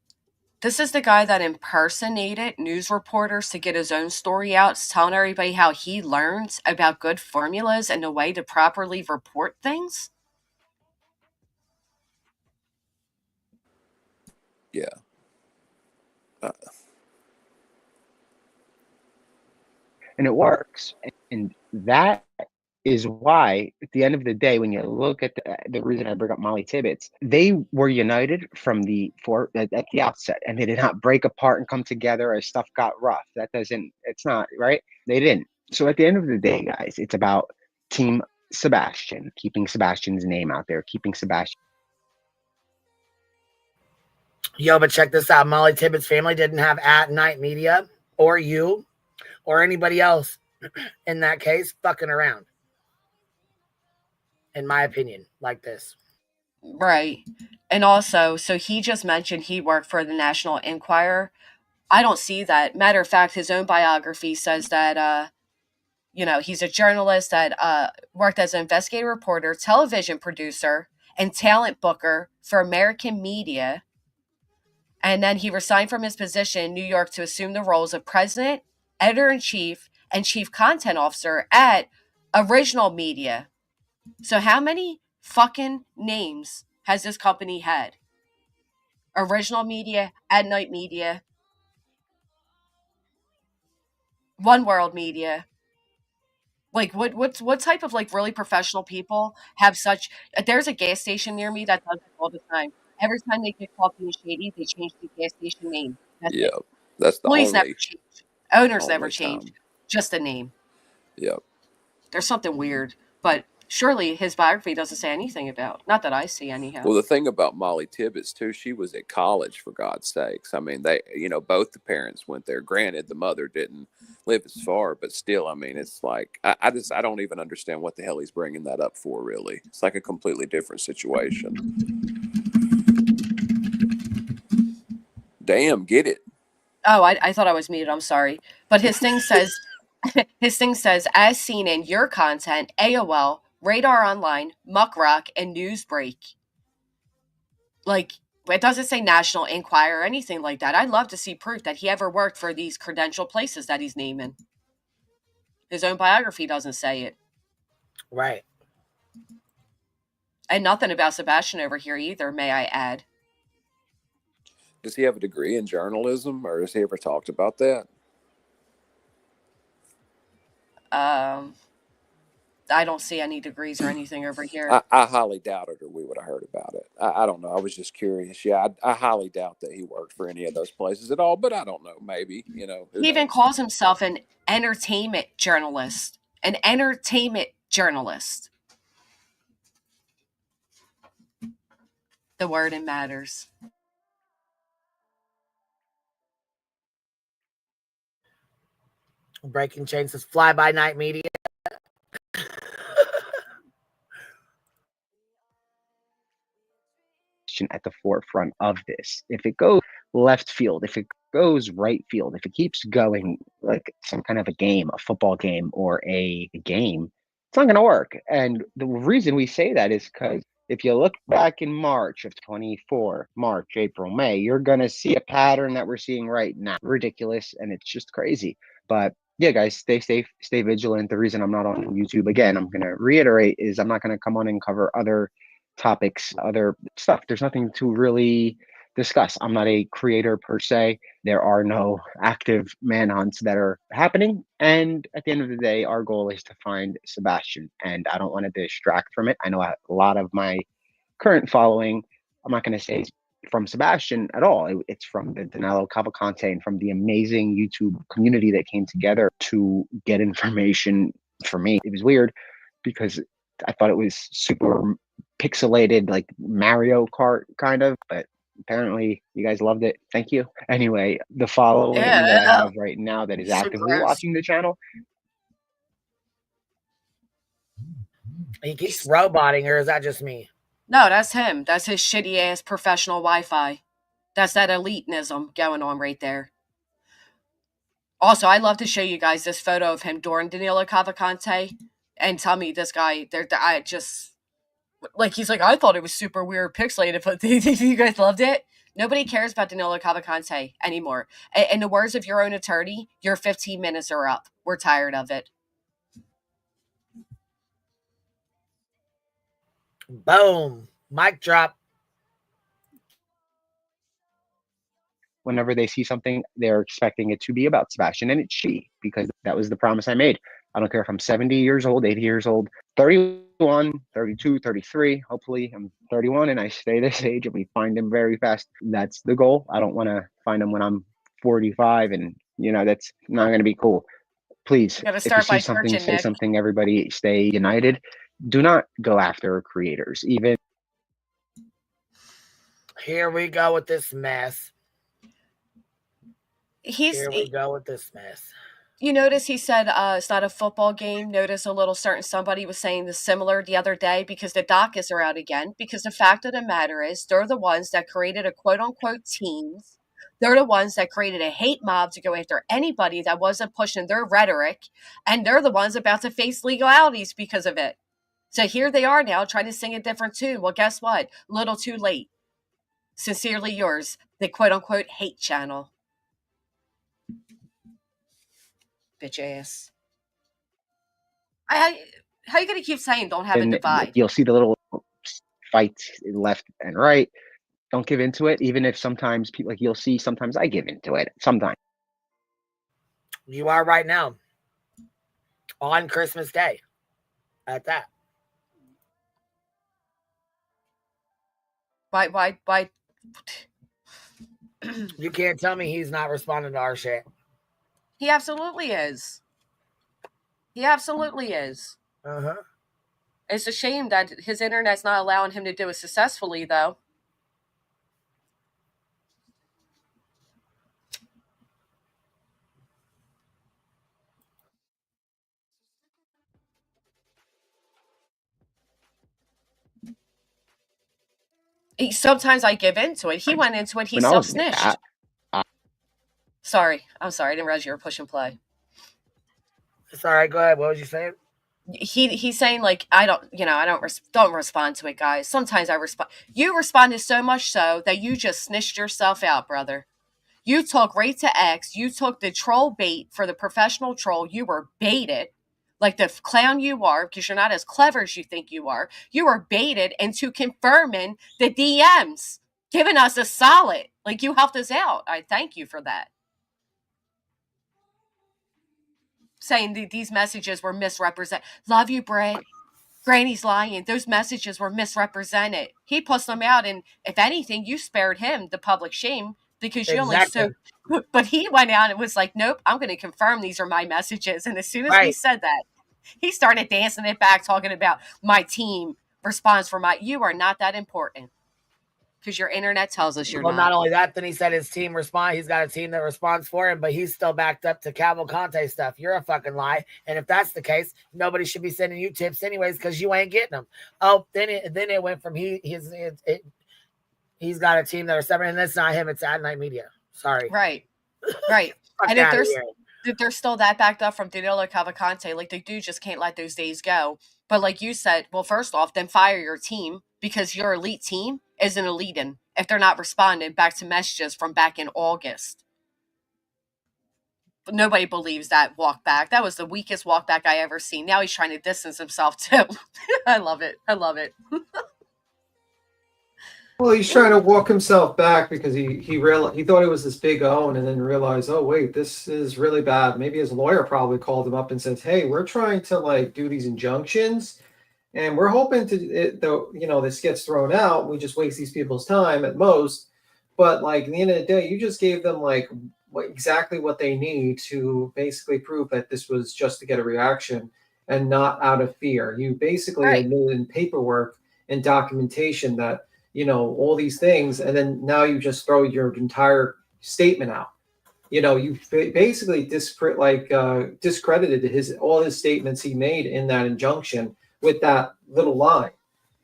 R: This is the guy that impersonated news reporters to get his own story out, telling everybody how he learns about good formulas and a way to properly report things.
H: Yeah.
S: And it works. And that is why, at the end of the day, when you look at the reason I bring up Molly Tibbetts, they were united from at the outset, and they did not break apart and come together as stuff got rough. It's not, right? They didn't. So at the end of the day, guys, it's about Team Sebastian, keeping Sebastian's name out there, keeping Sebastian.
D: Yo, but check this out. Molly Tibbetts' family didn't have At Night Media or you or anybody else in that case fucking around. In my opinion, like this.
R: Right. And also, so he just mentioned he worked for the National Enquirer. I don't see that. Matter of fact, his own biography says that, he's a journalist that worked as an investigative reporter, television producer, and talent booker for American media. And then he resigned from his position in New York to assume the roles of president, editor-in-chief, and chief content officer at Original Media. So how many fucking names has this company had? Original Media, At Night Media, One World Media. Like what type of like really professional people have such? There's a gas station near me that does it all the time. Every time they get coffee and shady, they change the gas station name. That's
H: Yeah,
R: it.
H: that's the
R: Employees never
H: only
R: change. Owners
H: only
R: never change.
H: time.
R: Just the name.
H: Yep.
R: There's something weird, but surely his biography doesn't say anything about. Not that I see, anyhow.
H: Well, the thing about Molly Tibbetts too, she was at college, for God's sakes. I mean, they, both the parents went there. Granted, the mother didn't live as far, but still, I mean, it's like I don't even understand what the hell he's bringing that up for. Really, it's like a completely different situation. Damn, get it.
R: Oh, I thought I was muted. I'm sorry. But his thing says, as seen in your content, AOL, Radar Online, Muck Rock, and Newsbreak. Like, it doesn't say National Enquirer or anything like that. I'd love to see proof that he ever worked for these credential places that he's naming. His own biography doesn't say it.
D: Right.
R: And nothing about Sebastian over here either, may I add.
H: Does he have a degree in journalism, or has he ever talked about that?
R: I don't see any degrees or anything over here.
H: I highly doubt it, or we would have heard about it. I don't know. I was just curious. Yeah, I highly doubt that he worked for any of those places at all, but I don't know. Maybe,
R: He even calls himself an entertainment journalist. An entertainment journalist. The wording matters.
D: Breaking Chains is Fly By Night Media.
S: At the forefront of this. If it goes left field, if it goes right field, if it keeps going like some kind of a game, a football game or a game, it's not going to work. And the reason we say that is because if you look back in March of 24, March, April, May, you're going to see a pattern that we're seeing right now. Ridiculous. And it's just crazy. But yeah, guys, stay safe, stay vigilant. The reason I'm not on YouTube, again, I'm going to reiterate, is I'm not going to come on and cover other topics, other stuff. There's nothing to really discuss. I'm not a creator per se. There are no active manhunts that are happening. And at the end of the day, our goal is to find Sebastian. And I don't want to distract from it. I know a lot of my current following, I'm not going to say it's from Sebastian at all. It's from the Danilo Cavalcante and from the amazing YouTube community that came together to get information. For me, it was weird because I thought it was super pixelated, like Mario Kart kind of, but apparently you guys loved it. Thank you. Anyway, the following that I have right now that is actively watching the channel.
D: He keeps roboting, or is that just me?
R: No, that's him. That's his shitty ass professional Wi-Fi. That's that elitism going on right there. Also, I'd love to show you guys this photo of him during Danilo Cavalcante and tell me this guy, I just, like, he's like, I thought it was super weird pixelated, but you guys loved it? Nobody cares about Danilo Cavalcante anymore. In the words of your own attorney, your 15 minutes are up. We're tired of it.
D: Boom. Mic drop.
S: Whenever they see something, they're expecting it to be about Sebastian, and it's she, because that was the promise I made. I don't care if I'm 70 years old, 80 years old, 31, 32, 33. Hopefully I'm 31 and I stay this age and we find him very fast. That's the goal. I don't want to find him when I'm 45 and, that's not going to be cool. Please, if you see something, say something, everybody stay united. Do not go after creators, even.
D: Here we go with this mess. Here we go with this mess.
R: You notice he said it's not a football game. Notice a little certain somebody was saying this similar the other day because the dockets are out again. Because the fact of the matter is they're the ones that created a quote-unquote teams. They're the ones that created a hate mob to go after anybody that wasn't pushing their rhetoric. And they're the ones about to face legalities because of it. So here they are now trying to sing a different tune. Well, guess what? A little too late. Sincerely yours, the quote-unquote hate channel. Bitch ass. How you gonna keep saying don't have a divide?
S: You'll see the little fights left and right. Don't give into it, even if sometimes people, like, you'll see sometimes I give into it. Sometimes.
D: You are right now. On Christmas Day. At that.
R: Why?
D: You can't tell me he's not responding to our shit.
R: He absolutely is. He absolutely is.
D: Uh-huh.
R: It's a shame that his internet's not allowing him to do it successfully, though. Sometimes I give into it. He went into it. He self-snitched. Sorry. I'm sorry. I didn't realize you were pushing play.
D: It's all right. Go ahead. What was you saying?
R: He's saying, like, I don't respond to it, guys. Sometimes I respond. You responded so much so that you just snitched yourself out, brother. You took right to X. You took the troll bait for the professional troll. You were baited. Like the clown you are, because you're not as clever as you think you are. You were baited into confirming the DMs, giving us a solid. Like, you helped us out. I thank you for that. Saying that these messages were misrepresented. Love you, Brett. Granny's lying. Those messages were misrepresented. He puts them out, and if anything, you spared him the public shame because you only so. But he went out and was like, "Nope, I'm going to confirm these are my messages." And as soon as we said that, he started dancing it back, talking about my team responds for my. You are not that important. Because your internet tells us you're
D: well,
R: not.
D: not only that, then he said his team respond. He's got a team that responds for him, but he's still backed up to Cavalcante stuff. You're a fucking lie. And if that's the case, nobody should be sending you tips anyways because you ain't getting them. Oh, then it went from he's got a team that are separate, and that's not him. It's At Night Media. Sorry.
R: Right. And if they're still that backed up from Danilo Cavalcante, like, the dude just can't let those days go. But like you said, well, first off, then fire your team, because your elite team isn't elite if they're not responding back to messages from back in August. But nobody believes that walk back. That was the weakest walk back I ever seen. Now he's trying to distance himself too. I love it.
F: Well, he's trying to walk himself back because he thought it was this big own, and then realized, oh wait, this is really bad. Maybe his lawyer probably called him up and said, hey, we're trying to like do these injunctions, and we're hoping this gets thrown out. We just waste these people's time at most. But like, at the end of the day, you just gave them like exactly what they need to basically prove that this was just to get a reaction and not out of fear. You basically admitted in paperwork and documentation that, all these things, and then now you just throw your entire statement out. You basically discredited all his statements he made in that injunction with that little line.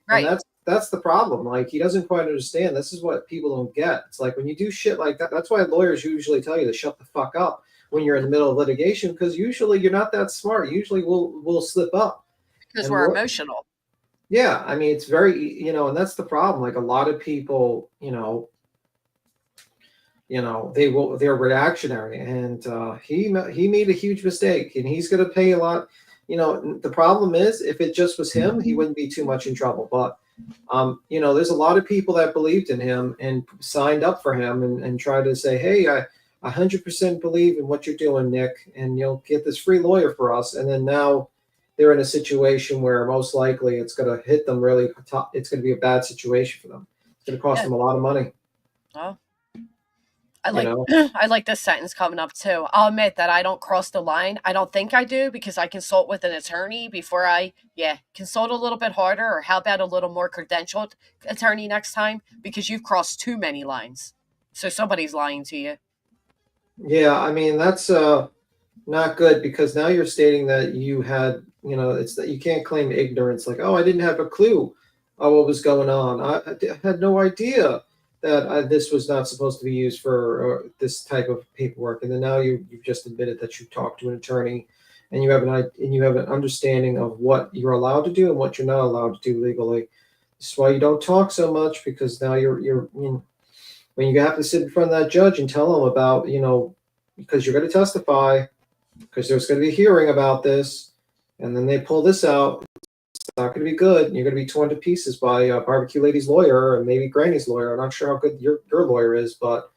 F: Right. And that's the problem. Like, he doesn't quite understand. This is what people don't get. It's like, when you do shit like that, that's why lawyers usually tell you to shut the fuck up when you're in the middle of litigation, because usually you're not that smart. Usually we'll slip up.
R: Because we're emotional.
F: Yeah, I mean, it's very, and that's the problem. Like, a lot of people, they're reactionary, and he made a huge mistake, and he's going to pay a lot. The problem is, if it just was him, he wouldn't be too much in trouble. But there's a lot of people that believed in him and signed up for him and tried to say, hey, I 100% believe in what you're doing, Nick, and you'll get this free lawyer for us. And then now they're in a situation where most likely it's going to hit them really tough. It's going to be a bad situation for them. It's going to cost them a lot of money.
R: Oh, I like this sentence coming up too. I'll admit that I don't cross the line. I don't think I do, because I consult with an attorney before I consult a little bit harder, or how about a little more credentialed attorney next time, because you've crossed too many lines. So somebody's lying to you.
F: Yeah, I mean, that's not good, because now you're stating that you had, it's that you can't claim ignorance. Like, oh, I didn't have a clue what was going on. I had no idea that this was not supposed to be used for this type of paperwork. And then now you've just admitted that you talked to an attorney, and you have an understanding of what you're allowed to do and what you're not allowed to do legally. This is why you don't talk so much, because now when you have to sit in front of that judge and tell them about, because you're going to testify, because there's going to be a hearing about this, and then they pull this out, it's not going to be good. You're going to be torn to pieces by Barbecue Lady's lawyer, and maybe Granny's lawyer. I'm not sure how good your lawyer is, but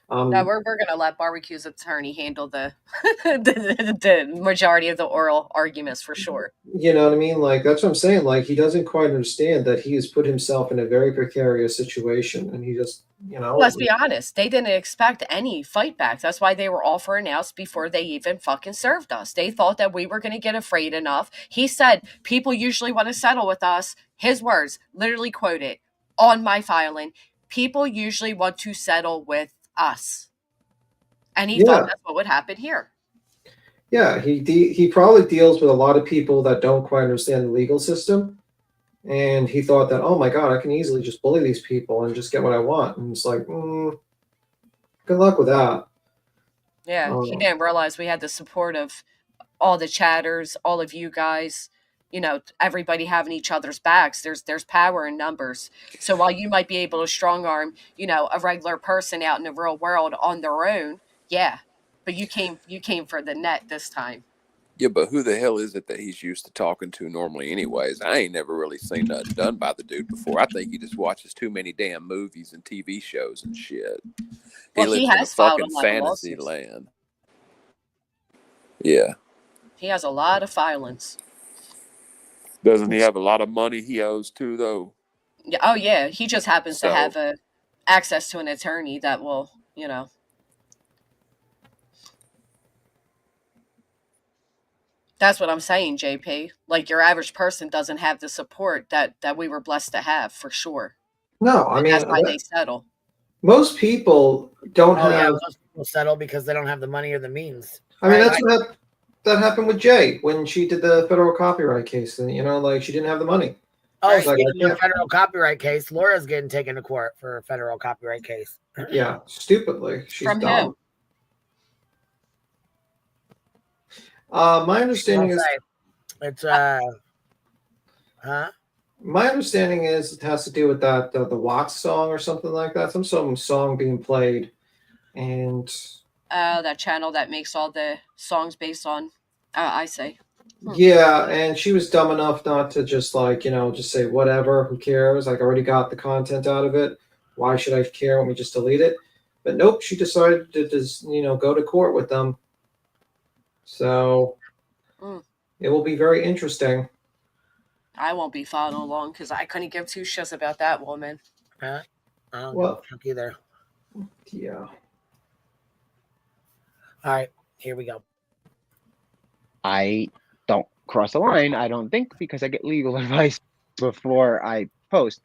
R: no, we're going to let Barbecue's attorney handle the the majority of the oral arguments for sure.
F: You know what I mean? Like, that's what I'm saying. Like, he doesn't quite understand that he has put himself in a very precarious situation, and he just,
R: Let's be honest, they didn't expect any fight backs. That's why they were all for announced before they even fucking served us. They thought that we were going to get afraid enough. He said, people usually want to settle with us. His words, literally quoted on my filing, people usually want to settle with us. And he thought that's what would happen here.
F: Yeah, he probably deals with a lot of people that don't quite understand the legal system. And he thought that, oh my God, I can easily just bully these people and just get what I want. And it's like, good luck with that.
R: Yeah, he didn't realize we had the support of all the chatters, all of you guys, everybody having each other's backs. There's power in numbers. So while you might be able to strong arm, a regular person out in the real world on their own, but you came for the net this time.
H: Yeah, but who the hell is it that he's used to talking to normally anyways? I ain't never really seen nothing done by the dude before. I think he just watches too many damn movies and TV shows and shit.
R: Well,
H: he lives in a fucking fantasy land. Yeah.
R: He has a lot of filings.
H: Doesn't he have a lot of money he owes too, though?
R: Yeah. Oh, yeah. He just happens to have access to an attorney that will, That's what I'm saying, JP. Like, your average person doesn't have the support that we were blessed to have, for sure.
F: No, I mean
R: that's why they settle.
F: Most people don't have.
D: Yeah, most people settle because they don't have the money or the means.
F: I mean, that's what that happened with Jay when she did the federal copyright case. And, like she didn't have the money.
D: Oh, speaking of federal copyright case, Laura's getting taken to court for a federal copyright case.
F: Yeah, stupidly. She's
R: From
F: dumb.
R: who?
F: My understanding is
D: it's huh?
F: My understanding is it has to do with that the Watts song or something like that. Some song being played, and
R: that channel that makes all the songs based on I say.
F: Yeah, and she was dumb enough not to just just say whatever, who cares? Like I already got the content out of it. Why should I care when we just delete it? But nope, she decided to just go to court with them. So it will be very interesting.
R: I won't be following along because I couldn't give two shits about that woman.
D: I don't give a fuck either.
F: Yeah.
D: All right, here we go.
S: I don't cross the line, I don't think, because I get legal advice before I post.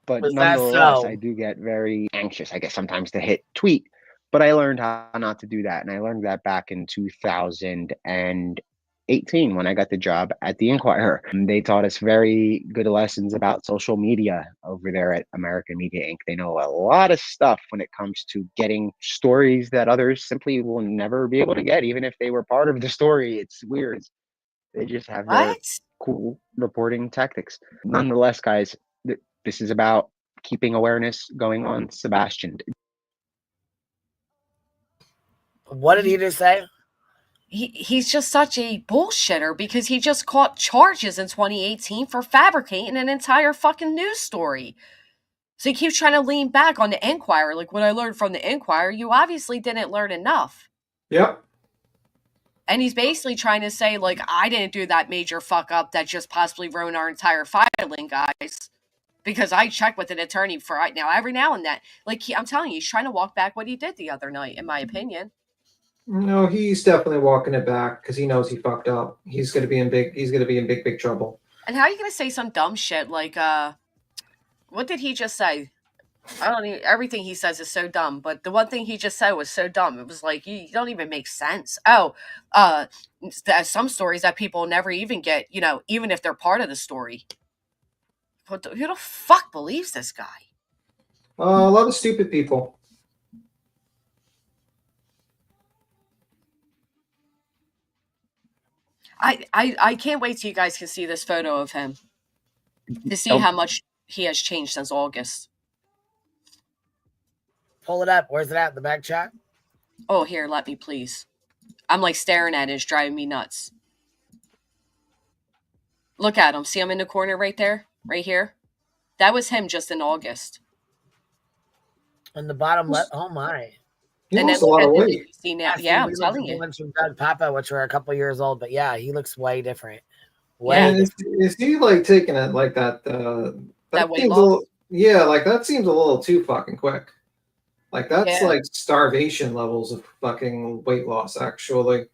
S: But nonetheless, I do get very anxious, I guess, sometimes to hit tweet. But I learned how not to do that. And I learned that back in 2018 when I got the job at the Inquirer. And they taught us very good lessons about social media over there at American Media Inc. They know a lot of stuff when it comes to getting stories that others simply will never be able to get, even if they were part of the story. It's weird. They just have their cool reporting tactics. Nonetheless, guys, this is about keeping awareness going on. Sebastian.
D: What did he just say?
R: He's just such a bullshitter because he just caught charges in 2018 for fabricating an entire fucking news story. So he keeps trying to lean back on the Inquirer. Like, what I learned from the Inquirer, you obviously didn't learn enough.
F: Yep.
R: And he's basically trying to say, like, I didn't do that major fuck up that just possibly ruined our entire filing, guys. Because I check with an attorney for right now, every now and then. Like, I'm telling you, he's trying to walk back what he did the other night, in my opinion.
F: No, he's definitely walking it back because he knows he fucked up. He's gonna be in big trouble.
R: And how are you gonna say some dumb shit like what did he just say? I don't even, everything he says is so dumb, but the one thing he just said was so dumb. It was like, you don't even make sense. There's some stories that people never even get, even if they're part of the story. Who the fuck believes this guy?
F: A lot of stupid people.
R: I can't wait till you guys can see this photo of him to see how much he has changed since August.
D: Pull it up. Where's it at? The back chat?
R: Oh, here, let me please. I'm like staring at it. It's driving me nuts. Look at him. See him in the corner right there? Right here? That was him just in August.
D: On the bottom left. Oh, my.
F: He lost a lot of weight.
R: See now. Yeah, I'm telling you.
D: Ones from Doug Papa, which were a couple years old, but yeah, he looks way different.
F: Is he like taking it like that? That weight loss? Like that seems a little too fucking quick. Like that's like starvation levels of fucking weight loss, actually.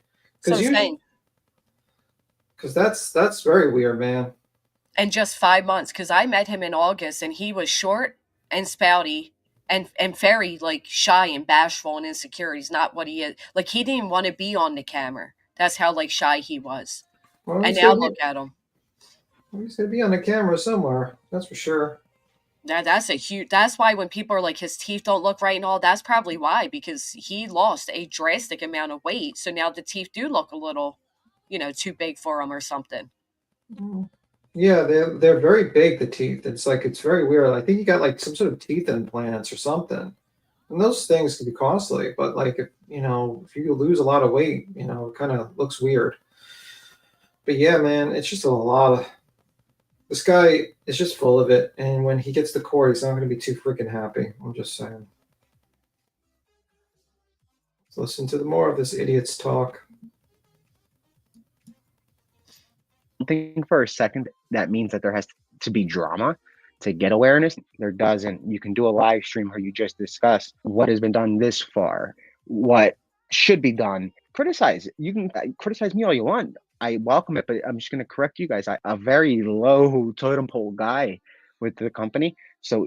F: Because that's very weird, man.
R: And just 5 months, because I met him in August, and he was short and spouty. And very like shy and bashful and insecure. He's not what he is. Like he didn't want to be on the camera. That's how like shy he was. Well, and now look at him.
F: He's gonna be on the camera somewhere. That's for sure.
R: That's why when people are like his teeth don't look right and all, that's probably why, because he lost a drastic amount of weight. So now the teeth do look a little, too big for him or something.
F: Yeah, they're very big, the teeth. It's very weird. I think he got like some sort of teeth implants or something. And those things can be costly, but like if you lose a lot of weight, it kind of looks weird. But yeah, man, it's just a lot of this guy is just full of it, and when he gets to court, he's not going to be too freaking happy. I'm just saying. Let's listen to more of this idiot's talk.
S: I think for a second that means that there has to be drama to get awareness. There doesn't. You can do a live stream where you just discuss what has been done this far, what should be done. Criticize. You can criticize me all you want. I welcome it, but I'm just going to correct you guys. I'm a very low totem pole guy with the company. So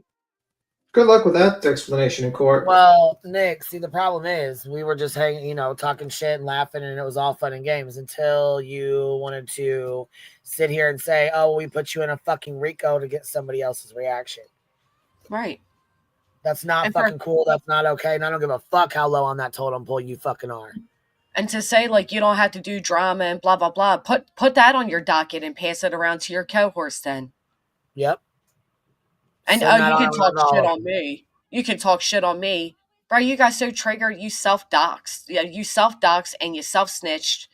F: Good luck with that explanation in court.
D: Well, Nick, see, the problem is we were just hanging, talking shit and laughing, and it was all fun and games until you wanted to sit here and say, oh, we put you in a fucking RICO to get somebody else's reaction.
R: Right.
D: That's not fucking cool. That's not okay. And I don't give a fuck how low on that totem pole you fucking are.
R: And to say, like, you don't have to do drama and blah, blah, blah, put that on your docket and pass it around to your cohorts then.
D: Yep.
R: And you can talk shit on me. You can talk shit on me. Bro, you got so triggered, you self-doxed. Yeah, you self-doxed and you self-snitched.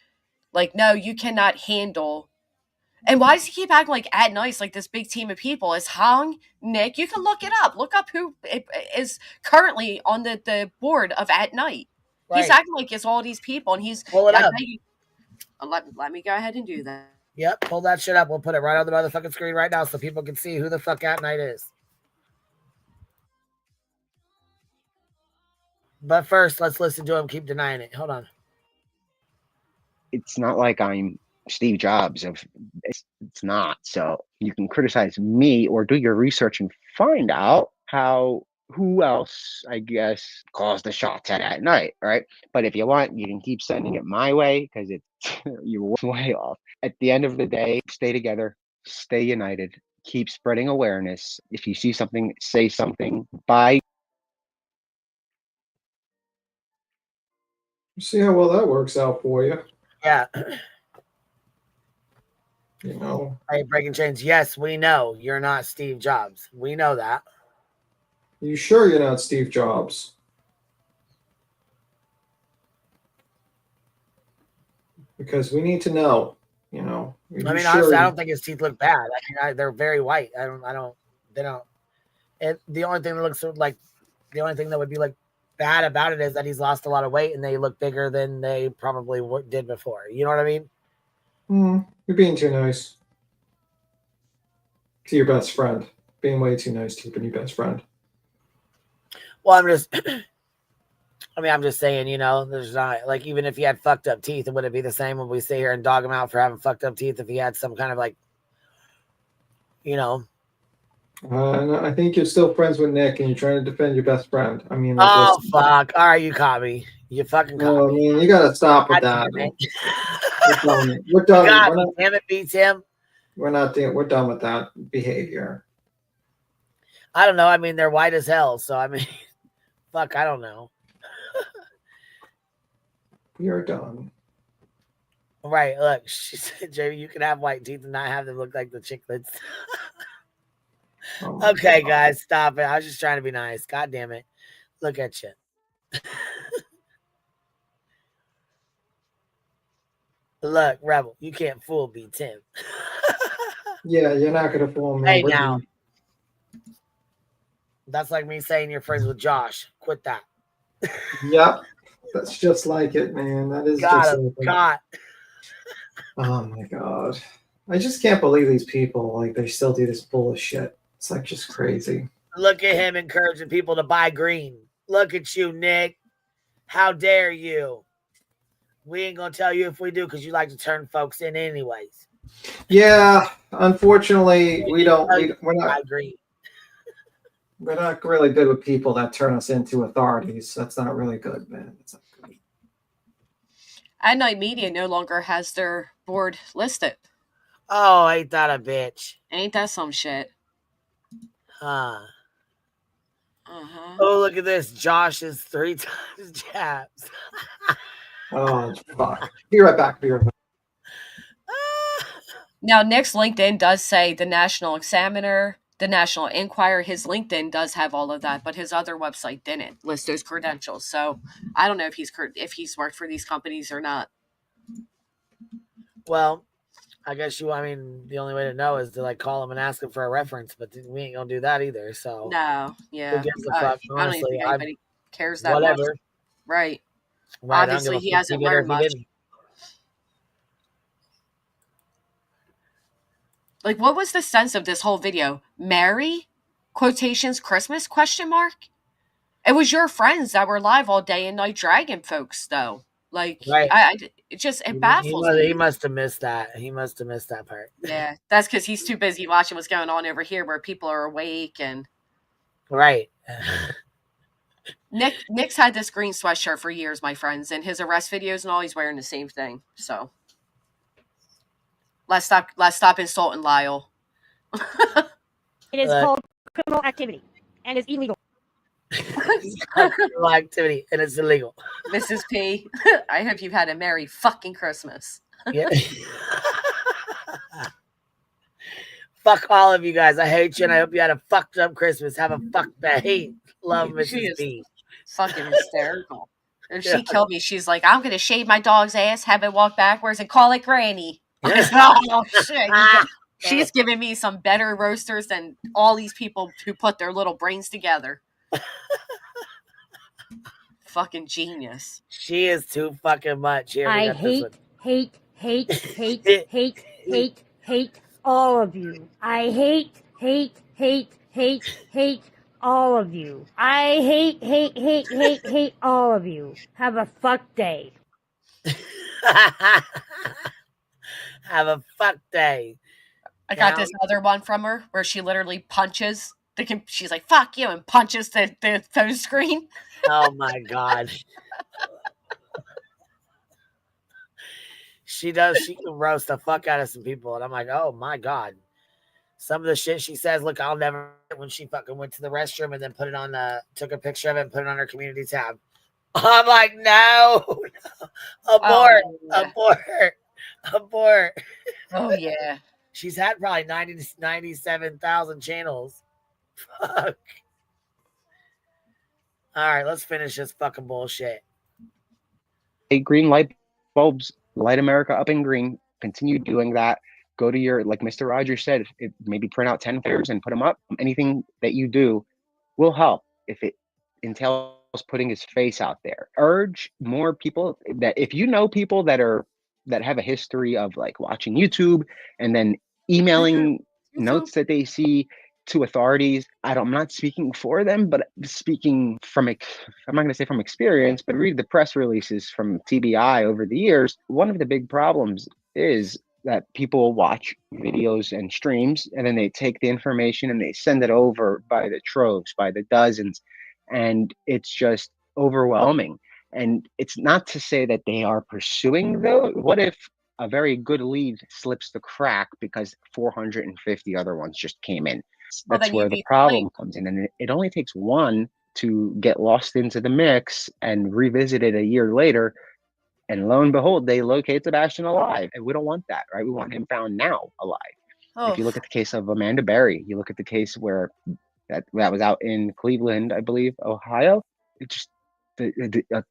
R: Like, no, you cannot handle. And why does he keep acting like At Night's like this big team of people? Is Hong, Nick, you can look it up. Look up who is currently on the board of At Night. Right. He's acting like it's all these people, and he's...
D: Pull it up.
R: Let me go ahead and do that.
D: Yep, pull that shit up. We'll put it right on the motherfucking screen right now so people can see who the fuck At Night is. But first, let's listen to him keep denying it. Hold on.
S: It's not like I'm Steve Jobs. It's not. So you can criticize me or do your research and find out who else, I guess, calls the shots at Night, right? But if you want, you can keep sending it my way because you're way off. At the end of the day, stay together, stay united, keep spreading awareness. If you see something, say something. Bye.
F: See how well that works out for you.
D: Yeah.
F: Hey,
D: Breaking Chains. Yes, we know you're not Steve Jobs. We know that.
F: You sure you're not Steve Jobs? Because we need to know.
D: Honestly, I don't think his teeth look bad. They're very white. They don't. And the only thing that would be like bad about it is that he's lost a lot of weight and they look bigger than they probably did before. You know what I mean?
F: You're being too nice to your best friend. Being way too nice to your best friend.
D: Well, I'm just saying, there's not, like, even if he had fucked up teeth, would it be the same when we sit here and dog him out for having fucked up teeth if he had some kind of, like,
F: No, I think you're still friends with Nick and you're trying to defend your best friend.
D: Fuck. All right, you caught me. You fucking caught me.
F: You got to stop with that. We're done.
D: Damn it, beats him.
F: We're done with that behavior.
D: I don't know. They're white as hell. So, fuck, I don't know.
F: We are done.
D: Right. Look, she said, Jamie, you can have white teeth and not have them look like the chiclets. Okay, guys, stop it. I was just trying to be nice. God damn it. Look at you. Look, Rebel, you can't fool me, Tim.
F: Yeah, you're not going to fool me.
D: Hey, now. That's like me saying you're friends with Josh. Quit that.
F: Yep. That's just like it, man. That is just like
D: God.
F: Oh, my God. I just can't believe these people, like, they still do this bullshit. It's like just crazy.
D: Look at him encouraging people to buy green. Look at you, Nick. How dare you? We ain't gonna tell you if we do because you like to turn folks in anyways.
F: Yeah, unfortunately, we're not really good with people that turn us into authorities. That's not really good, man. It's not good.
R: At Night Media no longer has their board listed.
D: Oh, ain't that a bitch?
R: Ain't that some shit?
D: Huh. Oh, look at this. Josh is 3 times jabs.
F: Oh, fuck. Be right back.
R: Now, Nick's LinkedIn does say the National Examiner, the National Enquirer. His LinkedIn does have all of that, but his other website didn't list those credentials. So I don't know if he's worked for these companies or not.
D: Well, I guess the only way to know is to like call him and ask him for a reference, but we ain't gonna do that either. So
R: no, yeah,
D: who gives a fuck? Honestly,
R: I don't even think anybody cares that
D: much.
R: Right. Obviously, he hasn't learned much. Like, what was the sense of this whole video? Merry quotations Christmas ? It was your friends that were live all day and night dragging folks, though. Like, right. It baffles me.
D: He must have missed that. He must have missed that part.
R: Yeah, that's because he's too busy watching what's going on over here where people are awake and.
D: Right.
R: Nick's had this green sweatshirt for years, my friends, and his arrest videos and all, he's wearing the same thing. So let's stop insulting Lyle.
I: It is called criminal activity and is illegal.
D: Criminal activity and it's illegal.
R: Mrs. P, I hope you've had a merry fucking Christmas.
D: Yeah. Fuck all of you guys. I hate you, and I hope you had a fucked up Christmas. Have a fucked day. Love Mrs. P.
R: Fucking hysterical. If she killed me, she's like, I'm gonna shave my dog's ass, have it walk backwards, and call it Granny. Oh shit! She's giving me some better roasters than all these people who put their little brains together. Fucking genius.
D: She is too fucking much. Here,
I: I hate all of you. I hate all of you. I hate all of you. Have a fuck day.
D: Have a fuck day.
R: I got this other one from her where she literally punches she's like, fuck you, and punches the phone screen.
D: Oh my God. She does. She can roast the fuck out of some people. And I'm like, oh my God. Some of the shit she says, look, I'll never, when she fucking went to the restroom and then put it on took a picture of it and put it on her community tab. I'm like, no. Abort.
R: Oh yeah.
D: She's had probably 97,000 channels. Fuck. All right, let's finish this fucking bullshit.
S: Hey, green light bulbs, light America up in green. Continue doing that. Go to your, like Mr. Rogers said, maybe print out 10 flyers and put them up. Anything that you do will help if it entails putting his face out there. Urge more people that if you know people that have a history of like watching YouTube and then emailing notes that they see to authorities. I'm not speaking for them, but speaking from, I'm not going to say from experience, but read the press releases from TBI over the years. One of the big problems is that people watch videos and streams, and then they take the information and they send it over by the troves, by the dozens, and it's just overwhelming. And it's not to say that they are pursuing those. What if a very good lead slips the crack because 450 other ones just came in? That's where the problem comes in. And it only takes one to get lost into the mix and revisit it a year later. And lo and behold, they locate Sebastian alive. And we don't want that, right? We want him found now alive. Oh. If you look at the case of Amanda Berry, you look at the case where that was out in Cleveland, I believe, Ohio. It's just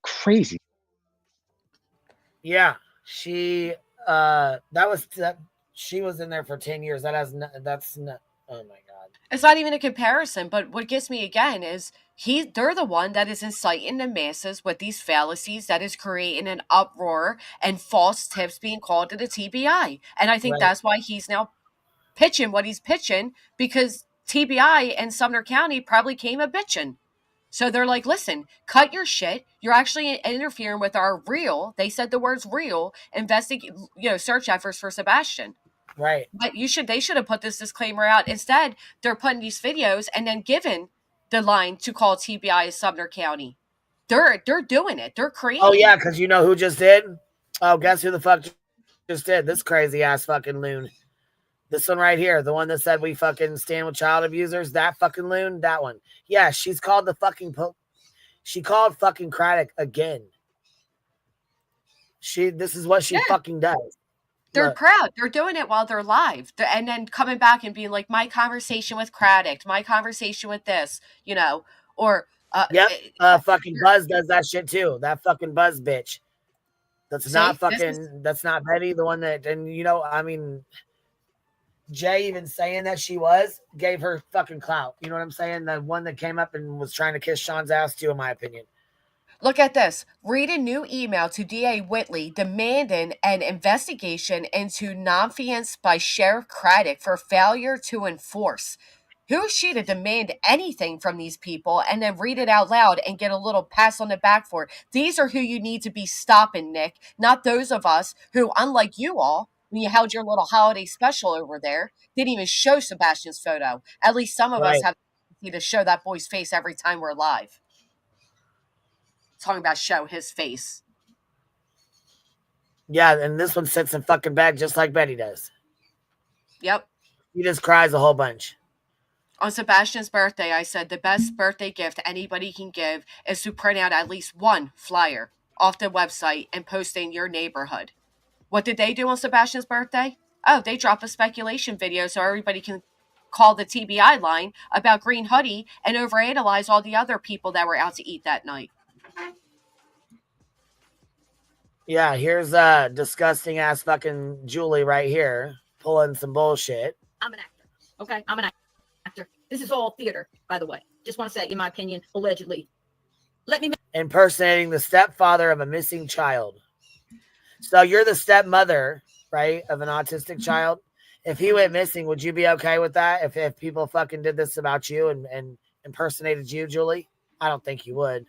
S: crazy.
D: Yeah, she she was in there for 10 years. That's not. Oh my God.
R: It's not even a comparison, but what gets me again is they're the one that is inciting the masses with these fallacies that is creating an uproar and false tips being called to the TBI. And I think that's why he's now pitching what he's pitching, because TBI and Sumner County probably came a bitching. So they're like, listen, cut your shit. You're actually interfering with our they said the words real, search efforts for Sebastian.
D: Right.
R: But they should have put this disclaimer out. Instead, they're putting these videos and then giving the line to call TBI Sumner County. They're doing it. They're creating.
D: Oh yeah, because you know who just did? Oh, guess who the fuck just did? This crazy ass fucking loon. This one right here, the one that said we fucking stand with child abusers. That fucking loon, that one. Yeah, she's called the fucking she called fucking Craddock again. This is what she fucking does.
R: They're proud. They're doing it while they're live. And then coming back and being like, my conversation with Craddock, my conversation with this, or...
D: fucking Buzz does that shit too. That fucking Buzz bitch. That's not Betty, the one that, and Jay even saying that she gave her fucking clout. You know what I'm saying? The one that came up and was trying to kiss Sean's ass too, in my opinion.
R: Look at this. Read a new email to DA Whitley demanding an investigation into nonfeasance by Sheriff Craddock for failure to enforce. Who is she to demand anything from these people and then read it out loud and get a little pass on the back for it? These are who you need to be stopping, Nick, not those of us who, unlike you all, when you held your little holiday special over there, didn't even show Sebastian's photo. At least some of us have audacity to show that boy's face every time we're live. Talking about show his face.
D: Yeah, and this one sits in fucking bed just like Betty does.
R: Yep.
D: He just cries a whole bunch.
R: On Sebastian's birthday, I said the best birthday gift anybody can give is to print out at least one flyer off the website and post it in your neighborhood. What did they do on Sebastian's birthday? Oh, they drop a speculation video so everybody can call the TBI line about Green Hoodie and overanalyze all the other people that were out to eat that night.
D: Yeah, here's disgusting ass fucking Julie right here pulling some bullshit.
J: I'm an actor. Okay, I'm an actor. This is all theater, by the way. Just want to say, in my opinion, allegedly. Let me
D: impersonating the stepfather of a missing child. So you're the stepmother, right, of an autistic child. If he went missing, would you be okay with that? If people fucking did this about you and impersonated you, Julie? I don't think you would.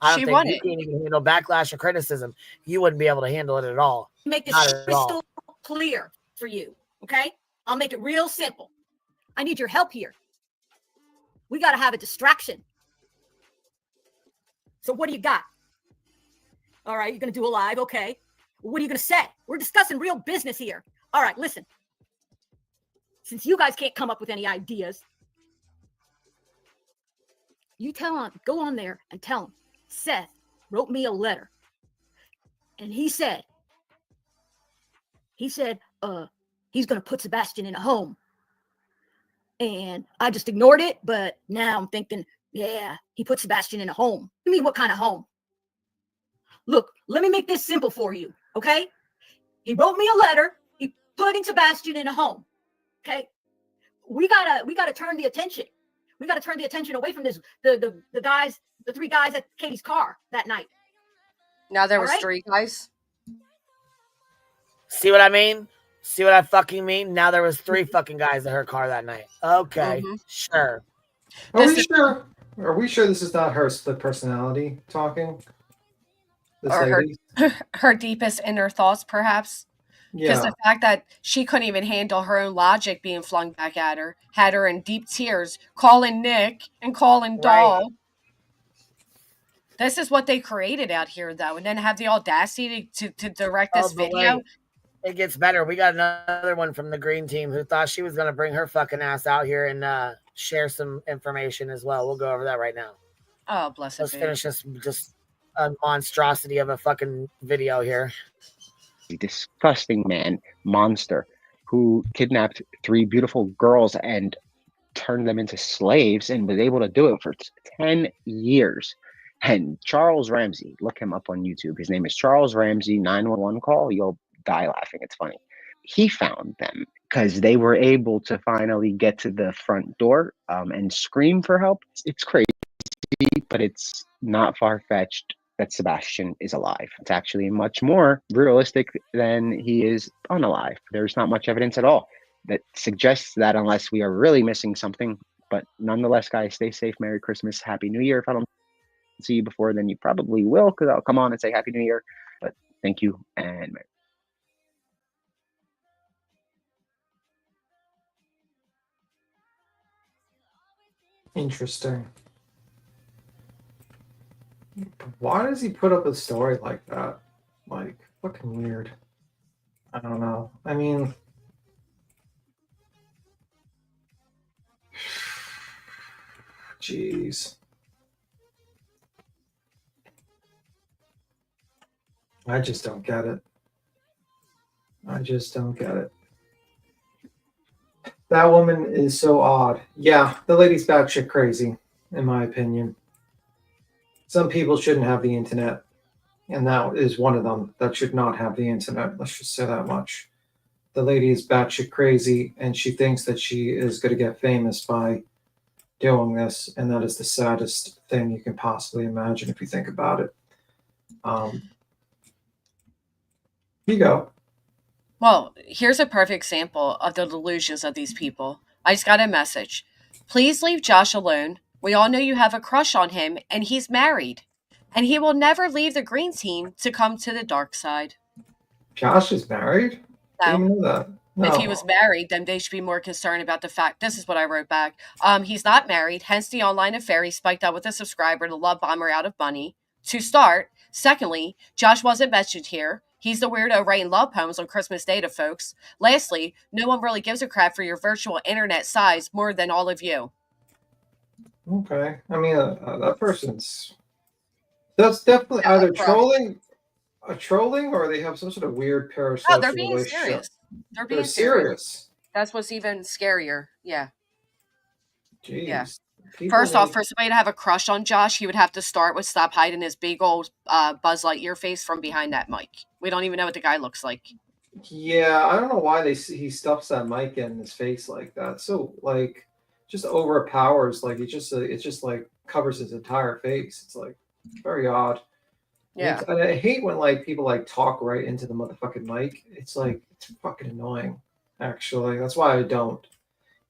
D: I don't think you can't even handle backlash or criticism. You wouldn't be able to handle it at all.
J: Make this crystal clear for you, okay? I'll make it real simple. I need your help here. We got to have a distraction. So what do you got? All right, you're going to do a live, okay. What are you going to say? We're discussing real business here. All right, listen. Since you guys can't come up with any ideas, you go on there and tell him, Seth wrote me a letter. And he said, he's going to put Sebastian in a home. And I just ignored it, but now I'm thinking, yeah, he put Sebastian in a home. You mean what kind of home? Look, let me make this simple for you, okay? He wrote me a letter. He putting Sebastian in a home, okay? We gotta turn the attention. We gotta turn the attention away from this. The guys, the three guys at Katie's car that night.
R: Now there was three guys.
D: See what I mean? See what I fucking mean? Now there was three fucking guys at her car that night. Okay, sure.
F: Are we sure this is not her split personality talking?
R: Or her deepest inner thoughts, perhaps? Because the fact that she couldn't even handle her own logic being flung back at her had her in deep tears, calling Nick and calling Doll. This is what they created out here, though. And then have the audacity to direct this video.
D: Wait. It gets better. We got another one from the green team who thought she was going to bring her fucking ass out here and share some information as well. We'll go over that right now.
R: Oh, bless
D: Let's finish this just a monstrosity of a fucking video here.
S: Disgusting man, monster, who kidnapped 3 beautiful girls and turned them into slaves and was able to do it for 10 years. And Charles Ramsey, look him up on YouTube. His name is Charles Ramsey, 911 call. You'll die laughing. It's funny. He found them because they were able to finally get to the front door and scream for help. It's crazy, but it's not far-fetched that Sebastian is alive. It's actually much more realistic than he is unalive. There's not much evidence at all that suggests that, unless we are really missing something. But nonetheless, guys, stay safe. Merry Christmas. Happy New Year. If I don't see you before, then you probably will, because I'll come on and say Happy New Year. But thank you and Merry.
F: Interesting. Why does he put up a story like that? Like, fucking weird. I don't know. I mean, jeez. I just don't get it. I just don't get it. That woman is so odd. Yeah, the lady's batshit crazy, in my opinion. Some people shouldn't have the internet, and that is one of them that should not have the internet. Let's just say that much. The lady is batshit crazy, and she thinks that she is going to get famous by doing this, and that is the saddest thing you can possibly imagine if you think about it. Here you go.
R: Well, here's a perfect example of the delusions of these people. I just got a message. Please leave Josh alone. We all know you have a crush on him, and he's married. And he will never leave the green team to come to the dark side.
F: Josh is married?
R: No.
F: Didn't know that.
R: If he was married, then they should be more concerned about the fact. This is what I wrote back. He's not married, hence the online affair. He spiked up with a subscriber to love bomb her out of money. To start. Secondly, Josh wasn't mentioned here. He's the weirdo writing love poems on Christmas Day to folks. Lastly, no one really gives a crap for your virtual internet size more than all of you.
F: Okay. I mean, that person's... That's definitely either trolling or they have some sort of weird parasocial
R: they're being
F: relationship.
R: serious. They're being
F: serious.
R: That's what's even scarier. Yeah.
F: Jeez.
R: Yeah. First off, for somebody to have a crush on Josh, he would have to start with stop hiding his big old Buzz Lightyear face from behind that mic. We don't even know what the guy looks like.
F: Yeah, I don't know why he stuffs that mic in his face like that. So like, just overpowers. Like it just like covers his entire face. It's like very odd.
R: Yeah.
F: I hate when like people like talk right into the motherfucking mic. It's like it's fucking annoying. Actually, that's why I don't.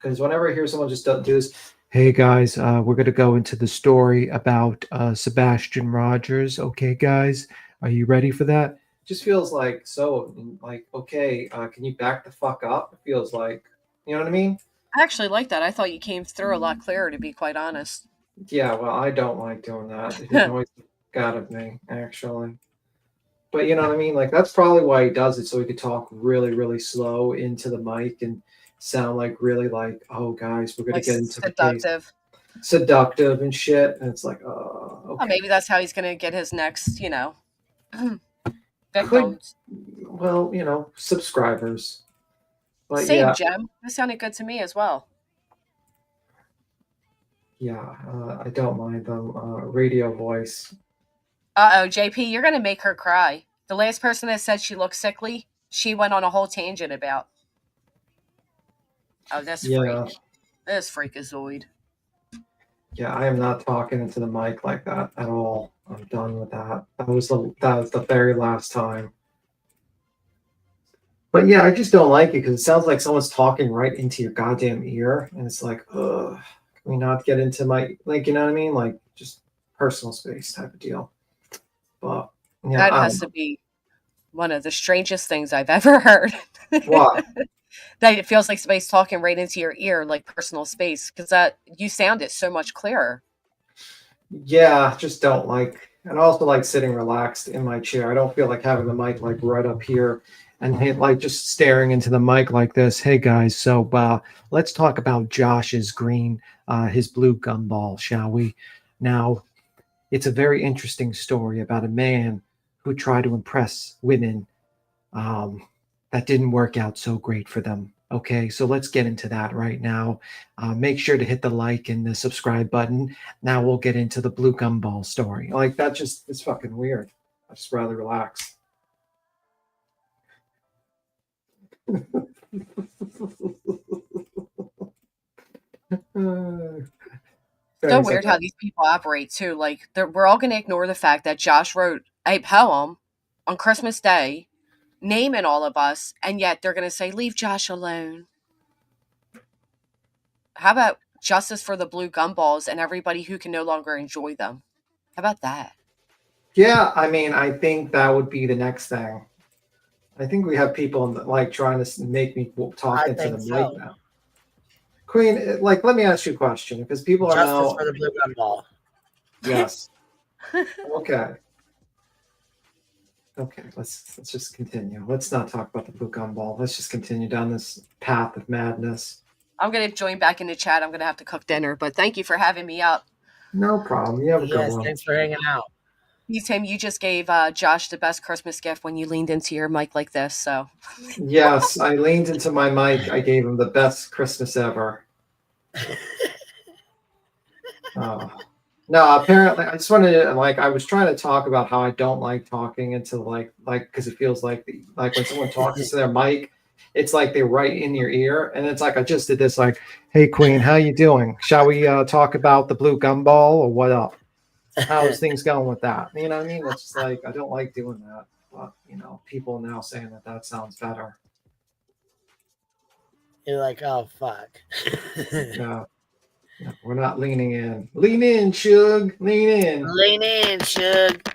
F: Because whenever I hear someone just do this, hey guys, we're gonna go into the story about Sebastian Rogers. Okay, guys, are you ready for that? Just feels like so like okay. Can you back the fuck up? It feels like, you know what I mean.
R: I actually like that. I thought you came through a lot clearer, to be quite honest.
F: Yeah, well, I don't like doing that. It annoys the out of me, actually. But you know what I mean? Like that's probably why he does it, so he could talk really, really slow into the mic and sound like really like, oh guys, we're gonna
R: like
F: get into
R: seductive.
F: Seductive and shit. And it's like, oh, okay.
R: Well, maybe that's how he's gonna get his next, victims.
F: Well, subscribers. But
R: Same,
F: yeah.
R: Gem. That sounded good to me as well.
F: Yeah, I don't mind them. Radio voice.
R: Uh-oh, JP, you're going to make her cry. The last person that said she looked sickly, she went on a whole tangent about. Oh, this freak. This freakazoid.
F: Yeah, I am not talking into the mic like that at all. I'm done with that. That was the very last time. But yeah, I just don't like it because it sounds like someone's talking right into your goddamn ear. And it's like, ugh. Can we not get into my, like, you know what I mean? Like, just personal space type of deal. But yeah,
R: that has to be one of the strangest things I've ever heard.
F: What?
R: That it feels like somebody's talking right into your ear, like personal space, because that you sound it so much clearer.
F: Yeah, just don't like, and also like sitting relaxed in my chair. I don't feel like having the mic like right up here and like just staring into the mic like this. Hey guys, so let's talk about Josh's green, his blue gumball, shall we? Now, it's a very interesting story about a man who tried to impress women that didn't work out so great for them. Okay, so let's get into that right now. Make sure to hit the like and the subscribe button. Now we'll get into the blue gumball story. Like that just is fucking weird. I just rather relax.
R: So weird how these people operate too. Like we're all going to ignore the fact that Josh wrote a poem on Christmas Day, naming all of us, and yet they're going to say, leave Josh alone. How about justice for the blue gumballs and everybody who can no longer enjoy them? How about that?
F: Yeah, I mean, I think that would be the next thing. I think we have people like trying to make me talk into the mic now. Queen, like, let me ask you a question because people are now.
D: Justice for the blue gumball.
F: Yes. Okay. Okay, let's just continue. Let's not talk about the blue gumball. Let's just continue down this path of madness.
R: I'm going to join back in the chat. I'm going to have to cook dinner, but thank you for having me up.
F: No problem. You have a good one.
D: Thanks for hanging out.
R: Tim, you just gave Josh the best Christmas gift when you leaned into your mic like this. So.
F: Yes, I leaned into my mic. I gave him the best Christmas ever. No, apparently, I just wanted to, like, I was trying to talk about how I don't like talking into like, because it feels like when someone talks to their mic, it's like they're right in your ear. And it's like, I just did this, like, hey, Queen, how you doing? Shall we talk about the blue gumball or what up? How's things going with that? You know what I mean? It's just like, I don't like doing that. But, people now saying that sounds better.
D: You're like, oh, fuck.
F: Yeah. We're not leaning in. Lean in, Shug. Lean in.
D: Lean in, Shug.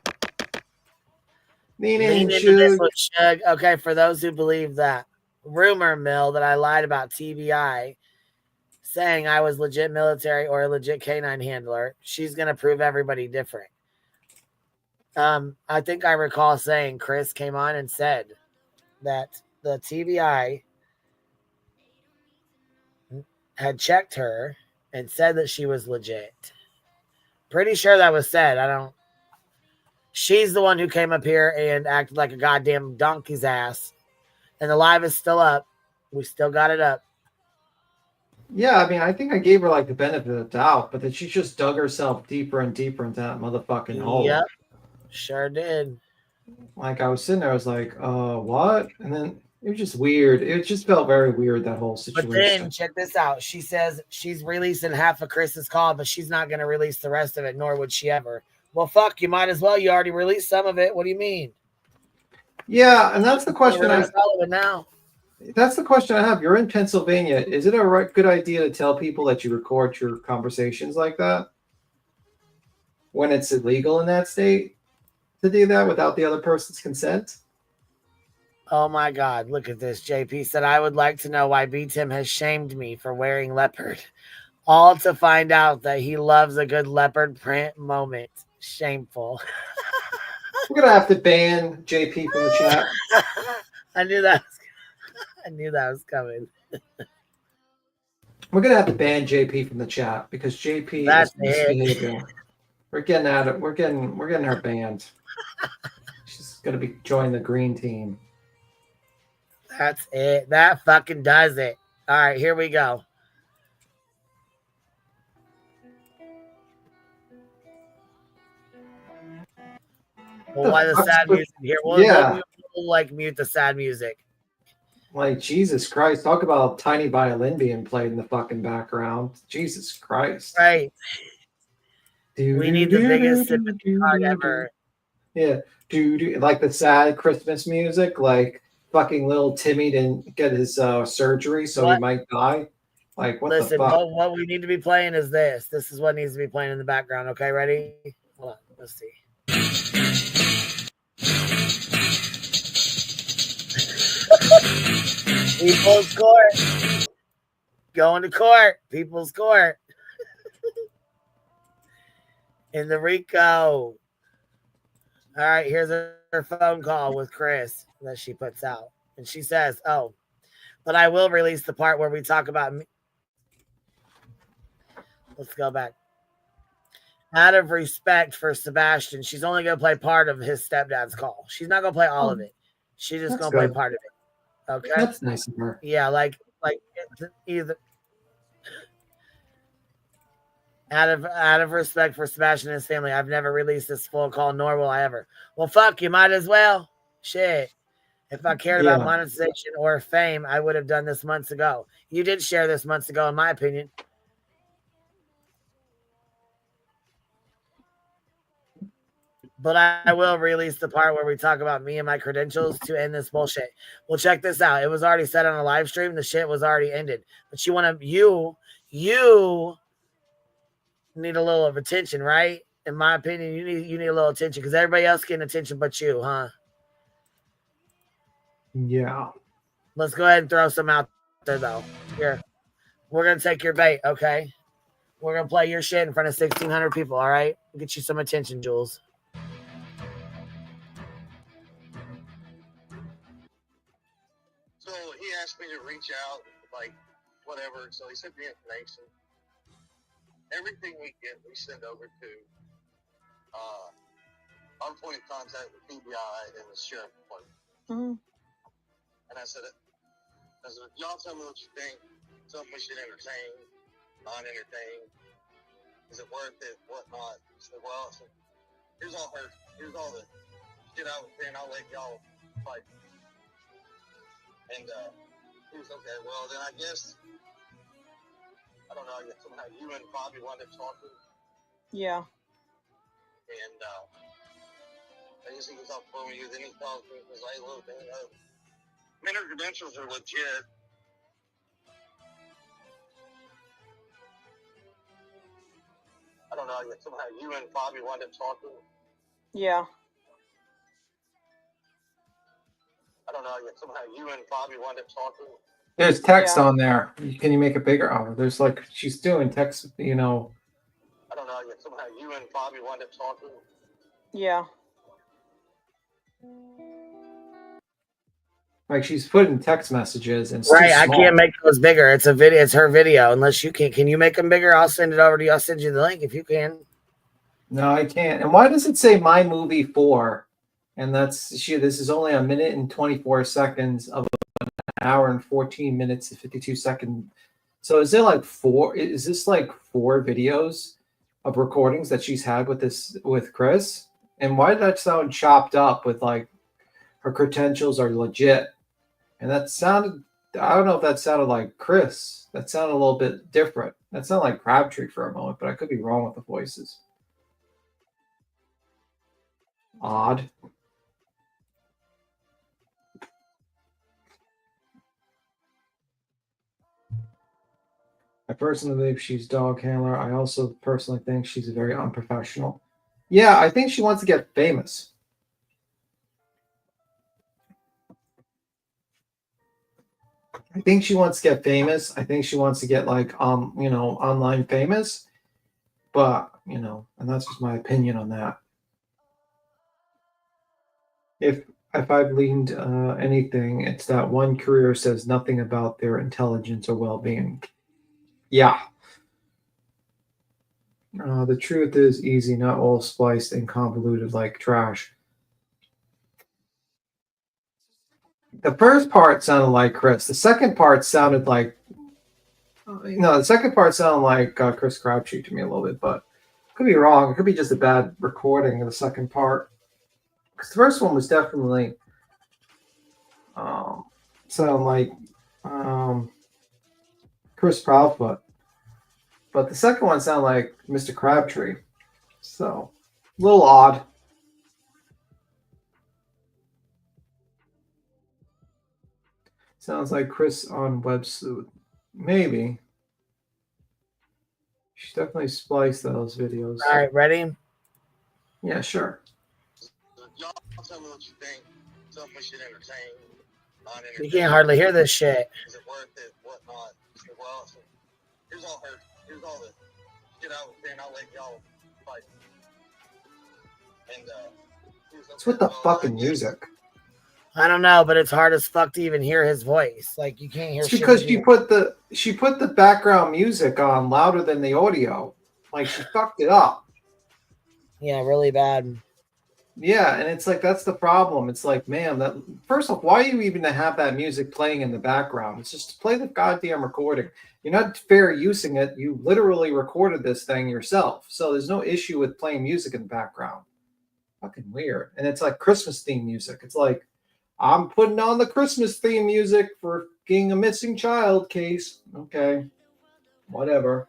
F: Lean in,
D: into this one, Shug. Okay, for those who believe that. rumor mill that I lied about TBI, saying I was legit military or a legit canine handler. She's going to prove everybody different. I think I recall saying Chris came on and said that the TBI had checked her and said that she was legit. Pretty sure that was said. She's the one who came up here and acted like a goddamn donkey's ass. And the live is still up. We still got it up.
F: Yeah, I mean, I think I gave her like the benefit of the doubt, but then she just dug herself deeper and deeper into that motherfucking hole.
D: Yep, sure did.
F: Like I was sitting there, I was like, what? And then it was just weird. It just felt very weird, that whole situation.
D: But then check this out. She says she's releasing half of Chris's call, but she's not going to release the rest of it, nor would she ever. Well, fuck, you might as well. You already released some of it. What do you mean?
F: Yeah, and that's the question
D: now.
F: That's the question I have. You're in Pennsylvania. Is it a good idea to tell people that you record your conversations like that when it's illegal in that state to do that without the other person's consent?
D: Oh my God, look at this. JP said, I would like to know why B-Tim has shamed me for wearing leopard. All to find out that he loves a good leopard print moment. Shameful.
F: We're going to have to ban JP from the chat.
D: I knew that was coming.
F: We're going to have to ban JP from the chat because JP is misbehaving. We're getting at it. We're getting her banned. She's going to be joining the green team.
D: That's it. That fucking does it. All right, here we go. Well, why the sad music here? We'll mute the sad music.
F: Like, Jesus Christ. Talk about a tiny violin being played in the fucking background. Jesus Christ.
D: Right. We need the biggest sympathy card ever.
F: Yeah. Like the sad Christmas music, like fucking little Timmy didn't get his surgery, so he might die. Like, what the fuck?
D: What we need to be playing is this. This is what needs to be playing in the background. Okay, ready? Hold on. Let's see. People's Court. Going to court. People's Court. In the Rico. All right, here's her phone call with Chris that she puts out. And she says, oh, but I will release the part where we talk about me. Let's go back. Out of respect for Sebastian, she's only going to play part of his stepdad's call. She's not going to play all of it. She's just going to play part of it. Okay?
F: That's nice of her.
D: Yeah, like either out of respect for Sebastian and his family, I've never released this full call, nor will I ever. Well, fuck, you might as well. Shit. If I cared about monetization or fame, I would have done this months ago. You did share this months ago, in my opinion. But I will release the part where we talk about me and my credentials to end this bullshit. Well, check this out. It was already said on a live stream. The shit was already ended. But you need a little of attention, right? In my opinion, you need a little attention because everybody else getting attention but you, huh?
F: Yeah.
D: Let's go ahead and throw some out there, though. Here. We're going to take your bait, okay? We're going to play your shit in front of 1,600 people, all right? Get you some attention, Jules.
G: So he asked me to reach out, like, whatever. So he sent me information. Everything we get, we send over to our point of contact with PBI and the sheriff department.
K: Mm-hmm.
G: And I said, y'all tell me what you think. Something we should entertain, not entertain. Is it worth it? Whatnot? I said, well, here's all the shit I was saying. I'll let y'all fight. And he was okay. Well, then I guess, I don't know, I guess somehow you and Bobby wanted to talk to him.
K: Yeah.
G: And I guess he was off the phone with you. Then he called me and was like, look, man, her credentials are legit. I don't know, I guess somehow you and Bobby wanted to talk to him.
K: Yeah.
G: I don't know. Somehow you and Bobby wound up talking.
F: There's text on there. Can you make it bigger? Oh, there's like she's doing text. You know.
G: I don't know. Somehow you and Bobby wound up talking.
C: Yeah.
F: Like she's putting text messages and
D: right. I can't make those bigger. It's a video. It's her video. Unless you can. Can you make them bigger? I'll send it over to you. I'll send you the link if you can.
F: No, I can't. And why does it say My Movie 4? And that's this is only 1 minute and 24 seconds of an hour and 14 minutes and 52 seconds. So is there like four? Is this like 4 videos of recordings that she's had with Chris? And why did that sound chopped up with like her credentials are legit? And that sounded, I don't know if that sounded like Chris. That sounded a little bit different. That sounded like Crabtree for a moment, but I could be wrong with the voices. Odd. I personally believe she's dog handler. I also personally think she's very unprofessional. Yeah, I think she wants to get famous. I think she wants to get famous. I think she wants to get like online famous. But, and that's just my opinion on that. If I've leaned anything, it's that one career says nothing about their intelligence or well-being. Yeah. The truth is easy, not all spliced and convoluted like trash. The first part sounded like Chris. The second part sounded like, Chris Crabtree to me a little bit, but could be wrong. It could be just a bad recording of the second part. Because the first one was definitely sound like Chris Proudfoot. But the second one sounded like Mr. Crabtree. So, a little odd. Sounds like Chris on Web Sleuth. Maybe. She definitely spliced those videos.
D: All right, ready?
F: Yeah, sure.
G: Y'all tell me what you think. Some we should entertain.
D: You can't hardly hear this shit.
G: Is it worth it? Whatnot? Well, here's all her. Here's all the shit I was saying. I'll let y'all fight. And
F: What's with the fucking music?
D: I don't know, but it's hard as fuck to even hear his voice. Like you can't hear.
F: It's because she put the background music on louder than the audio. Like she fucked it up.
D: Yeah, really bad.
F: Yeah, and it's like that's the problem. It's like, man, that first off, why are you even to have that music playing in the background? It's just to play the goddamn recording. You're not fair using it. You literally recorded this thing yourself, so there's no issue with playing music in the background. Fucking weird. And it's like Christmas theme music. It's like I'm putting on the Christmas theme music for being a missing child case. Okay, whatever.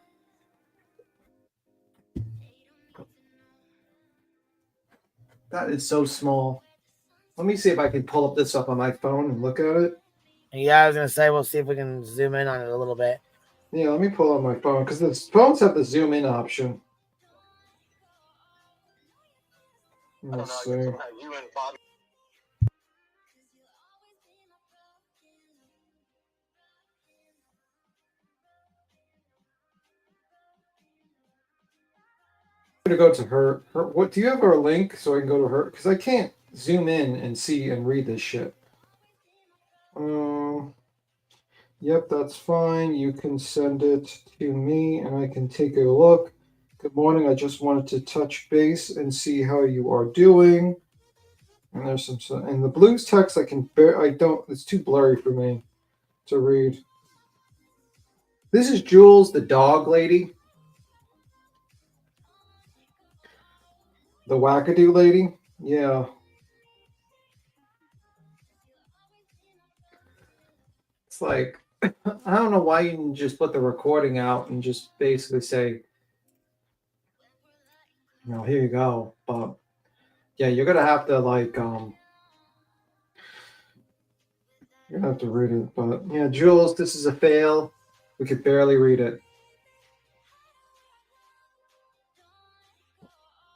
F: That is so small. Let me see if I can pull up this up on my phone and look at it.
D: Yeah, I was gonna say we'll see if we can zoom in on it a little bit.
F: Yeah, let me pull up my phone because the phones have the zoom in option. Let's see.
G: you and Bobby.
F: To go to her. What do you have her link so I can go to her? Because I can't zoom in and see and read this shit. Yep, that's fine. You can send it to me and I can take a look. Good morning. I just wanted to touch base and see how you are doing. And there's some and the blues text it's too blurry for me to read. This is Jules, the dog lady. The wackadoo lady? Yeah. It's like, I don't know why you didn't just put the recording out and just basically say, here you go. But yeah, you're going to have to like, you're going to have to read it. But yeah, Jules, this is a fail. We could barely read it.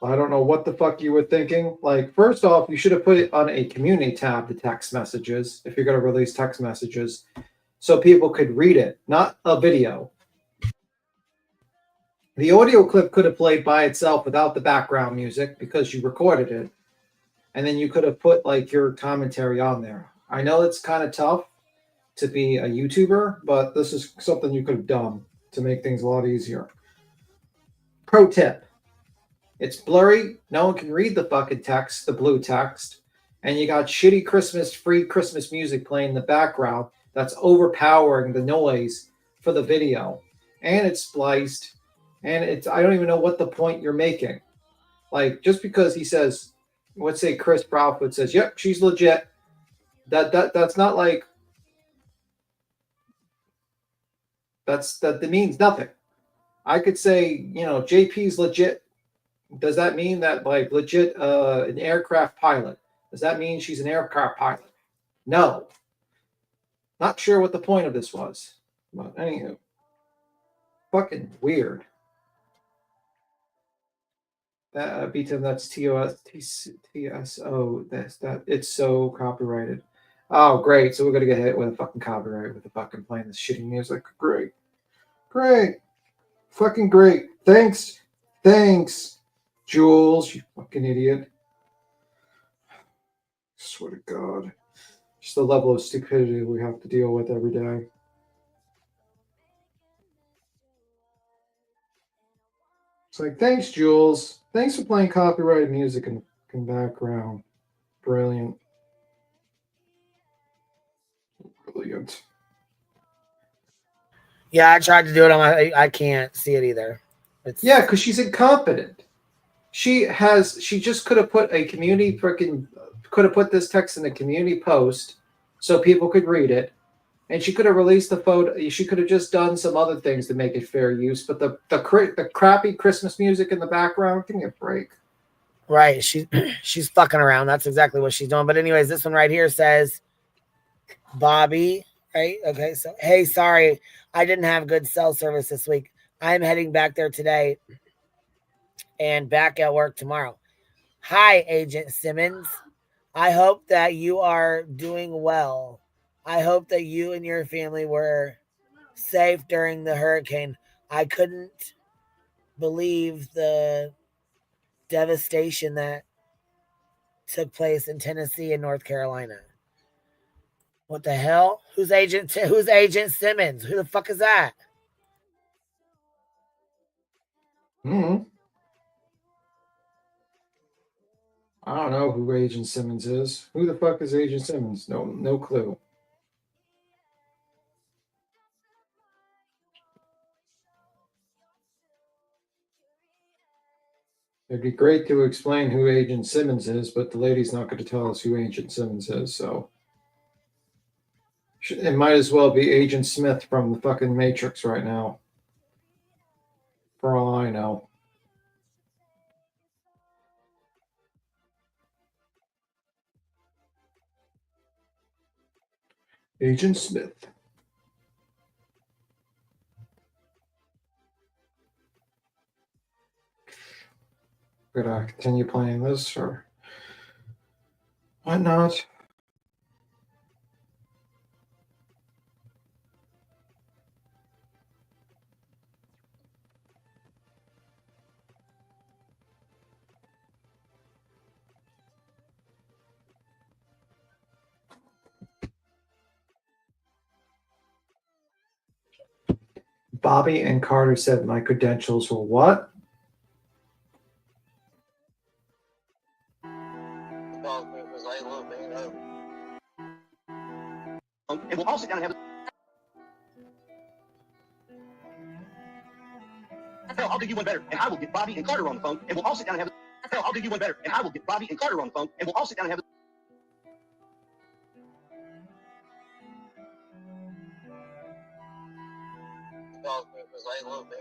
F: I don't know what the fuck you were thinking. Like, first off, you should have put it on a community tab, the text messages, if you're going to release text messages, so people could read it, not a video. The audio clip could have played by itself without the background music because you recorded it. And then you could have put like your commentary on there. I know it's kind of tough to be a YouTuber, but this is something you could have done to make things a lot easier. Pro tip. It's blurry. No one can read the fucking text, the blue text. And you got shitty free Christmas music playing in the background that's overpowering the noise for the video. And it's spliced. And I don't even know what the point you're making. Like, just because he says, let's say Chris Proudfoot says, yep, she's legit. That's not like, that means nothing. I could say, JP's legit. Does that mean that, like, legit an aircraft pilot? Does that mean she's an aircraft pilot? No. Not sure what the point of this was. But anywho. Fucking weird. That BTM, that's TSO. That it's so copyrighted. Oh, great. So we're gonna get hit with a fucking copyright with the fucking playing this shitty music. Great. Fucking great. Thanks, Jules, you fucking idiot. Swear to God. Just the level of stupidity we have to deal with every day. It's like, thanks, Jules. Thanks for playing copyrighted music in background. Brilliant.
D: Yeah, I tried to do it on my. I can't see it either.
F: Yeah, because she's incompetent. She just could have put this text in a community post so people could read it, and she could have released the photo. She could have just done some other things to make it fair use. But the crappy Christmas music in the background, give me a break.
D: Right, she's fucking around. That's exactly what she's doing. But anyways, this one right here says, Bobby. Right? Okay. So, hey, sorry, I didn't have good cell service this week. I'm heading back there today and back at work tomorrow. Hi, Agent Simmons. I hope that you are doing well. I hope that you and your family were safe during the hurricane. I couldn't believe the devastation that took place in Tennessee and North Carolina. What the hell? Who's Agent Simmons? Who the fuck is that?
F: I don't know who Agent Simmons is. Who the fuck is Agent Simmons? No clue. It'd be great to explain who Agent Simmons is, but the lady's not going to tell us who Agent Simmons is, so it might as well be Agent Smith from the fucking Matrix right now. For all I know. Agent Smith. Gonna continue playing this, or why not? Bobby and Carter said my credentials were what?
C: And we'll all sit down and have Hell, I'll do you one better, and I will get Bobby and Carter on the phone, and we'll all sit down and have Hell, I'll do you one better, and I will get Bobby and Carter on the phone, and we'll all sit down and have
G: Because I love it.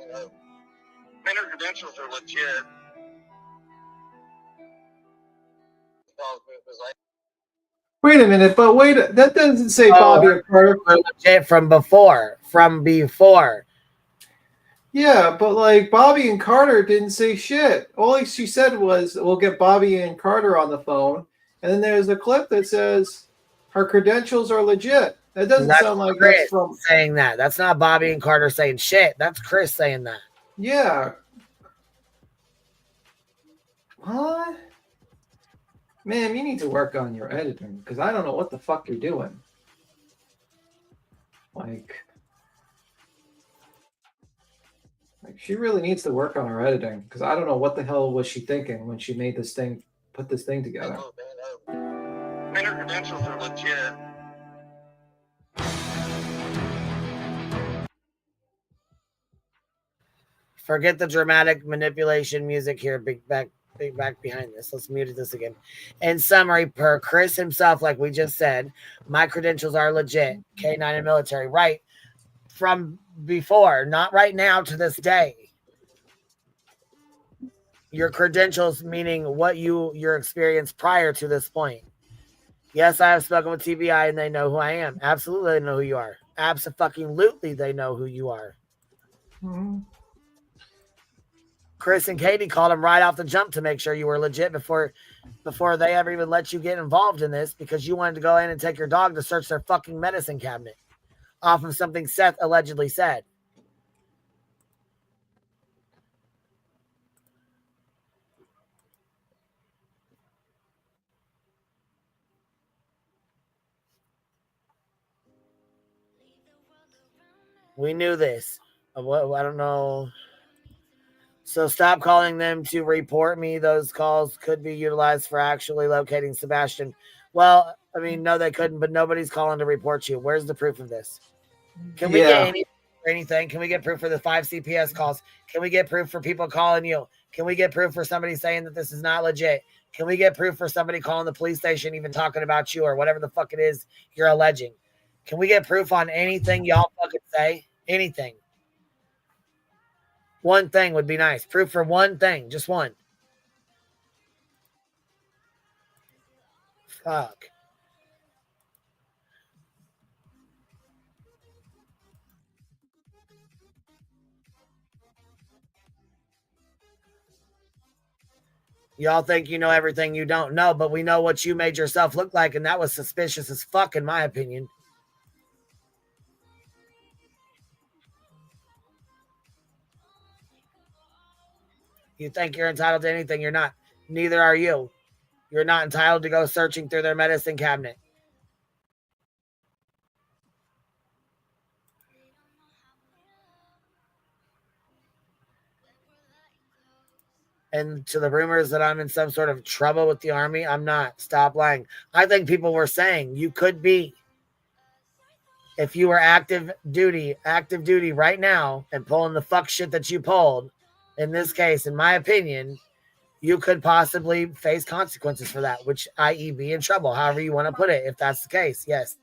G: And her credentials are legit.
F: Wait a minute, but that doesn't say Bobby or Carter.
D: Legit from before.
F: Yeah, but like Bobby and Carter didn't say shit. All she said was, "We'll get Bobby and Carter on the phone," and then there's a clip that says her credentials are legit. That doesn't
D: That's
F: sound like
D: Chris
F: that's from
D: saying that. That's not Bobby and Carter saying shit. That's Chris saying that.
F: Yeah. What? Man, you need to work on your editing because I don't know what the fuck you're doing. Like she really needs to work on her editing because I don't know what the hell was she thinking when she made this thing, put this thing together.
G: I mean, her credentials are legit.
D: Forget the dramatic manipulation music here. Big back behind this. Let's mute this again. In summary, per Chris himself, like we just said, my credentials are legit. K9 and military, right? From before, not right now to this day. Your credentials, meaning what your experience prior to this point. Yes, I have spoken with TBI and they know who I am. Absolutely, they know who you are. Absolutely, they know who you are.
F: Mm-hmm.
D: Chris and Katie called him right off the jump to make sure you were legit before they ever even let you get involved in this because you wanted to go in and take your dog to search their fucking medicine cabinet off of something Seth allegedly said. We knew this. I don't know. So stop calling them to report me. Those calls could be utilized for actually locating Sebastian. Well, I mean, no, they couldn't, but nobody's calling to report you. Where's the proof of this? Can we get anything? Can we get proof for the 5 CPS calls? Can we get proof for people calling you? Can we get proof for somebody saying that this is not legit? Can we get proof for somebody calling the police station even talking about you or whatever the fuck it is you're alleging? Can we get proof on anything y'all fucking say? Anything. One thing would be nice. Proof for one thing. Just one. Fuck. Y'all think you know everything you don't know, but we know what you made yourself look like, and that was suspicious as fuck, in my opinion. You think you're entitled to anything, you're not. Neither are you. You're not entitled to go searching through their medicine cabinet. And to the rumors that I'm in some sort of trouble with the army, I'm not. Stop lying. I think people were saying you could be. If you were active duty right now and pulling the fuck shit that you pulled, in this case, in my opinion, you could possibly face consequences for that, which i.e. be in trouble, however you want to put it, if that's the case. Yes.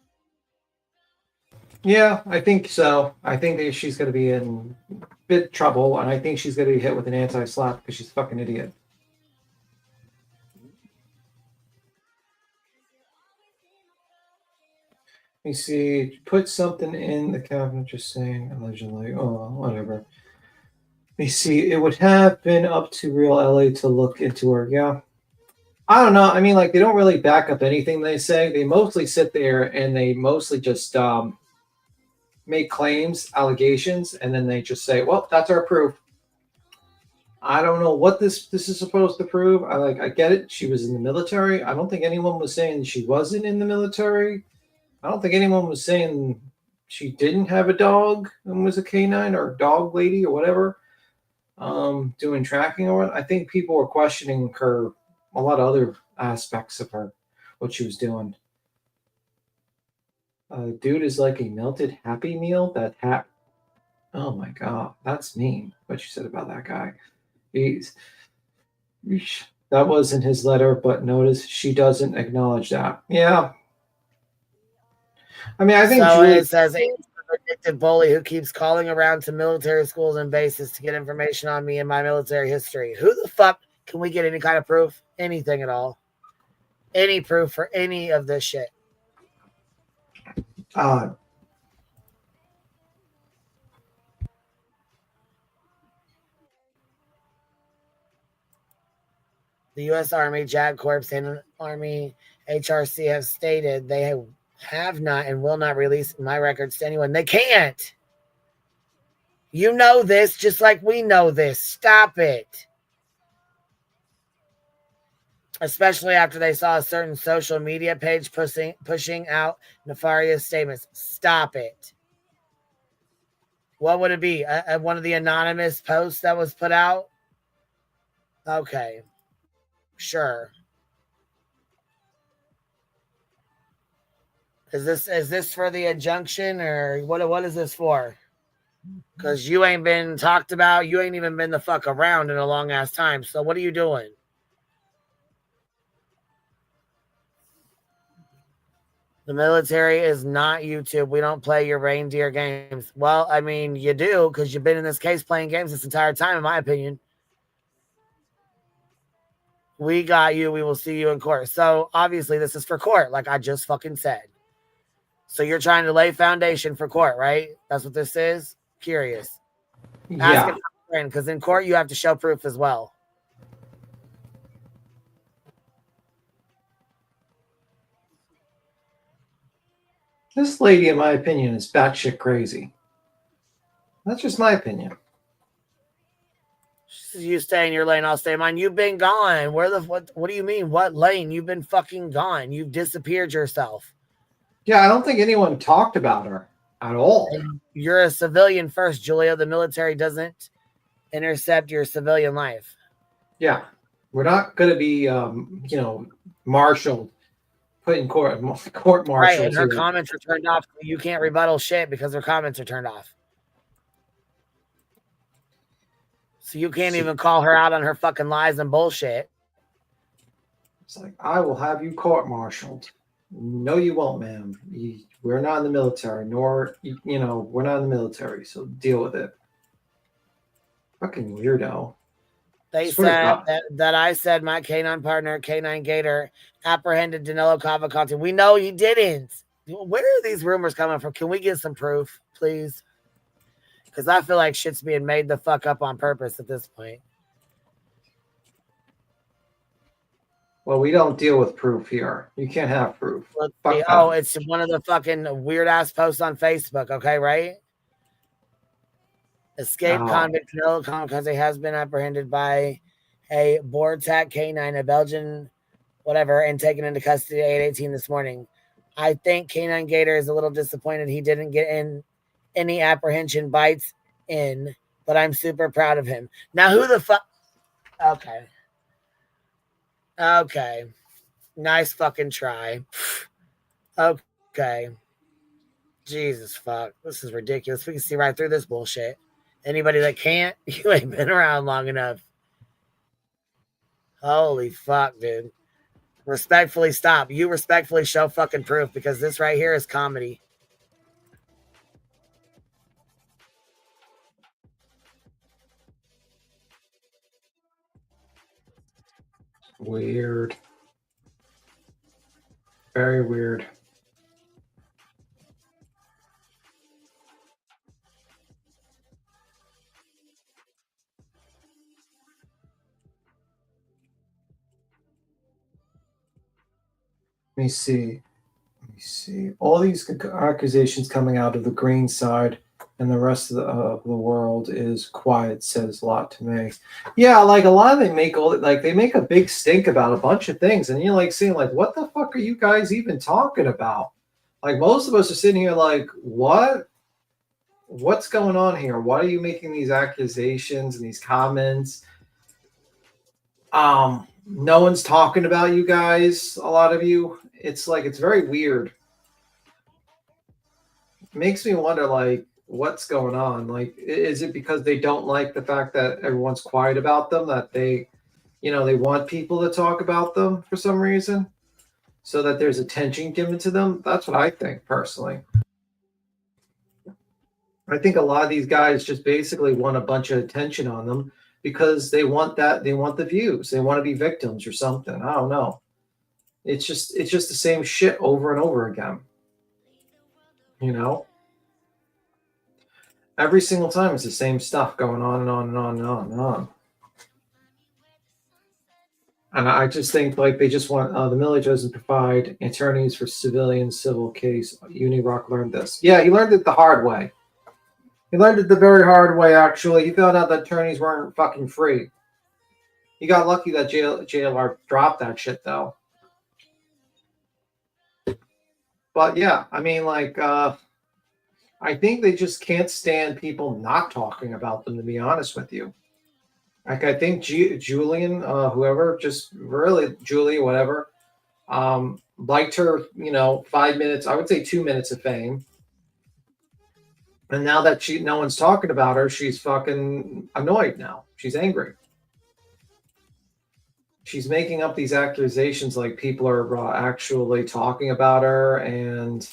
F: Yeah, I think so. I think that she's going to be in bit trouble, and I think she's going to be hit with an anti-slap because she's a fucking idiot. Let me see. Put something in the cabinet just saying allegedly. Oh, whatever. Let me see. It would have been up to Real LA to look into her. Yeah. I don't know. I mean, like, they don't really back up anything they say. They mostly sit there and they mostly just make claims, allegations, and then they just say, well, that's our proof. I don't know what this is supposed to prove. I get it. She was in the military. I don't think anyone was saying she wasn't in the military. I don't think anyone was saying she didn't have a dog and was a canine or a dog lady or whatever, doing tracking or what. I think people were questioning her, a lot of other aspects of her, what she was doing. Dude is like a melted Happy Meal. Oh my God, that's mean. What you said about that guy. That was in his letter, but notice she doesn't acknowledge that. Yeah. I mean, I think
D: so
F: Julie...
D: it says he's an addicted bully who keeps calling around to military schools and bases to get information on me and my military history. Who the fuck can we get any kind of proof? Anything at all? Any proof for any of this shit? The U.S. Army, JAG Corps, and Army HRC have stated they have not and will not release my records to anyone. They can't. You know this just like we know this. Stop it. Especially after they saw a certain social media page pushing out nefarious statements. Stop it. What would it be? One of the anonymous posts that was put out? Okay. Sure. Is this for the injunction, or what is this for? Because you ain't been talked about. You ain't even been the fuck around in a long ass time. So what are you doing? The military is not YouTube. We don't play your reindeer games. Well, I mean, you do, because you've been in this case playing games this entire time, in my opinion. We got you. We will see you in court. So obviously this is for court, like I just fucking said. So you're trying to lay foundation for court, right? That's what this is? Curious.
F: Yeah.
D: Ask it for a friend, because in court you have to show proof as well.
F: This lady, in my opinion, is batshit crazy. That's just my opinion.
D: You stay in your lane, I'll stay in mine. You've been gone. What do you mean? What lane? You've been fucking gone. You've disappeared yourself.
F: Yeah, I don't think anyone talked about her at all.
D: And you're a civilian first, Julia. The military doesn't intercept your civilian life.
F: Yeah. We're not going to be, marshaled, put in court martial.
D: Right, and her comments are turned off. You can't rebuttal shit because her comments are turned off. So you can't even call her out on her fucking lies and bullshit.
F: It's like, I will have you court-martialed. No, you won't, ma'am. We're not in the military, nor, we're not in the military, so deal with it. Fucking weirdo.
D: They said that I said my canine partner, Canine Gator, apprehended Danilo Cavalcanti. We know he didn't. Where are these rumors coming from? Can we get some proof, please? Because I feel like shit's being made the fuck up on purpose at this point.
F: Well, we don't deal with proof here. You can't have proof.
D: It's one of the fucking weird ass posts on Facebook. Okay, right? Escaped convict Danilo Cavalcanti has been apprehended by a Bortac canine, a Belgian, whatever, and taken into custody at 8:18 this morning. I think Canine Gator is a little disappointed he didn't get in any apprehension bites in, but I'm super proud of him. Now, who the fuck? Okay. Nice fucking try. Okay. Jesus fuck. This is ridiculous. We can see right through this bullshit. Anybody that can't, you ain't been around long enough. Holy fuck, dude. Respectfully stop. You respectfully show fucking proof, because this right here is comedy.
F: Weird. Very weird. Let me see. All these accusations coming out of the green side and the rest of the world is quiet says a lot to me. Yeah, like a lot of they make a big stink about a bunch of things, and you're like seeing like, what the fuck are you guys even talking about? Like most of us are sitting here like, what's going on here? Why are you making these accusations and these comments? No one's talking about you guys, a lot of you. It's like, it's very weird. It makes me wonder, like, what's going on? Like, is it because they don't like the fact that everyone's quiet about them, that they want people to talk about them for some reason, so that there's attention given to them? That's what I think, personally. I think a lot of these guys just basically want a bunch of attention on them because they want the views. They want to be victims or something. I don't know. It's just the same shit over and over again. Every single time it's the same stuff going on and on and on and on and on. And I just think like they just want the military doesn't provide attorneys for civilian civil case. Unirock learned this. Yeah, he learned it the hard way. He learned it the very hard way. Actually, he found out that attorneys weren't fucking free. He got lucky that JLR dropped that shit though. But yeah, I mean, like, I think they just can't stand people not talking about them. To be honest with you. Like I think Julian, whoever, just really Julie, whatever, liked her, 5 minutes. I would say 2 minutes of fame. And now that no one's talking about her, she's fucking annoyed now. She's angry. She's making up these accusations like people are actually talking about her and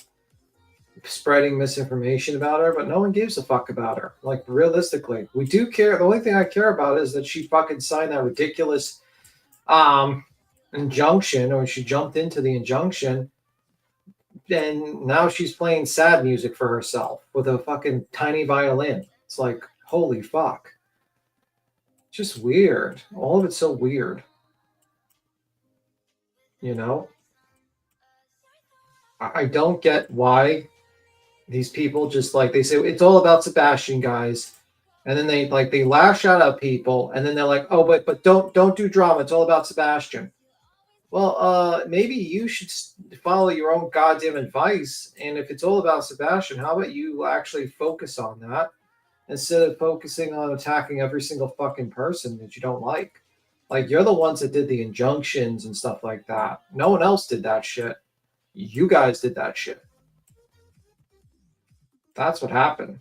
F: spreading misinformation about her, but no one gives a fuck about her. Like, realistically, we do care. The only thing I care about is that she fucking signed that ridiculous injunction, or she jumped into the injunction, and now she's playing sad music for herself with a fucking tiny violin. It's like, holy fuck. Just weird. All of it's so weird. I don't get why these people just like, they say it's all about Sebastian, guys, and then they lash out at people, and then they're like, oh, but don't do drama, it's all about Sebastian. Well, maybe you should follow your own goddamn advice, and if it's all about Sebastian, how about you actually focus on that instead of focusing on attacking every single fucking person that you don't like. Like, you're the ones that did the injunctions and stuff like that. No one else did that shit. You guys did that shit. That's what happened.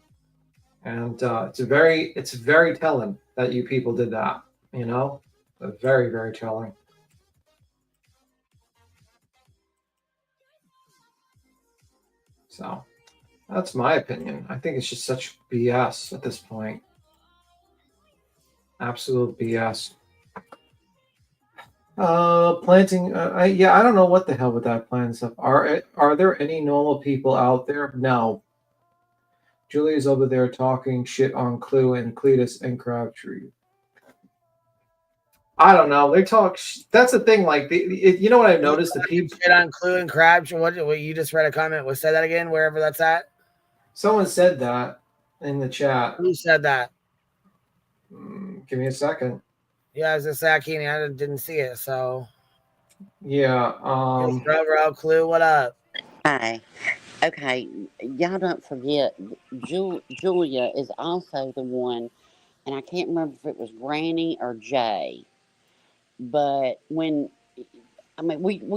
F: And it's very telling that you people did that, Very, very telling. So that's my opinion. I think it's just such BS at this point. Absolute BS. Planting. I don't know what the hell with that plant stuff. Are there any normal people out there? No. Julia's over there talking shit on Clue and Cletus and Crabtree. I don't know. They talk. That's the thing. Like, you know what I've noticed? The people
D: shit on Clue and Crabtree. What you just read a comment? Say that again. Wherever that's at.
F: Someone said that in the chat.
D: Who said that?
F: Give me a second.
D: Yeah, I was gonna say I didn't see it. So
F: yeah.
D: Overall Clue, what up?
E: Hi. Okay, y'all don't forget, Julia is also the one, and I can't remember if it was Granny or Jay, but we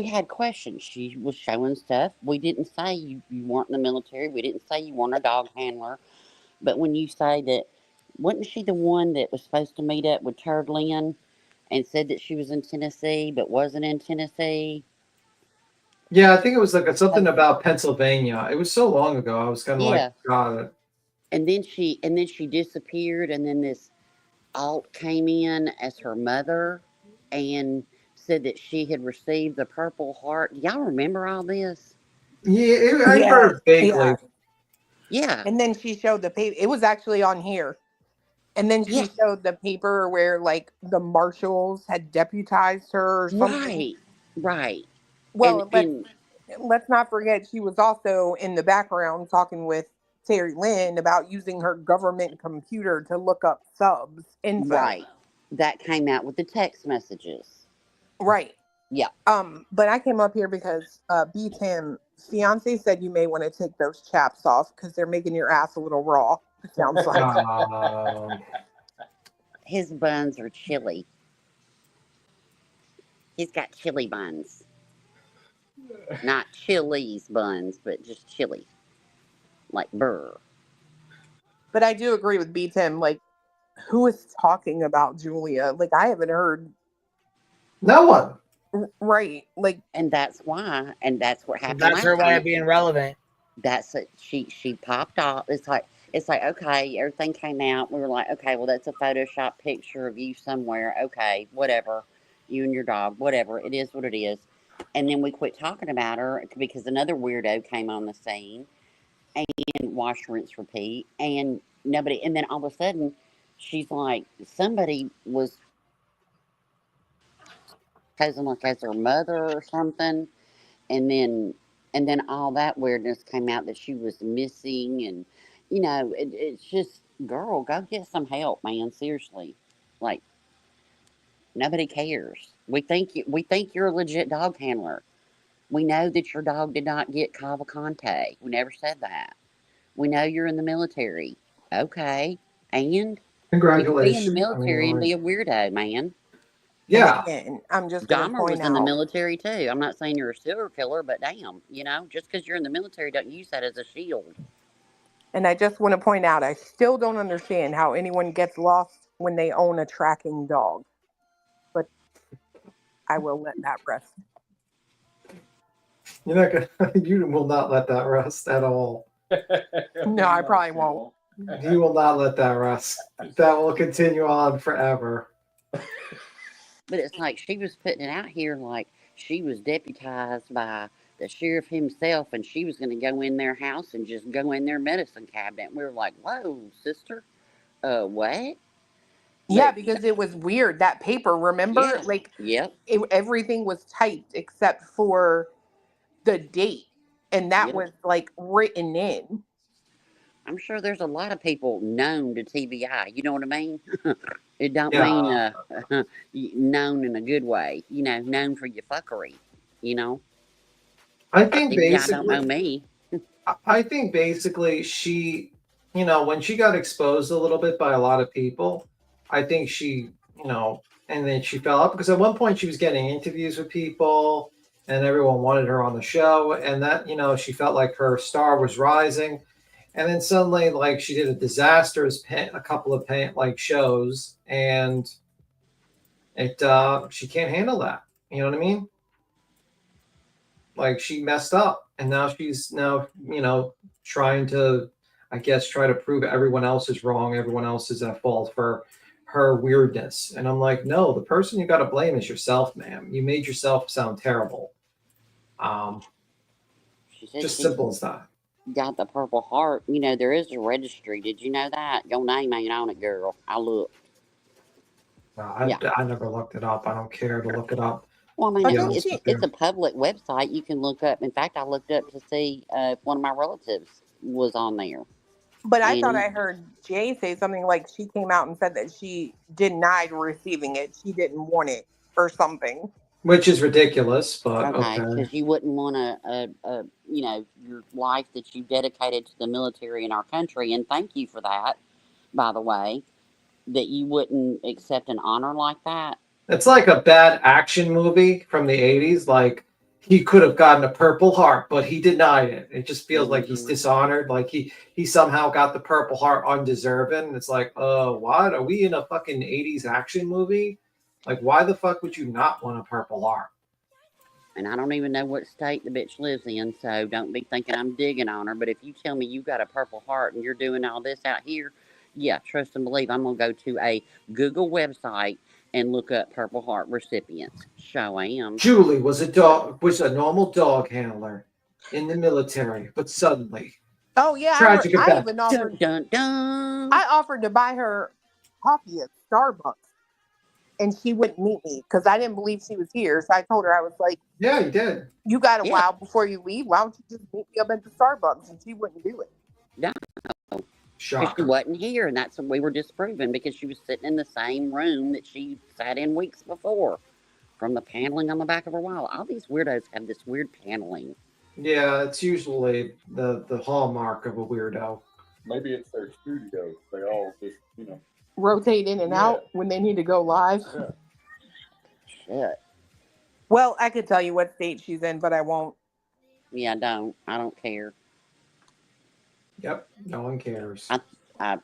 E: had questions. She was showing stuff. We didn't say you weren't in the military. We didn't say you weren't a dog handler. But when you say that, wasn't she the one that was supposed to meet up with Turd Lynn and said that she was in Tennessee but wasn't in Tennessee?
F: Yeah, I think it was like something about Pennsylvania. It was so long ago. I was kind of like, got it.
E: And then she disappeared, and then this alt came in as her mother and said that she had received the Purple Heart. Y'all remember all this?
F: Yeah, I heard vaguely.
E: Yeah.
K: And then she showed the paper. It was actually on here. And then she showed the paper where, like, the marshals had deputized her or something.
E: Right.
K: Well, let's not forget she was also in the background talking with Terry Lynn about using her government computer to look up subs info.
E: Right. That came out with the text messages.
K: Right.
E: Yeah.
K: But I came up here because B. Tim's fiance said you may want to take those chaps off because they're making your ass a little raw. It sounds like.
E: His buns are chili. He's got chili buns. Not Chili's buns, but just chili. Like burr.
K: But I do agree with B. Tim. Like, who is talking about Julia? Like, I haven't heard.
F: No one.
K: Right. Like,
E: and that's why. And that's what happened.
D: That's her way of being relevant.
E: That's it. She popped off. It's like, okay, everything came out. We were like, okay, well, that's a Photoshop picture of you somewhere. Okay, whatever. You and your dog, whatever. It is what it is. And then we quit talking about her because another weirdo came on the scene and wash, rinse, repeat. And nobody, and then all of a sudden, she's like, somebody was posing like as her mother or something, and then all that weirdness came out that she was missing, and it's just, girl, go get some help, man. Seriously, like, nobody cares. We think you're a legit dog handler. We know that your dog did not get Cavalcante. We never said that. We know you're in the military. Okay, and you can be in the
F: Congratulations. I mean,
E: military and be
F: like,
E: a weirdo, man.
K: And
F: yeah.
K: again, I'm just going to
E: Dahmer was
K: point
E: in the
K: out,
E: military too. I'm not saying you're a serial killer, but damn, just because you're in the military, don't use that as a shield.
K: and I just want to point out, I still don't understand how anyone gets lost when they own a tracking dog. But I will let that rest.
F: You're not gonna. You will not let that rest at all.
K: No, I probably won't.
F: He will not let that rest. That will continue on forever.
E: But it's like she was putting it out here like she was deputized by the sheriff himself, and she was going to go in their house and just go in their medicine cabinet. We were like, whoa, sister, what?
K: Yeah,
E: But
K: because it was weird. That paper, remember?
E: yeah,
K: Like,
E: yep,
K: everything was typed except for the date. And that
E: yep.
K: was, like, written in.
E: I'm sure there's a lot of people known to TBI. You know what I mean? It don't mean
F: Yeah.
E: known in a good way. Known for your fuckery.
F: I think
E: TBI don't know
F: basically.
E: me.
F: I think basically she, when she got exposed a little bit by a lot of people, I think she, and then she fell out because at one point she was getting interviews with people and everyone wanted her on the show. And that, she felt like her star was rising. And then suddenly, like, she did a a couple of like shows, and she can't handle that. You know what I mean? Like, she messed up, and now she's trying to, I guess, try to prove everyone else is wrong, everyone else is at fault for her weirdness. And I'm like, no, the person you got to blame is yourself, ma'am. You made yourself sound terrible.
E: She said
F: Just
E: she
F: simple as that.
E: got the Purple Heart. There is a registry. Did you know that? Your name ain't on it, girl. I looked.
F: I never looked it up. I don't care to look it up.
E: Well, I mean,
F: Yeah,
E: it's a public website. You can look up. In fact, I looked up to see if one of my relatives was on there.
K: But I thought
E: And
K: I heard Jay say something like she came out and said that she denied receiving it. She didn't want it or something.
F: Which is ridiculous, but
E: okay,
F: okay.
E: because you wouldn't want your life that you dedicated to the military in our country, and thank you for that, by the way, that you wouldn't accept an honor like that.
F: It's like a bad action movie from the 80s. Like, he could have gotten a Purple Heart, but he denied it. It just feels like he's dishonored. Like he somehow got the Purple Heart undeserving. It's like, what? Are we in a fucking 80s action movie? Like, why the fuck would you not want a Purple Heart?
E: And I don't even know what state the bitch lives in, so don't be thinking I'm digging on her. But if you tell me you got a Purple Heart and you're doing all this out here, yeah, trust and believe I'm going to go to a Google website and look up Purple Heart recipients. Show I am.
F: Julie was a normal dog handler in the military, but suddenly, tragic event.
K: I even offered.
E: Dun, dun, dun.
K: I offered to buy her coffee at Starbucks, and she wouldn't meet me because I didn't believe she was here. So I told her, I was like,
F: "Yeah, you did.
K: You got a while before you leave. Why don't you just meet me up at the Starbucks?" And she wouldn't do it.
E: No. Because she wasn't here, and that's what we were disproving, because she was sitting in the same room that she sat in weeks before from the paneling on the back of her wall. All these weirdos have this weird paneling.
F: Yeah, it's usually the hallmark of a weirdo.
Q: Maybe it's their studio. They all just,
K: rotate in and out when they need to go live.
Q: Yeah.
E: Shit.
K: Well, I could tell you what state she's in, but I won't.
E: Yeah, I don't care.
F: Yep, no one cares.
E: I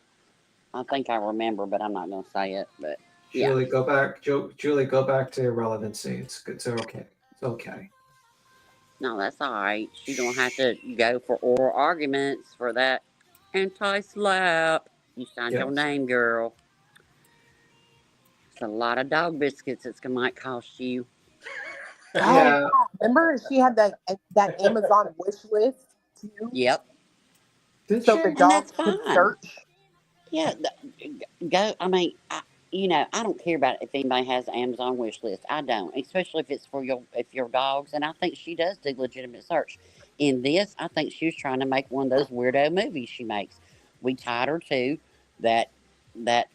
E: think I remember, but I'm not going to say it. But
F: Julie, go back. Julie, go back to irrelevancy. It's okay. It's okay.
E: No, that's all right. She don't have to go for oral arguments for that anti-slap. You signed your name, girl. It's a lot of dog biscuits it's might cost you.
F: Yeah.
K: Remember she had that Amazon wish list too?
E: Yep.
K: So the dogs could search.
E: Yeah, go. I mean, you know, I don't care about if anybody has an Amazon wish list. I don't, especially if it's for your dogs. And I think she does do legitimate search. In this, I think she was trying to make one of those weirdo movies she makes. We tied her to that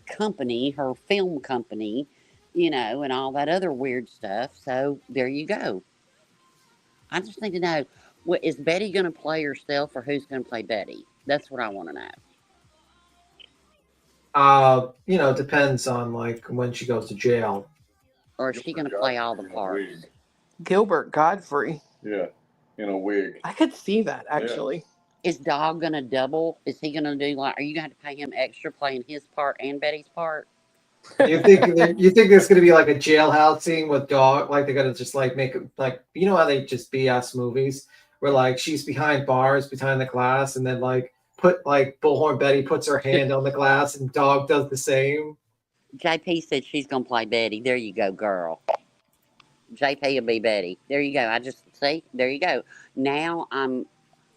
E: company, her film company, you know, and all that other weird stuff. So there you go. I just need to know, what is Betty going to play herself, or who's going to play Betty? That's what I want to know.
F: You know, it depends on like when she goes to jail.
E: Or is she going to play all the parts?
K: Gilbert Godfrey.
Q: Yeah, in a wig.
K: I could see that actually.
E: Yeah. Is Dog going to double? Is he going to do like? Are you going to pay him extra playing his part and Betty's part?
F: You think there's going to be like a jailhouse scene with Dog? Like they're going to just like make it like, you know how they just BS movies where like she's behind bars, behind the glass, and then like Bullhorn Betty puts her hand on the glass and Dog does the same.
E: JP said she's going to play Betty. There you go, girl. JP will be Betty. There you go. I just see. There you go. Now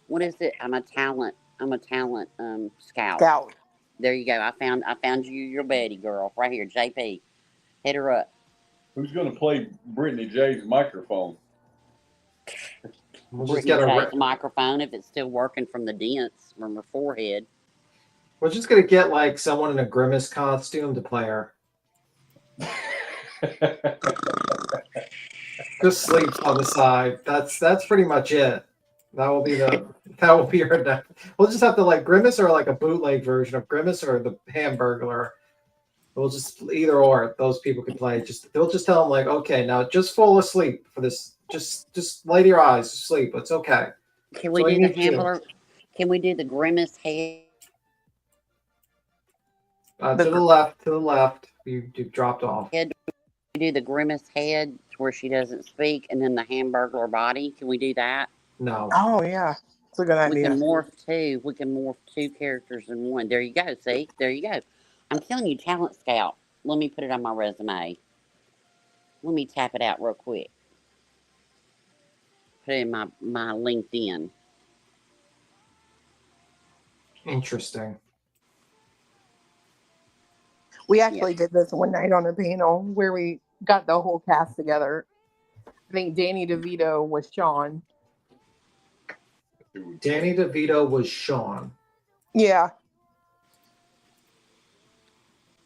E: what is it? I'm a talent scout. There you go. I found you your Betty, girl, right here. JP, hit her up.
Q: Who's going to play Brittany J's microphone?
E: We'll just get a microphone if it's still working from the dents from her forehead.
F: We're just gonna get like someone in a Grimace costume to play her. Just sleeps on the side. That's pretty much it. That will be her. We'll just have to like Grimace or like a bootleg version of Grimace or the Hamburglar. We'll just either or. Those people can play. They'll just tell them like, okay, now just fall asleep for this. Just lay to your eyes, sleep. It's okay.
E: Can we do the Hamburglar? Can we do the Grimace head?
F: To the left. You dropped off.
E: Head. We do the Grimace head where she doesn't speak, and then the Hamburglar body. Can we do that?
F: No.
K: Oh yeah, it's a good idea.
E: We can morph two characters in one. There you go. See, there you go. I'm telling you, Talent Scout. Let me put it on my resume. Let me tap it out real quick. Put it in my LinkedIn.
F: Interesting.
K: We actually did this one night on a panel where we got the whole cast together. I think Danny DeVito was Sean.
F: Danny DeVito was Sean.
K: Yeah.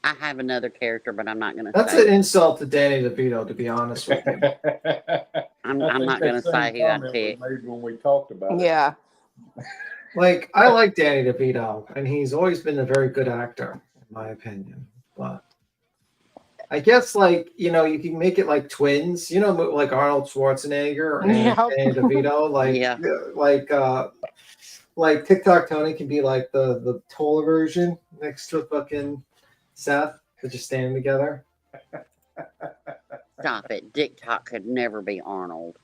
E: I have another character, but I'm not going to say.
F: That's an insult to Danny DeVito, to be honest with you.
E: I'm not going to say who I picked.
Q: When we talked about it.
K: Yeah.
F: Like, I like Danny DeVito, and he's always been a very good actor, in my opinion. But I guess, like, you know, you can make it like twins, you know, like Arnold Schwarzenegger and Danny DeVito. Like TikTok Tony can be like the taller version next to fucking Seth. They're just standing together.
E: Stop it. TikTok could never be Arnold.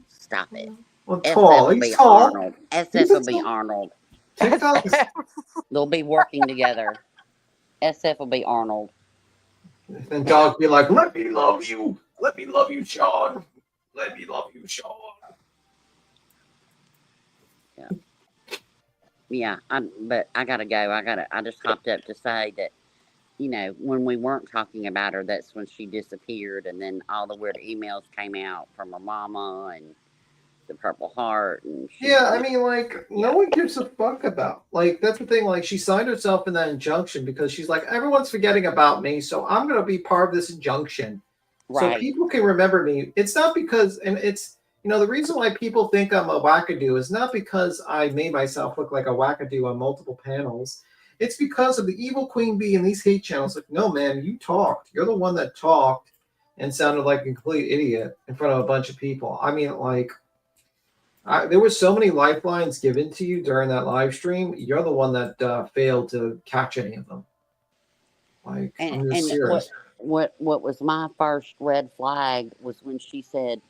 E: Stop it.
F: Well, tall. He's tall.
E: Arnold. SF will be Arnold.
F: TikTok.
E: They'll be working together. SF will be Arnold.
F: And Dog be like, let me love you. Let me love you, Sean. Let me love you, Sean.
E: Yeah, but I gotta go. I just hopped up to say that, you know, when we weren't talking about her, that's when she disappeared, and then all the weird emails came out from her mama and the Purple Heart. And
F: I mean, like, no one gives a fuck about. Like, that's the thing. Like, she signed herself in that injunction because she's like, everyone's forgetting about me, so I'm gonna be part of this injunction, so people can remember me. It's not because, and it's. You know, the reason why people think I'm a wackadoo is not because I made myself look like a wackadoo on multiple panels. It's because of the evil queen bee and these hate channels. Like, no, man, you talked. You're the one that talked and sounded like a complete idiot in front of a bunch of people. I mean, like, there were so many lifelines given to you during that live stream. You're the one that failed to catch any of them. Like, I'm just serious.
E: What was my first red flag was when she said,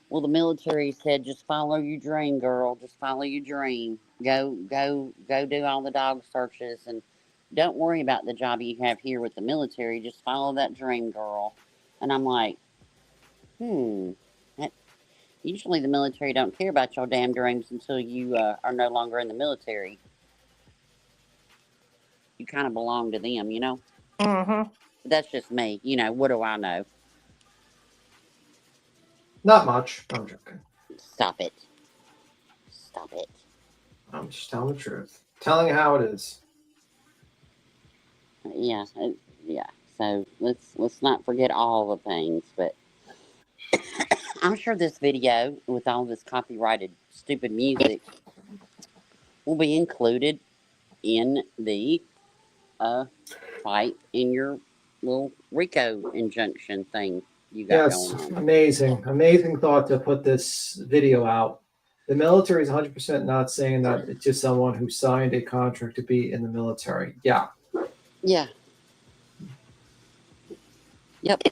E: well, the military said, just follow your dream, girl. Just follow your dream. Go do all the dog searches, and don't worry about the job you have here with the military. Just follow that dream, girl. And I'm like, usually the military don't care about your damn dreams until you are no longer in the military. You kind of belong to them, you know?
K: Mm-hmm.
E: That's just me. You know, what do I know?
F: Not much. I'm joking.
E: Stop it. Stop it.
F: I'm just telling the truth. Telling you how it is.
E: Yeah, yeah. So let's not forget all the things, but I'm sure this video with all this copyrighted stupid music will be included in the fight in your little RICO injunction thing you got
F: Yes,
E: going on.
F: amazing thought to put this video out. The military is 100% not saying that it's just someone who signed a contract to be in the military. Yeah.
E: Yeah. Yep.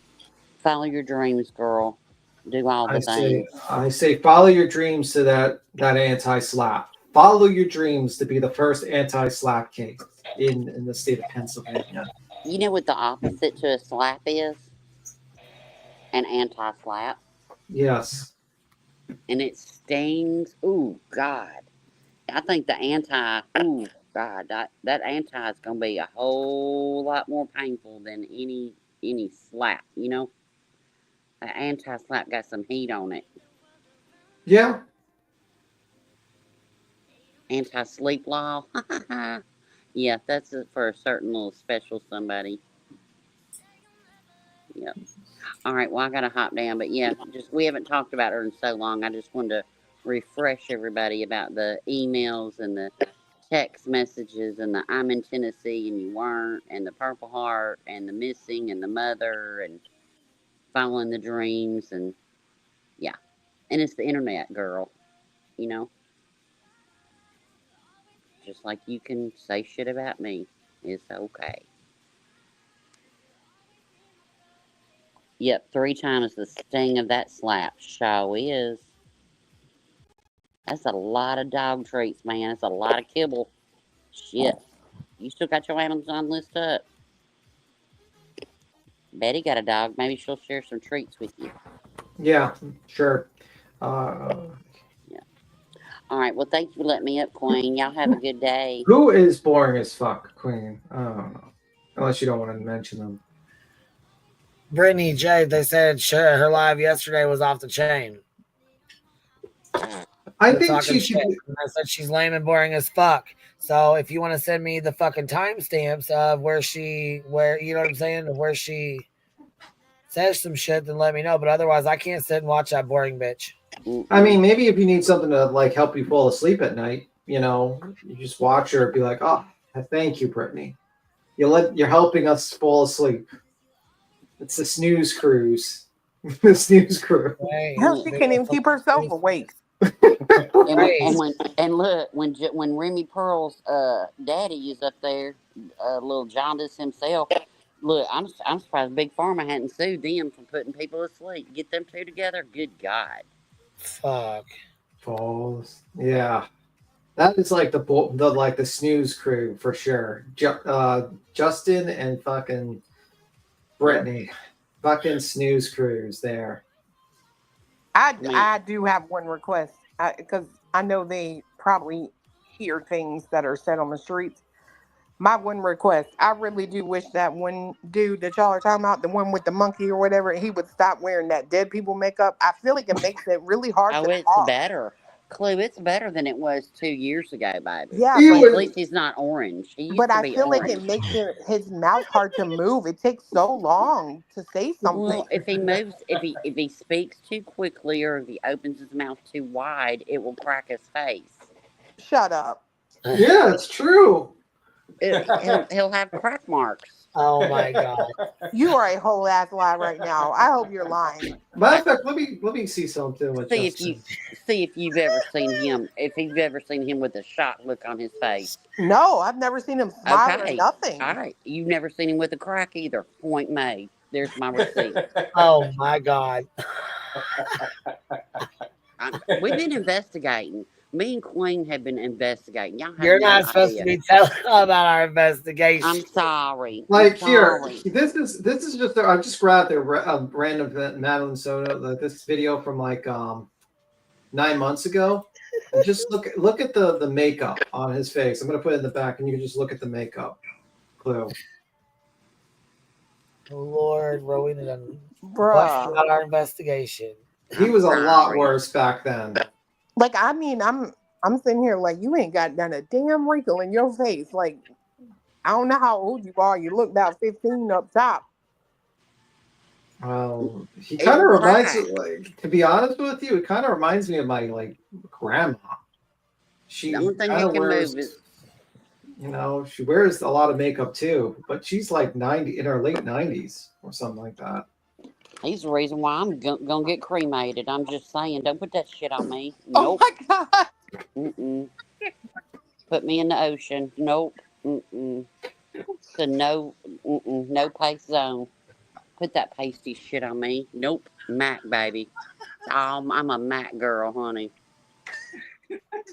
E: Follow your dreams, girl. Do all the things.
F: I say follow your dreams to that anti-slap. Follow your dreams to be the first anti-slap case in the state of Pennsylvania.
E: You know what the opposite to a slap is? An anti-slap.
F: Yes.
E: And it stings. Ooh, God. I think the anti, ooh, God, that anti is going to be a whole lot more painful than any slap, you know? An anti-slap got some heat on it.
F: Yeah.
E: Anti-sleep law. Yeah, that's for a certain little special somebody. Yep. All right, well, I got to hop down. But yeah, we haven't talked about her in so long. I just wanted to refresh everybody about the emails and the text messages and the I'm in Tennessee and you weren't, and the Purple Heart and the missing and the mother and following the dreams. And yeah, and it's the internet, girl, you know? Just like you can say shit about me. It's okay. Yep, 3 times the sting of that slap. Show is. That's a lot of dog treats, man. That's a lot of kibble. Shit. You still got your Amazon list up. Betty got a dog. Maybe she'll share some treats with you.
F: Yeah, sure.
E: Yeah. All right. Well, thank you for letting me up, Queen. Y'all have a good day.
F: Who is boring as fuck, Queen? I don't know. Unless you don't want to mention them.
D: Brittany J, they said her live yesterday was off the chain.
F: I think she
D: should. I said she's lame and boring as fuck. So if you want to send me the fucking timestamps of where you know what I'm saying, of where she says some shit, then let me know. But otherwise, I can't sit and watch that boring bitch.
F: I mean, maybe if you need something to like help you fall asleep at night, you know, you just watch her and be like, "Oh, thank you, Brittany. You're helping us fall asleep." It's the snooze cruise. The snooze crew.
K: Hell, she can't even keep herself awake.
E: And look, when Remy Pearl's daddy is up there, little jaundice himself. Look, I'm surprised Big Pharma hadn't sued them for putting people asleep. Get them two together. Good God.
D: Fuck.
F: Falls. Yeah. That is like the snooze crew for sure. Justin and fucking Brittany. Fucking snooze crews there.
K: I do have one request because I know they probably hear things that are said on the streets. My one request, I really do wish that one dude that y'all are talking about, the one with the monkey or whatever, he would stop wearing that dead people makeup. I feel like it makes it really hard to
E: it's
K: talk.
E: Better. Clue, it's better than it was 2 years ago, baby.
K: Yeah,
E: at least he's not orange. He used
K: but
E: to
K: I
E: be
K: feel
E: orange.
K: like it makes his mouth hard to move. It takes so long to say something.
E: Well, if he moves, if he speaks too quickly or if he opens his mouth too wide, it will crack his face.
K: Shut up.
F: Yeah, it's true.
E: He'll have crack marks.
D: Oh my God!
K: You are a whole ass lie right now. I hope you're lying.
F: Matter of fact, let me see something with
E: see if you've ever seen him. If you've ever seen him with a shocked look on his face.
K: No, I've never seen him smile or nothing.
E: All right, you've never seen him with a crack either. Point made. There's my receipt.
D: Oh my God!
E: We've been investigating. Me and Queen have been investigating. Y'all have
D: You're not supposed to be telling about our investigation.
E: I'm sorry.
F: Here, this is just. I just grabbed a random Madeline Soto. This video from like 9 months ago. And just look at the makeup on his face. I'm gonna put it in the back, and you can just look at the makeup. Clue.
D: Lord, rowing it on.
K: Bruh.
D: About our investigation.
F: He was a lot worse back then.
K: Like, I mean, I'm sitting here like, you ain't got done a damn wrinkle in your face. Like, I don't know how old you are. You look about 15 up top.
F: He kind of reminds me, like, to be honest with you, it kind of reminds me of my like grandma. She kind of wears, you know, she wears a lot of makeup too, but she's like 90 in her late 90s or something like that.
E: He's the reason why I'm gonna get cremated. I'm just saying, don't put that shit on me.
K: Oh
E: Nope.
K: my God.
E: Mm-mm. Put me in the ocean. Nope. Mm-mm. So no, no paste zone. Put that pasty shit on me. Nope. Mac, baby. I'm a Mac girl, honey.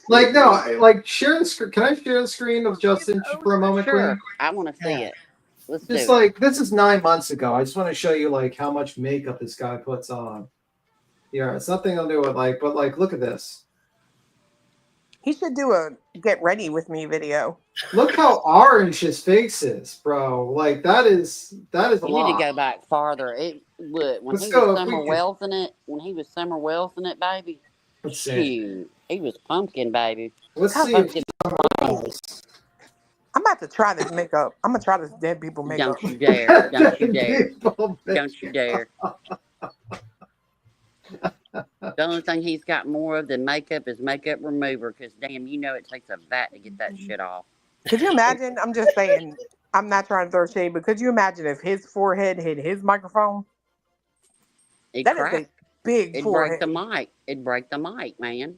F: Like, no, like share the screen. Can I share the screen of Justin for a moment,
E: Sure.
F: Queen?
E: I want to see it. Let's do
F: Just
E: it.
F: like, this is 9 months ago. I just want to show you like how much makeup this guy puts on. Yeah, it's nothing to do with like, but like, look at this.
K: He should do a get ready with me video.
F: Look how orange his face is, bro. Like that is a lot.
E: You need to go back farther. It would when he was Summer Wells in it. When he was Summer Wells in it, baby.
F: Let's see.
E: He was pumpkin, baby.
F: Let's see.
E: Pumpkin.
K: I'm about to try this makeup. I'm gonna try this dead people makeup.
E: Don't you dare! Don't you dare! Don't you dare! The only thing he's got more of than makeup is makeup remover. Because damn, you know it takes a vat to get that shit off.
K: Could you imagine? I'm just saying. I'm not trying to throw shade, but could you imagine if his forehead hit his microphone?
E: That is a
K: big forehead.
E: It'd break the mic. It'd break the mic, man.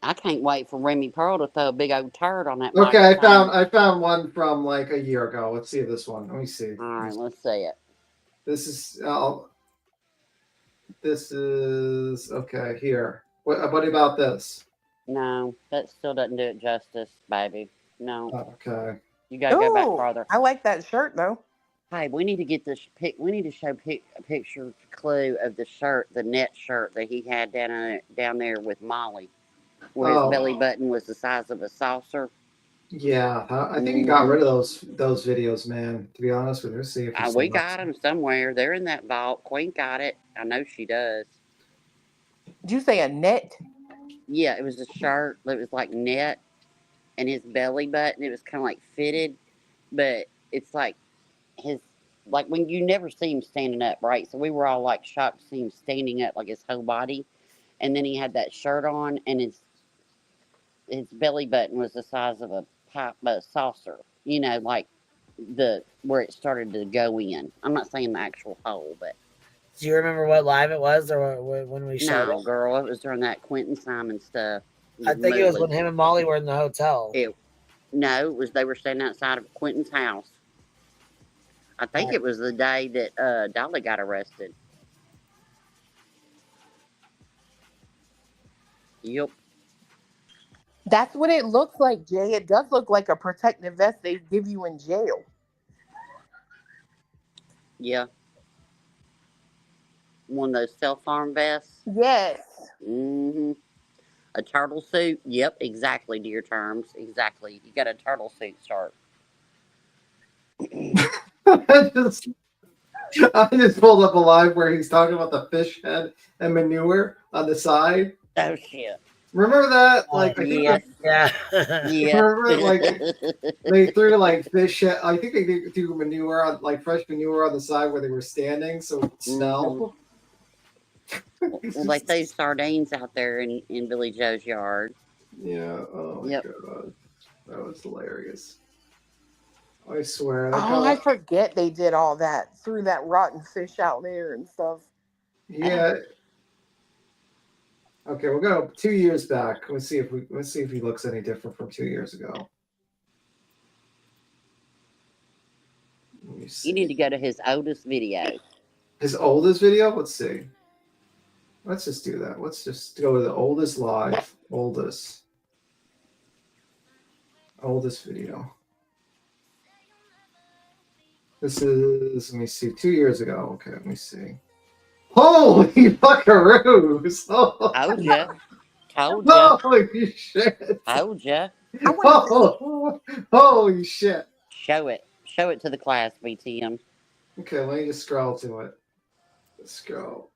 E: I can't wait for Remy Pearl to throw a big old turd on that.
F: Okay, I found one from like a year ago. Let's see this one. Let me see.
E: All right, let's see it.
F: This is okay. Here. What about this?
E: No, that still doesn't do it justice, baby. No.
F: Okay.
E: You gotta go back farther.
K: I like that shirt though.
E: Hey, we need to get this pic. We need to show a picture clue of the shirt, the net shirt that he had down there with Molly, where his belly button was the size of a saucer.
F: Yeah, I think he got rid of those videos, man. To be honest with you, see if
E: we got them somewhere. They're in that vault. Queen got it. I know she does.
K: Did you say a net?
E: Yeah, it was a shirt that was like net, and his belly button, it was kind of like fitted, but it's like like when you never see him standing up, right? So we were all like shocked to see him standing up, like his whole body, and then he had that shirt on, and his belly button was the size of a saucer, you know, like where it started to go in. I'm not saying the actual hole, but.
D: Do you remember what live it was, or when we showed it?
E: No, girl, it was during that Quentin Simon stuff.
D: I think it was when him and Molly were in the hotel.
E: No, it was they were staying outside of Quentin's house. I think it was the day that Dolly got arrested. Yep.
K: That's what it looks like, Jay. It does look like a protective vest they give you in jail.
E: Yeah. One of those self-arm vests?
K: Yes.
E: Mm-hmm. A turtle suit? Yep, exactly, dear terms. Exactly. You got a turtle suit shirt.
F: I just pulled up a live where he's talking about the fish head and manure on the side.
E: Oh, shit.
F: Remember that? Like,
E: yeah.
F: Remember, like, they threw like fish head. I think they threw manure on, like, fresh manure on the side where they were standing, so it would smell.
E: Well, they threw sardines out there in Billy Joe's yard.
F: Yeah. Oh my God, that was hilarious. I swear.
K: I forget they did all that. Threw that rotten fish out there and stuff.
F: Yeah. Okay, we'll go 2 years back. Let's see if he looks any different from 2 years ago.
E: You need to go to his oldest video.
F: His oldest video? Let's see. Let's just do that. Let's just go to the oldest live. Oldest video. This is, let me see, 2 years ago. Okay, let me see. Holy buckaroos!
E: Told ya. Told ya.
F: Holy shit.
E: Told ya.
F: Holy shit.
E: Show it. Show it to the class, BTM.
F: Okay, let me just scroll to it. Scroll.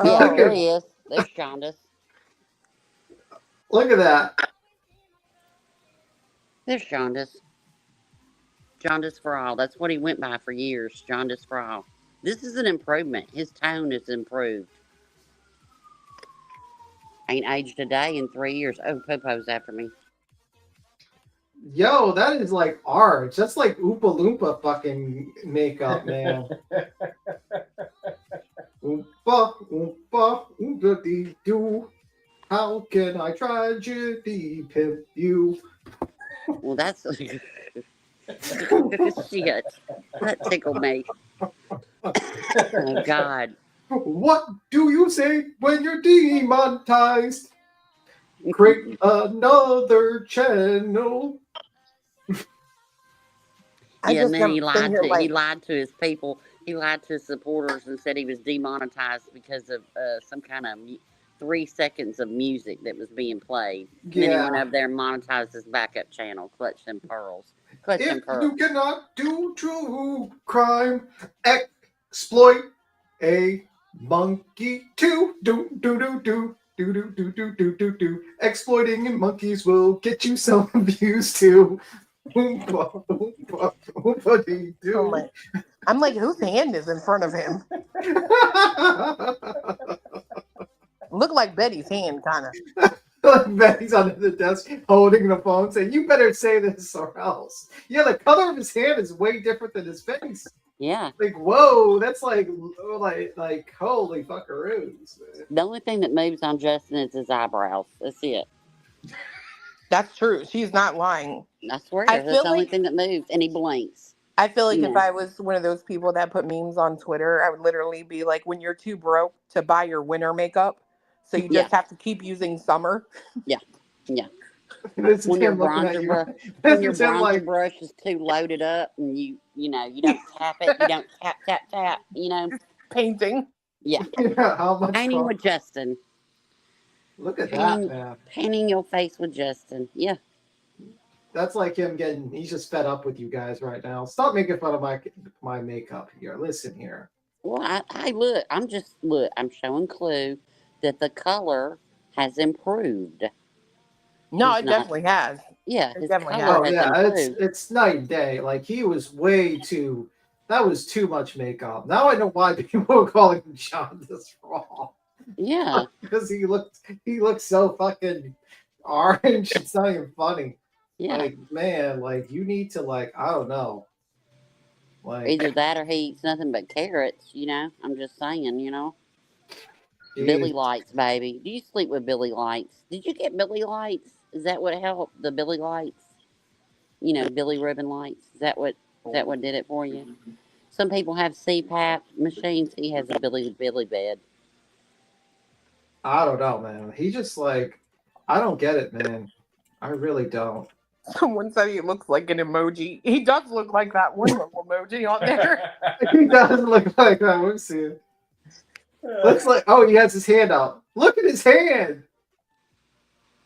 E: Yeah,
F: Look
E: there
F: at,
E: he is. There's Jaundice.
F: look at that.
E: There's Jaundice. Jaundice for all. That's what he went by for years. Jaundice for all. This is an improvement. His tone is improved. Ain't aged a day in 3 years. Oh, Popo's after me.
F: Yo, that is like art. That's like Oompa Loompa fucking makeup, man. Oompa, oompa dee doo. How can I tragedy pimp you?
E: Well, that's shit. That tickled me. Oh God.
F: What do you say when you're demonetized? Create another channel.
E: Yeah, and then he lied to his people. He lied to his supporters and said he was demonetized because of some kind of 3 seconds of music that was being played. And then he went over there and monetized his backup channel, Clutch Them Pearls.
F: If you cannot do true crime, exploit a monkey too. Do. Exploiting monkeys will get you some views too.
K: Oh I'm like, whose hand is in front of him? Look like Betty's hand, kind of.
F: Like Betty's under the desk holding the phone, saying, "You better say this or else." Yeah, the color of his hand is way different than his face.
E: Yeah.
F: Like, whoa, that's like holy fuckaroos. Man.
E: The only thing that moves on Justin is his eyebrows. That's it.
K: That's true. She's not lying.
E: I swear, that's the only thing that moves, and he blinks.
K: I feel like if I was one of those people that put memes on Twitter, I would literally be like, when you're too broke to buy your winter makeup, so you just have to keep using summer.
E: Yeah.
F: When your
E: bronzer brush is too loaded up and you don't tap it, you don't tap,
K: Painting.
E: Yeah.
F: How much
E: Painting with Justin.
F: Look at that, man.
E: Painting your face with Justin. Yeah.
F: That's like him he's just fed up with you guys right now. Stop making fun of my makeup here. Listen here.
E: Well, I'm showing Clue that the color has improved.
K: No, it definitely has.
E: Yeah,
K: it definitely
F: has. Oh, yeah, it's night and day. Like, he was that was too much makeup. Now I know why people are calling him Jaundice Raw.
E: Yeah.
F: Because he looked so fucking orange. It's not even funny.
E: Yeah.
F: Like, man, like, you need to, like, I don't know. Like,
E: either that or he eats nothing but carrots, I'm just saying,
F: Geez.
E: Billy Lights, baby. Do you sleep with Billy Lights? Did you get Billy Lights? Is that what helped? The Billy Lights? Billy Ribbon Lights? Is that what did it for you? Some people have CPAP machines. He has a Billy bed.
F: I don't know, man. He just I don't get it, man. I really don't.
K: Someone said he looks like an emoji. He does look like that one little emoji on there.
F: He does look like that. Let's see it. Looks like, he has his hand out. Look at his hand.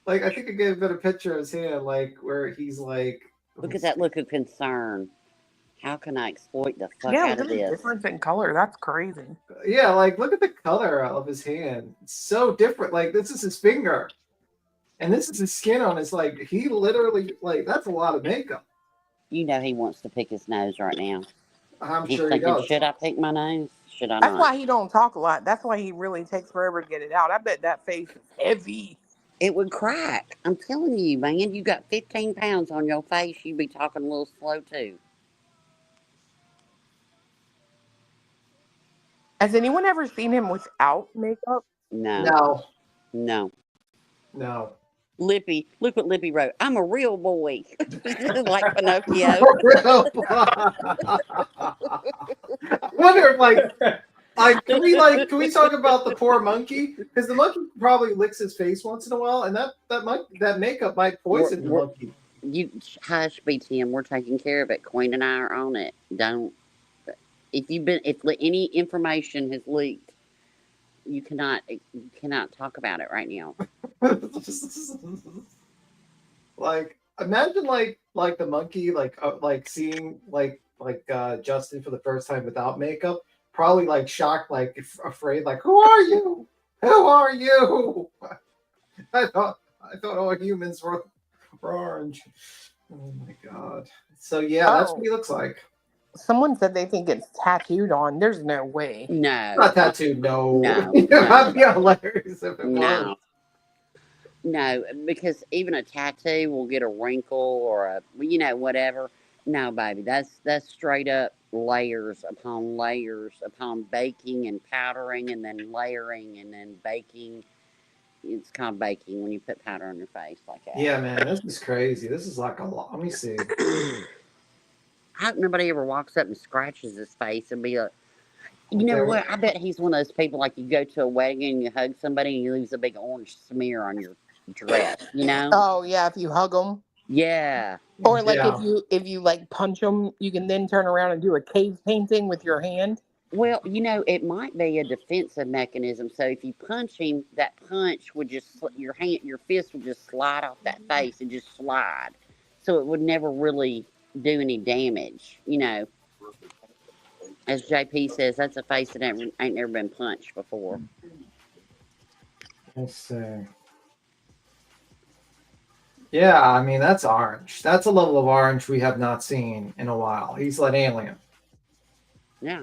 F: Like, I think I gave a better picture of his hand, like, where he's like...
E: Look at that look of concern. How can I exploit the fuck out of this?
K: Yeah, difference in color. That's crazy.
F: Yeah, like, look at the color of his hand. It's so different. Like, this is his finger. And this is his skin on his, like, he literally, like, that's a lot of makeup.
E: He wants to pick his nose right now.
F: I'm
E: He's
F: sure
E: thinking,
F: he does.
E: should I pick my nose? Should I not?
K: That's why he don't talk a lot. That's why he really takes forever to get it out. I bet that face is heavy.
E: It would crack. I'm telling you, man. You got 15 pounds on your face. You'd be talking a little slow, too.
K: Has anyone ever seen him without makeup?
E: No. Lippy, look what Lippy wrote. I'm a real boy. Like Pinocchio.
F: I wonder if can we talk about the poor monkey? Because the monkey probably licks his face once in a while, and that makake might poison the monkey.
E: You hush, BTM. We're taking care of it. Queen and I are on it. Don't. If any information has leaked, you cannot talk about it right now.
F: Like, imagine like the monkey, like seeing like Justin for the first time without makeup, probably like shocked, like afraid, like, who are you? Who are you? I thought all humans were orange. Oh my god. So yeah, that's what he looks like.
K: Someone said they think it's tattooed on. There's no way.
E: No.
F: Not tattooed, no.
E: That'd
F: be hilarious if it was.
E: No, because even a tattoo will get a wrinkle or a, whatever. No, baby, that's straight up layers upon baking and powdering and then layering and then baking. It's called baking when you put powder on your face like that.
F: Yeah, man, this is crazy. This is like a lot. Let me see.
E: I hope nobody ever walks up and scratches his face and be like, you know what? I bet he's one of those people like you go to a wedding and you hug somebody and you leave a big orange smear on your dress, you know?
K: Oh yeah, if you hug them.
E: Yeah.
K: Or like if you like punch them, you can then turn around and do a cave painting with your hand.
E: Well, it might be a defensive mechanism. So if you punch him, that punch would just your fist would just slide off that face and just slide, so it would never really do any damage. As JP says, that's a face that ain't never been punched before.
F: Let's see. Yeah, I mean, that's orange. That's a level of orange we have not seen in a while. He's like alien.
E: Yeah.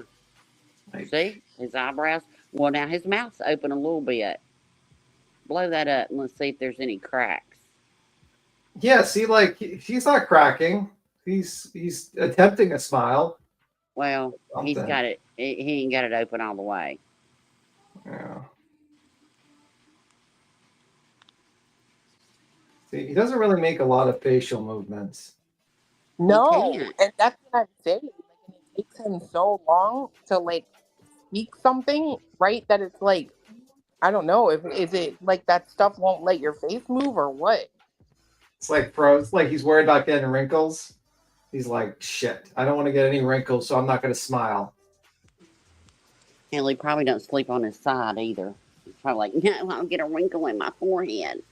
E: See? His eyebrows. Well, now his mouth's open a little bit. Blow that up and let's see if there's any cracks.
F: Yeah, see, like, he's not cracking. He's attempting a smile.
E: Well, he's got it. He ain't got it open all the way.
F: Yeah. See, he doesn't really make a lot of facial movements.
K: No, and that's what I'm saying. Like, it takes him so long to like speak something, right? That it's like, I don't know if is it like that stuff won't let your face move or what.
F: It's like it's like he's worried about getting wrinkles. He's like, shit, I don't want to get any wrinkles, so I'm not going to smile.
E: And he probably don't sleep on his side either. He's probably like, no, I'll get a wrinkle in my forehead.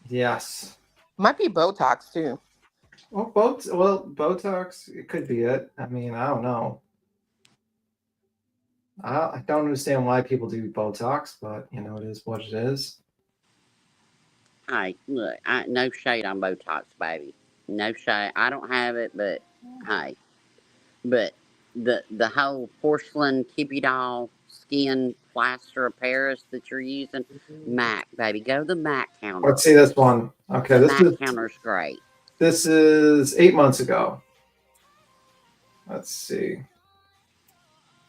F: Yes.
K: Might be Botox too.
F: Well, Botox, it could be it. I mean, I don't know. I don't understand why people do Botox, but it is what it is.
E: Hey, look, no shade on Botox, baby. No shade. I don't have it, but hey. But the whole porcelain Kippy doll skin plaster of Paris that you're using, MAC, baby. Go to the MAC counter.
F: Let's see this one. Okay,
E: the MAC counter's great.
F: This is 8 months ago. Let's see.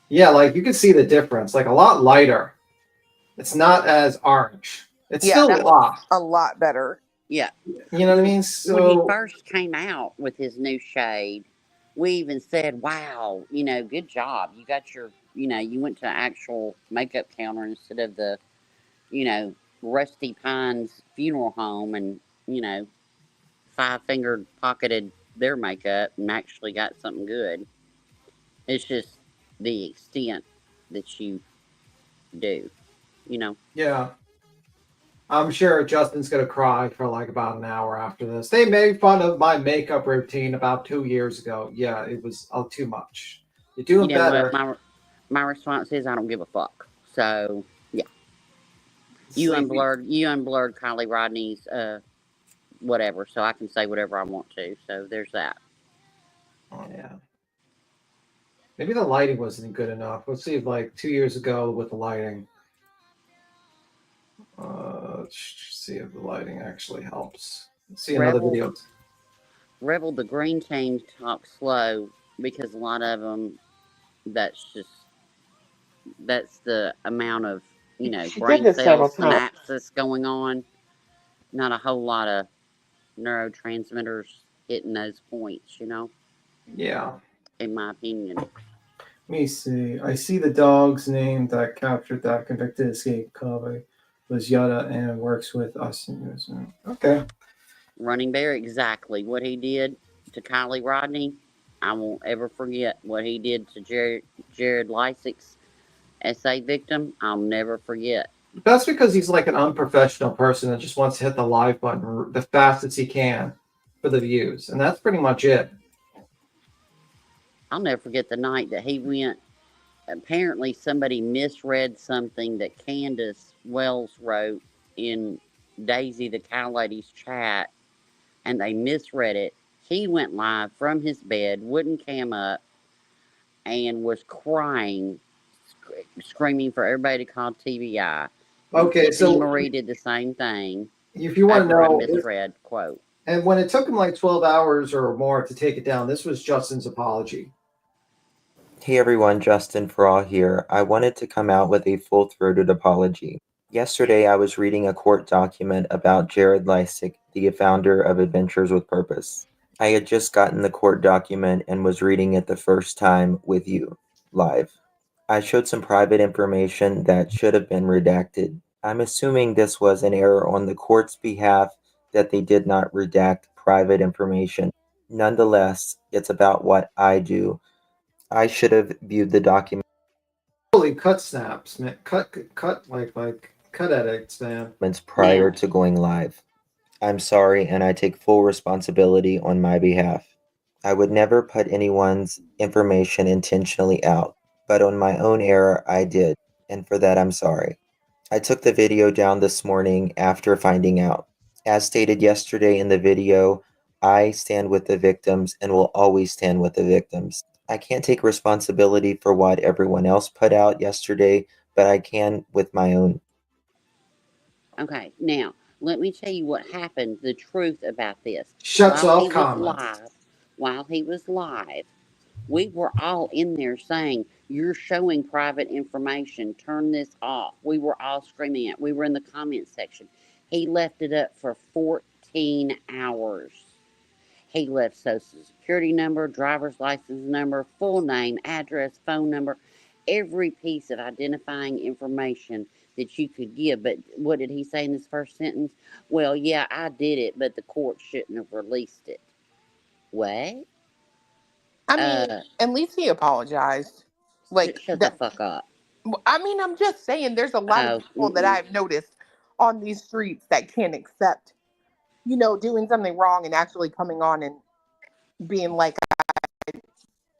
F: Yeah, like you can see the difference, like a lot lighter. It's not as orange. It's still
K: a lot better.
E: Yeah.
F: You know what I mean? So
E: when he first came out with his new shade, we even said, wow, good job. You got your, you went to an actual makeup counter instead of the, Rusty Pines funeral home and, five-fingered pocketed their makeup and actually got something good. It's just the extent that you do,
F: Yeah. I'm sure Justin's going to cry for like about an hour after this. They made fun of my makeup routine about 2 years ago. Yeah, it was too much. You're doing better.
E: What? My response is I don't give a fuck. So, yeah. You unblurred Kylie Rodney's whatever, so I can say whatever I want to. So there's that.
F: Oh, yeah. Maybe the lighting wasn't good enough. Let's see if like 2 years ago with the lighting. Let's see if the lighting actually helps. Let's see another video.
E: Rebel, the green team talks slow because a lot of them, that's the amount of, brain cell synapses going on. Not a whole lot of neurotransmitters hitting those points,
F: Yeah.
E: In my opinion.
F: Let me see. I see the dog's name that captured that convicted escape convict was Yada and works with us. Okay.
E: Running Bear, exactly what he did to Kylie Rodney. I won't ever forget what he did to Jared Lysick's SA victim. I'll never forget.
F: That's because he's like an unprofessional person that just wants to hit the live button the fastest he can. for the views, and that's pretty much it.
E: I'll never forget the night that he went. Apparently, somebody misread something that Candace Wells wrote in Daisy the Cow Lady's chat, and they misread it. He went live from his bed, wouldn't cam up, and was crying, screaming for everybody to call TBI.
F: Okay, so
E: Marie did the same thing.
F: If you want to
E: over
F: know,
E: a misread quote.
F: And when it took him like 12 hours or more to take it down, this was Justin's apology.
A: Hey everyone, Justin Fraw here. I wanted to come out with a full-throated apology. Yesterday I was reading a court document about Jared Lysick, the founder of Adventures with Purpose. I had just gotten the court document and was reading it the first time with you, live. I showed some private information that should have been redacted. I'm assuming this was an error on the court's behalf that they did not redact private information. Nonetheless, it's about what I do. I should have viewed the document.
F: Holy cut snaps, man. Cut edits, man.
A: Prior to going live. I'm sorry, and I take full responsibility on my behalf. I would never put anyone's information intentionally out, but on my own error, I did, and for that, I'm sorry. I took the video down this morning after finding out. As stated yesterday in the video, I stand with the victims and will always stand with the victims. I can't take responsibility for what everyone else put out yesterday, but I can with my own.
E: Okay, now, let me tell you what happened, the truth about this.
F: Shuts off comments.
E: While he was live, we were all in there saying, you're showing private information, turn this off. We were all screaming it. We were in the comment section. He left it up for 14 hours. He left social security number, driver's license number, full name, address, phone number, every piece of identifying information that you could give. But what did he say in his first sentence? Well, yeah, I did it, but the court shouldn't have released it. What?
K: I mean, at least he apologized. Like,
E: shut the fuck up.
K: I mean, I'm just saying there's a lot of people that I've noticed on these streets that can't accept, you know, doing something wrong and actually coming on and being like,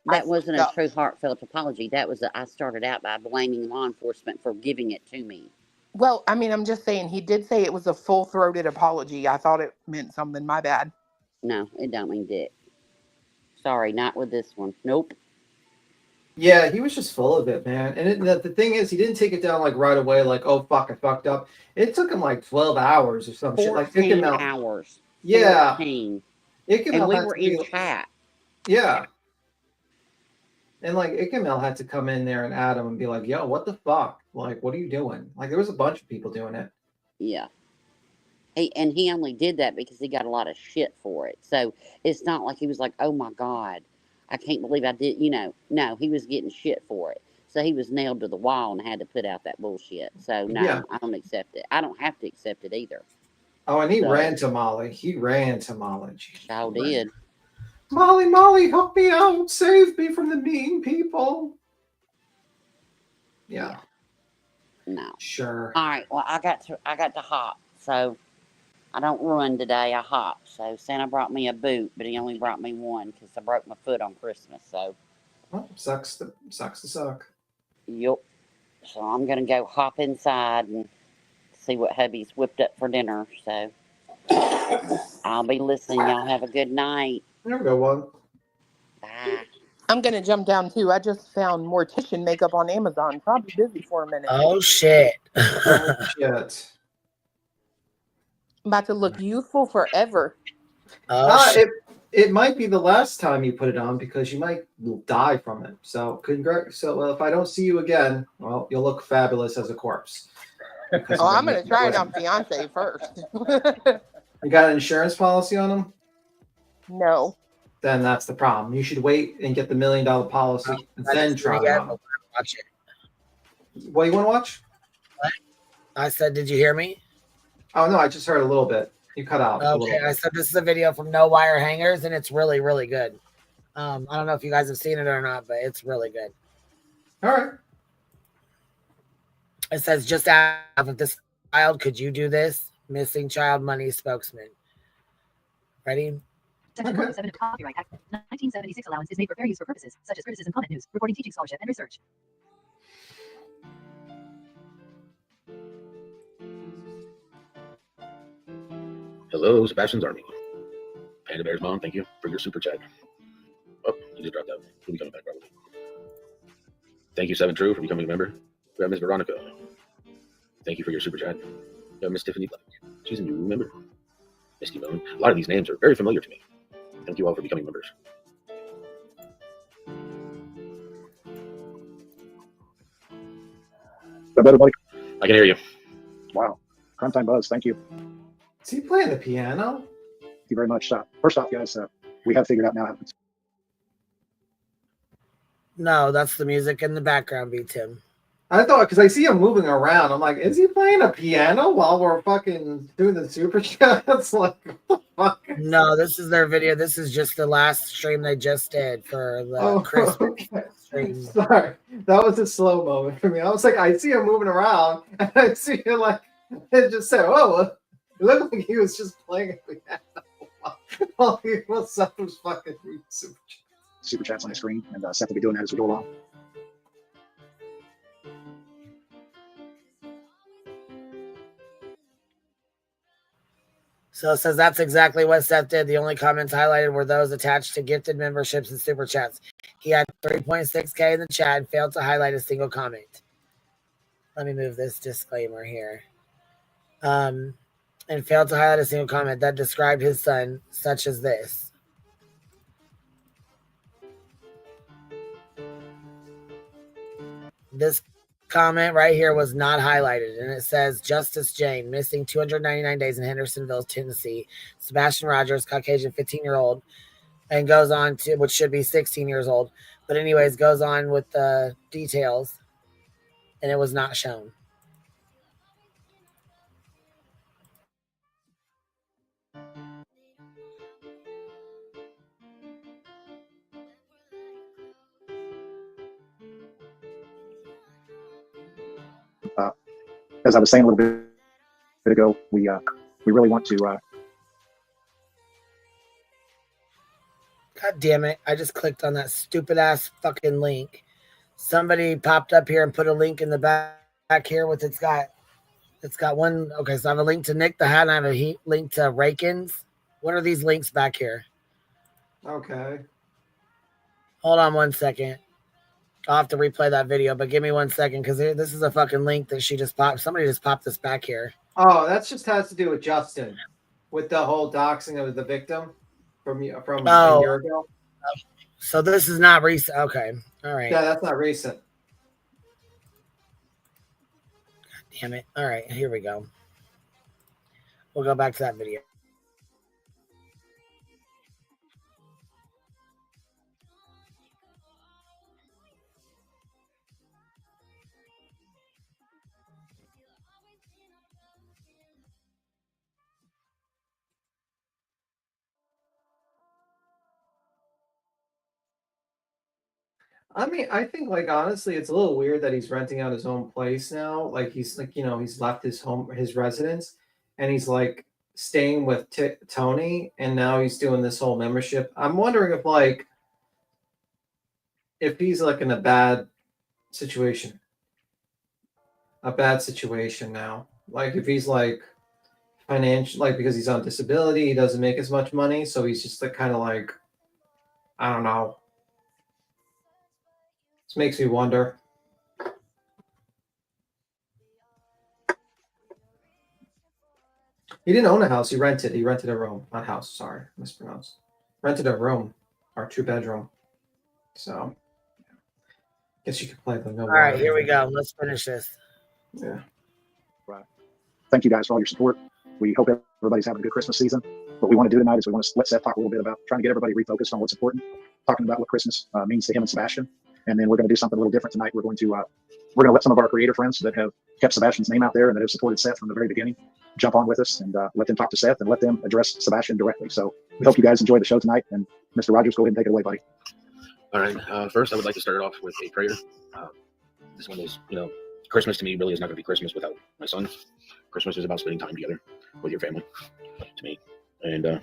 E: that wasn't a true heartfelt apology. That was I started out by blaming law enforcement for giving it to me.
K: Well, I mean, I'm just saying he did say it was a full-throated apology. I thought it meant something. My bad.
E: No, it don't mean dick. Sorry, not with this one. Nope.
F: Yeah, he was just full of it, man. And the thing is, he didn't take it down like right away, like, oh, fuck, I fucked up. It took him like 12 hours or some shit. Like
E: 14 hours.
F: Yeah.
E: 14. And we were in chat.
F: Yeah. And like Ikamel had to come in there and Adam and be like, yo, what the fuck? Like, what are you doing? Like, there was a bunch of people doing it.
E: Yeah. He only did that because he got a lot of shit for it. So it's not like he was like, oh my God, I can't believe I did, you know. No, he was getting shit for it. So he was nailed to the wall and had to put out that bullshit. So no, yeah. I don't accept it. I don't have to accept it either.
F: Oh, and he ran to Molly. He ran to Molly.
E: Sure did.
F: Molly, help me out. Save me from the mean people. Yeah.
E: No.
F: Sure.
E: All right. Well, I got to hop. So I don't run today. I hop. So Santa brought me a boot, but he only brought me one because I broke my foot on Christmas. So.
F: Well, sucks to suck.
E: Yup. So I'm gonna go hop inside and see what hubby's whipped up for dinner. So I'll be listening. Y'all have a good night.
F: Have a good one.
E: Bye.
K: I'm gonna jump down too. I just found mortician makeup on Amazon. Probably busy for a minute.
D: Oh shit.
F: Oh shit.
K: I'm about to look youthful forever.
F: It might be the last time you put it on because you might die from it. So if I don't see you again, well, you'll look fabulous as a corpse.
K: I'm gonna try it on fiance first.
F: You got an insurance policy on them?
K: No.
F: Then that's the problem. You should wait and get the $1 million policy and then try it on.
D: Watch it.
F: What you want to watch?
D: What? I said, did you hear me?
F: Oh no, I just heard a little bit. You cut out.
D: Okay, I said this is a video from No Wire Hangers, and it's really, really good. I don't know if you guys have seen it or not, but it's really good.
F: All right.
D: It says, just ask if this child, could you do this? Missing child money spokesman. Ready?
B: Section 407 of the Copyright Act 1976 allowance is made for fair use for purposes such as criticism, comment, news, reporting, teaching, scholarship, and research.
N: Hello, Sebastian's Army. Panda Bear's mom, thank you for your super chat. Oh, you just dropped out. He'll be coming back probably. Thank you, 7 True, for becoming a member. We have Miss Veronica. Thank you for your super chat. We have Miss Tiffany Black. She's a new member. Misty Moon. A lot of these names are very familiar to me. Thank you all for becoming members.
V: Everybody.
N: I can hear you.
V: Wow. Crime Time Buzz, thank you.
F: Is he playing the piano?
V: Thank you very much. First off, guys, we have figured out now.
D: No, that's the music in the background beat, Tim.
F: I thought, because I see him moving around, I'm like, is he playing a piano while we're fucking doing the super chats? Like, what the fuck?
D: No, this is their video. This is just the last stream they just did for the Christmas stream.
F: Sorry, that was a slow moment for me. I was like, I see him moving around, and I see him like, it just said, "Oh, it looked like he was just playing a piano while he was fucking reading
V: Super chats on the screen, and Seth will be doing that as we go along.
D: So it says that's exactly what Seth did. The only comments highlighted were those attached to gifted memberships and super chats. He had 3.6K in the chat and failed to highlight a single comment. Let me move this disclaimer here. And failed to highlight a single comment that described his son, such as this. This comment right here was not highlighted, and it says Justice Jane, missing 299 days in Hendersonville, Tennessee. Sebastian Rogers, Caucasian, 15-year-old, and goes on to, which should be 16 years old, but anyways, goes on with the details, and it was not shown.
V: As I was saying a little bit ago, we really want to.
D: God damn it! I just clicked on that stupid ass fucking link. Somebody popped up here and put a link in the back here with it's got one. Okay, so I have a link to Nik the Hat and I have a link to Rakins. What are these links back here?
F: Okay.
D: Hold on 1 second. I'll have to replay that video, but give me 1 second because this is a fucking link that she just popped. Somebody just popped this back here.
F: Oh, that just has to do with Justin, with the whole doxing of the victim from a year ago.
D: So this is not recent. Okay, all right.
F: Yeah, that's not recent.
D: God damn it! All right, here we go. We'll go back to that video.
F: I mean, I think, like, honestly, it's a little weird that he's renting out his own place now. Like, he's like, he's left his home, his residence, and he's like staying with Tony, and now he's doing this whole membership. I'm wondering if he's like in a bad situation now. Like, if he's like financial, like, because he's on disability, he doesn't make as much money, so he's just like kind of like, I don't know. This makes me wonder. He didn't own a house. He rented a room. Not house. Sorry, mispronounced. Rented a room or 2-bedroom. So, guess you could play the no.
D: All right, here we go. Let's finish this.
F: Yeah.
V: Right. Thank you guys for all your support. We hope everybody's having a good Christmas season. What we want to do tonight is we want to let Seth talk a little bit about trying to get everybody refocused on what's important, talking about what Christmas means to him and Sebastian. And then we're going to do something a little different tonight. We're going to let some of our creator friends that have kept Sebastian's name out there and that have supported Seth from the very beginning jump on with us and let them talk to Seth and let them address Sebastian directly. So we hope you guys enjoy the show tonight. And Mr. Rogers, go ahead and take it away, buddy.
N: All right. First, I would like to start it off with a prayer. This one is, Christmas to me really is not going to be Christmas without my son. Christmas is about spending time together with your family, to me. And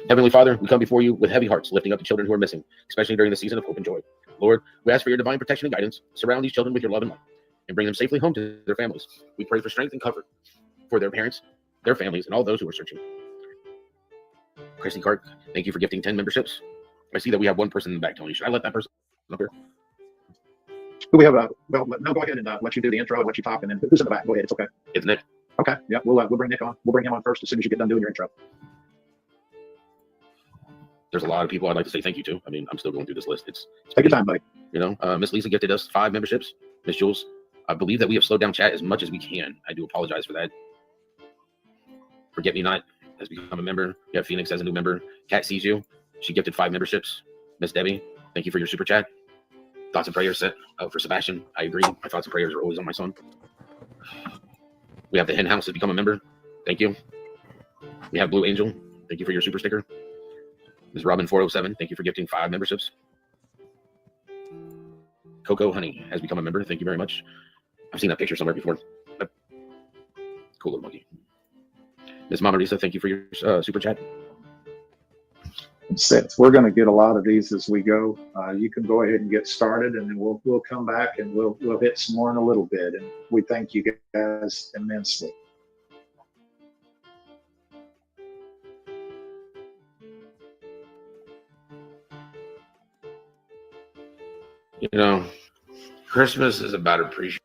N: Heavenly Father, we come before you with heavy hearts, lifting up the children who are missing, especially during the season of hope and joy. Lord, we ask for your divine protection and guidance. Surround these children with your love and light, and bring them safely home to their families. We pray for strength and comfort for their parents, their families, and all those who are searching. Christy Clark, thank you for gifting 10 memberships. I see that we have one person in the back, Tony. Should I let that person up here?
V: Who we have? Well, no, go ahead and let you do the intro and let you talk, and then who's in the back? Go ahead. It's okay.
N: It's Nick.
V: Okay. Yeah, we'll bring Nick on. We'll bring him on first as soon as you get done doing your intro.
N: There's a lot of people I'd like to say thank you to. I mean, I'm still going through this list. It's
V: take your time, buddy.
N: You know, Miss Lisa gifted us 5 memberships. Miss Jules, I believe that we have slowed down chat as much as we can. I do apologize for that. Forget Me Not has become a member. We have Phoenix as a new member. Kat sees you. She gifted 5 memberships. Miss Debbie, thank you for your super chat. Thoughts and prayers set out for Sebastian. I agree. My thoughts and prayers are always on my son. We have the Hen House has become a member. Thank you. We have Blue Angel. Thank you for your super sticker. Ms. Robin 407, thank you for gifting 5 memberships. Coco Honey has become a member. Thank you very much. I've seen that picture somewhere before. Cool little monkey. Ms. Mama Risa, thank you for your super chat.
V: Since we're going to get a lot of these as we go, you can go ahead and get started, and then we'll come back and we'll hit some more in a little bit. And we thank you guys immensely.
N: You know, Christmas is about appreciation.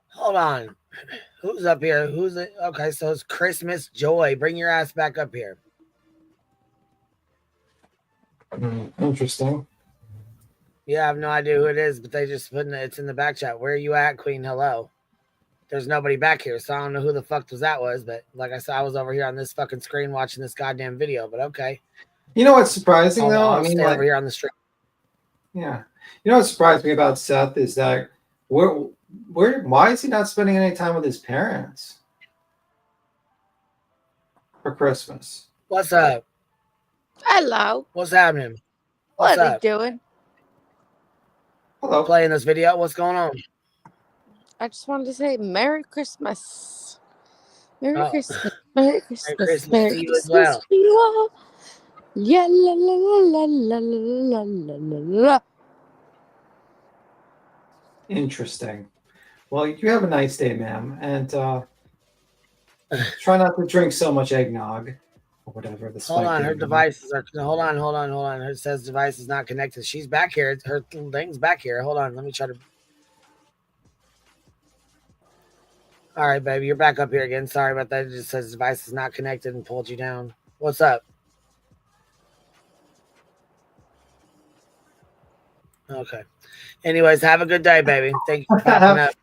D: Hold on. Who's up here? Who's it? Okay, so it's Christmas Joy. Bring your ass back up here.
F: Interesting.
D: Yeah, I have no idea who it is, but they just put it's in the back chat. Where are you at, Queen? Hello. There's nobody back here, so I don't know who the fuck that was. But like I said, I was over here on this fucking screen watching this goddamn video. But okay.
F: You know what's surprising though?
D: I mean, like, over here on the stream.
F: Yeah. You know what surprised me about Seth is that why is he not spending any time with his parents for Christmas?
D: What's up?
L: Hello.
D: What's happening? What's
L: what are
D: up?
L: you doing?
F: Hello.
D: Playing this video. What's going on?
L: I just wanted to say Merry Christmas. Merry Christmas. Merry Christmas.
D: Merry Christmas
L: Merry
D: to you
L: Christmas
D: as well.
L: to you all. Yeah, la la la la la la la la.
F: Interesting. Well, you have a nice day, ma'am, and try not to drink so much eggnog or whatever.
D: Hold on, her devices are. Hold on. It says device is not connected. She's back here. Her thing's back here. Hold on, let me try to. All right, baby, you're back up here again. Sorry about that. It just says device is not connected and pulled you down. What's up? Okay. Anyways, have a good day, baby. Thank you for popping up.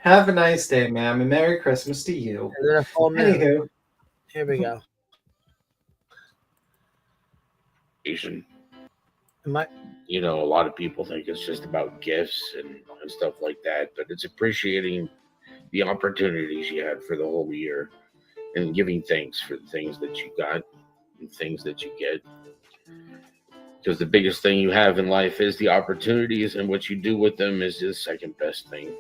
F: Have a nice day, ma'am, and Merry Christmas to you.
D: Anywho, here we go.
N: You know, a lot of people think it's just about gifts and stuff like that, but it's appreciating the opportunities you had for the whole year and giving thanks for the things that you got and things that you get. Because the biggest thing you have in life is the opportunities, and what you do with them is the second best thing.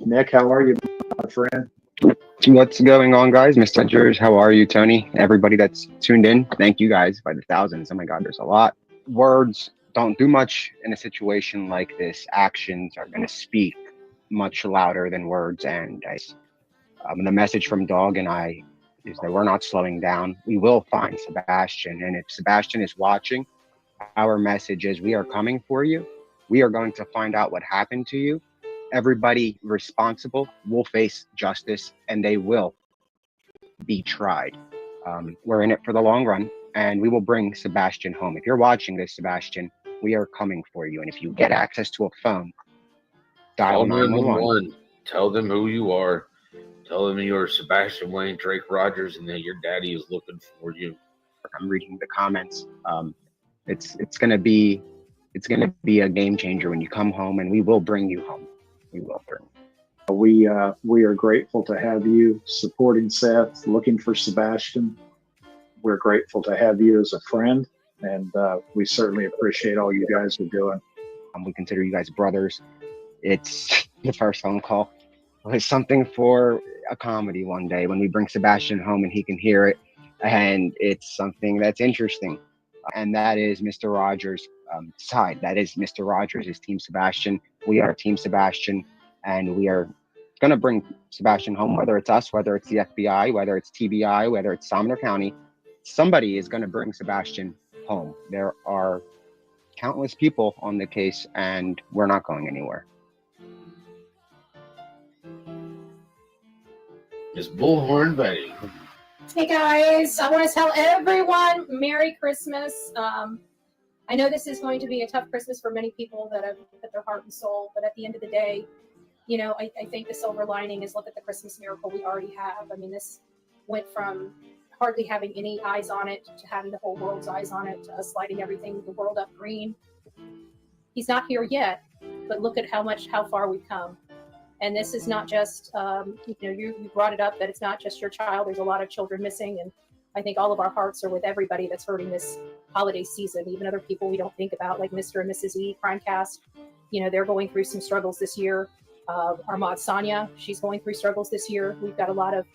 V: Nick, how are you, my friend?
S: What's going on, guys? Mr. George, how are you? Tony, everybody that's tuned in, thank you guys by the thousands. Oh my God, there's a lot. Words don't do much in a situation like this. Actions are going to speak much louder than words. And the message from Dog and I is that we're not slowing down. We will find Sebastian. And if Sebastian is watching, our message is we are coming for you. We are going to find out what happened to you. Everybody responsible will face justice, and they will be tried. We're in it for the long run, and we will bring Sebastian home. If you're watching this, Sebastian, we are coming for you. And if you get access to a phone, dial 911.
N: Tell them who you are. Tell them you're Sebastian Wayne Drake Rogers and that your daddy is looking for you.
S: I'm reading the comments. It's going to be It's going to be a game changer when you come home, and we will bring you home. We will bring.
V: We are grateful to have you supporting Seth, looking for Sebastian. We're grateful to have you as a friend, and we certainly appreciate all you guys are doing.
S: We consider you guys brothers. It's the first phone call. It's something for a comedy one day when we bring Sebastian home and he can hear it, and it's something that's interesting. And that is Mr. Rogers' side. That is Mr. Rogers' Team Sebastian. We are Team Sebastian, and we are going to bring Sebastian home, whether it's us, whether it's the FBI, whether it's TBI, whether it's Sumner County. Somebody is going to bring Sebastian home. There are countless people on the case, and we're not going anywhere.
N: Miss Bullhorn Betty.
O: Hey guys, I want to tell everyone Merry Christmas. I know this is going to be a tough Christmas for many people that have put their heart and soul, but at the end of the day, you know, I think the silver lining is look at the Christmas miracle we already have. I mean, this went from hardly having any eyes on it to having the whole world's eyes on it to us lighting everything, the world up green. He's not here yet, but look at how far we've come. And this is not just, you brought it up that it's not just your child. There's a lot of children missing. And I think all of our hearts are with everybody that's hurting this holiday season, even other people we don't think about, like Mr. and Mrs. E, Crimecast. You know, they're going through some struggles this year. Our mod Sonia, she's going through struggles this year. We've got a lot of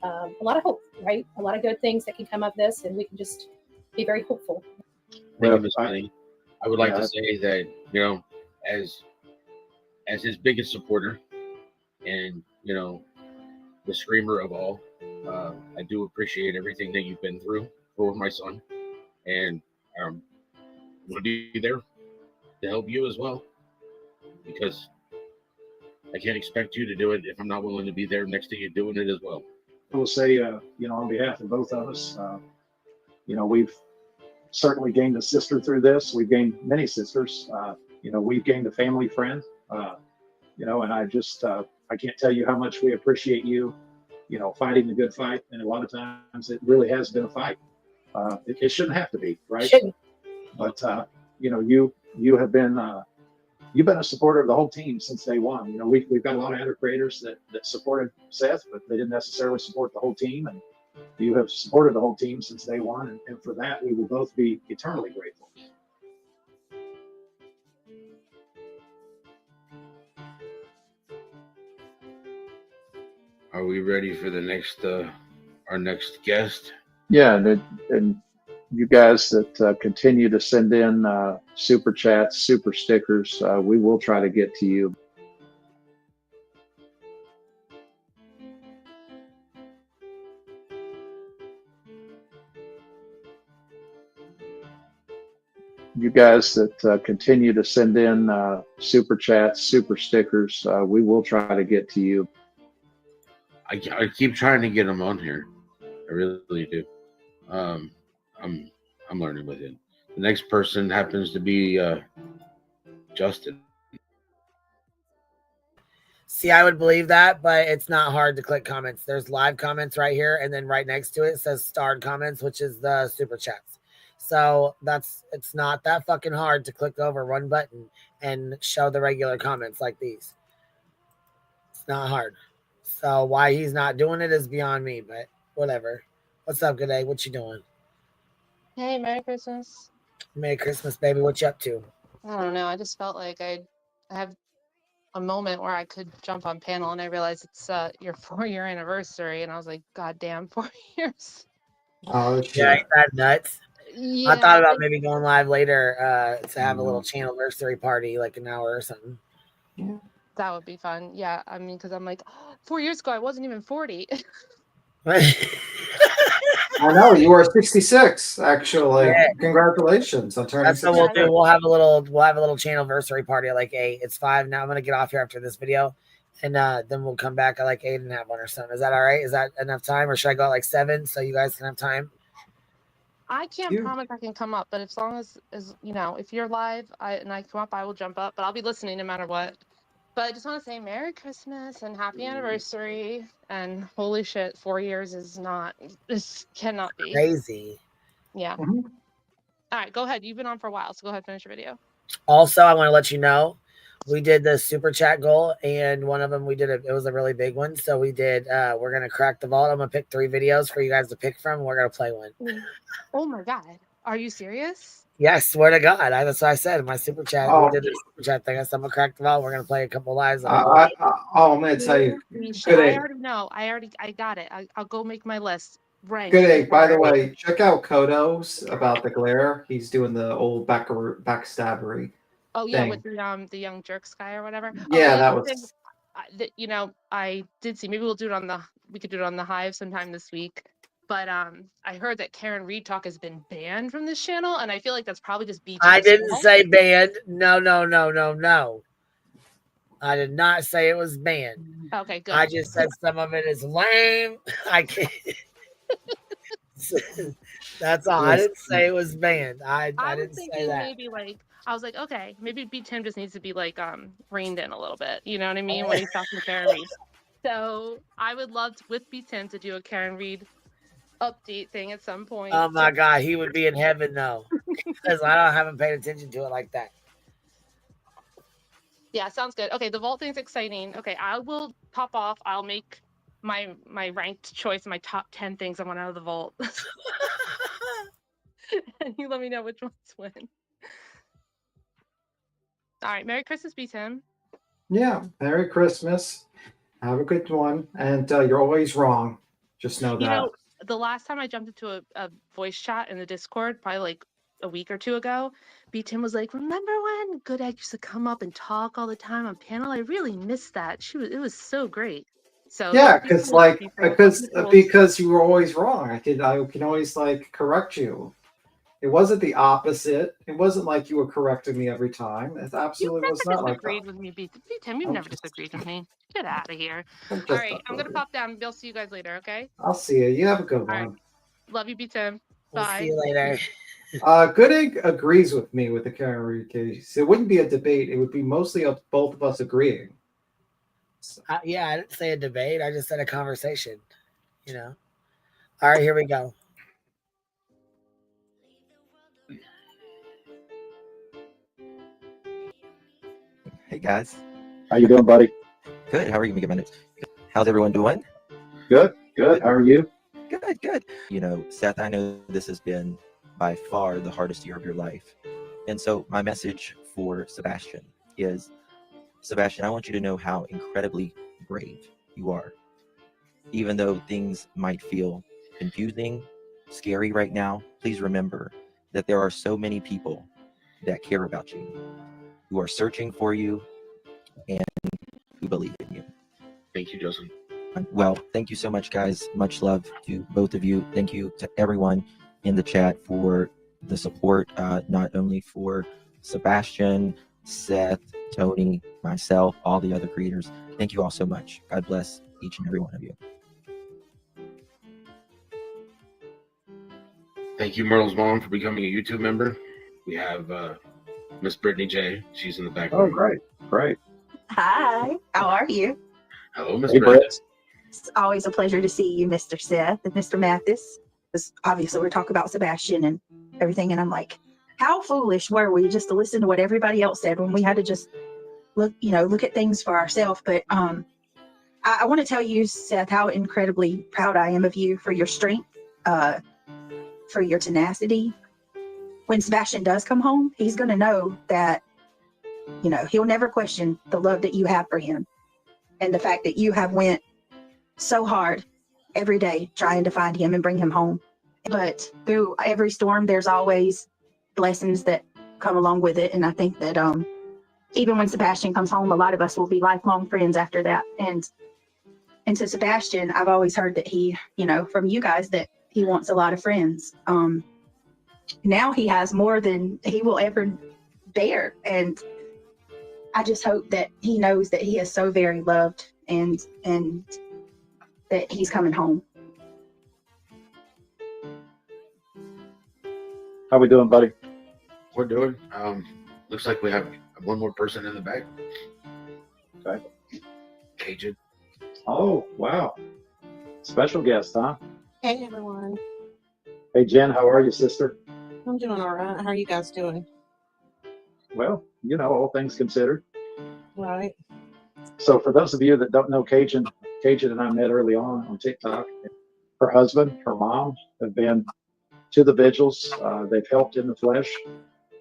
O: hope, right? A lot of good things that can come of this, and we can just be very hopeful.
N: Thank you, Ms. Honey. I would like to say that, you know, as his biggest supporter, and, you know, the screamer of all, I do appreciate everything that you've been through for my son, and we'll be there to help you as well, because I can't expect you to do it if I'm not willing to be there next to you doing it as well.
V: I will say, you know, on behalf of both of us, you know, we've certainly gained a sister through this. We've gained many sisters. You know, we've gained a family friend, you know, and I just, I can't tell you how much we appreciate you, you know, fighting the good fight. And a lot of times it really has been a fight. It shouldn't have to be, right?
O: Shouldn't.
V: But, you know, you have been, you've been a supporter of the whole team since day one. You know, we've got a lot of other creators that supported Seth, but they didn't necessarily support the whole team. And you have supported the whole team since day one. And for that, we will both be eternally grateful.
N: Are we ready for the next, our next guest?
V: Yeah, and you guys that continue to send in super chats, super stickers, we will try to get to you. You guys that continue to send in super chats, super stickers, we will try to get to you.
N: I keep trying to get him on here. I really do. I'm learning with it. The next person happens to be Justin.
D: See, I would believe that, but it's not hard to click comments. There's live comments right here, and then right next to it says starred comments, which is the super chats. So it's not that fucking hard to click over one button and show the regular comments like these. It's not hard. So why he's not doing it is beyond me, but whatever. What's up, G'day? What you doing?
P: Hey, Merry Christmas.
D: Merry Christmas, baby. What you up to?
P: I don't know. I just felt like I have a moment where I could jump on panel, and I realized it's your 4-year anniversary, and I was like, God damn, 4 years.
F: Oh, shit.
D: Yeah, ain't that nuts?
P: Yeah,
D: I thought about maybe going live later to have a little channelversary party, like an hour or something.
P: Yeah. That would be fun. Yeah, I mean, because I'm like, 4 years ago, I wasn't even 40.
F: I know, you are 66, actually.
D: Yeah.
F: Congratulations on turning 66.
D: That's what we'll do. We'll have a little channelversary party at like 8. It's 5 now. I'm gonna get off here after this video, and then we'll come back at like 8 and have one or something. Is that all right? Is that enough time, or should I go at like 7 so you guys can have time?
P: I can't promise I can come up, but as long as you know, if you're live and I come up, I will jump up. But I'll be listening no matter what. But I just want to say Merry Christmas and Happy Anniversary. And holy shit, 4 years is not. This cannot be
D: crazy.
P: Yeah. Mm-hmm. All right, go ahead. You've been on for a while, so go ahead and finish your video.
D: Also, I want to let you know we did the super chat goal, and one of them we did it was a really big one. So we did. We're gonna crack the vault. I'm gonna pick 3 videos for you guys to pick from. We're gonna play one.
P: Oh my god, are you serious?
D: Yes, swear to God. That's what I said in my super chat.
F: Oh.
D: We did the super chat thing. I said I'm gonna crack the vault. We're gonna play a couple lives.
F: I'm gonna tell you. Good
P: I
F: egg.
P: already know. I got it. I'll go make my list. Rank.
F: Good egg. By the way, check out Kodo's about the glare. He's doing the old backstabbery.
P: Oh yeah,
F: thing.
P: with the young jerks guy or whatever.
F: Yeah,
P: Oh,
F: that was.
P: You know, I did see. Maybe we could do it on the Hive sometime this week. But I heard that Karen Reed talk has been banned from this channel, and I feel like that's probably just BT's
D: I didn't
P: fault.
D: say banned. No. I did not say it was banned.
P: Okay, good.
D: I just said some of it is lame. I can't. That's all. I didn't say it was banned. I didn't say that.
P: Maybe I was like, okay, maybe B Tim just needs to be reined in a little bit. You know what I mean? When he's talking to Karen Reed. So I would love with B Tim to do a Karen Reed update thing at some point.
D: Oh my God, he would be in heaven though, because I haven't paid attention to it like that.
P: Yeah, sounds good. Okay, the vault thing's exciting. Okay, I will pop off. I'll make my ranked choice, my top 10 things I want out of the vault. And you let me know which ones win. All right, Merry Christmas, B Tim.
F: Yeah, Merry Christmas. Have a good one. And you're always wrong. Just know that.
P: You know, the last time I jumped into a voice chat in the Discord, probably a week or two ago, B Tim was like, remember when Good Egg used to come up and talk all the time on panel? I really missed that. It was so great. So
F: yeah, because you were always wrong. I can always correct you. It wasn't the opposite. It wasn't like you were correcting me every time. It absolutely was not like that.
P: You've never disagreed with me, B Tim. You've never disagreed with me. Get out of here. All right, I'm gonna pop down. I'll see you guys later. Okay.
F: I'll see you. You have a good one.
P: Right. Love you, B Tim.
D: We'll
P: Bye.
D: see you later.
F: Good Egg agrees with me with the Karen Reed case. It wouldn't be a debate. It would be mostly of both of us agreeing.
D: Yeah, I didn't say a debate. I just said a conversation. You know. All right, here we go.
A: Hey guys.
V: How you doing, buddy?
A: Good. How are you, Mega Minutes? How's everyone doing?
V: Good. How are you?
A: Good. You know, Seth, I know this has been by far the hardest year of your life. And so my message for Sebastian is, Sebastian, I want you to know how incredibly brave you are. Even though things might feel confusing, scary right now, please remember that there are so many people that care about you, who are searching for you, and who believe in you.
N: Thank you, Justin.
A: Well, thank you so much, guys. Much love to both of you. Thank you to everyone in the chat for the support, not only for Sebastian, Seth, Tony, myself, all the other creators. Thank you all so much. God bless each and every one of you.
N: Thank you, Merle's mom, for becoming a YouTube member. We have Miss Brittany J. She's in the background.
V: Oh, great.
M: Hi, how are you?
N: Hello, Miss Brittany.
M: It's always a pleasure to see you, Mr. Seth and Mr. Mathis. Because obviously we're talking about Sebastian and everything, and I'm like, how foolish were we just to listen to what everybody else said when we had to just look at things for ourselves. But I want to tell you, Seth, how incredibly proud I am of you for your strength, for your tenacity. When Sebastian does come home, he's going to know that, he'll never question the love that you have for him and the fact that you have went so hard every day trying to find him and bring him home. But through every storm, there's always blessings that come along with it. And I think that even when Sebastian comes home, a lot of us will be lifelong friends after that. And to Sebastian, I've always heard that he, from you guys, that he wants a lot of friends. Now he has more than he will ever bear. And I just hope that he knows that he is so very loved and that he's coming home.
V: How we doing, buddy?
N: We're doing. Looks like we have one more person in the back.
V: Okay.
N: Cajun.
V: Oh, wow. Special guest, huh?
T: Hey, everyone.
V: Hey, Jen, how are you, sister?
T: I'm doing all right. How are you guys doing?
V: well, all things considered.
K: Right.
V: So for those of you that don't know Cajun and I met early on TikTok. Her husband, her mom have been to the vigils. They've helped in the flesh.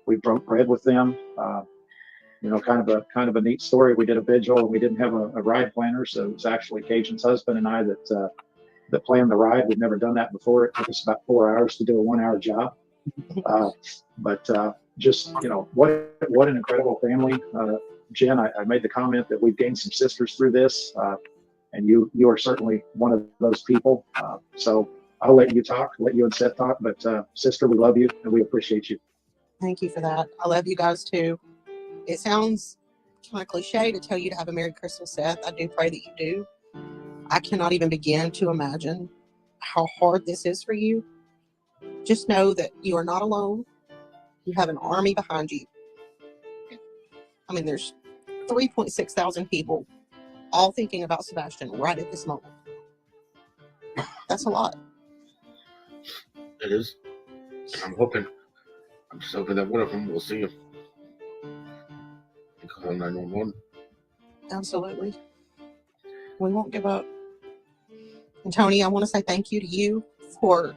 V: We broke bread with them. Kind of a neat story. We did a vigil and we didn't have a ride planner, so it was actually Cajun's husband and I that planned the ride. We've never done that before. It took us about 4 hours to do a 1 hour job. But just what an incredible family. Jen, I made the comment that we've gained some sisters through this, and you are certainly one of those people. So I'll let you talk, let you and Seth talk. But sister, we love you and we appreciate you.
T: Thank you for that. I love you guys too. It sounds kind of cliche to tell you to have a Merry Christmas, Seth. I do pray that you do. I cannot even begin to imagine how hard this is for you. Just know that you are not alone. You have an army behind you. I mean, there's 3.6 thousand people all thinking about Sebastian right at this moment. That's a lot.
N: It is. I'm just hoping that one of them will see him and call 911.
T: Absolutely. We won't give up. And Tony, I want to say thank you to you for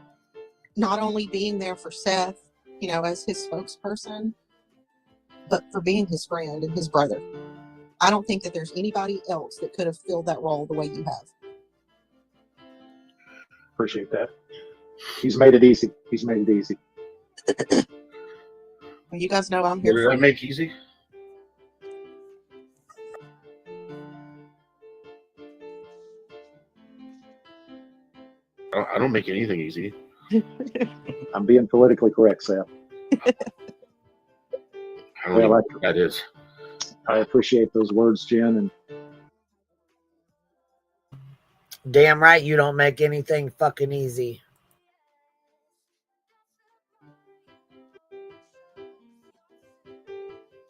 T: not only being there for Seth, as his spokesperson, but for being his friend and his brother. I don't think that there's anybody else that could have filled that role the way you have.
V: Appreciate that. He's made it easy.
T: Well, you guys know I'm here.
N: What did I make easy? I don't make anything easy.
V: I'm being politically correct, Seth.
N: I don't know what that is.
V: I appreciate those words, Jen. And
D: damn right you don't make anything fucking easy.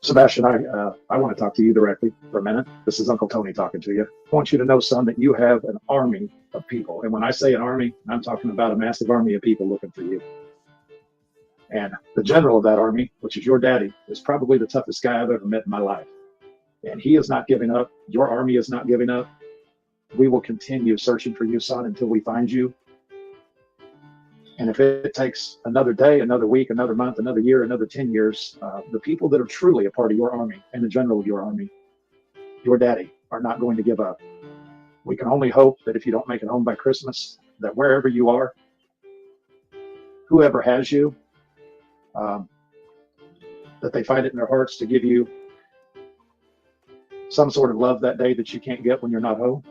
V: Sebastian, I want to talk to you directly for a minute. This is Uncle Tony talking to you. I want you to know, son, that you have an army of people. And when I say an army, I'm talking about a massive army of people looking for you. And the general of that army, which is your daddy, is probably the toughest guy I've ever met in my life. And he is not giving up. Your army is not giving up. We will continue searching for you, son, until we find you. And if it takes another day, another week, another month, another year, another 10 years, the people that are truly a part of your army and the general of your army, your daddy, are not going to give up. We can only hope that if you don't make it home by Christmas, that wherever you are, whoever has you, that they find it in their hearts to give you some sort of love that day that you can't get when you're not home.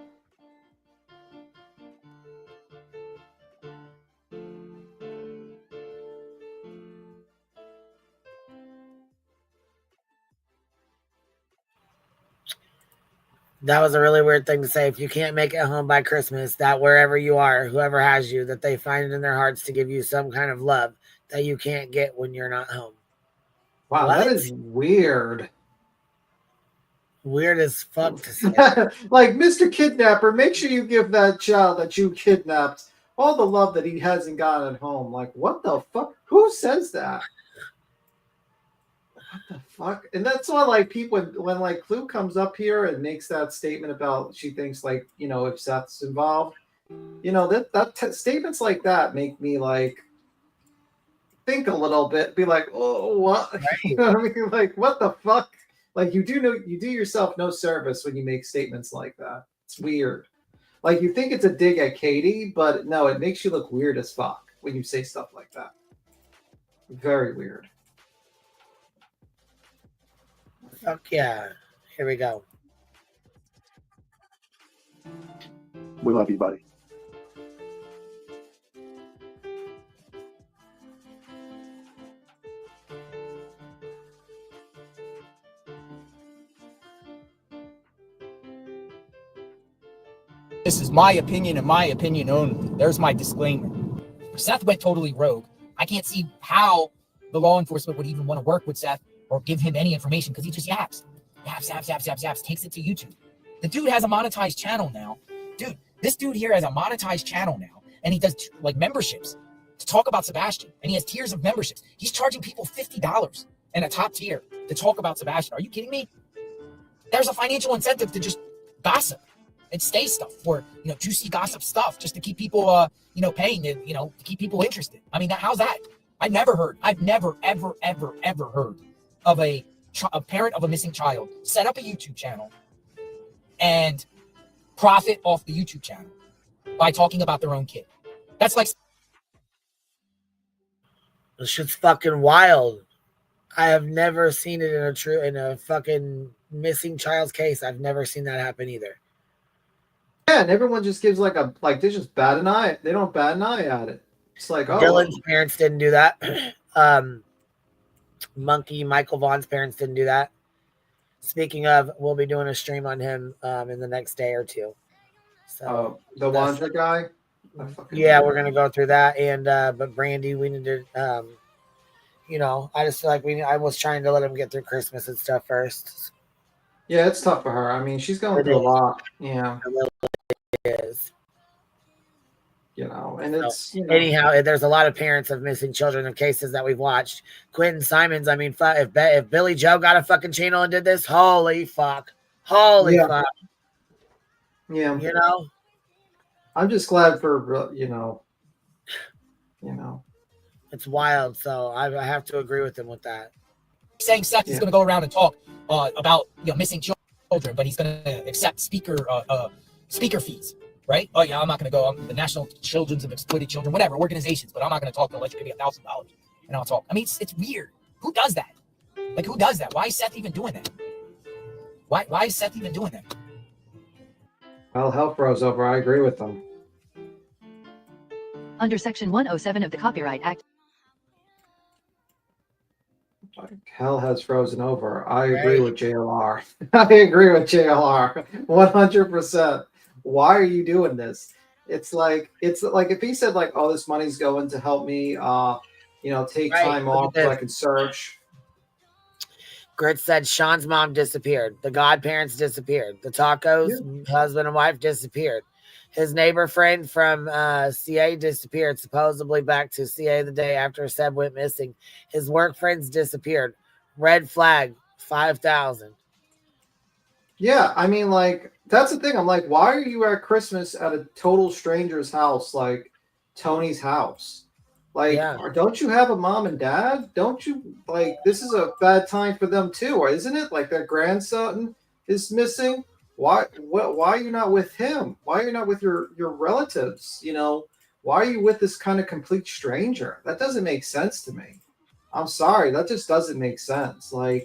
D: That was a really weird thing to say. If you can't make it home by Christmas, that wherever you are, whoever has you, that they find it in their hearts to give you some kind of love that you can't get when you're not home.
F: Wow, what? That is weird.
D: Weird as fuck to say.
F: Like, Mr. Kidnapper, make sure you give that child that you kidnapped all the love that he hasn't gotten at home. Like, what the fuck? Who says that? What the fuck? And that's why, like, people, when like Clue comes up here and makes that statement about, she thinks, like, if Seth's involved, statements like that make me, like, think a little bit, be like, oh, what? Right. You know what I mean? Like, what the fuck? Like, you do yourself no service when you make statements like that. It's weird. Like, you think it's a dig at Katie, but no, it makes you look weird as fuck when you say stuff like that. Very weird.
D: Fuck yeah. Here we go.
V: We love you, buddy.
U: This is my opinion and my opinion only. There's my disclaimer. Seth went totally rogue. I can't see how the law enforcement would even want to work with Seth or give him any information because he just yaps, takes it to YouTube. The dude has a monetized channel now. Dude, this dude here has a monetized channel now, and he does like memberships to talk about Sebastian, and he has tiers of memberships. He's charging people $50 and a top tier to talk about Sebastian. Are you kidding me? There's a financial incentive to just gossip and stay stuff for, juicy gossip stuff just to keep people, paying and, to keep people interested. I mean, how's that? I've never, ever, ever, ever heard of a parent of a missing child set up a YouTube channel and profit off the YouTube channel by talking about their own kid. That's like...
D: This shit's fucking wild. I have never seen it in a fucking missing child's case. I've never seen that happen either.
F: Yeah, and everyone just gives they just bat an eye. They don't bat an eye at it. It's like, oh,
D: Dylan's parents didn't do that. Michael Vaughn's parents didn't do that. Speaking of, we'll be doing a stream on him in the next day or two. So
F: the Wandra guy.
D: Yeah, we're gonna go through that, and but Brandy, we need to, I just feel like I was trying to let him get through Christmas and stuff first.
F: Yeah, it's tough for her. I mean, she's going through a lot. Yeah,
D: it is.
F: And it's
D: anyhow, there's a lot of parents of missing children in cases that we've watched. Quentin Simons, I mean, if Billy Joe got a fucking channel and did this, holy fuck.
F: Yeah. I'm just glad for
D: it's wild. So I have to agree with him with that.
U: Saying Seth is going to go around and talk about missing children, but he's going to accept speaker fees, right? Oh yeah, I'm not going to go. I'm the National Children's of Exploited Children, whatever organizations, but I'm not going to talk to let you pay me $1,000 and I'll talk. I mean, it's weird. Who does that? Like, who does that? Why is Seth even doing that? Why is Seth even doing that?
F: Well, hell froze over. I agree with them.
H: Under Section 107 of the Copyright Act.
F: Hell has frozen over. I agree with JLR. I agree with JLR 100%. Why are you doing this? It's like if he said oh, this money's going to help me take time off so I can search.
D: Grit said Sean's mom disappeared. The godparents disappeared. The tacos, husband and wife disappeared. His neighbor friend from CA disappeared, supposedly back to CA the day after Seb went missing. His work friends disappeared. Red flag, 5,000.
F: Yeah, I mean, that's the thing. I'm like, why are you at Christmas at a total stranger's house, like Tony's house? Don't you have a mom and dad? Don't you, this is a bad time for them too, or isn't it? Like their grandson is missing. Why are you not with him? Why are you not with your relatives? Why are you with this kind of complete stranger? That doesn't make sense to me. I'm sorry, that just doesn't make sense. And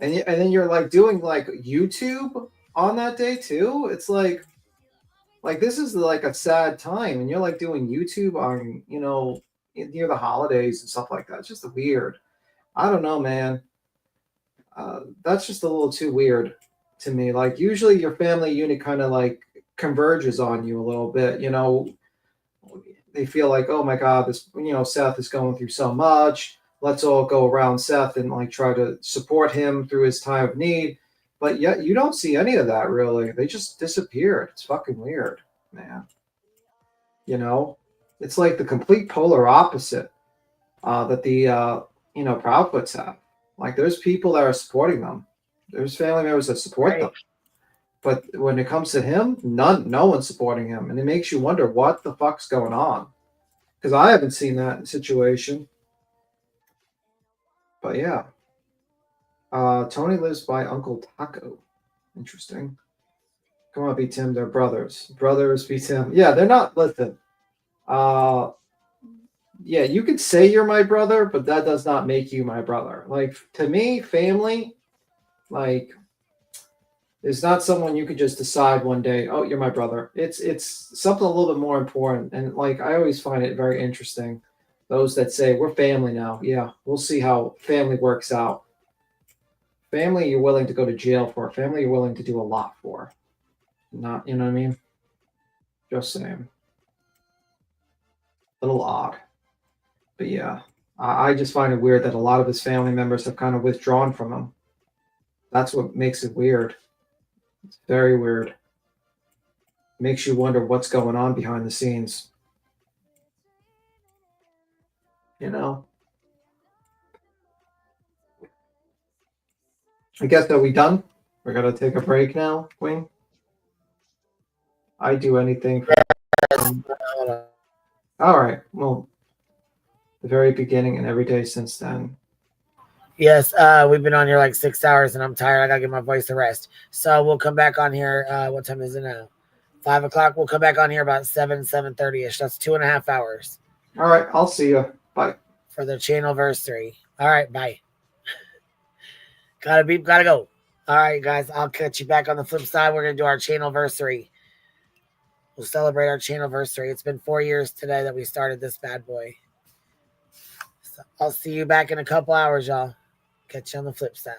F: then you're doing YouTube on that day too. It's like this is a sad time, and you're doing YouTube on near the holidays and stuff like that. It's just weird. I don't know, man. That's just a little too weird to me. Usually your family unit kind of converges on you a little bit. They feel like, oh my God, this Seth is going through so much. Let's all go around Seth and try to support him through his time of need. But yet you don't see any of that really. They just disappeared. It's fucking weird, man. It's like the complete polar opposite that the Proudfoots have. There's people that are supporting them. There's family members that support them. But when it comes to him, no one's supporting him. And it makes you wonder what the fuck's going on. Because I haven't seen that situation. But yeah. Tony lives by Uncle Taco. Interesting. Come on, beat Tim. They're brothers. Brothers beat Tim. Yeah, they're not. Listen. Yeah, you could say you're my brother, but that does not make you my brother. To me, family, is not someone you could just decide one day, oh, you're my brother. It's something a little bit more important. And I always find it very interesting. Those that say we're family now. Yeah, we'll see how family works out. Family you're willing to go to jail for. Family you're willing to do a lot for. Not, you know what I mean? Just saying. A little odd. But yeah, I just find it weird that a lot of his family members have kind of withdrawn from him. That's what makes it weird. It's very weird. Makes you wonder what's going on behind the scenes. I guess that we done. We're gonna take a break now, Queen. I do anything for. All right. Well, the very beginning and every day since then.
D: Yes, we've been on here like 6 hours, and I'm tired. I gotta give my voice a rest. So we'll come back on here. What time is it now? 5 o'clock. We'll come back on here about 7:30ish. That's 2.5 hours.
F: All right. I'll see you. Bye.
D: For the channelversary. All right. Bye. Gotta go. All right, guys. I'll catch you back on the flip side. We're gonna do our channelversary. We'll celebrate our channelversary. It's been 4 years today that we started this bad boy. So I'll see you back in a couple hours, y'all. Catch you on the flip side.